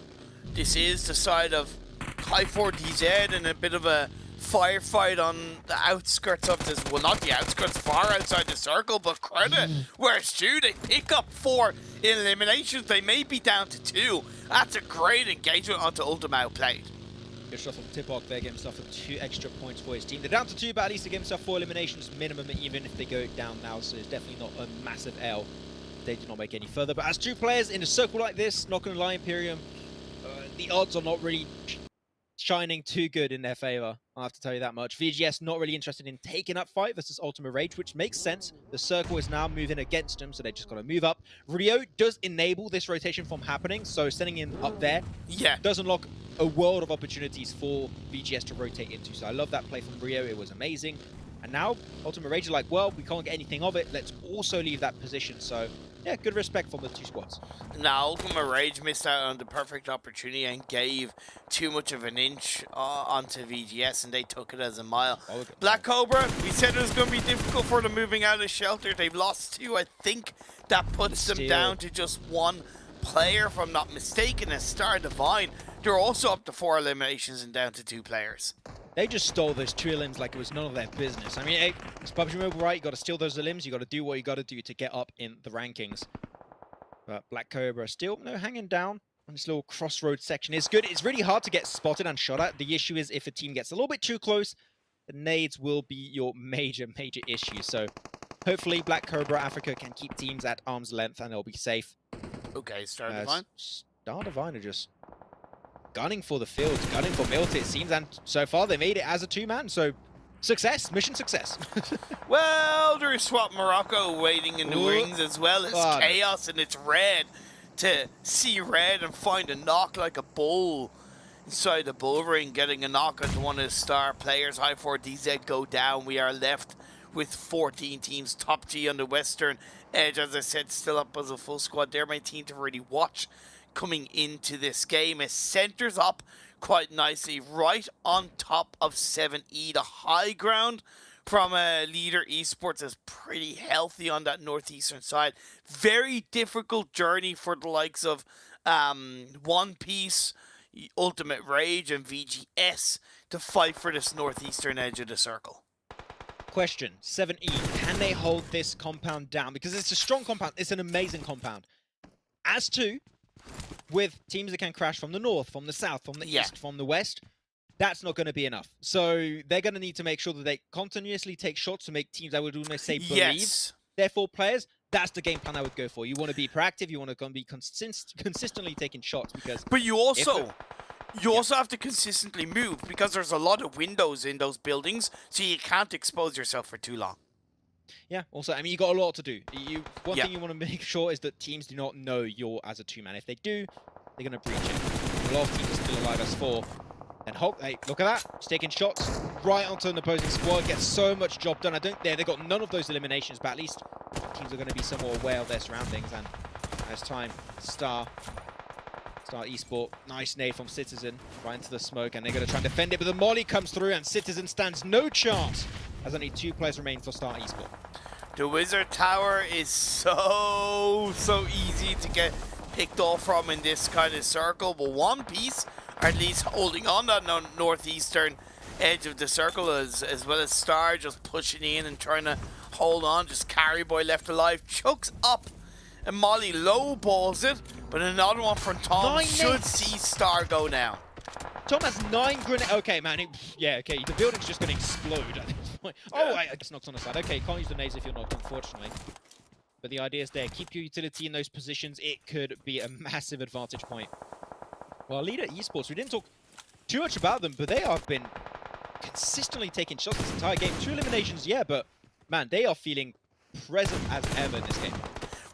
This is the side of High 4DZ and a bit of a firefight on the outskirts of this. Well, not the outskirts, far outside the circle, but credit where it's due. They pick up 4 eliminations. They may be down to 2. That's a great engagement onto Ultima outplayed. Good shot from Tipok there, getting himself 2 extra points for his team. They're down to 2, but at least they get himself 4 eliminations minimum, even if they go down now, so it's definitely not a massive L. They do not make any further. But as 2 players in a circle like this, not going to lie, Imperium, the odds are not really shining too good in their favor. I have to tell you that much. VGS not really interested in taking up fight versus Ultima Rage, which makes sense. The circle is now moving against them, so they just got to move up. Rio does enable this rotation from happening, so sending him up there does unlock a world of opportunities for VGS to rotate into. So I love that play from Rio. It was amazing. And now Ultima Rage are like, well, we can't get anything of it. Let's also leave that position. So yeah, good respect from the 2 squads. Now, Ultima Rage missed out on the perfect opportunity and gave too much of an inch onto VGS, and they took it as a mile. Black Cobra, we said it was going to be difficult for them moving out of shelter. They've lost 2. I think that puts them down to just 1 player, if I'm not mistaken, as Star Divine. They're also up to 4 eliminations and down to 2 players. They just stole those 2 elims like it was none of their business. I mean, hey, it's PUBG Mobile, right? You got to steal those elims. You got to do what you got to do to get up in the rankings. But Black Cobra still hanging down on this little crossroads section. It's good. It's really hard to get spotted and shot at. The issue is if a team gets a little bit too close, the nades will be your major issue. So hopefully Black Cobra Africa can keep teams at arm's length and they'll be safe. Okay, Star Divine. Star Divine are just gunning for the field, gunning for Milt, it seems, and so far they made it as a 2-man, so success, mission success. Well, there's Swap Morocco waiting in the wings, as well as Chaos, and it's Red to see Red and find a knock like a bull inside the bull ring, getting a knock onto one of the star players. High 4DZ go down. We are left with 14 teams. Top G on the western edge, as I said, still up as a full squad. They're my team to really watch coming into this game. It centers up quite nicely right on top of 7E. The high ground from leader Esports is pretty healthy on that northeastern side. Very difficult journey for the likes of One Piece, Ultimate Rage, and VGS to fight for this northeastern edge of the circle. Question, 7E, can they hold this compound down? Because it's a strong compound, it's an amazing compound. As to, with teams that can crash from the north, from the south, from the east, from the west, that's not going to be enough. So they're going to need to make sure that they continuously take shots to make teams, I would almost say, believe. Therefore, players, that's the game plan I would go for. You want to be proactive, you want to be consistently taking shots, because... But you also... You also have to consistently move, because there's a lot of windows in those buildings, so you can't expose yourself for too long. Yeah, also, I mean, you got a lot to do. One thing you want to make sure is that teams do not know you're as a 2-man. If they do, they're going to breach it. A lot of teams are still alive as 4. And Hulk, hey, look at that. He's taking shots right onto an opposing squad. Gets so much job done. They got none of those eliminations, but at least teams are going to be somewhat aware of their surroundings. And as time, Star Esport, nice nade from Citizen, right into the smoke, and they're going to try and defend it, but the molly comes through, and Citizen stands no chance, as only 2 players remain for Star Esport. The Wizard Tower is so easy to get picked off from in this kind of circle, but One Piece are at least holding on that northeastern edge of the circle, as well as Star just pushing in and trying to hold on. Just Carry Boy left alive, chucks up, and Molly low balls it, but another one from Tom should see Star go down. Tom has 9 grenades. Okay, man. Okay. The building's just going to explode at this point. Oh, I just knocked on the side. Okay, can't use the nades if you're knocked, unfortunately. But the idea is there. Keep your utility in those positions. It could be a massive advantage point. Well, leader Esports, we didn't talk too much about them, but they have been consistently taking shots this entire game. 2 eliminations, yeah, but, man, they are feeling present as ever in this game.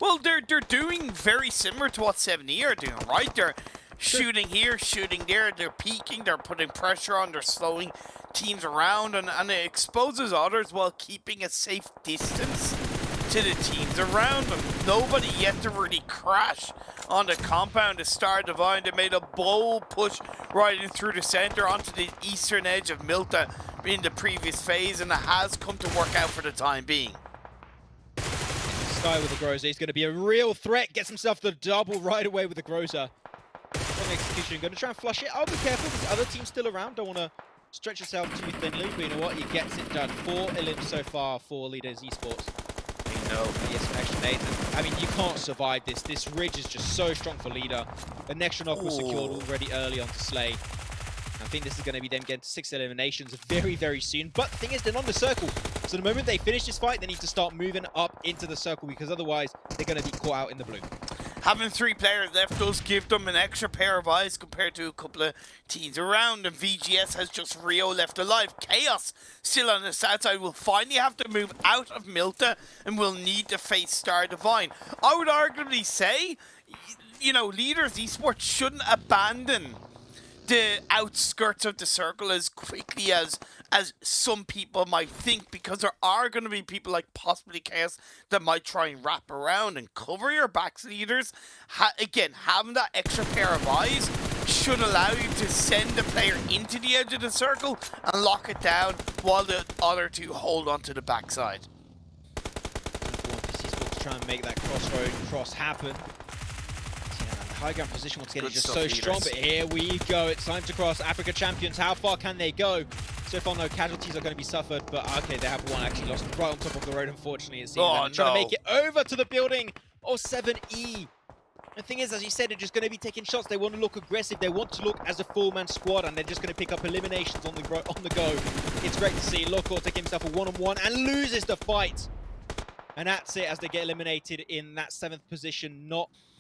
Well, they're doing very similar to what 7E are doing, right? They're shooting here, shooting there, they're peeking, they're putting pressure on, they're slowing teams around, and it exposes others while keeping a safe distance to the teams around them. Nobody yet to really crash on the compound to Star Divine. They made a bold push right in through the center onto the eastern edge of Milta in the previous phase, and it has come to work out for the time being. sky with the Groza. He's going to be a real threat. Gets himself the double right away with the Groza. On execution, going to try and flush it. I'll be careful. There's other teams still around. Don't want to stretch yourself too thinly, but you know what? He gets it done. 4 elims so far for Leaders Esports. He has some extra nades. I mean, you can't survive this. This ridge is just so strong for Leader. The next knock was secured already early on to Slay. I think this is going to be them getting 6 eliminations very, very soon. But the thing is, they're on the circle. So the moment they finish this fight, they need to start moving up into the circle because otherwise they're going to be caught out in the blue. Having 3 players left does give them an extra pair of eyes compared to a couple of teams around, and VGS has just Rio left alive. Chaos still on the south side will finally have to move out of Milta and will need to face Star Divine. I would arguably say, you know, Leaders Esports shouldn't abandon the outskirts of the circle as quickly as some people might think, because there are going to be people like possibly Chaos that might try and wrap around and cover your backs, Leaders. Again, having that extra pair of eyes should allow you to send the player into the edge of the circle and lock it down while the other 2 hold onto the backside. To try and make that cross happen. High ground position once again is just so strong, but here we go. It's time to cross. Africa champions, how far can they go? So far, no casualties are going to be suffered, but okay, they have one actually lost right on top of the road, unfortunately, it seems. Trying to make it over to the building of 7E. The thing is, as you said, they're just going to be taking shots. They want to look aggressive. They want to look as a full-man squad, and they're just going to pick up eliminations on the go. It's great to see Loco take himself a one-on-one and loses the fight. And that's it as they get eliminated in that 7th position.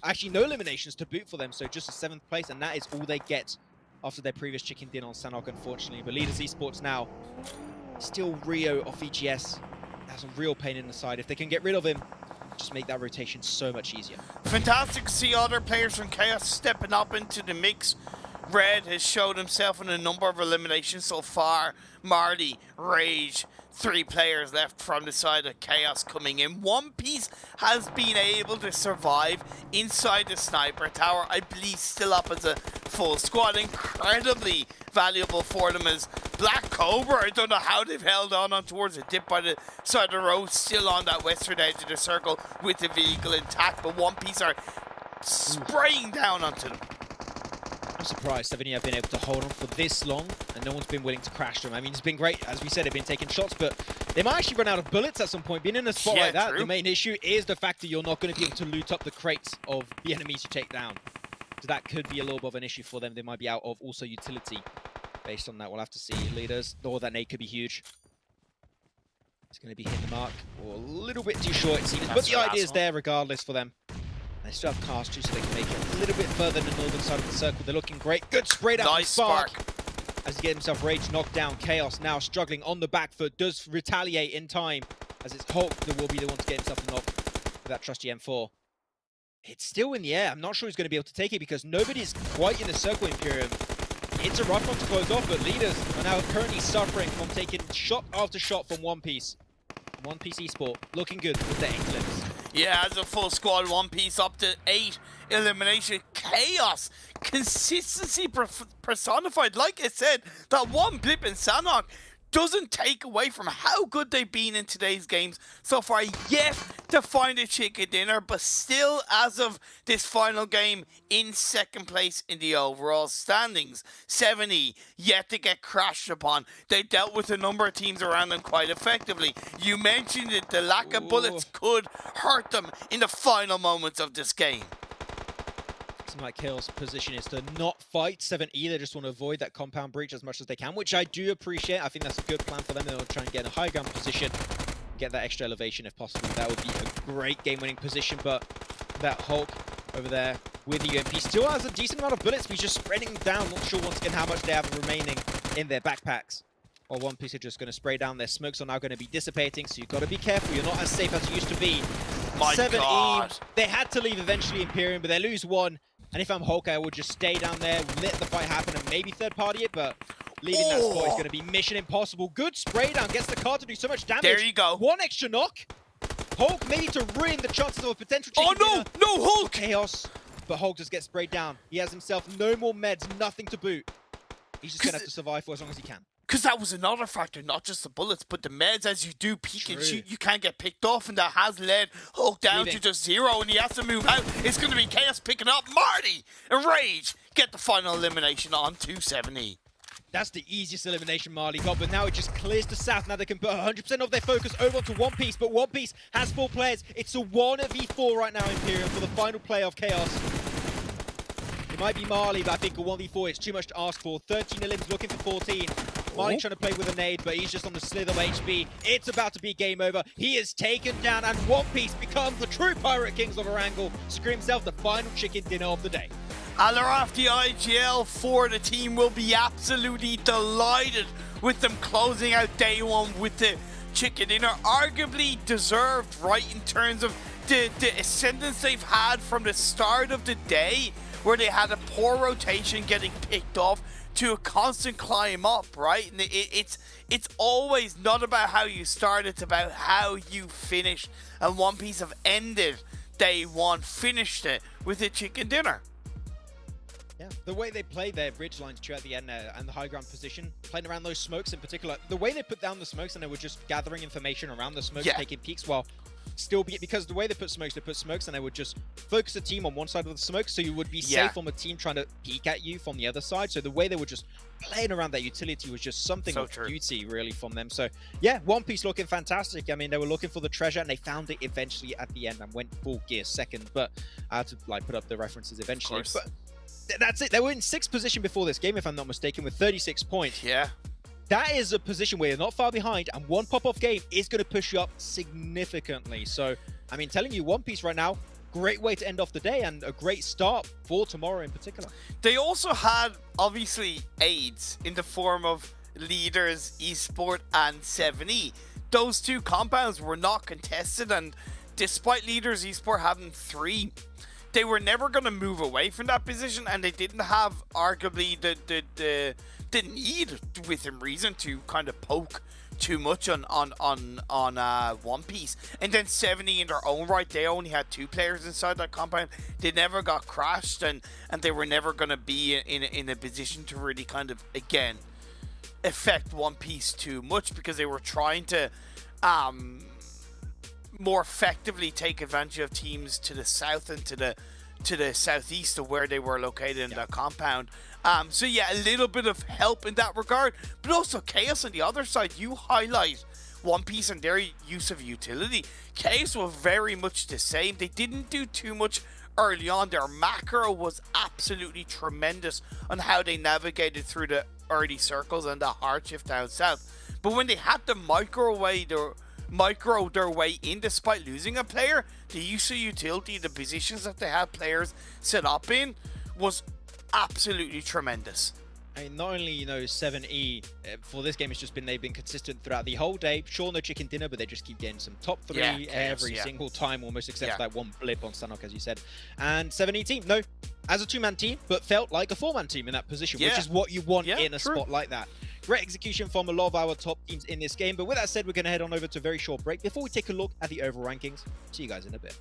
Actually, no eliminations to boot for them, so just a 7th place, and that is all they get after their previous chicken din on Sanok, unfortunately. But Leaders Esports now, still Rio of VGS. Has some real pain in the side. If they can get rid of him, just make that rotation so much easier. Fantastic to see other players from Chaos stepping up into the mix. Red has showed himself in a number of eliminations so far. Marley, Rage, 3 players left from the side of Chaos coming in. One Piece has been able to survive inside the sniper tower. I believe still up as a full squad. Incredibly valuable for them as Black Cobra. I don't know how they've held on towards a dip by the side of the road. Still on that western edge of the circle with the vehicle intact. But One Piece are spraying down onto them. I'm surprised 7E have been able to hold on for this long, and no one's been willing to crash them. I mean, it's been great, as we said, they've been taking shots, but they might actually run out of bullets at some point. Being in a spot like that, the main issue is the fact that you're not going to be able to loot up the crates of the enemies you take down. So that could be a little bit of an issue for them. They might be out of also utility. Based on that, we'll have to see. Leaders, or that nade could be huge. It's going to be hitting the mark, or a little bit too short, it seems. But the idea is there regardless for them. They still have cars too, so they can make it a little bit further in the northern side of the circle. They're looking great. Good sprayed out from Spark. As he gets himself Rage knocked down. Chaos now struggling on the back foot. Does retaliate in time. As it's Hulk that will be the one to get himself a knock with that trusty M4. It's still in the air. I'm not sure he's going to be able to take it because nobody's quite in the circle, Imperium. It's a rough one to close off, but Leaders are now currently suffering from taking shot after shot from One Piece. One Piece Esport looking good with the 8 clips. Yeah, as a full squad, One Piece up to 8 elimination. Chaos, consistency personified. Like I said, that one blip in Sanok doesn't take away from how good they've been in today's games so far. Yet to find a chicken dinner, but still, as of this final game, in 2nd place in the overall standings. 7E yet to get crashed upon. They dealt with a number of teams around them quite effectively. You mentioned it, the lack of bullets could hurt them in the final moments of this game. Like Kale's position is to not fight 7E. They just want to avoid that compound breach as much as they can, which I do appreciate. I think that's a good plan for them. They'll try and get in a high ground position, get that extra elevation if possible. That would be a great game-winning position, but that Hulk over there with the UMP still has a decent amount of bullets, but he's just spreading them down. Not sure once again how much they have remaining in their backpacks. Or One Piece are just going to spray down. Their smokes are now going to be dissipating, so you've got to be careful. You're not as safe as you used to be. My 7E, God. They had to leave eventually, Imperium, but they lose one. And if I'm Hulk, I would just stay down there, let the fight happen, and maybe third party it, but leaving that spot is going to be mission impossible. Good spray down, gets the car to do so much damage. There you go. One extra knock. Hulk maybe to ruin the chances of a potential chicken dinner. No, Hulk! Chaos. But Hulk just gets sprayed down. He has himself no more meds, nothing to boot. He's just going to have to survive for as long as he can. Because that was another factor, not just the bullets, but the meds. As you do peek and True. shoot, you can't get picked off, and that has led Hulk down Leaving. to just 0, and he has to move out. It's going to be Chaos picking up. Marty and Rage get the final elimination on 270. That's the easiest elimination Marley got, but now it just clears the south. Now they can put 100% of their focus over to One Piece, but One Piece has 4 players. It's a 1v4 right now, Imperium, for the final play of Chaos. It might be Marley, but I think a 1v4 is too much to ask for. 13 elims looking for 14. Marley trying to play with a nade, but he's just on the slither of HP. It's about to be game over. He is taken down, and One Piece becomes the true Pirate Kings of Erangel. Scream himself the final chicken dinner of the day. Alaraf, the IGL for the team, will be absolutely delighted with them closing out day 1 with the chicken dinner. Arguably deserved, right, in terms of the ascendance they've had from the start of the day, where they had a poor rotation getting picked off to a constant climb up, right? And it's always not about how you start, it's about how you finish. And One Piece have ended day 1, finished it with a chicken dinner. Yeah, the way they play their bridge lines throughout the end and the high ground position, playing around those smokes in particular, the way they put down the smokes and they were just gathering information around the smokes, taking peeks while still because the way they put smokes and they would just focus a team on one side of the smoke, so you would be safe from a team trying to peek at you from the other side. So the way they were just playing around that utility was just something of beauty really from them. So yeah, One Piece looking fantastic. I mean, they were looking for the treasure and they found it eventually at the end and went full gear second, but I had to like put up the references eventually. But that's it. They were in 6th position before this game, if I'm not mistaken, with 36 points. Yeah. That is a position where you're not far behind, and one pop-off game is going to push you up significantly. So, I mean, telling you, One Piece right now, great way to end off the day and a great start for tomorrow in particular. They also had, obviously, aids in the form of Leaders, Esport, and 7E. Those 2 compounds were not contested, and despite Leaders, Esport having 3, they were never going to move away from that position, and they didn't have, arguably, the need within reason to kind of poke too much on One Piece. And then 7E in their own right, they only had 2 players inside that compound. They never got crashed, and they were never going to be in a position to really kind of, again, affect One Piece too much, because they were trying to more effectively take advantage of teams to the south and to the southeast of where they were located in that compound. So yeah, a little bit of help in that regard, but also Chaos on the other side. You highlight One Piece and their use of utility. Chaos was very much the same. They didn't do too much early on. Their macro was absolutely tremendous on how they navigated through the early circles and the hard shift down south. But when they had to micro their way in despite losing a player, the use of utility, the positions that they had players set up in, was absolutely tremendous. I mean, not only, you know, 7E for this game, it's just been they've been consistent throughout the whole day. Sure, no chicken dinner, but they just keep getting some top 3 every single time, almost, except for that one blip on Sanok, as you said. And 7E team, no, as a 2-man team, but felt like a 4-man team in that position, which is what you want in a spot like that. Great execution from a lot of our top teams in this game. But with that said, we're going to head on over to a very short break before we take a look at the overall rankings. See you guys in a bit.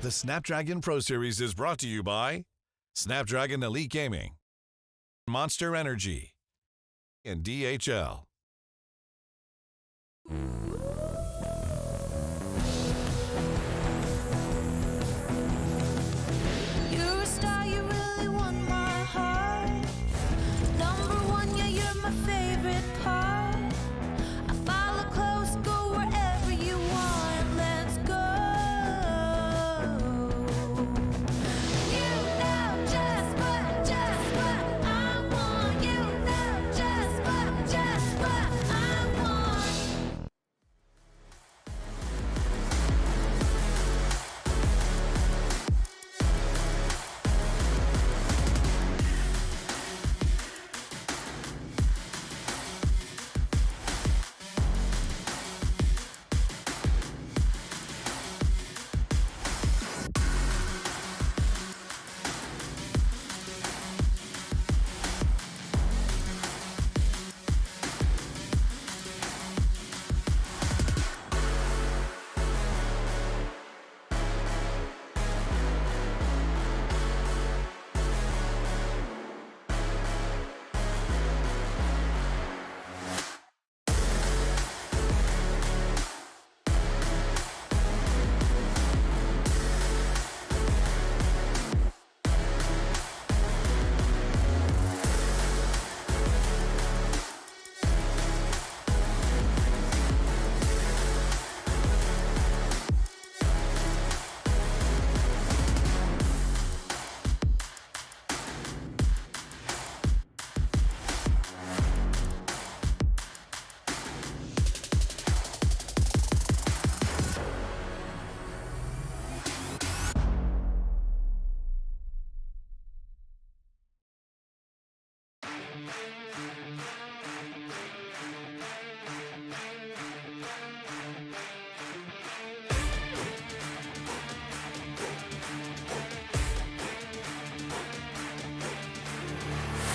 The Snapdragon Pro Series is brought to you by Snapdragon Elite Gaming, Monster Energy, and DHL. You're a star, you really won my heart. Number one, yeah, you're my favorite part. I follow close, go wherever you want. Let's go. You know just what I want. You know just what I want.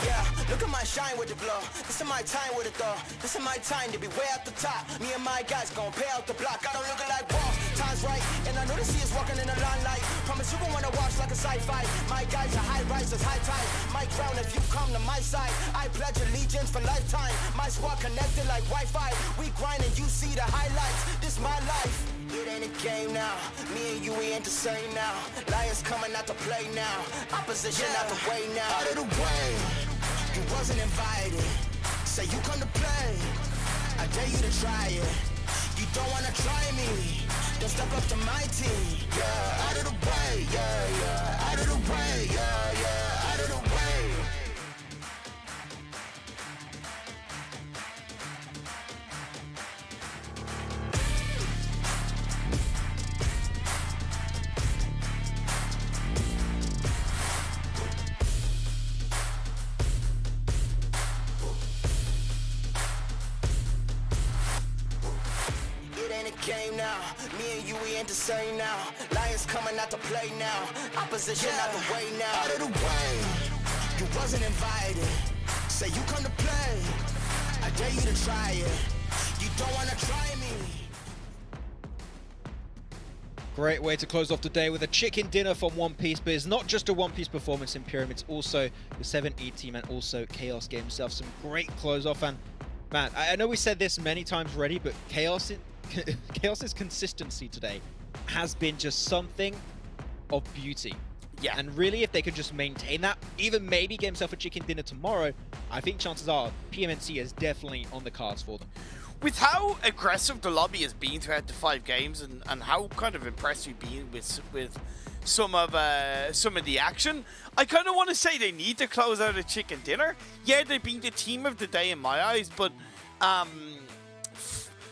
Yeah, look at my shine with the glow. This is my time with it though. This is my time to be way at the top. Me and my guys gon' pay out the block. I don't look like boss. Time's right, and I know the sea is walking in the limelight. Promise you gon' wanna watch like a sci-fi. My guys are high risers, high tide. My crown if you come to my side. I pledge allegiance for lifetime. My squad connected like Wi-Fi. We grind and you see the highlights. This my life. It ain't a game now. Me and you, we ain't the same now. Lions coming out to play now. Opposition out the way now. Out of the way. You wasn't invited. Say you come to play. I dare you to try it. You don't wanna try me. Then step up to my team. Yeah, out of the way. Yeah, yeah. Out of the way. Yeah, yeah. Out of the way. Game now, me and you, we ain't the same now. Lions coming out to play now. Opposition out the way now. Out of the way, you wasn't invited. Say you come to play. I dare you to try it. You don't wanna try me. Great way to close off the day with a chicken dinner from One Piece, but it's not just a One Piece performance in Pyramid, it's also the 7E team and also Chaos gave himself some great close off. And man, I know we said this many times already, but Chaos's consistency today has been just something of beauty. Yeah. And really, if they could just maintain that, even maybe get himself a chicken dinner tomorrow, I think chances are PMNC is definitely on the cards for them. With how aggressive the lobby has been throughout the 5 games and how kind of impressed we've been with some of the action, I kind of want to say they need to close out a chicken dinner. Yeah, they've been the team of the day in my eyes, but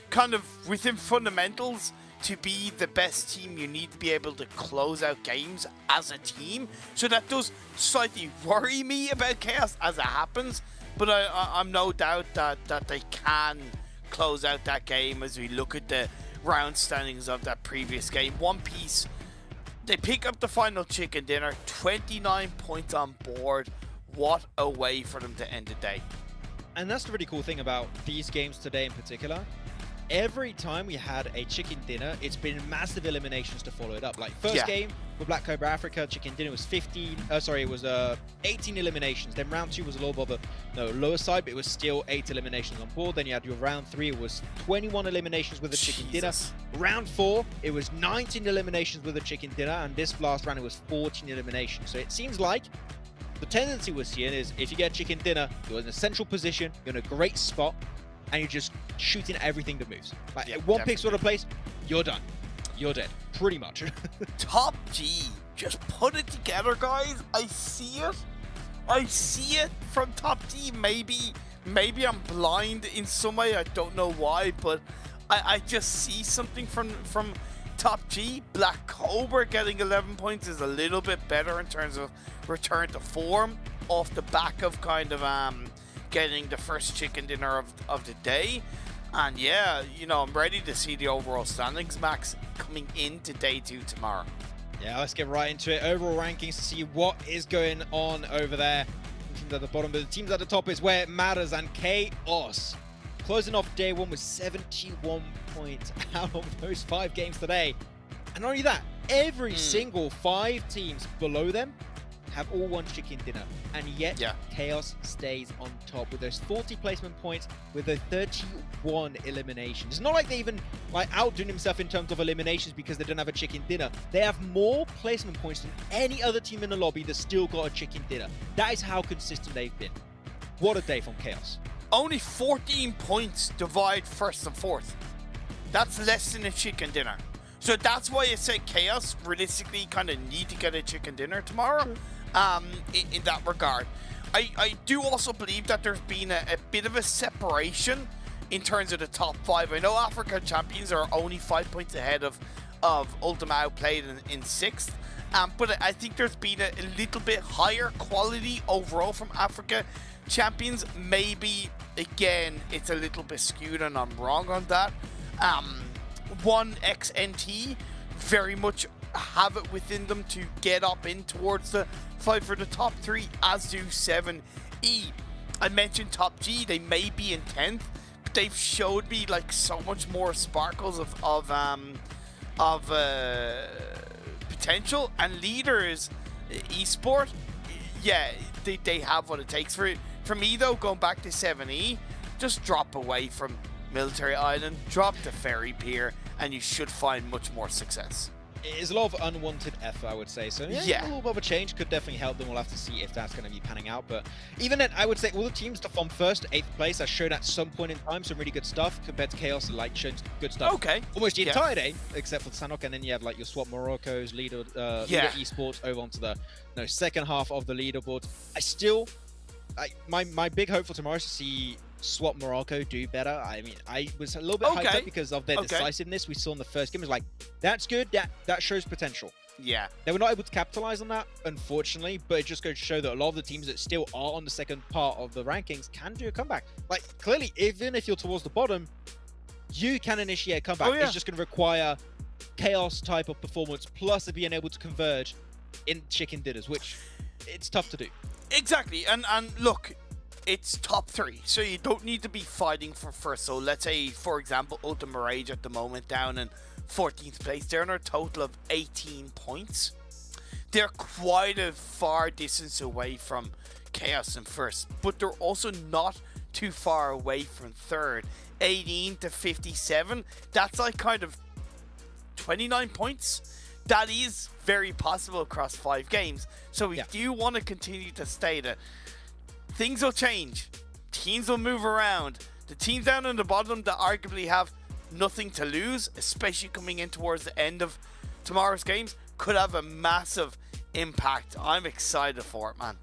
kind of within fundamentals, to be the best team, you need to be able to close out games as a team. So that does slightly worry me about Chaos as it happens, but I'm no doubt that they can close out that game as we look at the round standings of that previous game. One Piece, they pick up the final chicken dinner, 29 points on board. What a way for them to end the day. And that's the really cool thing about these games today in particular. every time we had a chicken dinner, it's been massive eliminations to follow it up. Like first game for Black Cobra Africa, chicken dinner was 18 eliminations. Then round 2 was a little bit of a lower side, but it was still 8 eliminations on board. Then you had your round 3, it was 21 eliminations with a chicken dinner. Round 4, it was 19 eliminations with a chicken dinner, and this last round it was 14 eliminations. So it seems like the tendency we're seeing is if you get chicken dinner, you're in a central position, you're in a great spot, and you're just shooting at everything that moves. Like one pixel of place, you're done. You're dead, pretty much. Top G, just put it together, guys. I see it. I see it from Top G. Maybe I'm blind in some way. I don't know why, but I just see something from Top G. Black Cobra getting 11 points is a little bit better in terms of return to form off the back of kind of getting the first chicken dinner of the day. And yeah, you know, I'm ready to see the overall standings, Max, coming into day 2 tomorrow. Yeah, let's get right into it. Overall rankings to see what is going on over there. The teams at the bottom, but the teams at the top is where it matters. And Chaos closing off day 1 with 71 points out of those 5 games today. And not only that, every single 5 teams below them have all won chicken dinner, and yet Chaos stays on top with those 40 placement points with those 31 eliminations. It's not like they even like outdoing himself in terms of eliminations because they don't have a chicken dinner. They have more placement points than any other team in the lobby that's still got a chicken dinner. That is how consistent they've been. What a day from Chaos. Only 14 points divide 1st and 4th. That's less than a chicken dinner. So that's why I said Chaos realistically kind of need to get a chicken dinner tomorrow. In that regard, I do also believe that there's been a bit of a separation in terms of the top 5. I know Africa champions are only 5 points ahead of Ultima Outplayed in 6th, but I think there's been a little bit higher quality overall from Africa champions. Maybe again it's a little bit skewed and I'm wrong on that. 1xNT very much have it within them to get up in towards the fight for the top 3, as do 7E. I mentioned Top G, they may be in 10th, but they've showed me like so much more sparkles of potential. And leaders, Esports, yeah, they have what it takes for it. For me though, going back to 7E, just drop away from Military Island, drop the ferry pier, and you should find much more success. It's a lot of unwanted effort, I would say. So yeah, a little bit of a change could definitely help them. We'll have to see if that's going to be panning out. But even then, I would say all the teams that from 1st to 8th place have shown at some point in time some really good stuff compared to Chaos, like showing good stuff. Okay. Almost the entire day, except for Sanok, and then you have like your Swap Morocco's leader Esports over onto the second half of the leaderboard. I still, my big hope for tomorrow is to see Swap Morocco do better. I mean, I was a little bit hyped up because of their decisiveness we saw in the first game. It was like, that's good, that shows potential. Yeah. They were not able to capitalize on that, unfortunately, but it just goes to show that a lot of the teams that still are on the second part of the rankings can do a comeback. Like, clearly, even if you're towards the bottom, you can initiate a comeback. It's just going to require Chaos type of performance, plus being able to converge in chicken dinners, which it's tough to do. Exactly, and look, it's top 3, so you don't need to be fighting for first. So let's say, for example, Ultima Rage at the moment down in 14th place. They're on a total of 18 points. They're quite a far distance away from Chaos in 1st, but they're also not too far away from 3rd. 18 to 57, that's like kind of 29 points. That is very possible across 5 games. So we do want to continue to stay that things will change, teams will move around. The teams down on the bottom that arguably have nothing to lose, especially coming in towards the end of tomorrow's games, could have a massive impact. I'm excited for it, man.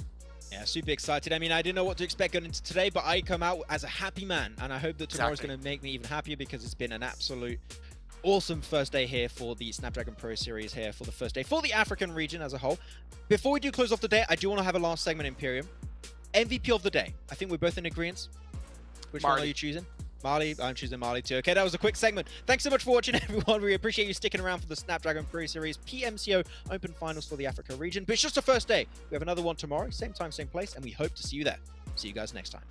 Yeah, super excited. I mean, I didn't know what to expect going into today, but I come out as a happy man, and I hope that tomorrow's going to make me even happier because it's been an absolute awesome first day here for the Snapdragon Pro Series here for the first day for the African region as a whole. Before we do close off the day, I do want to have a last segment, Imperium. MVP of the day. I think we're both in agreement. Which one are you choosing? Marley. I'm choosing Marley too. Okay, that was a quick segment. Thanks so much for watching, everyone. We appreciate you sticking around for the Snapdragon Pro Series PMCO Open Finals for the Africa region. But it's just the first day. We have another one tomorrow, same time, same place, and we hope to see you there. See you guys next time.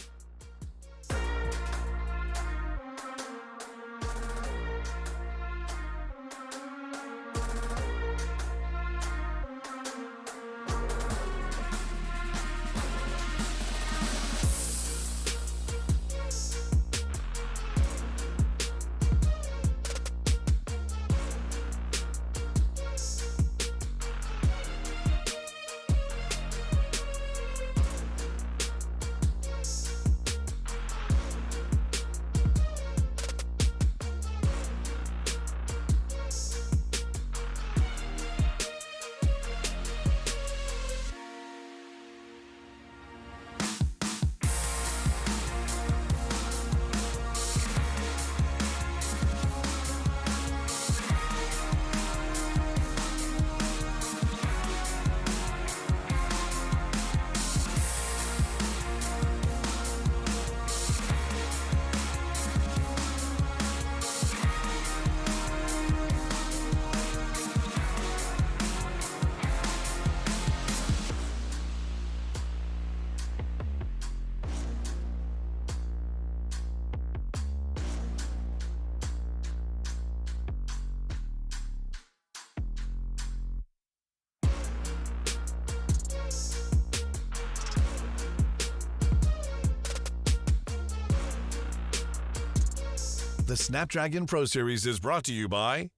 The Snapdragon Pro Series is brought to you by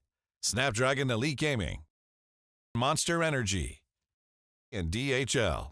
Snapdragon Elite Gaming, Monster Energy, and DHL.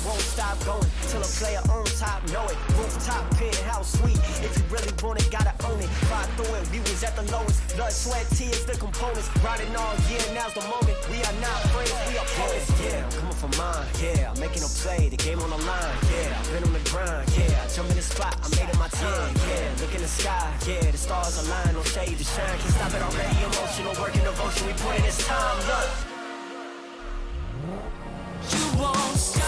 Won't stop going till a player on top know it. Rooftop, penthouse suite. If you really want it, gotta own it. Fight through it, we was at the lowest. Blood, sweat, tears, the components. Riding all year, now's the moment. We are not friends, we are opponents. Yeah, I'm coming for mine. Yeah, I'm making a play, the game on the line. Yeah, I've been on the grind. Yeah, I jump in the spot, I made it my time. Yeah, look in the sky. Yeah, the stars align, no shade to shine. Can't stop it already. Emotional work and devotion. We put in this time. Look. You won't stop.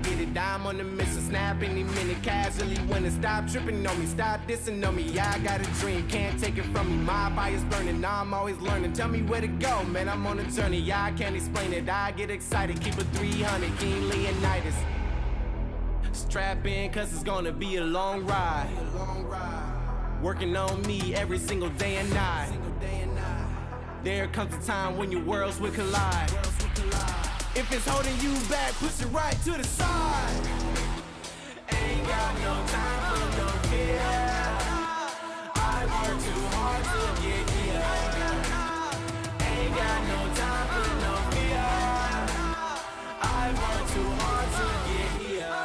Get it, I'm on the mission, snap any minute, casually winning. Stop tripping on me, stop dissing on me. Yeah, I got a dream, can't take it from me. My fire's burning, I'm always learning. Tell me where to go, man, I'm on a journey. Yeah, I can't explain it, I get excited. Keep it 300, King Leonidas. Strap in, cause it's gonna be a long ride. Working on me every single day and night. There comes a time when your worlds will collide. If it's holding you back, push it right to the side. Ain't got no time for no fear. I work too hard to get here. Ain't got no time for no fear. I work too hard to get here.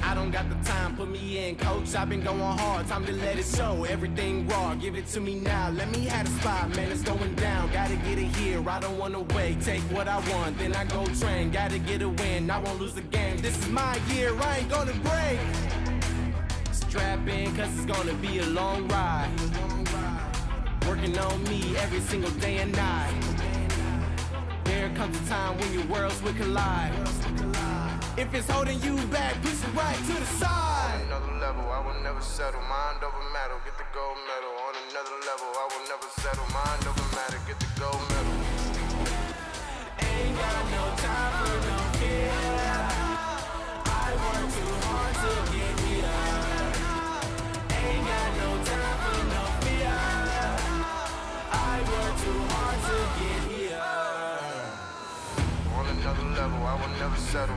I don't got the time, put me in, coach. I've been going hard, time to let it show. Everything raw, give it to me now. Let me have the spot, man, it's going down. Gotta get it here, I don't wanna wait. Take what I want, then I go train. Gotta get a win, I won't lose the game. This is my year, I ain't gonna break. Strap in, cause it's gonna be a long ride. Working on me every single day and night. There comes a time when your worlds will collide. If it's holding you back, push it right to the side. On another level, I will never settle. Mind over matter, get the gold medal. On another level, I will never settle. Mind over matter, get the gold medal. Ain't got no time for no fear. I work too hard to get here. Ain't got no time for no fear. I work too hard to get here. On another level, I will never settle.